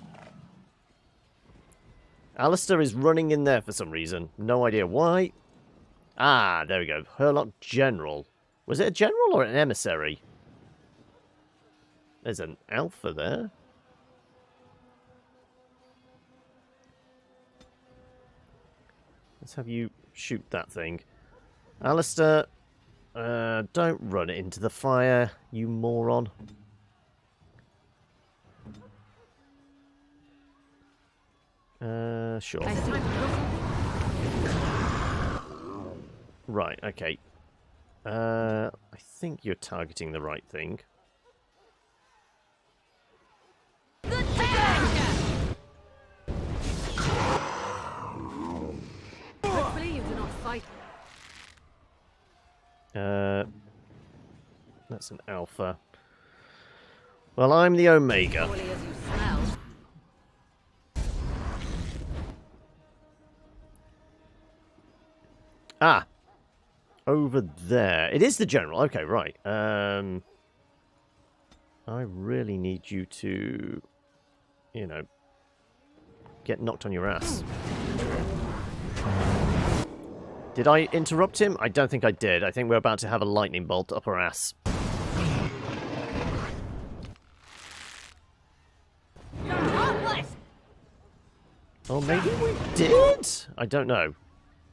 Alistair is running in there for some reason. No idea why. Ah, there we go. Herlock General. Was it a general or an emissary? There's an alpha there. Let's have you shoot that thing. Alistair, don't run it into the fire, you moron. Sure. Right, okay. I think you're targeting the right thing. Hopefully you do not fight. That's an alpha. Well, I'm the omega. Surely as you smell. Ah! Over there. It is the general. Okay, right. I really need you to, you know, get knocked on your ass. Did I interrupt him? I don't think I did. I think we're about to have a lightning bolt up our ass. Oh, maybe we did? I don't know.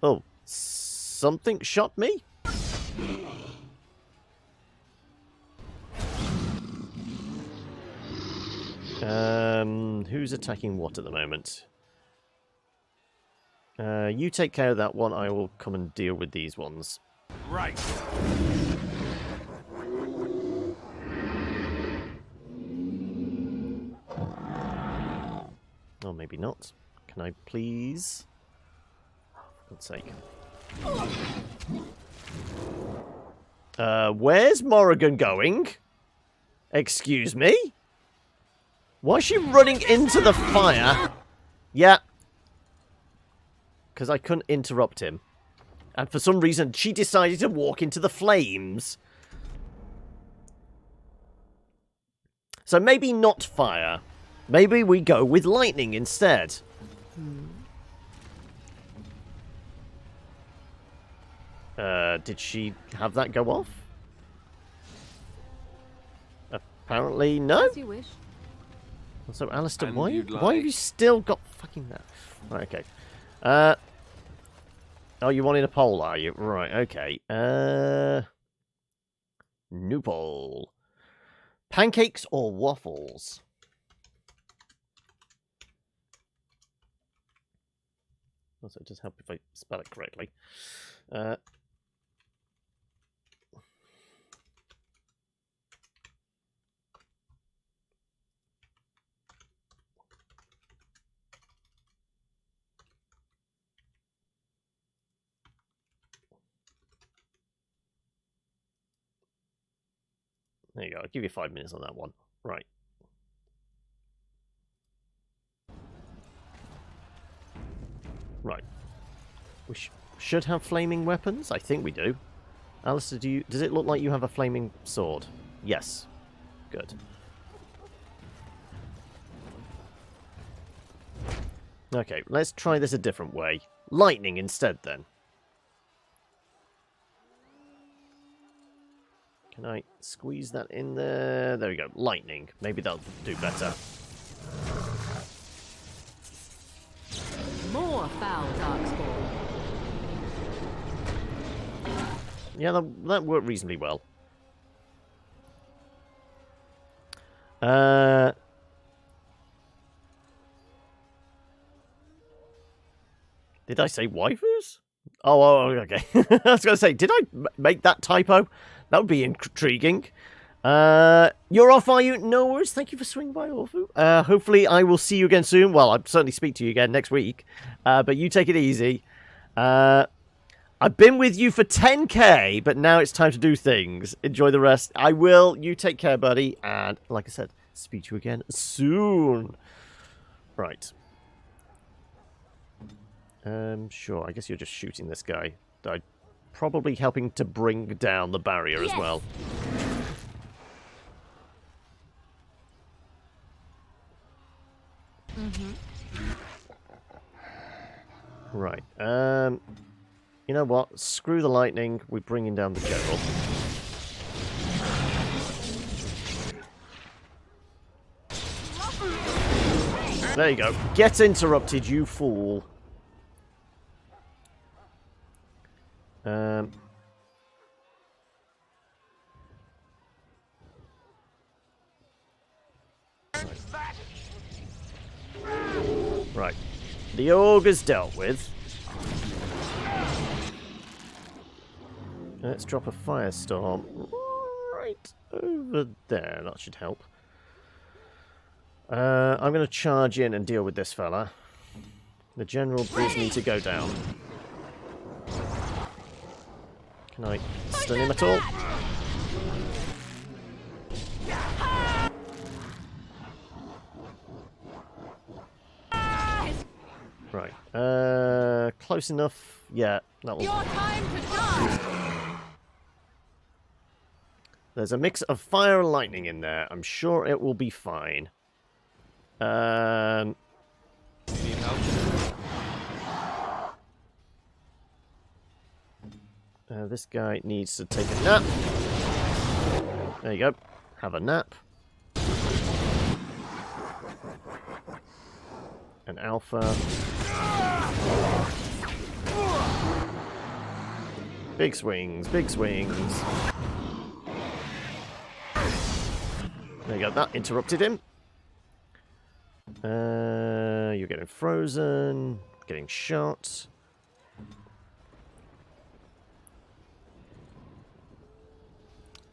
Oh, something shot me? Who's attacking what at the moment? You take care of that one. I will come and deal with these ones. Right. Oh, maybe not. Can I please? Oh, for God's sake. Where's Morrigan going? Excuse me? Why is she running into the fire? Yeah. Because I couldn't interrupt him. And for some reason, she decided to walk into the flames. So maybe not fire. Maybe we go with lightning instead. Did she have that go off? Apparently no. As you wish. So, Alistair, And why you'd have like- you still got fucking that? Right, okay. Oh, you wanted a poll, are you? Right, okay. New poll. Pancakes or waffles? Also, it does help if I spell it correctly. There you go. I'll give you 5 minutes on that one. Right. Right. We should have flaming weapons. I think we do. Alistair, does it look like you have a flaming sword? Yes. Good. Okay, let's try this a different way. Lightning instead, then. Can I squeeze that in there? There we go. Lightning. Maybe that'll do better. More foul darkspawn. Yeah, that worked reasonably well. Did I say waifus? Oh, okay. I was going to say, did I make that typo? That would be intriguing. You're off, are you? No worries. Thank you for swinging by, Orfu. Hopefully I will see you again soon. Well, I'll certainly speak to you again next week. But you take it easy. I've been with you for 10k, but now it's time to do things. Enjoy the rest. I will. You take care, buddy. And like I said, speak to you again soon. Right. Sure. I guess you're just shooting this guy. Probably helping to bring down the barrier as well. Right. You know what? Screw the lightning. We're bringing down the general. There you go. Get interrupted, you fool. Right. The ogre's dealt with. Let's drop a firestorm right over there. That should help. I'm going to charge in and deal with this fella. The general does need to go down. Can I stun him at all? Right. Close enough. Yeah, that will. There's a mix of fire and lightning in there. I'm sure it will be fine. You need help? This guy needs to take a nap. There you go. Have a nap. An alpha. Big swings, big swings. There you go. That interrupted him. You're getting frozen. Getting shot.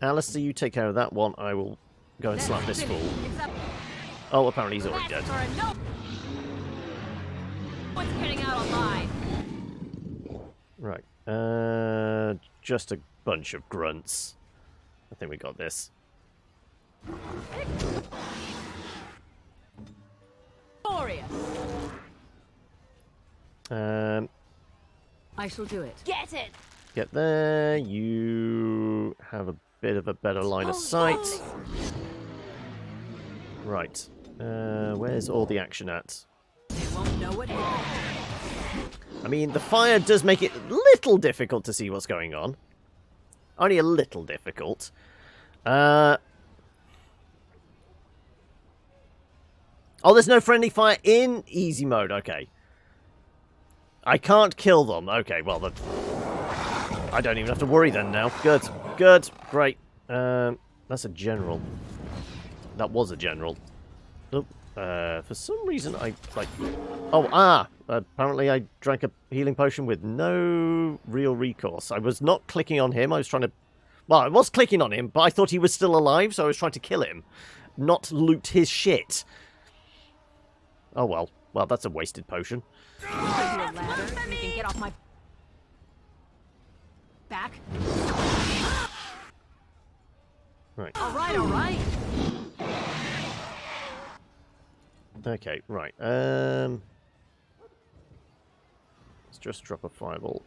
Alistair, you take care of that one. I will go and slap this fool. Oh, apparently he's already dead. What's getting out online? Right. Just a bunch of grunts. I think we got this. Glorious. I shall do it. Get it. Get there. You have a bit of a better line of sight. Right. Where's all the action at? They won't know what hit them. I mean, the fire does make it a little difficult to see what's going on. Only a little difficult. Oh, there's no friendly fire in easy mode. Okay. I can't kill them. Okay, well, I don't even have to worry then now. Good. Good. Great. That's a general. That was a general. Nope. For some reason, apparently I drank a healing potion with no real recourse. I was not clicking on him. I was trying to... Well, I was clicking on him, but I thought he was still alive, so I was trying to kill him. Not loot his shit. Oh, well. Well, that's a wasted potion. Ladder, so you can get off my back. Right. All right, all right. Okay, right. Let's just drop a fireball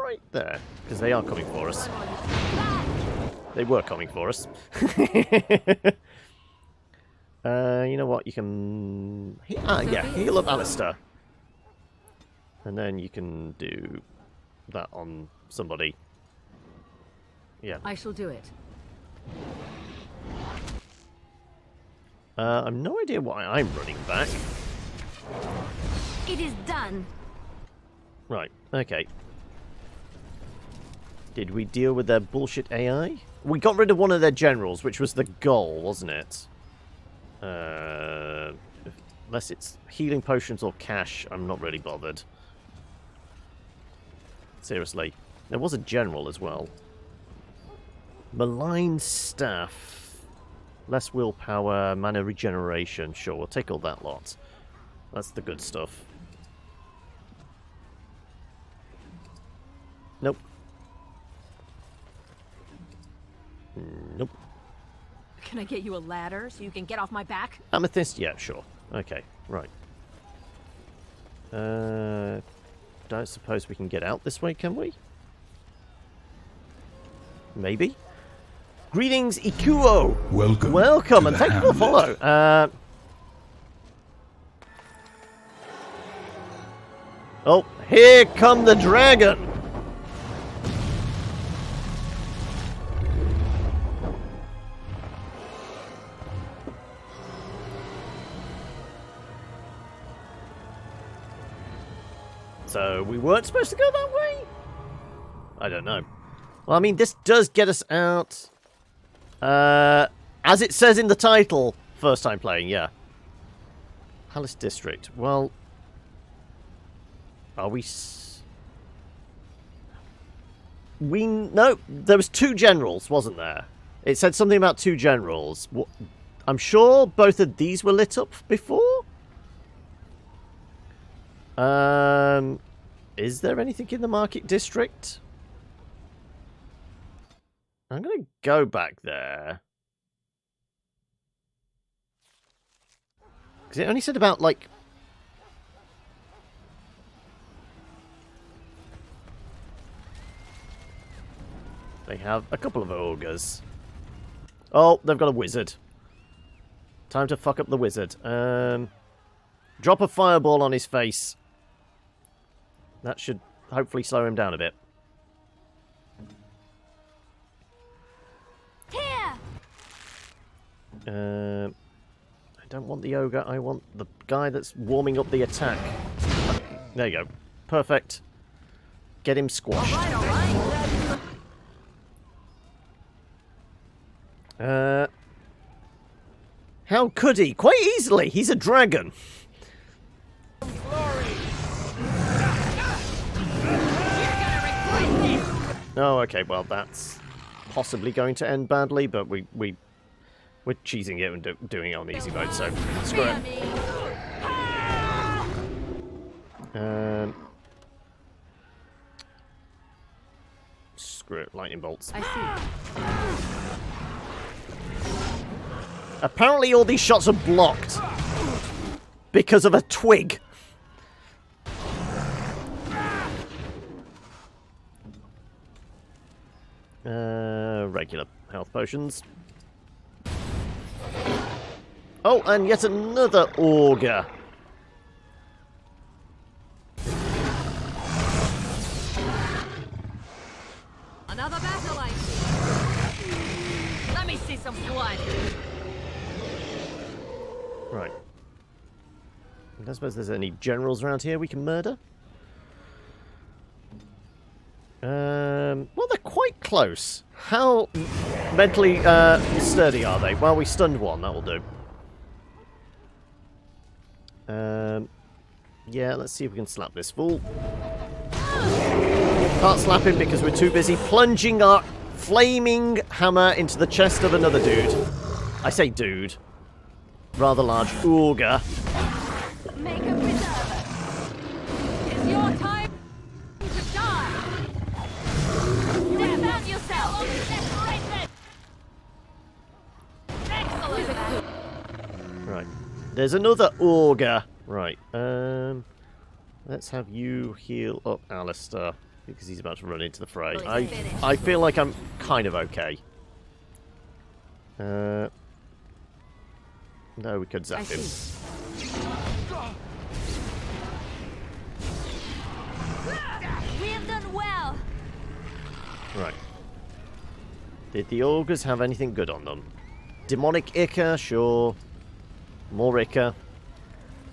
right there, because they are coming for us. They were coming for us. You know what? You can... heal up Alistair. And then you can do that on somebody. Yeah. I shall do it. I've no idea why I'm running back. It is done. Right, okay. Did we deal with their bullshit AI? We got rid of one of their generals, which was the goal, wasn't it? Unless it's healing potions or cash, I'm not really bothered. Seriously. There was a general as well. Malign staff. Less willpower, mana regeneration. Sure, we'll take all that lot. That's the good stuff. Nope. Nope. Can I get you a ladder so you can get off my back? Amethyst? Yeah, sure. Okay, right. Don't suppose we can get out this way, can we? Maybe? Greetings, Ikuo! Welcome, and thank you for the follow. Oh, here come the dragon! So, we weren't supposed to go that way? I don't know. Well, I mean, this does get us out. As it says in the title, first time playing, yeah. Palace District. Well, are we... No, there was 2 generals, wasn't there? It said something about 2 generals. I'm sure both of these were lit up before? Is there anything in the market district? I'm going to go back there. Because it only said about, like... They have a couple of ogres. Oh, they've got a wizard. Time to fuck up the wizard. Drop a fireball on his face. That should hopefully slow him down a bit. I don't want the ogre, I want the guy that's warming up the attack. There you go. Perfect. Get him squashed. All right. How could he? Quite easily. He's a dragon. Oh, okay. Well, that's possibly going to end badly, but we're cheesing it and doing it on easy mode, so screw it. screw it. Lightning bolts. I see. Apparently all these shots are blocked because of a twig. Regular health potions. Oh, and yet another auger. Another battle, I see. Let me see some blood. Right. I don't suppose there's any generals around here we can murder. Well, they're quite close. How mentally sturdy are they? Well, we stunned one. That will do. Yeah, let's see if we can slap this fool. Can't slap him because we're too busy plunging our flaming hammer into the chest of another dude. I say dude. Rather large auger. Make a preserver. It's your time to die. Defend yourself. Excellent. Right. There's another auger. Right. Let's have you heal up Alistair because he's about to run into the fray. I feel like I'm kind of okay. No, we could zap him. We've done well. Right. Did the augurs have anything good on them? Demonic ichor, sure. More ichor.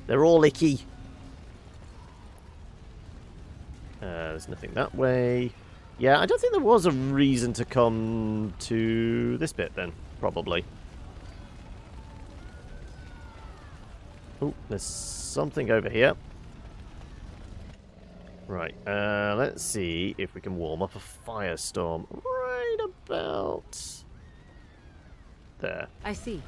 They're all icky. There's nothing that way. Yeah, I don't think there was a reason to come to this bit then, probably. Oh, there's something over here. Right, let's see if we can warm up a firestorm right about there. I see.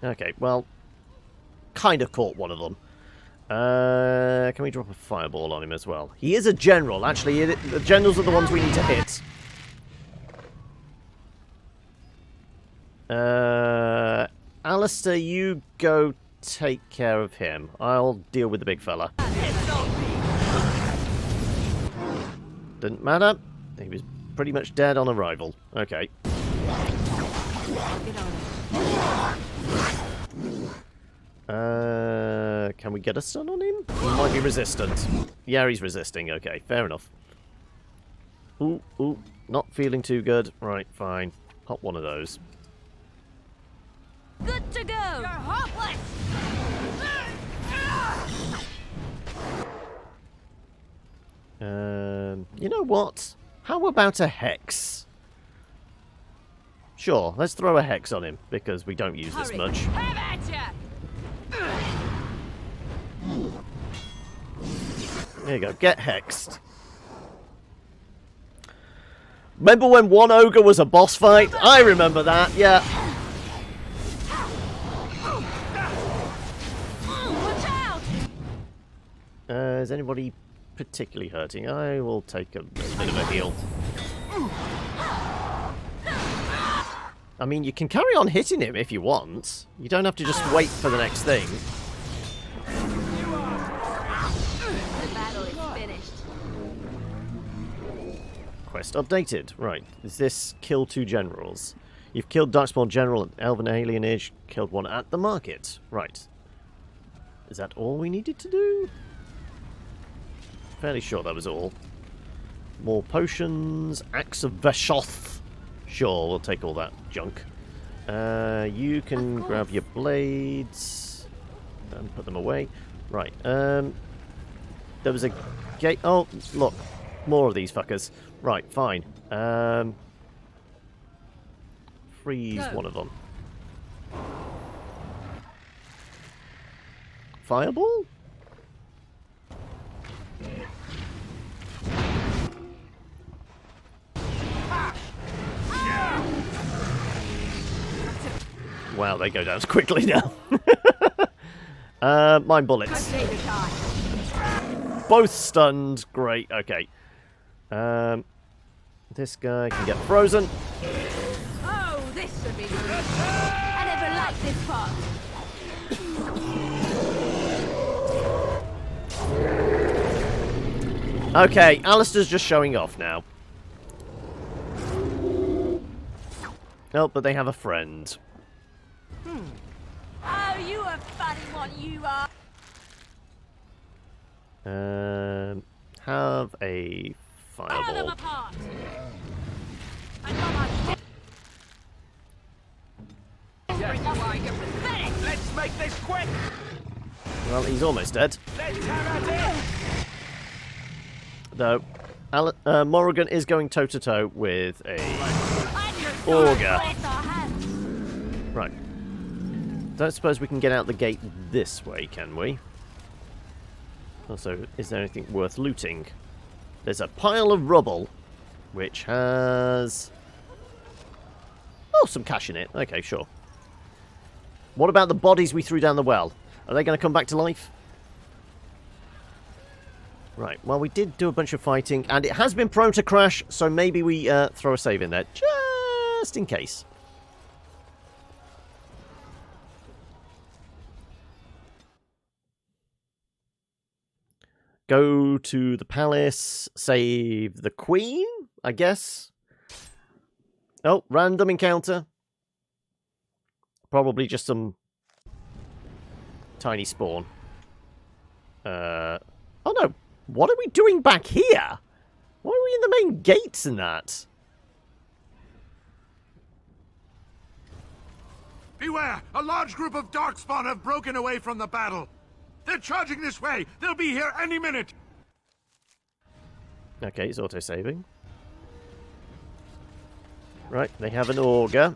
Okay, well, kind of caught one of them. Can we drop a fireball on him as well? He is a general, actually. The generals are the ones we need to hit. Alistair, you go take care of him. I'll deal with the big fella. Didn't matter. He was pretty much dead on arrival. Okay. Can we get a stun on him? He might be resistant. Yeah, he's resisting. Okay, fair enough. Ooh, ooh, not feeling too good. Right, fine. Hop one of those. Good to go. You're hopeless. You know what? How about a hex? Sure, let's throw a hex on him because we don't use this much. Have at ya. There you go, get hexed. Remember when one ogre was a boss fight? I remember that, yeah. Watch out! Is anybody particularly hurting? I will take a bit of a heal. I mean, you can carry on hitting him if you want. You don't have to just wait for the next thing. The battle is finished. Quest updated. Right. Is this kill 2 generals? You've killed Darkspawn General at Elven Alienage, killed one at the market. Right. Is that all we needed to do? Fairly sure that was all. More potions. Axe of Veshoth. Sure, we'll take all that junk. You can grab your blades and put them away. Right. There was a gate. Oh, look. More of these fuckers. Right, fine. Freeze one of them. Fireball? Wow, they go down quickly now. Mine bullets. Both stunned. Great. Okay. This guy can get frozen. Oh, this should be good. I never liked this part. Okay, Alistair's just showing off now. Oh, but they have a friend. Oh, you a funny one, you are. Have a Tear them fireball. apart. I got my Let's make this quick. Well, he's almost dead. Let's have at it. Though, Morrigan is going toe-to-toe with a Augur. Right. Don't suppose we can get out the gate this way, can we? Also, is there anything worth looting? There's a pile of rubble, which has... oh, some cash in it. Okay, sure. What about the bodies we threw down the well? Are they going to come back to life? Right, well, we did do a bunch of fighting, and it has been prone to crash, so maybe we throw a save in there, just in case. Go to the palace, save the queen, I guess. Oh, random encounter. Probably just some tiny spawn. Oh no, what are we doing back here? Why are we in the main gates and that? Beware! A large group of Darkspawn have broken away from the battle. They're charging this way. They'll be here any minute. Okay, it's auto-saving. Right, they have an Augur.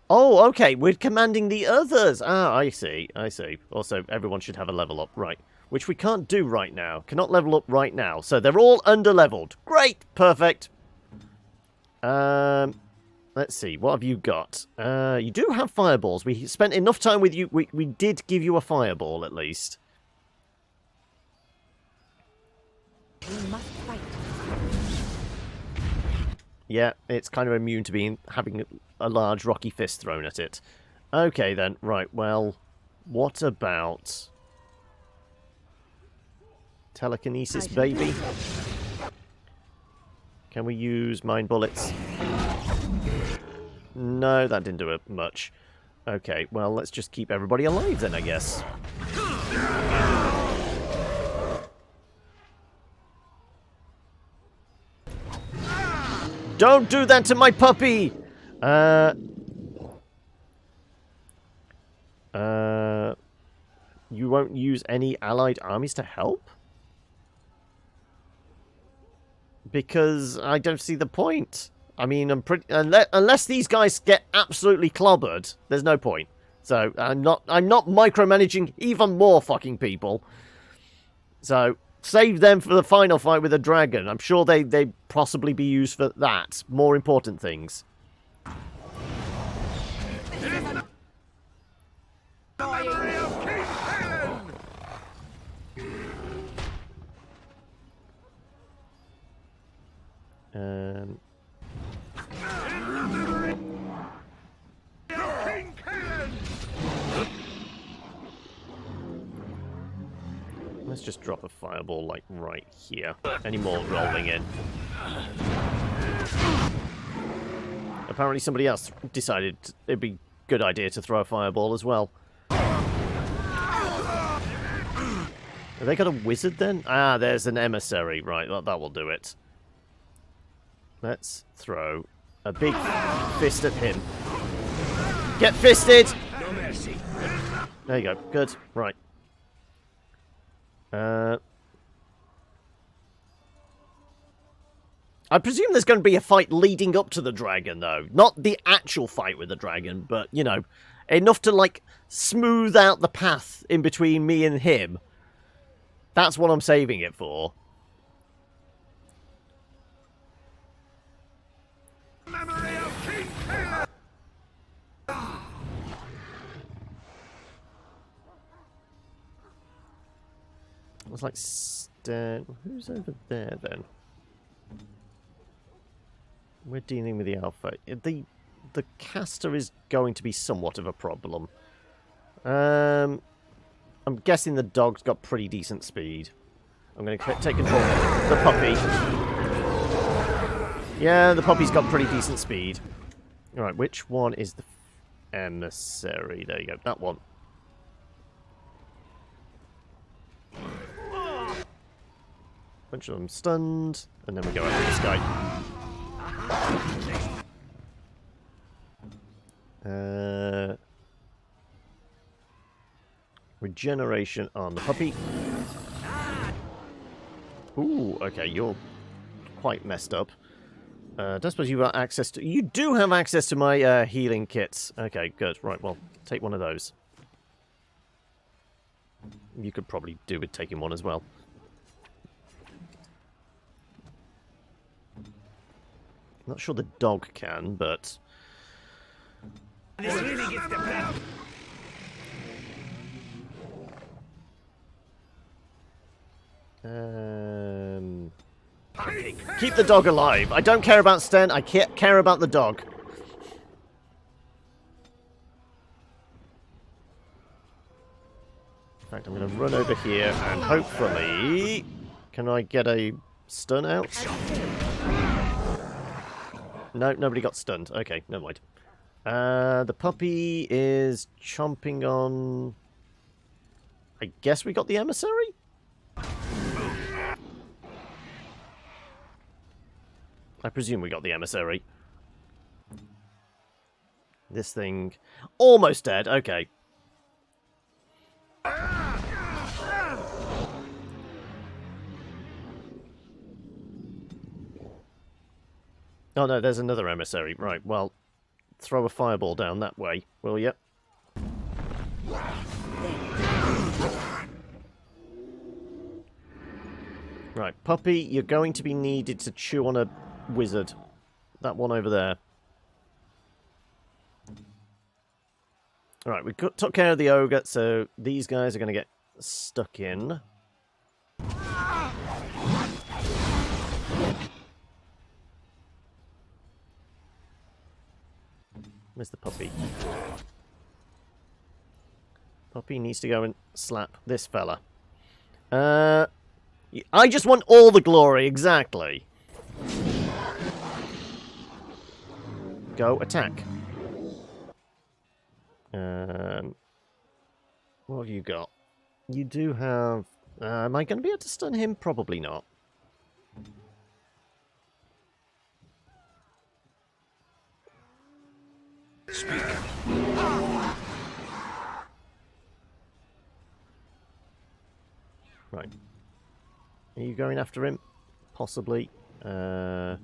Oh, okay, we're commanding the others. Ah, I see, I see. Also, everyone should have a level up, right. Which we can't do right now. Cannot level up right now. So they're all under-leveled. Great, perfect. Let's see, what have you got? You do have fireballs. We spent enough time with you. We did give you a fireball, at least. We must fight. Yeah, it's kind of immune to having a large rocky fist thrown at it. Okay, then. Right, well, what about... telekinesis, baby? Can we use mind bullets? No, that didn't do it much. Okay, well, let's just keep everybody alive then, I guess. Don't do that to my puppy! You won't use any allied armies to help? Because I don't see the point. I mean, unless these guys get absolutely clobbered, there's no point. So I'm not micromanaging even more fucking people. So save them for the final fight with the dragon. I'm sure they'd possibly be used for that. More important things. Let's just drop a fireball, like, right here. Any more rolling in. Apparently somebody else decided it'd be a good idea to throw a fireball as well. Have they got a wizard then? Ah, there's an emissary. Right, that will do it. Let's throw a big fist at him. Get fisted! No mercy. There you go. Good. Right. I presume there's going to be a fight leading up to the dragon, though. Not the actual fight with the dragon, but, you know, enough to, like, smooth out the path in between me and him. That's what I'm saving it for. It's like who's over there then? We're dealing with the alpha. The caster is going to be somewhat of a problem. I'm guessing the dog's got pretty decent speed. I'm going to take control of the puppy. Yeah, the puppy's got pretty decent speed. Alright, which one is the emissary? There you go, that one. Bunch of them stunned, and then we go after this guy. Regeneration on the puppy. Ooh, okay, you're quite messed up. Don't suppose you've got access to... You do have access to my healing kits. Okay, good. Right, well, take one of those. You could probably do with taking one as well. Not sure the dog can, but... This really gets the keep the dog alive. I don't care about Sten, I care about the dog. In fact, I'm going to run over here and hopefully... Can I get a stun out? No, nobody got stunned. Okay, never mind. The puppy is chomping on... I guess we got the emissary? I presume we got the emissary. This thing... Almost dead, okay. Oh no, there's another emissary. Right, well, throw a fireball down that way, will you? Right, puppy, you're going to be needed to chew on a wizard. That one over there. Alright, we took care of the ogre, so these guys are going to get stuck in. Where's the puppy? Puppy needs to go and slap this fella. I just want all the glory, exactly. Go attack. What have you got? You do have... am I going to be able to stun him? Probably not. Speak. Right. Are you going after him? Possibly. You're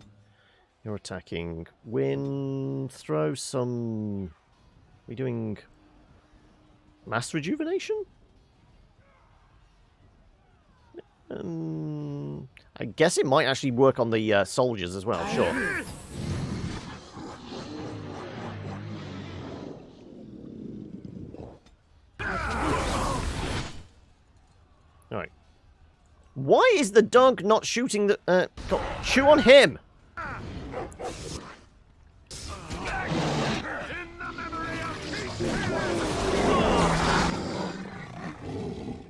attacking. Win. Throw some... Are we doing... Mass rejuvenation? I guess it might actually work on the soldiers as well, sure. Alright. Why is the dog not shooting the... chew on him!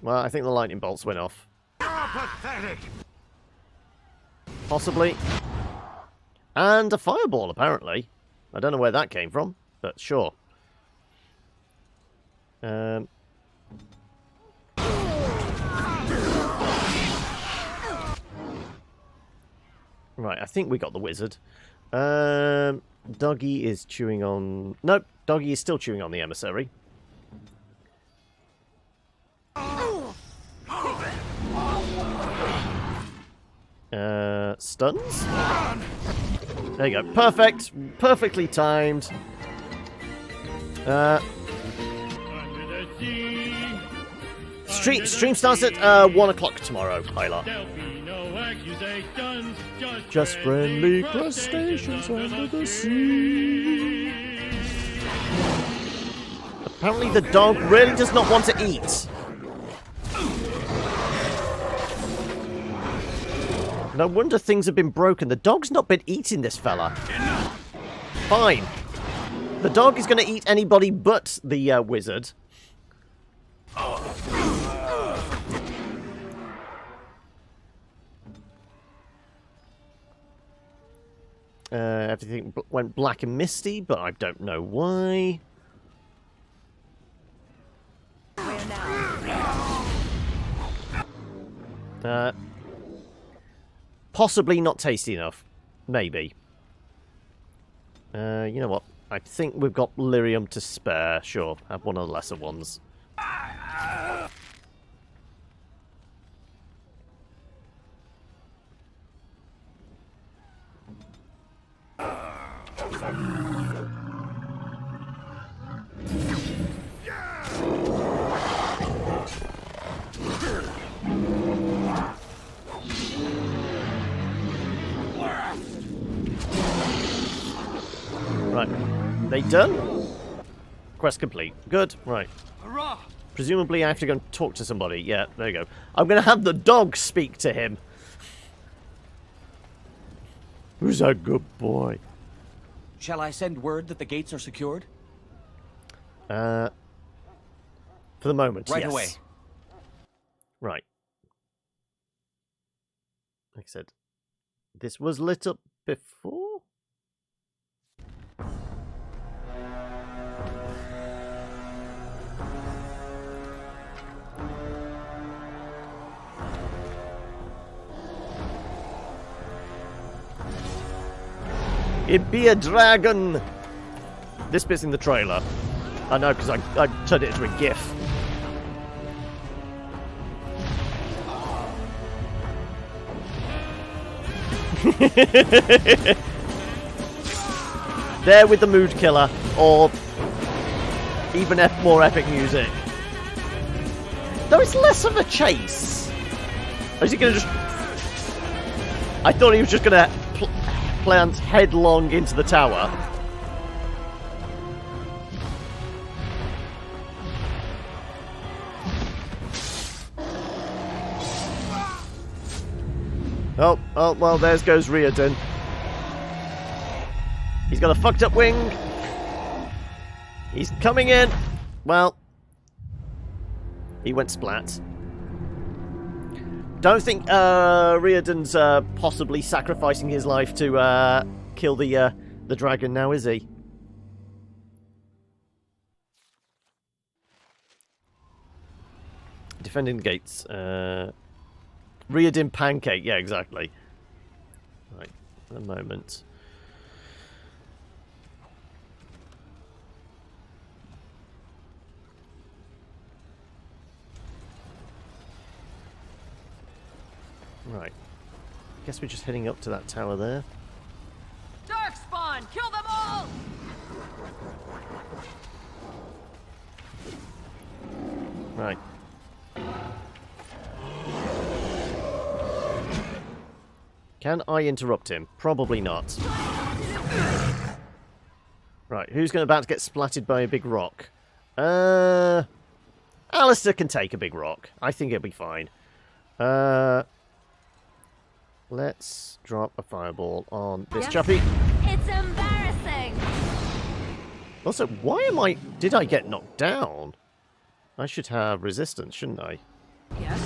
Well, I think the lightning bolts went off. You're pathetic. Possibly. And a fireball, apparently. I don't know where that came from, but sure. Right, I think we got the wizard. Doggy is chewing on... Nope, Doggy is still chewing on the emissary. Stuns? There you go. Perfect. Perfectly timed. Stream starts at 1 o'clock tomorrow, Pilar. Just friendly crustaceans under the sea. Apparently the dog really does not want to eat. No wonder things have been broken. The dog's not been eating this fella. Fine. The dog is going to eat anybody but the wizard. Everything went black and misty, but I don't know why. Possibly not tasty enough. Maybe. You know what? I think we've got lyrium to spare. Sure, have one of the lesser ones. Right. They done? Quest complete. Good. Right. Presumably I have to go and talk to somebody. Yeah, there you go. I'm going to have the dog speak to him. Who's a good boy? Shall I send word that the gates are secured? For the moment, right yes. away. Right. Like I said, this was lit up before? It be a dragon! This bit's in the trailer. I know, because I turned it into a GIF. There with the mood killer, or even more epic music. Though it's less of a chase. Or is he going to just... I thought he was just going to plant headlong into the tower. Oh, well, there goes Riordan. He's got a fucked up wing. He's coming in. Well, he went splat. Don't think Riordan's possibly sacrificing his life to kill the dragon now, is he? Defending the gates. Riordan pancake. Yeah, exactly. Right, a moment. Right. Guess we're just heading up to that tower there. Darkspawn! Kill them all! Right. Can I interrupt him? Probably not. Right, who's about to get splatted by a big rock? Alistair can take a big rock. I think it'll be fine. Let's drop a fireball on this chappy. It's embarrassing. Also, why did I get knocked down? I should have resistance, shouldn't I? Yes.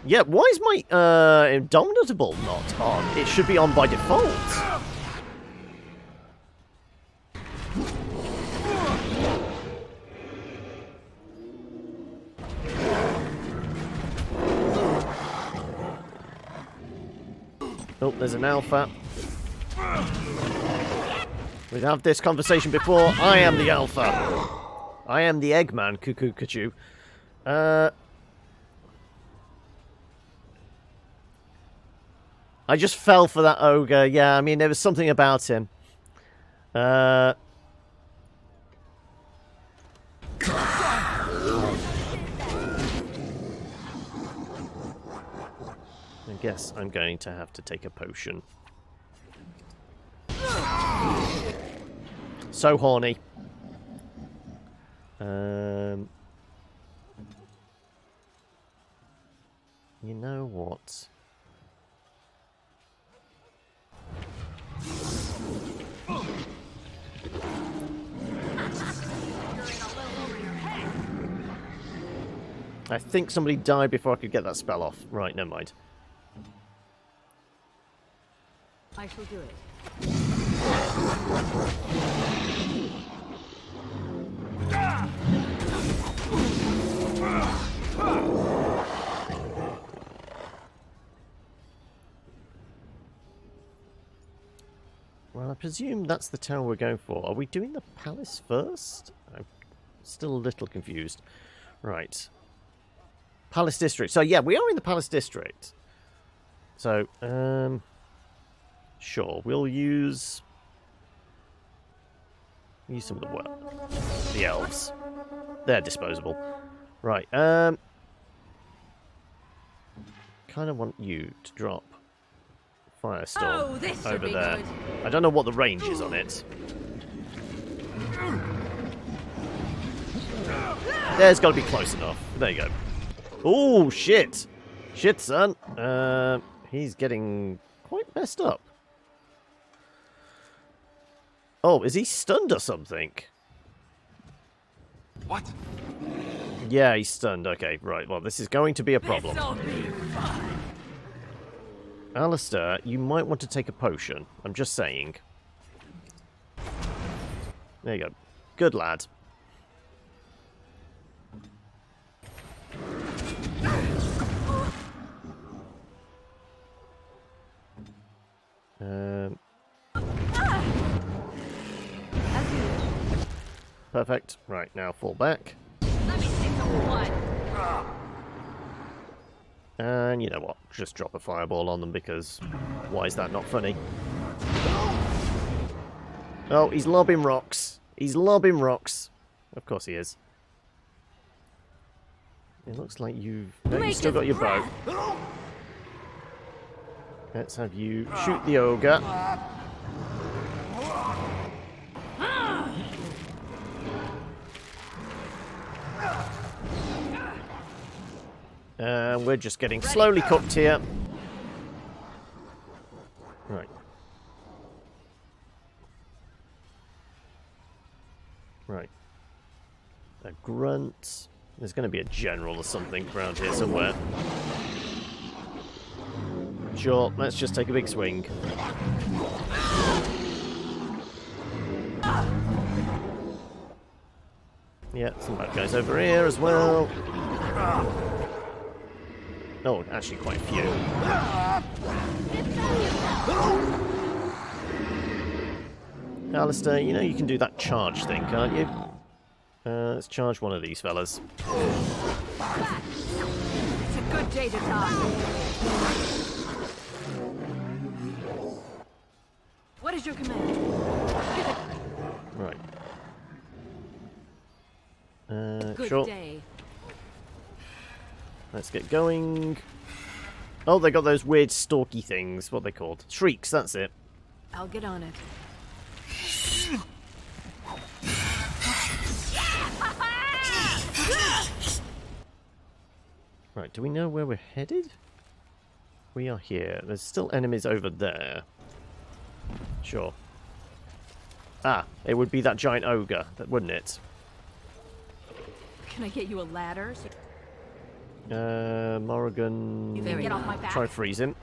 Yeah, why is my Indomitable not on? It should be on by default. Oh, there's an alpha. We've had this conversation before. I am the alpha. I am the Eggman, cuckoo, cuckoo. I just fell for that ogre. Yeah, I mean, there was something about him. I guess I'm going to have to take a potion. So horny. know what? I think somebody died before I could get that spell off. Right, never mind. I shall do it. Well, I presume that's the tower we're going for. Are we doing the palace first? I'm still a little confused. Right. Palace District. So, yeah, we are in the Palace District. So, sure, we'll use some of the elves. They're disposable. Right, kind of want you to drop Firestorm over there. Good. I don't know what the range is on it. There's got to be close enough. There you go. Oh, shit. Shit, son. He's getting quite messed up. Oh, is he stunned or something? What? Yeah, he's stunned. Okay, right. Well, this is going to be a problem. Alistair, you might want to take a potion. I'm just saying. There you go. Good lad. Perfect. Right, now fall back. Let me take one. And you know what? Just drop a fireball on them because why is that not funny? Oh, he's lobbing rocks. He's lobbing rocks. Of course he is. It looks like you've still got your bow. Let's have you shoot the ogre. And we're just getting slowly cooked here. Right. Right. A grunt. There's going to be a general or something around here somewhere. Sure, let's just take a big swing. Yeah, some bad guys over here as well. Oh, actually quite a few. Alistair, you know you can do that charge thing, can't you? Let's charge one of these fellas. It's a good day to die. What is your command? Right. Good sure. day. Let's get going. Oh, they got those weird stalky things. What are they called? Shrieks, that's it. I'll get on it. Right, do we know where we're headed? We are here. There's still enemies over there. Sure. Ah, it would be that giant ogre, wouldn't it? Can I get you a ladder? Morrigan... Get off my back. Try and freeze him.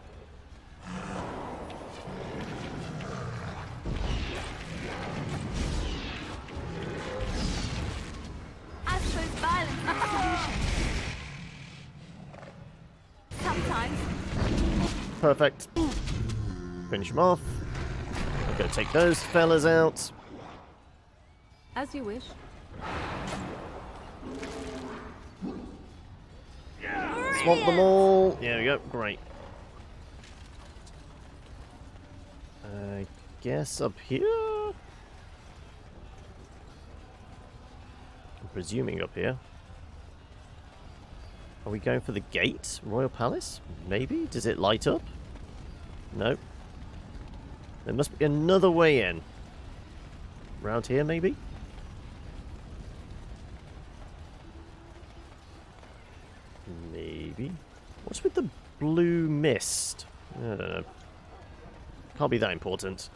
I suppose violence is the solution. Sometimes. Perfect. Finish him off. I'm going to take those fellas out. As you wish. Swamp them all. There we go. Great. I guess up here? I'm presuming up here. Are we going for the gate? Royal Palace? Maybe? Does it light up? No. There must be another way in. Round here, maybe? Maybe. What's with the blue mist. I don't know. Can't be that important.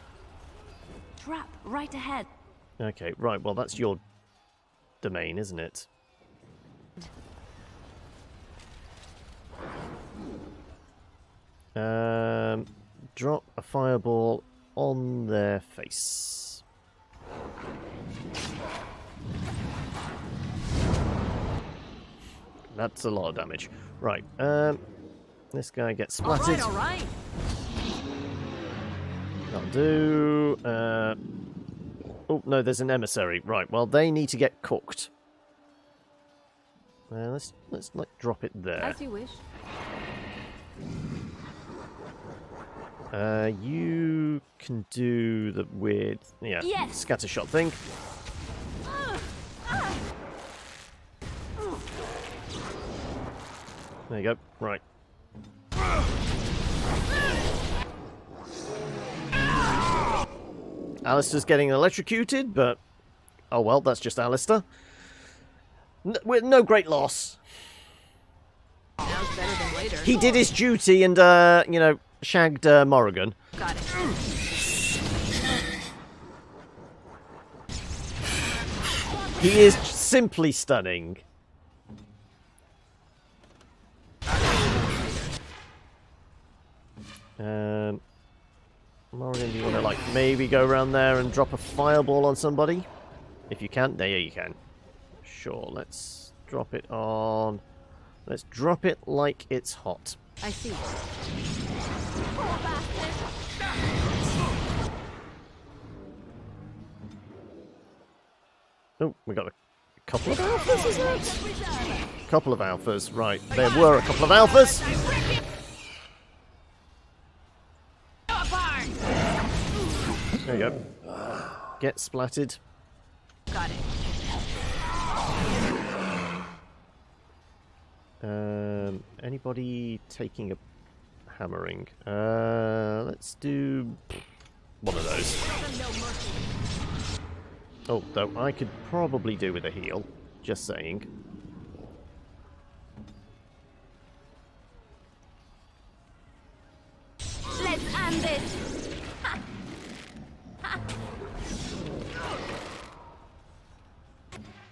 Trap right ahead. Okay, right. Well, that's your domain, isn't it? Drop a fireball on their face. That's a lot of damage. Right, this guy gets splattered. All right. That'll do. Oh, no, there's an emissary. Right, well, they need to get cooked. Let's like drop it there. As you wish. You can do the weird, scatter shot thing. There you go. Right. Alistair's getting electrocuted, but oh well, that's just Alistair. With no great loss. Sounds better than later. He did his duty and, you know, shagged Morrigan. Got it. He is simply stunning. Morrigan, do you want to, like, maybe go around there and drop a fireball on somebody? If you can. There you can. Sure, let's drop it on... Let's drop it like it's hot. I see. Oh, we got a couple of alphas, is that? Couple of alphas, right. There were a couple of alphas. There you go. Get splatted. Got it. Anybody taking a hammering? Let's do one of those. Oh, though I could probably do with a heal. Just saying. Let's end this.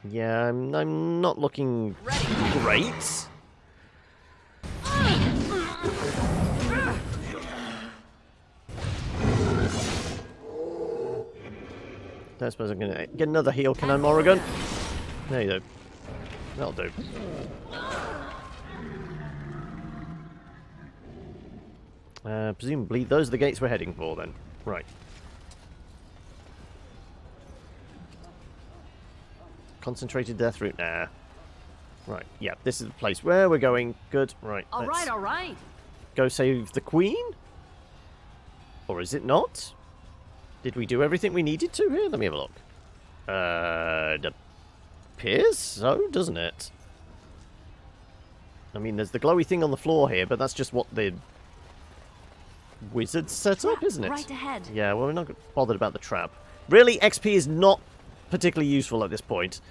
Yeah, I'm not looking great. Don't suppose I'm going to get another heal, can I, Morrigan? There you go. That'll do. Presumably those are the gates we're heading for then. Right. Concentrated death route. Nah. Right. Yeah, this is the place where we're going. Good. Right. All right. Go save the Queen? Or is it not? Did we do everything we needed to here? Let me have a look. It appears so, doesn't it? I mean, there's the glowy thing on the floor here, but that's just what the wizard set up, isn't it? Right ahead. Yeah, well, we're not bothered about the trap. Really, XP is not particularly useful at this point.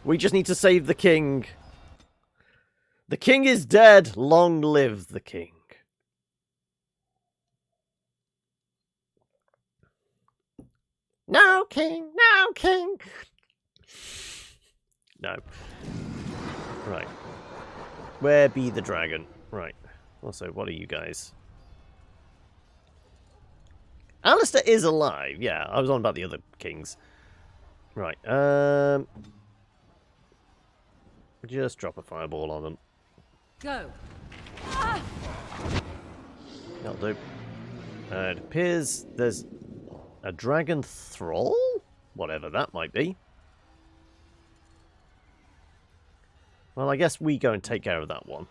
We just need to save the king. The king is dead. Long live the king. No king, no king. No. Right. Where be the dragon? Right. Also, what are you guys? Alistair is alive. Yeah, I was on about the other kings. Right. Just drop a fireball on them. Go. That'll do. It appears there's a dragon thrall? Whatever that might be. Well, I guess we go and take care of that one.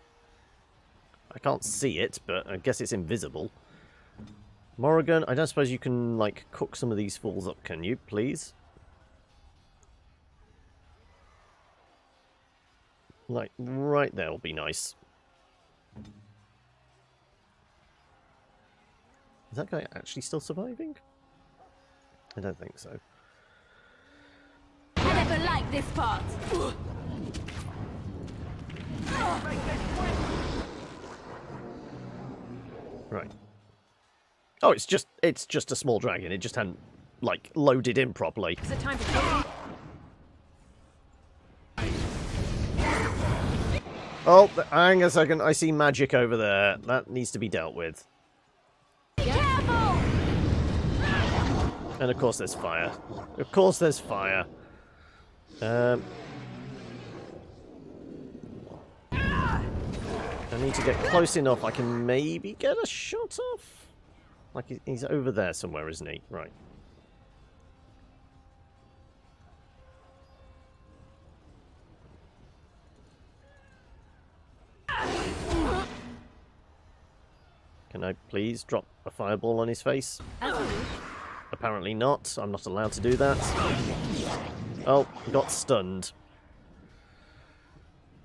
I can't see it, but I guess it's invisible. Morrigan, I don't suppose you can, like, cook some of these fools up, can you, please? Like, right there will be nice. Is that guy actually still surviving? I don't think so. I never liked this part. Right. Oh, it's just a small dragon. It just hadn't, like, loaded in properly. Is it time to go? Oh, hang a second. I see magic over there. That needs to be dealt with. Careful! And of course there's fire. Of course there's fire. I need to get close enough I can maybe get a shot off. Like, he's over there somewhere, isn't he? Right. Can I please drop a fireball on his face? Apparently not. I'm not allowed to do that. Oh, got stunned.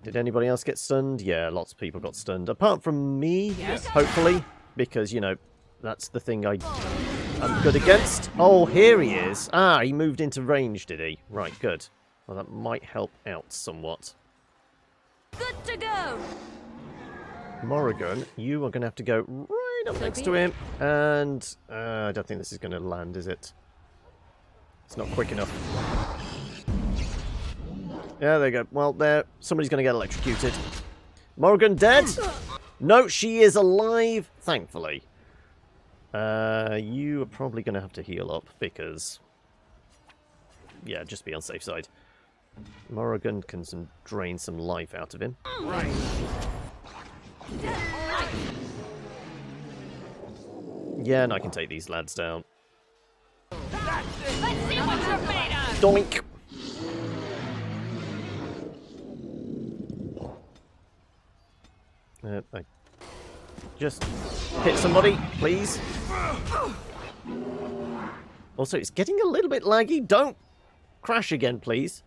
Did anybody else get stunned? Yeah, lots of people got stunned. Apart from me, yes. Hopefully. Because, you know, that's the thing I'm good against. Oh, here he is. Ah, he moved into range, did he? Right, good. Well, that might help out somewhat. Good to go! Morrigan, you are going to have to go right up next to him. And I don't think this is going to land, is it? It's not quick enough. Yeah, there you go. Well, there. Somebody's going to get electrocuted. Morrigan dead? No, she is alive, thankfully. You are probably going to have to heal up because... Yeah, just be on safe side. Morrigan can drain some life out of him. Right. Yeah, and I can take these lads down. Let's see what you're made of! Doink! I just hit somebody, please. Also, it's getting a little bit laggy. Don't crash again, please.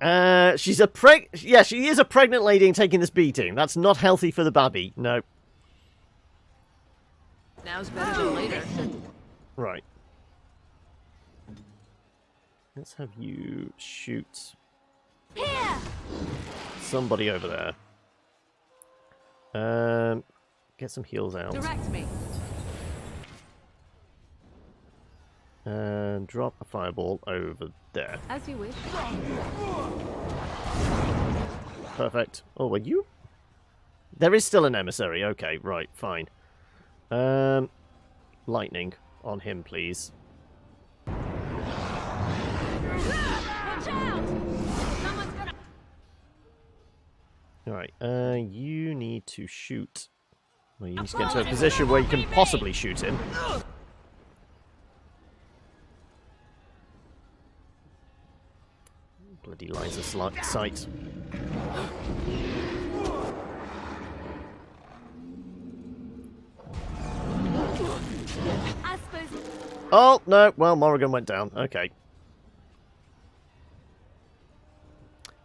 She's a yeah, she is a pregnant lady and taking this beating. That's not healthy for the babby. No. Now's better than later. Right. Let's have you shoot somebody over there. Get some heals out. Direct me. And drop a fireball over there. As you wish. Perfect. Oh, were you? There is still an emissary. Okay, right, fine. Lightning on him, please. Alright, you need to shoot. Well, you need to get into a position where you can possibly shoot him. Bloody lines of sight. Oh, no. Well, Morrigan went down. Okay.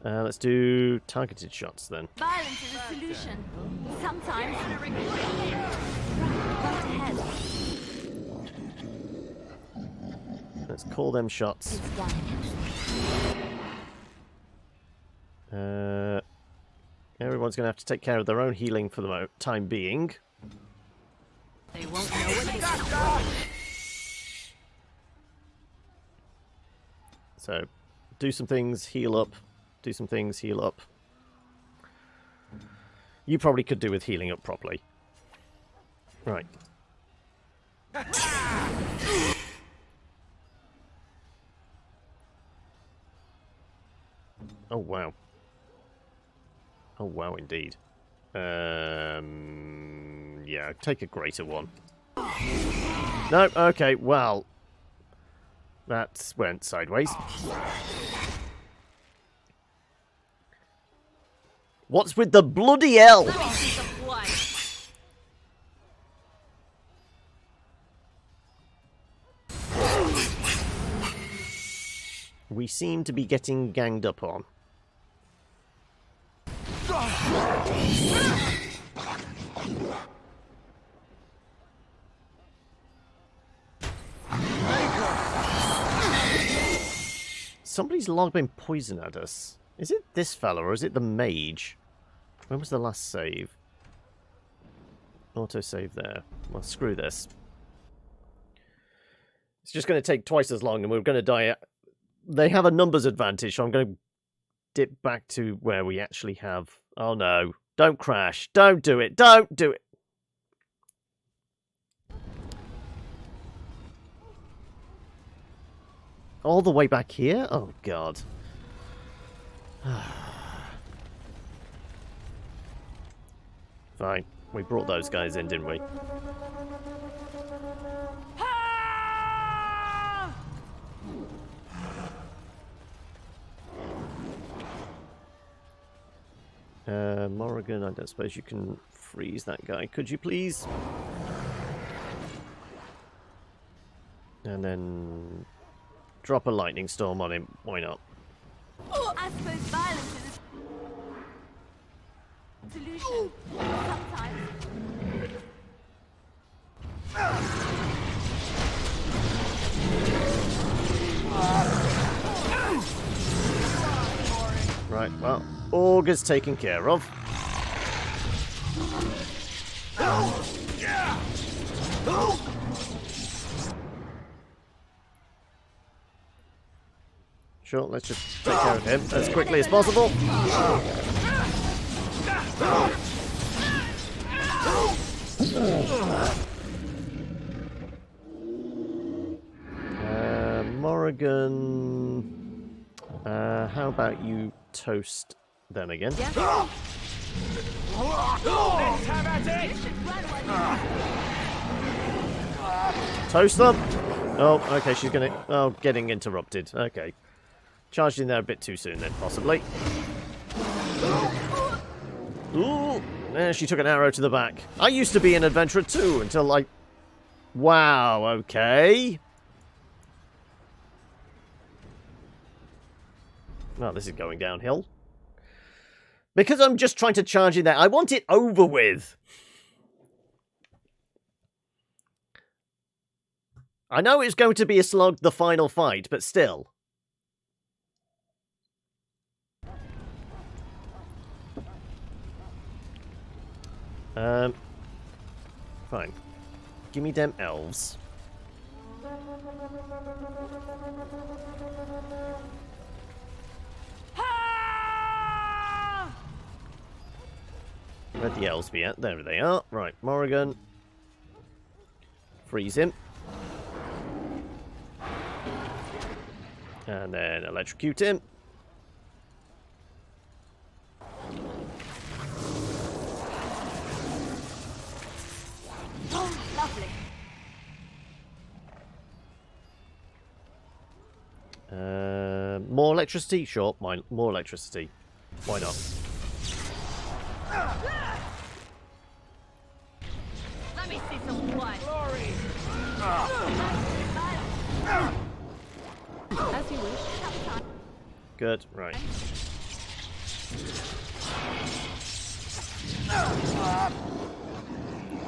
Let's do targeted shots then. Violence is a solution. Sometimes. Right ahead. Let's call them shots. Everyone's going to have to take care of their own healing for the time being. They won't know what they got. So, do some things, heal up. Do some things, heal up. You probably could do with healing up properly. Right. Oh, wow. Oh, wow, indeed. Yeah, take a greater one. No, okay, well. That went sideways. What's with the bloody hell? We seem to be getting ganged up on. Somebody's lobbing poison at us. Is it this fella or is it the mage? When was the last save? Autosave there. Well, screw this. It's just going to take twice as long and we're going to die. They have a numbers advantage, so I'm going to dip back to where we actually have... Oh no. Don't crash. Don't do it. Don't do it. All the way back here? Oh god. Fine. We brought those guys in, didn't we? Morrigan, I don't suppose you can freeze that guy. Could you please? And then drop a lightning storm on him. Why not? Oh, I suppose violence is a solution. Sometimes. Right, well, Augur's taken care of. Sure, let's just take care of him as quickly as possible. Morrigan, how about you toast them again? Yeah. Let's have at it! Toast them! Oh, okay, she's gonna... Oh, getting interrupted. Okay. Charged in there a bit too soon then, possibly. Ooh! She took an arrow to the back. I used to be an adventurer too, until I... Wow, okay. Well, this is going downhill. Because I'm just trying to charge in there. I want it over with. I know it's going to be a slog, the final fight, but still. Fine. Give me them elves. Where'd the elves be at? There they are. Right, Morrigan. Freeze him. And then electrocute him. Oh, lovely. More electricity? Sure, more electricity. Why not? Let me see some blood. Glory! As you wish. Good, right.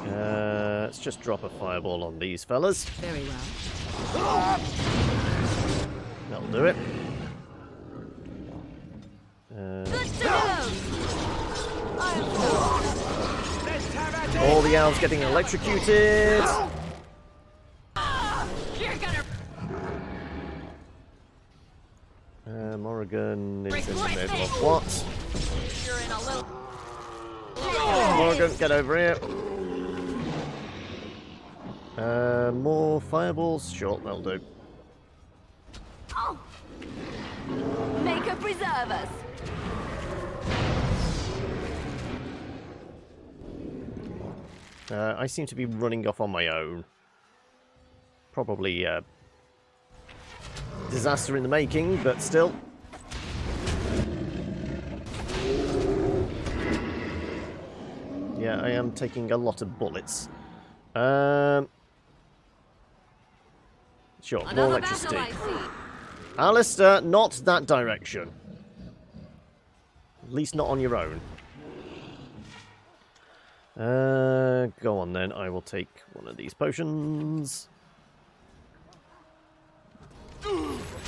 Let's just drop a fireball on these fellas. Very well. That'll do it. Good to go. Let's have at it! All the elves getting electrocuted. You're gonna Morrigan is in the middle of what? You're in a little. Morrigan, get over here. More fireballs? Sure, that'll do. Oh. Make her preserve us. I seem to be running off on my own. Probably disaster in the making, but still. Yeah, I am taking a lot of bullets. Sure, more electricity. Alistair, not that direction. At least not on your own. Go on then, I will take one of these potions.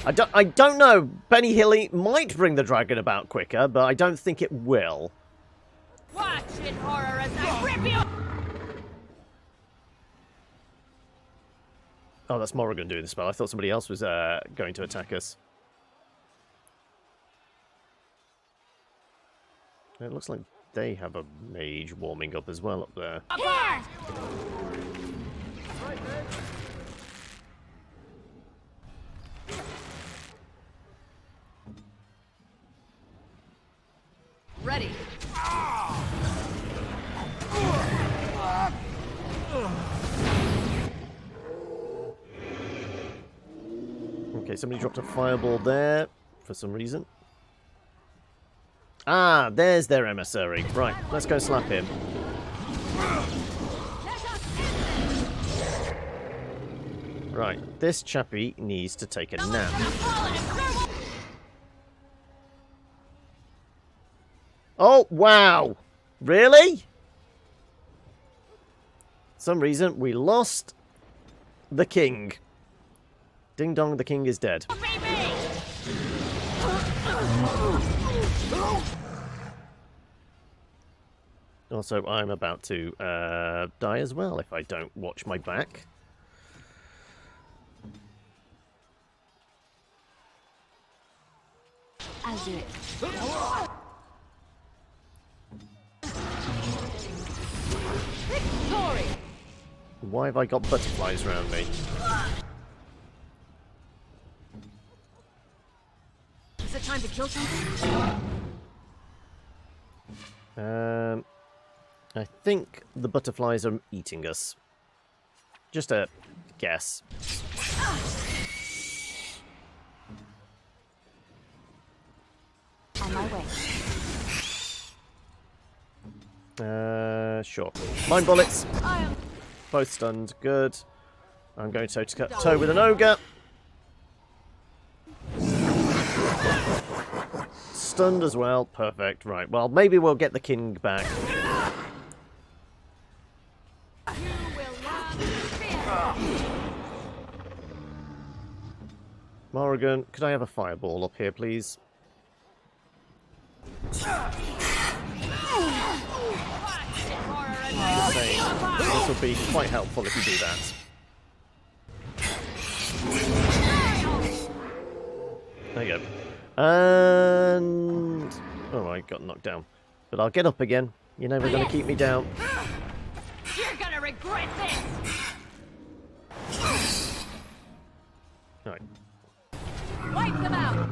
I don't know. Benny Hilly might bring the dragon about quicker, but I don't think it will. Watch it, horror, as I rip you. Oh, that's Morrigan doing the spell. I thought somebody else was going to attack us. It looks like they have a mage warming up as well up there. Ready. Okay, somebody dropped a fireball there for some reason. Ah, there's their emissary. Right, let's go slap him. Right, this chappie needs to take a nap. Oh, wow! Really? For some reason, we lost the king. Ding dong, the king is dead. Also, I'm about to die as well if I don't watch my back. I'll do it. Victory! Why have I got butterflies around me? Is it time to kill something? I think the butterflies are eating us. Just a guess. On my way. Sure. Mine bullets. Both stunned. Good. I'm going toe to toe with an ogre. Stunned as well. Perfect. Right. Well, maybe we'll get the king back. Morrigan, could I have a fireball up here, please? This will be quite helpful if you do that. There you go. And... oh, I got knocked down. But I'll get up again. You're never going to keep me down. You're gonna regret this! Right. Wipe them out!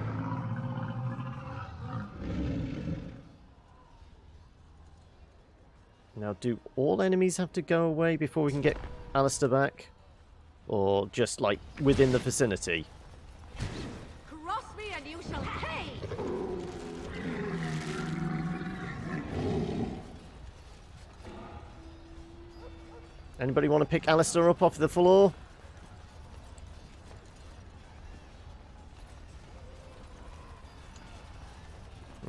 Now, do all enemies have to go away before we can get Alistair back? Or just, like, within the vicinity? Cross me and you shall pay! Anybody want to pick Alistair up off the floor?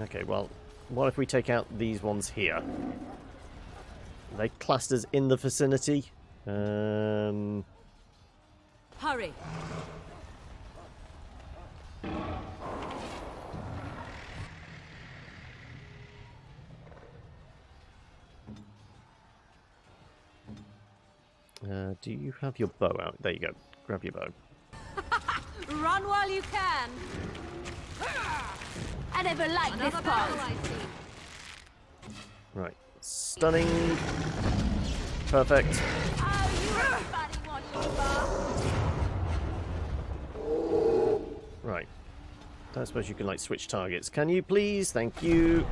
Okay, well, what if we take out these ones here? Are they classed as in the vicinity? Hurry! Do you have your bow out? There you go. Grab your bow. Run while you can! I never liked this part! Right. Stunning. Perfect. Right. Don't suppose you can, like, switch targets. Can you, please? Thank you.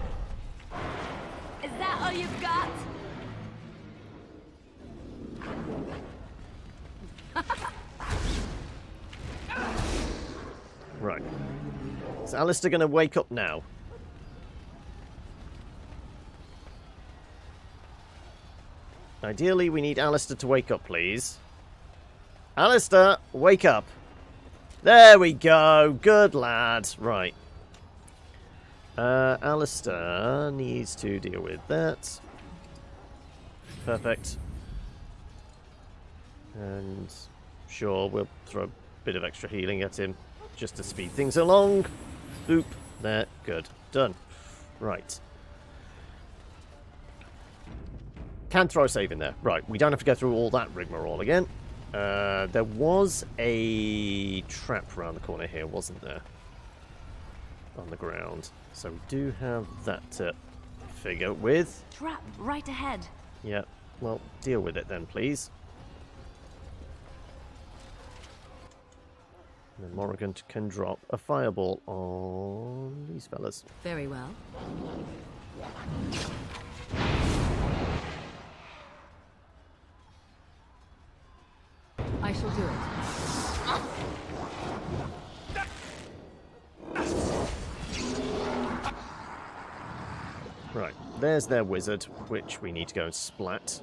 Is that all you've got? Right. Is Alistair going to wake up now? Ideally, we need Alistair to wake up, please. Alistair, wake up. There we go. Good lad. Right. Alistair needs to deal with that. Perfect. And sure, we'll throw a bit of extra healing at him just to speed things along. Boop. There. Good. Done. Right. Can throw a save in there. Right, we don't have to go through all that rigmarole again. There was a trap around the corner here, wasn't there? On the ground. So we do have that to figure with. Trap right ahead. Yeah, well, deal with it then, please. And then Morrigan can drop a fireball on these fellas. Very well. I shall do it. Right, there's their wizard, which we need to go and splat.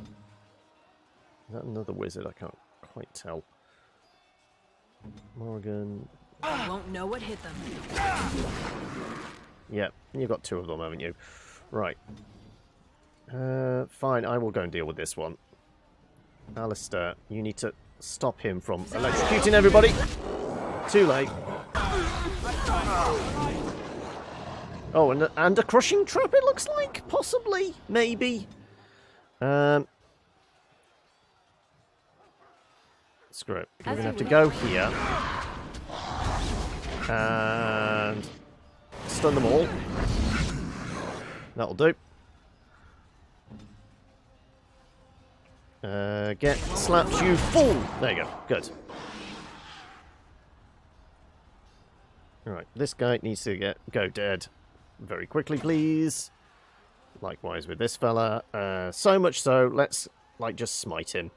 Is that another wizard? I can't quite tell. Morrigan. Won't know what hit them. Yeah, you've got two of them, haven't you? Right. Fine, I will go and deal with this one. Alistair, you need to stop him from electrocuting everybody. Too late. Oh, and a crushing trap, it looks like? Possibly? Maybe? Screw it. We're going to have to go here. And stun them all. That'll do. Get slapped, you fool! There you go. Good. Alright, this guy needs to go dead very quickly, please. Likewise with this fella. So much so, let's, like, just smite him.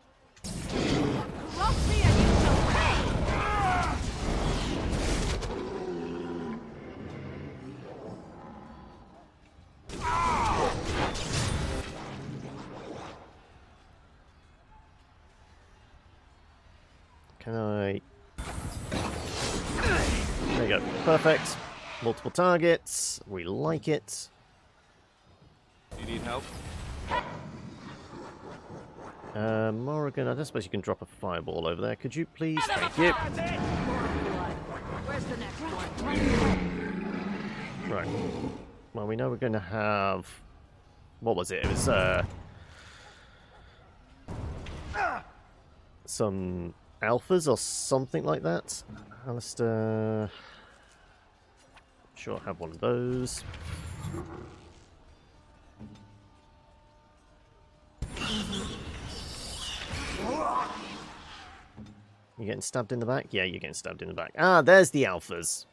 Can I... There you go. Perfect. Multiple targets. We like it. You need help? Morrigan, I don't suppose you can drop a fireball over there. Could you please? Thank you. Where's the next one? Right. Well, we know we're going to have... What was it? It was, some alphas or something like that. Alistair... Sure, have one of those. You getting stabbed in the back? Yeah, you're getting stabbed in the back. Ah, there's the alphas.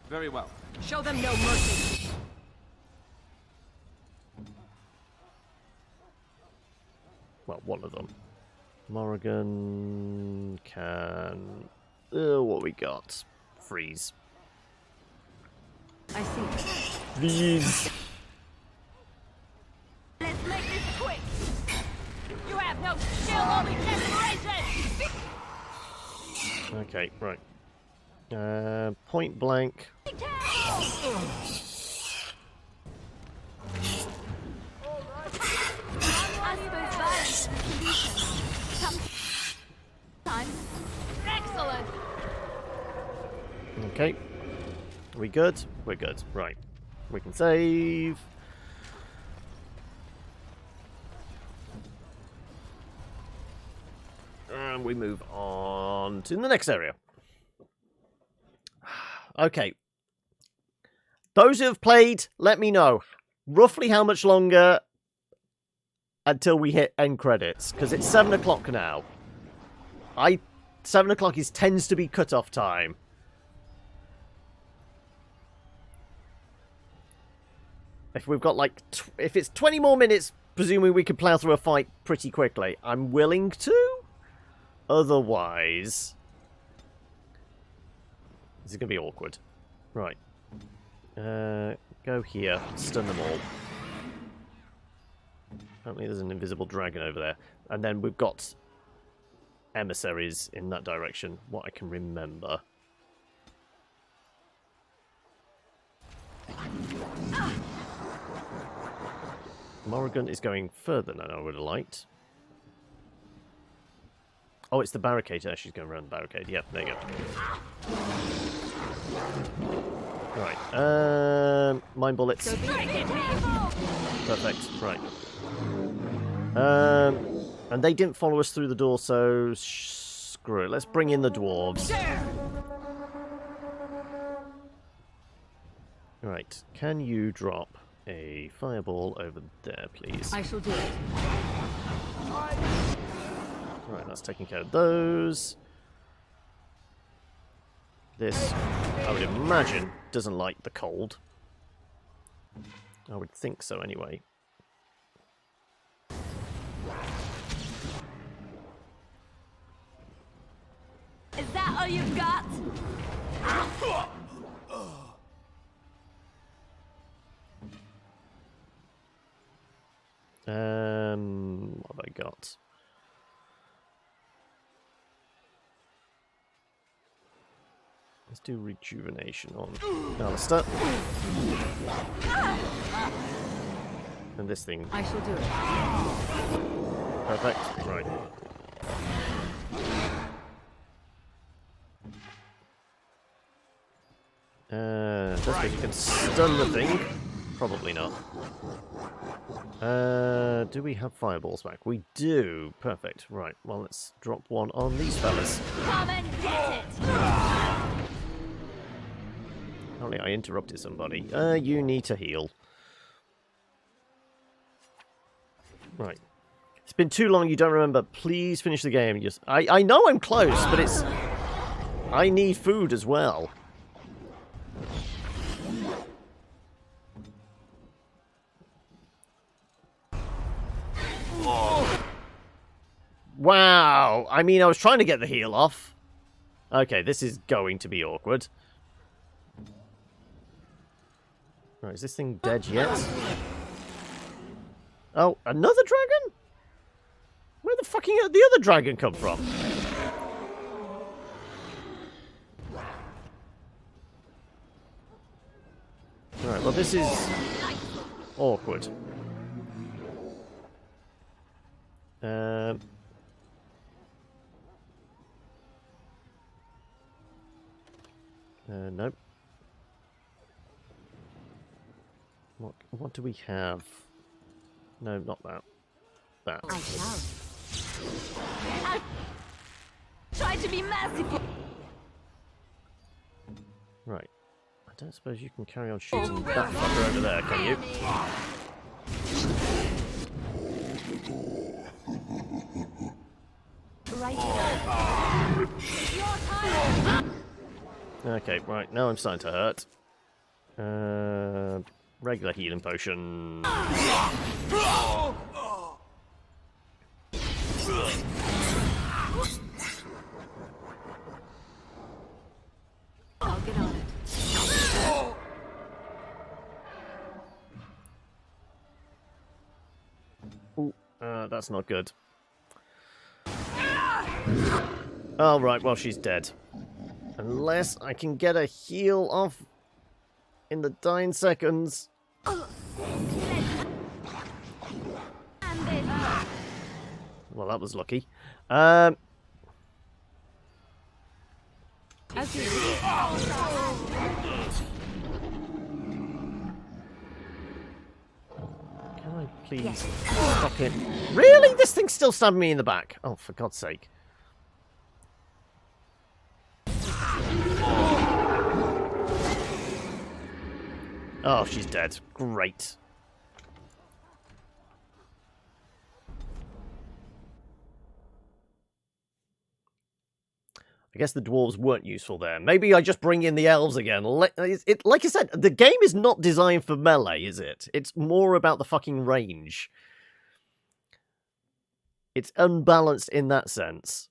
Very well. Show them no mercy. Well, one of them. Morrigan can... what we got? Freeze. I see. Freeze. Let's make this quick. You have no skill, only desperation. Okay, right. Point blank. Excellent. Okay. Are we good? We're good. Right. We can save. And we move on to the next area. Okay. Those who have played, let me know roughly how much longer until we hit end credits, because it's 7 o'clock now. 7 o'clock tends to be cut-off time. If we've got like, if it's 20 more minutes, presumably we can plow through a fight pretty quickly. I'm willing to. Otherwise, this is going to be awkward. Right. Go here. Stun them all. Apparently there's an invisible dragon over there. And then we've got emissaries in that direction, what I can remember. Morrigan is going further than I would have liked. Oh, it's the barricade. She's going around the barricade. Yep, there you go. Right. Mine bullets. Perfect. Right. And they didn't follow us through the door, so screw it. Let's bring in the dwarves. Right, can you drop a fireball over there, please? I shall do it. Right, that's taking care of those. This, I would imagine, doesn't like the cold. I would think so anyway. Is that all you've got? What have I got? Let's do rejuvenation on Alistair. And this thing. I shall do it. Perfect. Right. Just because you can stun the thing. Probably not. Do we have fireballs back? We do. Perfect. Right. Well, let's drop one on these fellas. Come and get it! Apparently I interrupted somebody. You need to heal. Right. It's been too long you don't remember. Please finish the game. Just I know I'm close, but it's... I need food as well. Wow! I mean, I was trying to get the heal off. Okay, this is going to be awkward. Right, is this thing dead yet? Oh, another dragon? Where the fucking did the other dragon come from? Right, well this is awkward. Nope. What do we have? No, not that. That. I shall. Try to be merciful. Right. I don't suppose you can carry on shooting that fucker over there, can you? Right here. Your time. Okay, right, now I'm starting to hurt. Regular healing potion. I'll get on it. Ooh, that's not good. Oh, right, well, she's dead. Unless I can get a heal off in the dying seconds. Well, that was lucky. As you Can I please stop it? Really? This thing's still stabbing me in the back. Oh, for God's sake. Oh, she's dead. Great. I guess the dwarves weren't useful there. Maybe I just bring in the elves again. Like I said, the game is not designed for melee, is it? It's more about the fucking range. It's unbalanced in that sense.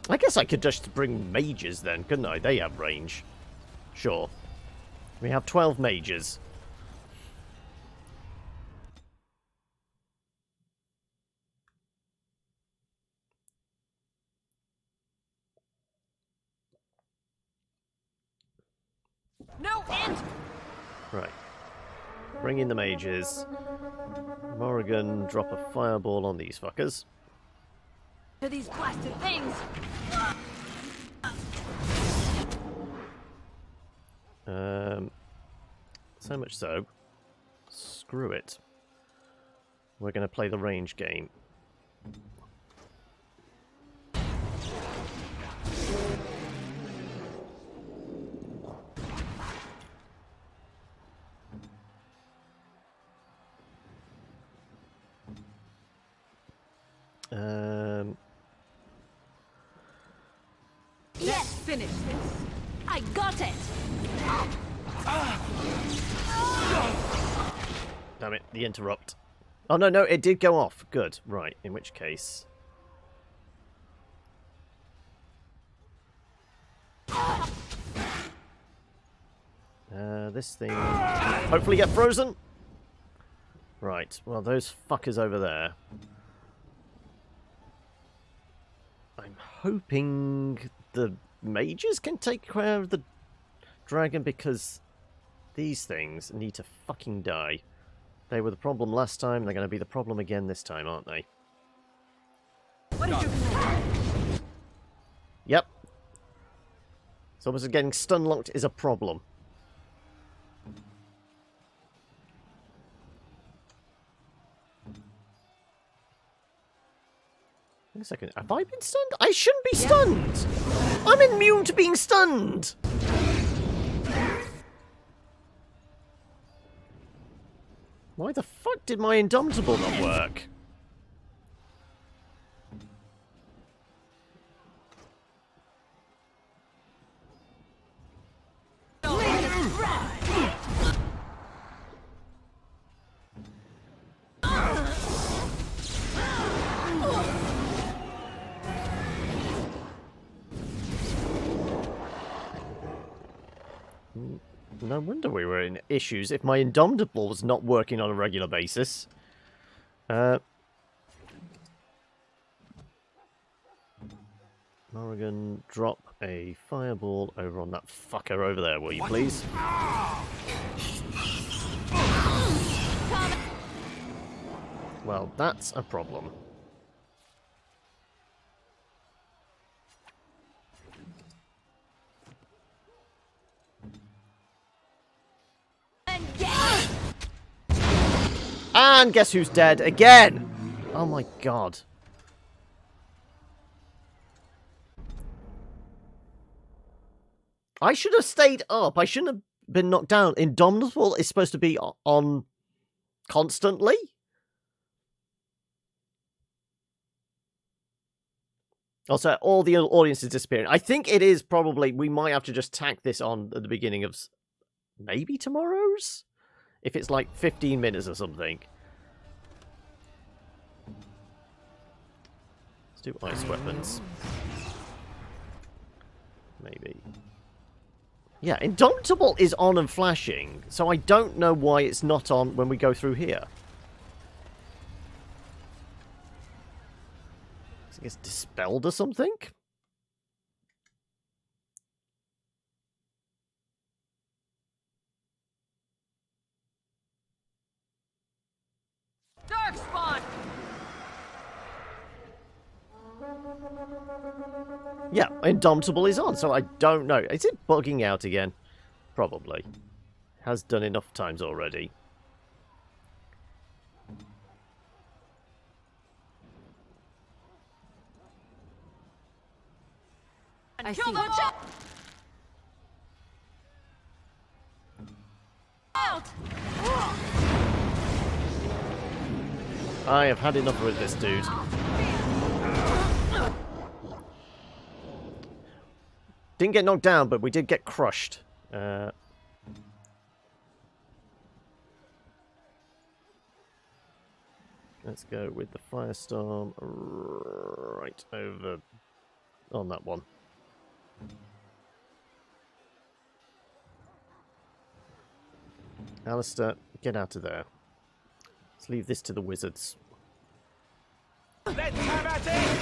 I guess I could just bring mages then, couldn't I? They have range. Sure. We have 12 mages. No end. Right. Bring in the mages. Morrigan, drop a fireball on these fuckers. To these blasted things. So much so. Screw it. We're going to play the range game. Let's finish this. I got it. Damn it, the interrupt. Oh, no, it did go off. Good. Right, in which case... this thing... hopefully get frozen! Right, well, those fuckers over there... I'm hoping the mages can take care of the dragon, because these things need to fucking die. They were the problem last time, they're going to be the problem again this time, aren't they? What is your plan? Yep. It's almost as getting stun-locked is a problem. Wait a second, have I been stunned? I shouldn't be stunned! I'm immune to being stunned! Why the fuck did my Indomitable not work? No wonder we were in issues if my Indomitable was not working on a regular basis. Morrigan, drop a fireball over on that fucker over there, will you please? Well, that's a problem. And guess who's dead again? Oh my god. I should have stayed up. I shouldn't have been knocked down. Indomitable is supposed to be on constantly. Also, all the audience is disappearing. I think it is probably... we might have to just tack this on at the beginning of maybe tomorrow's? If it's like 15 minutes or something. Let's do ice weapons. Maybe. Yeah, Indomitable is on and flashing, so I don't know why it's not on when we go through here. I think it's dispelled or something? Darkspawn! Yeah, Indomitable is on, so I don't know. Is it bugging out again? Probably. Has done enough times already. I see. Out! I have had enough with this dude. Didn't get knocked down, but we did get crushed. Let's go with the Firestorm right over on that one. Alistair, get out of there. Let's leave this to the wizards. Let's have at it!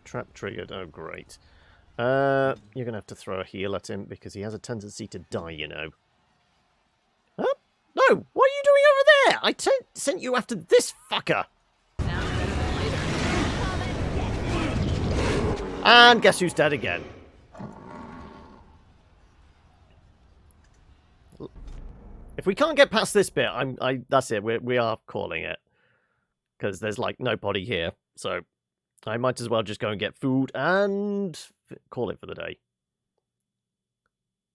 Trap triggered. Oh, great. You're going to have to throw a heal at him because he has a tendency to die, you know. Huh? No! What are you doing over there? I sent you after this fucker! And guess who's dead again? If we can't get past this bit, that's it. We are calling it. Because there's, like, nobody here. So I might as well just go and get food and call it for the day.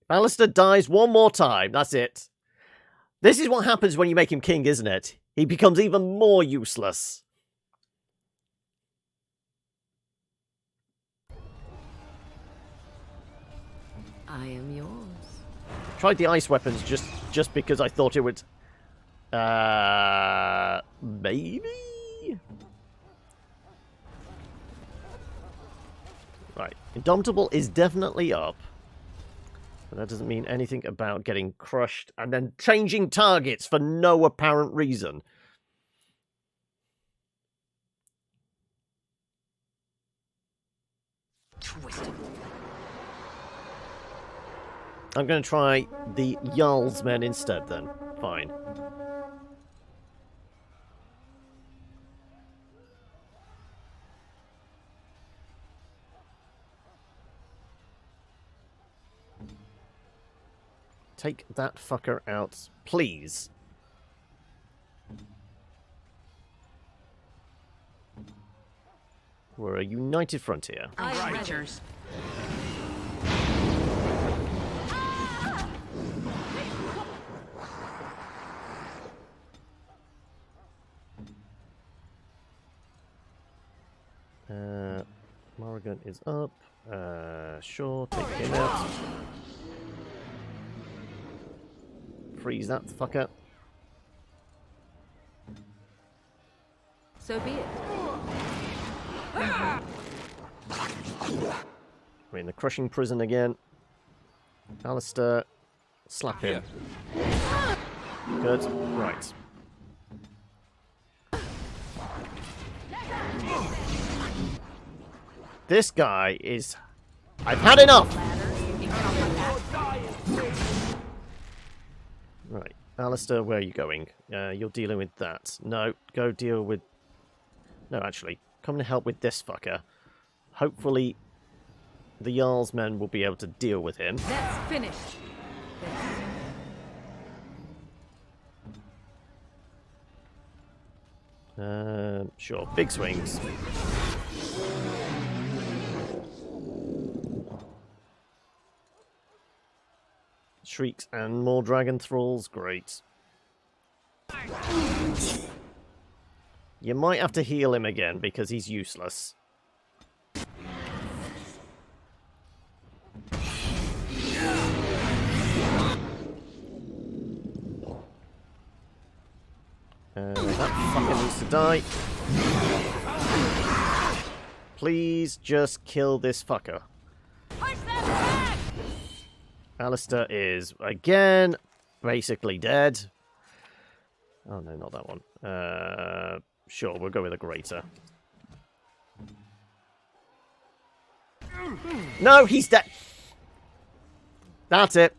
If Alistair dies one more time, that's it. This is what happens when you make him king, isn't it? He becomes even more useless. I am yours. Tried the ice weapons just because I thought it would... maybe? Right. Indomitable is definitely up. But that doesn't mean anything about getting crushed and then changing targets for no apparent reason. Twisted. I'm going to try the Jarl's men instead then. Fine. Take that fucker out, please. We're a united frontier. Rangers. Morrigan is up. Sure, take him out. Freeze that fucker. So be it. We're in the crushing prison again. Alistair, slap him. Good. Right. This guy is... I've had enough! Right. Alistair, where are you going? You're dealing with that. No, go deal with... No, actually. Come and help with this fucker. Hopefully, the Jarl's men will be able to deal with him. That's finished. Sure. Big swings. Shrieks and more dragon thralls. Great. You might have to heal him again because he's useless. That fucker needs to die. Please just kill this fucker. Alistair is, again, basically dead. Oh no, not that one. Sure, we'll go with a greater. No, he's dead. That's it.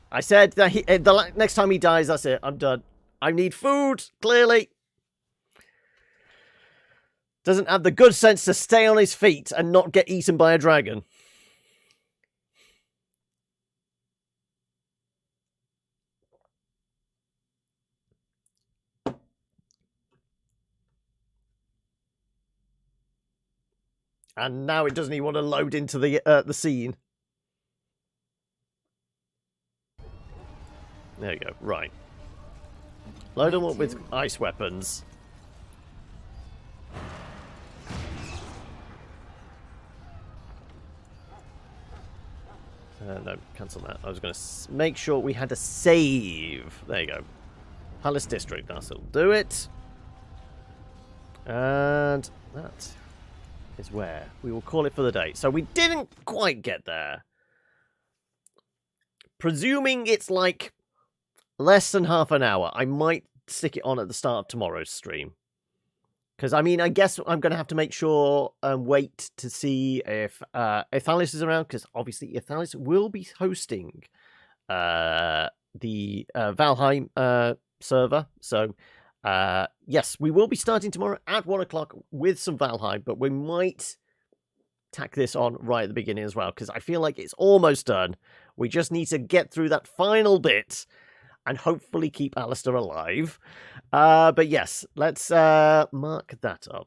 I said that the next time he dies, that's it. I'm done. I need food, clearly. Doesn't have the good sense to stay on his feet and not get eaten by a dragon. And now it doesn't even want to load into the scene. There you go. Right. Load them up with ice weapons. No, cancel that. I was going to make sure we had a save. There you go. Palace District. That'll do it. And that is where we will call it for the day. So we didn't quite get there. Presuming it's like less than half an hour, I might stick it on at the start of tomorrow's stream. Because, I mean, I guess I'm going to have to make sure and wait to see if Alice is around. Because, obviously, Alice will be hosting the Valheim server. So, Yes, we will be starting tomorrow at 1 o'clock with some Valheim, but we might tack this on right at the beginning as well, because I feel like it's almost done. We just need to get through that final bit and hopefully keep Alistair alive. But yes, let's mark that up.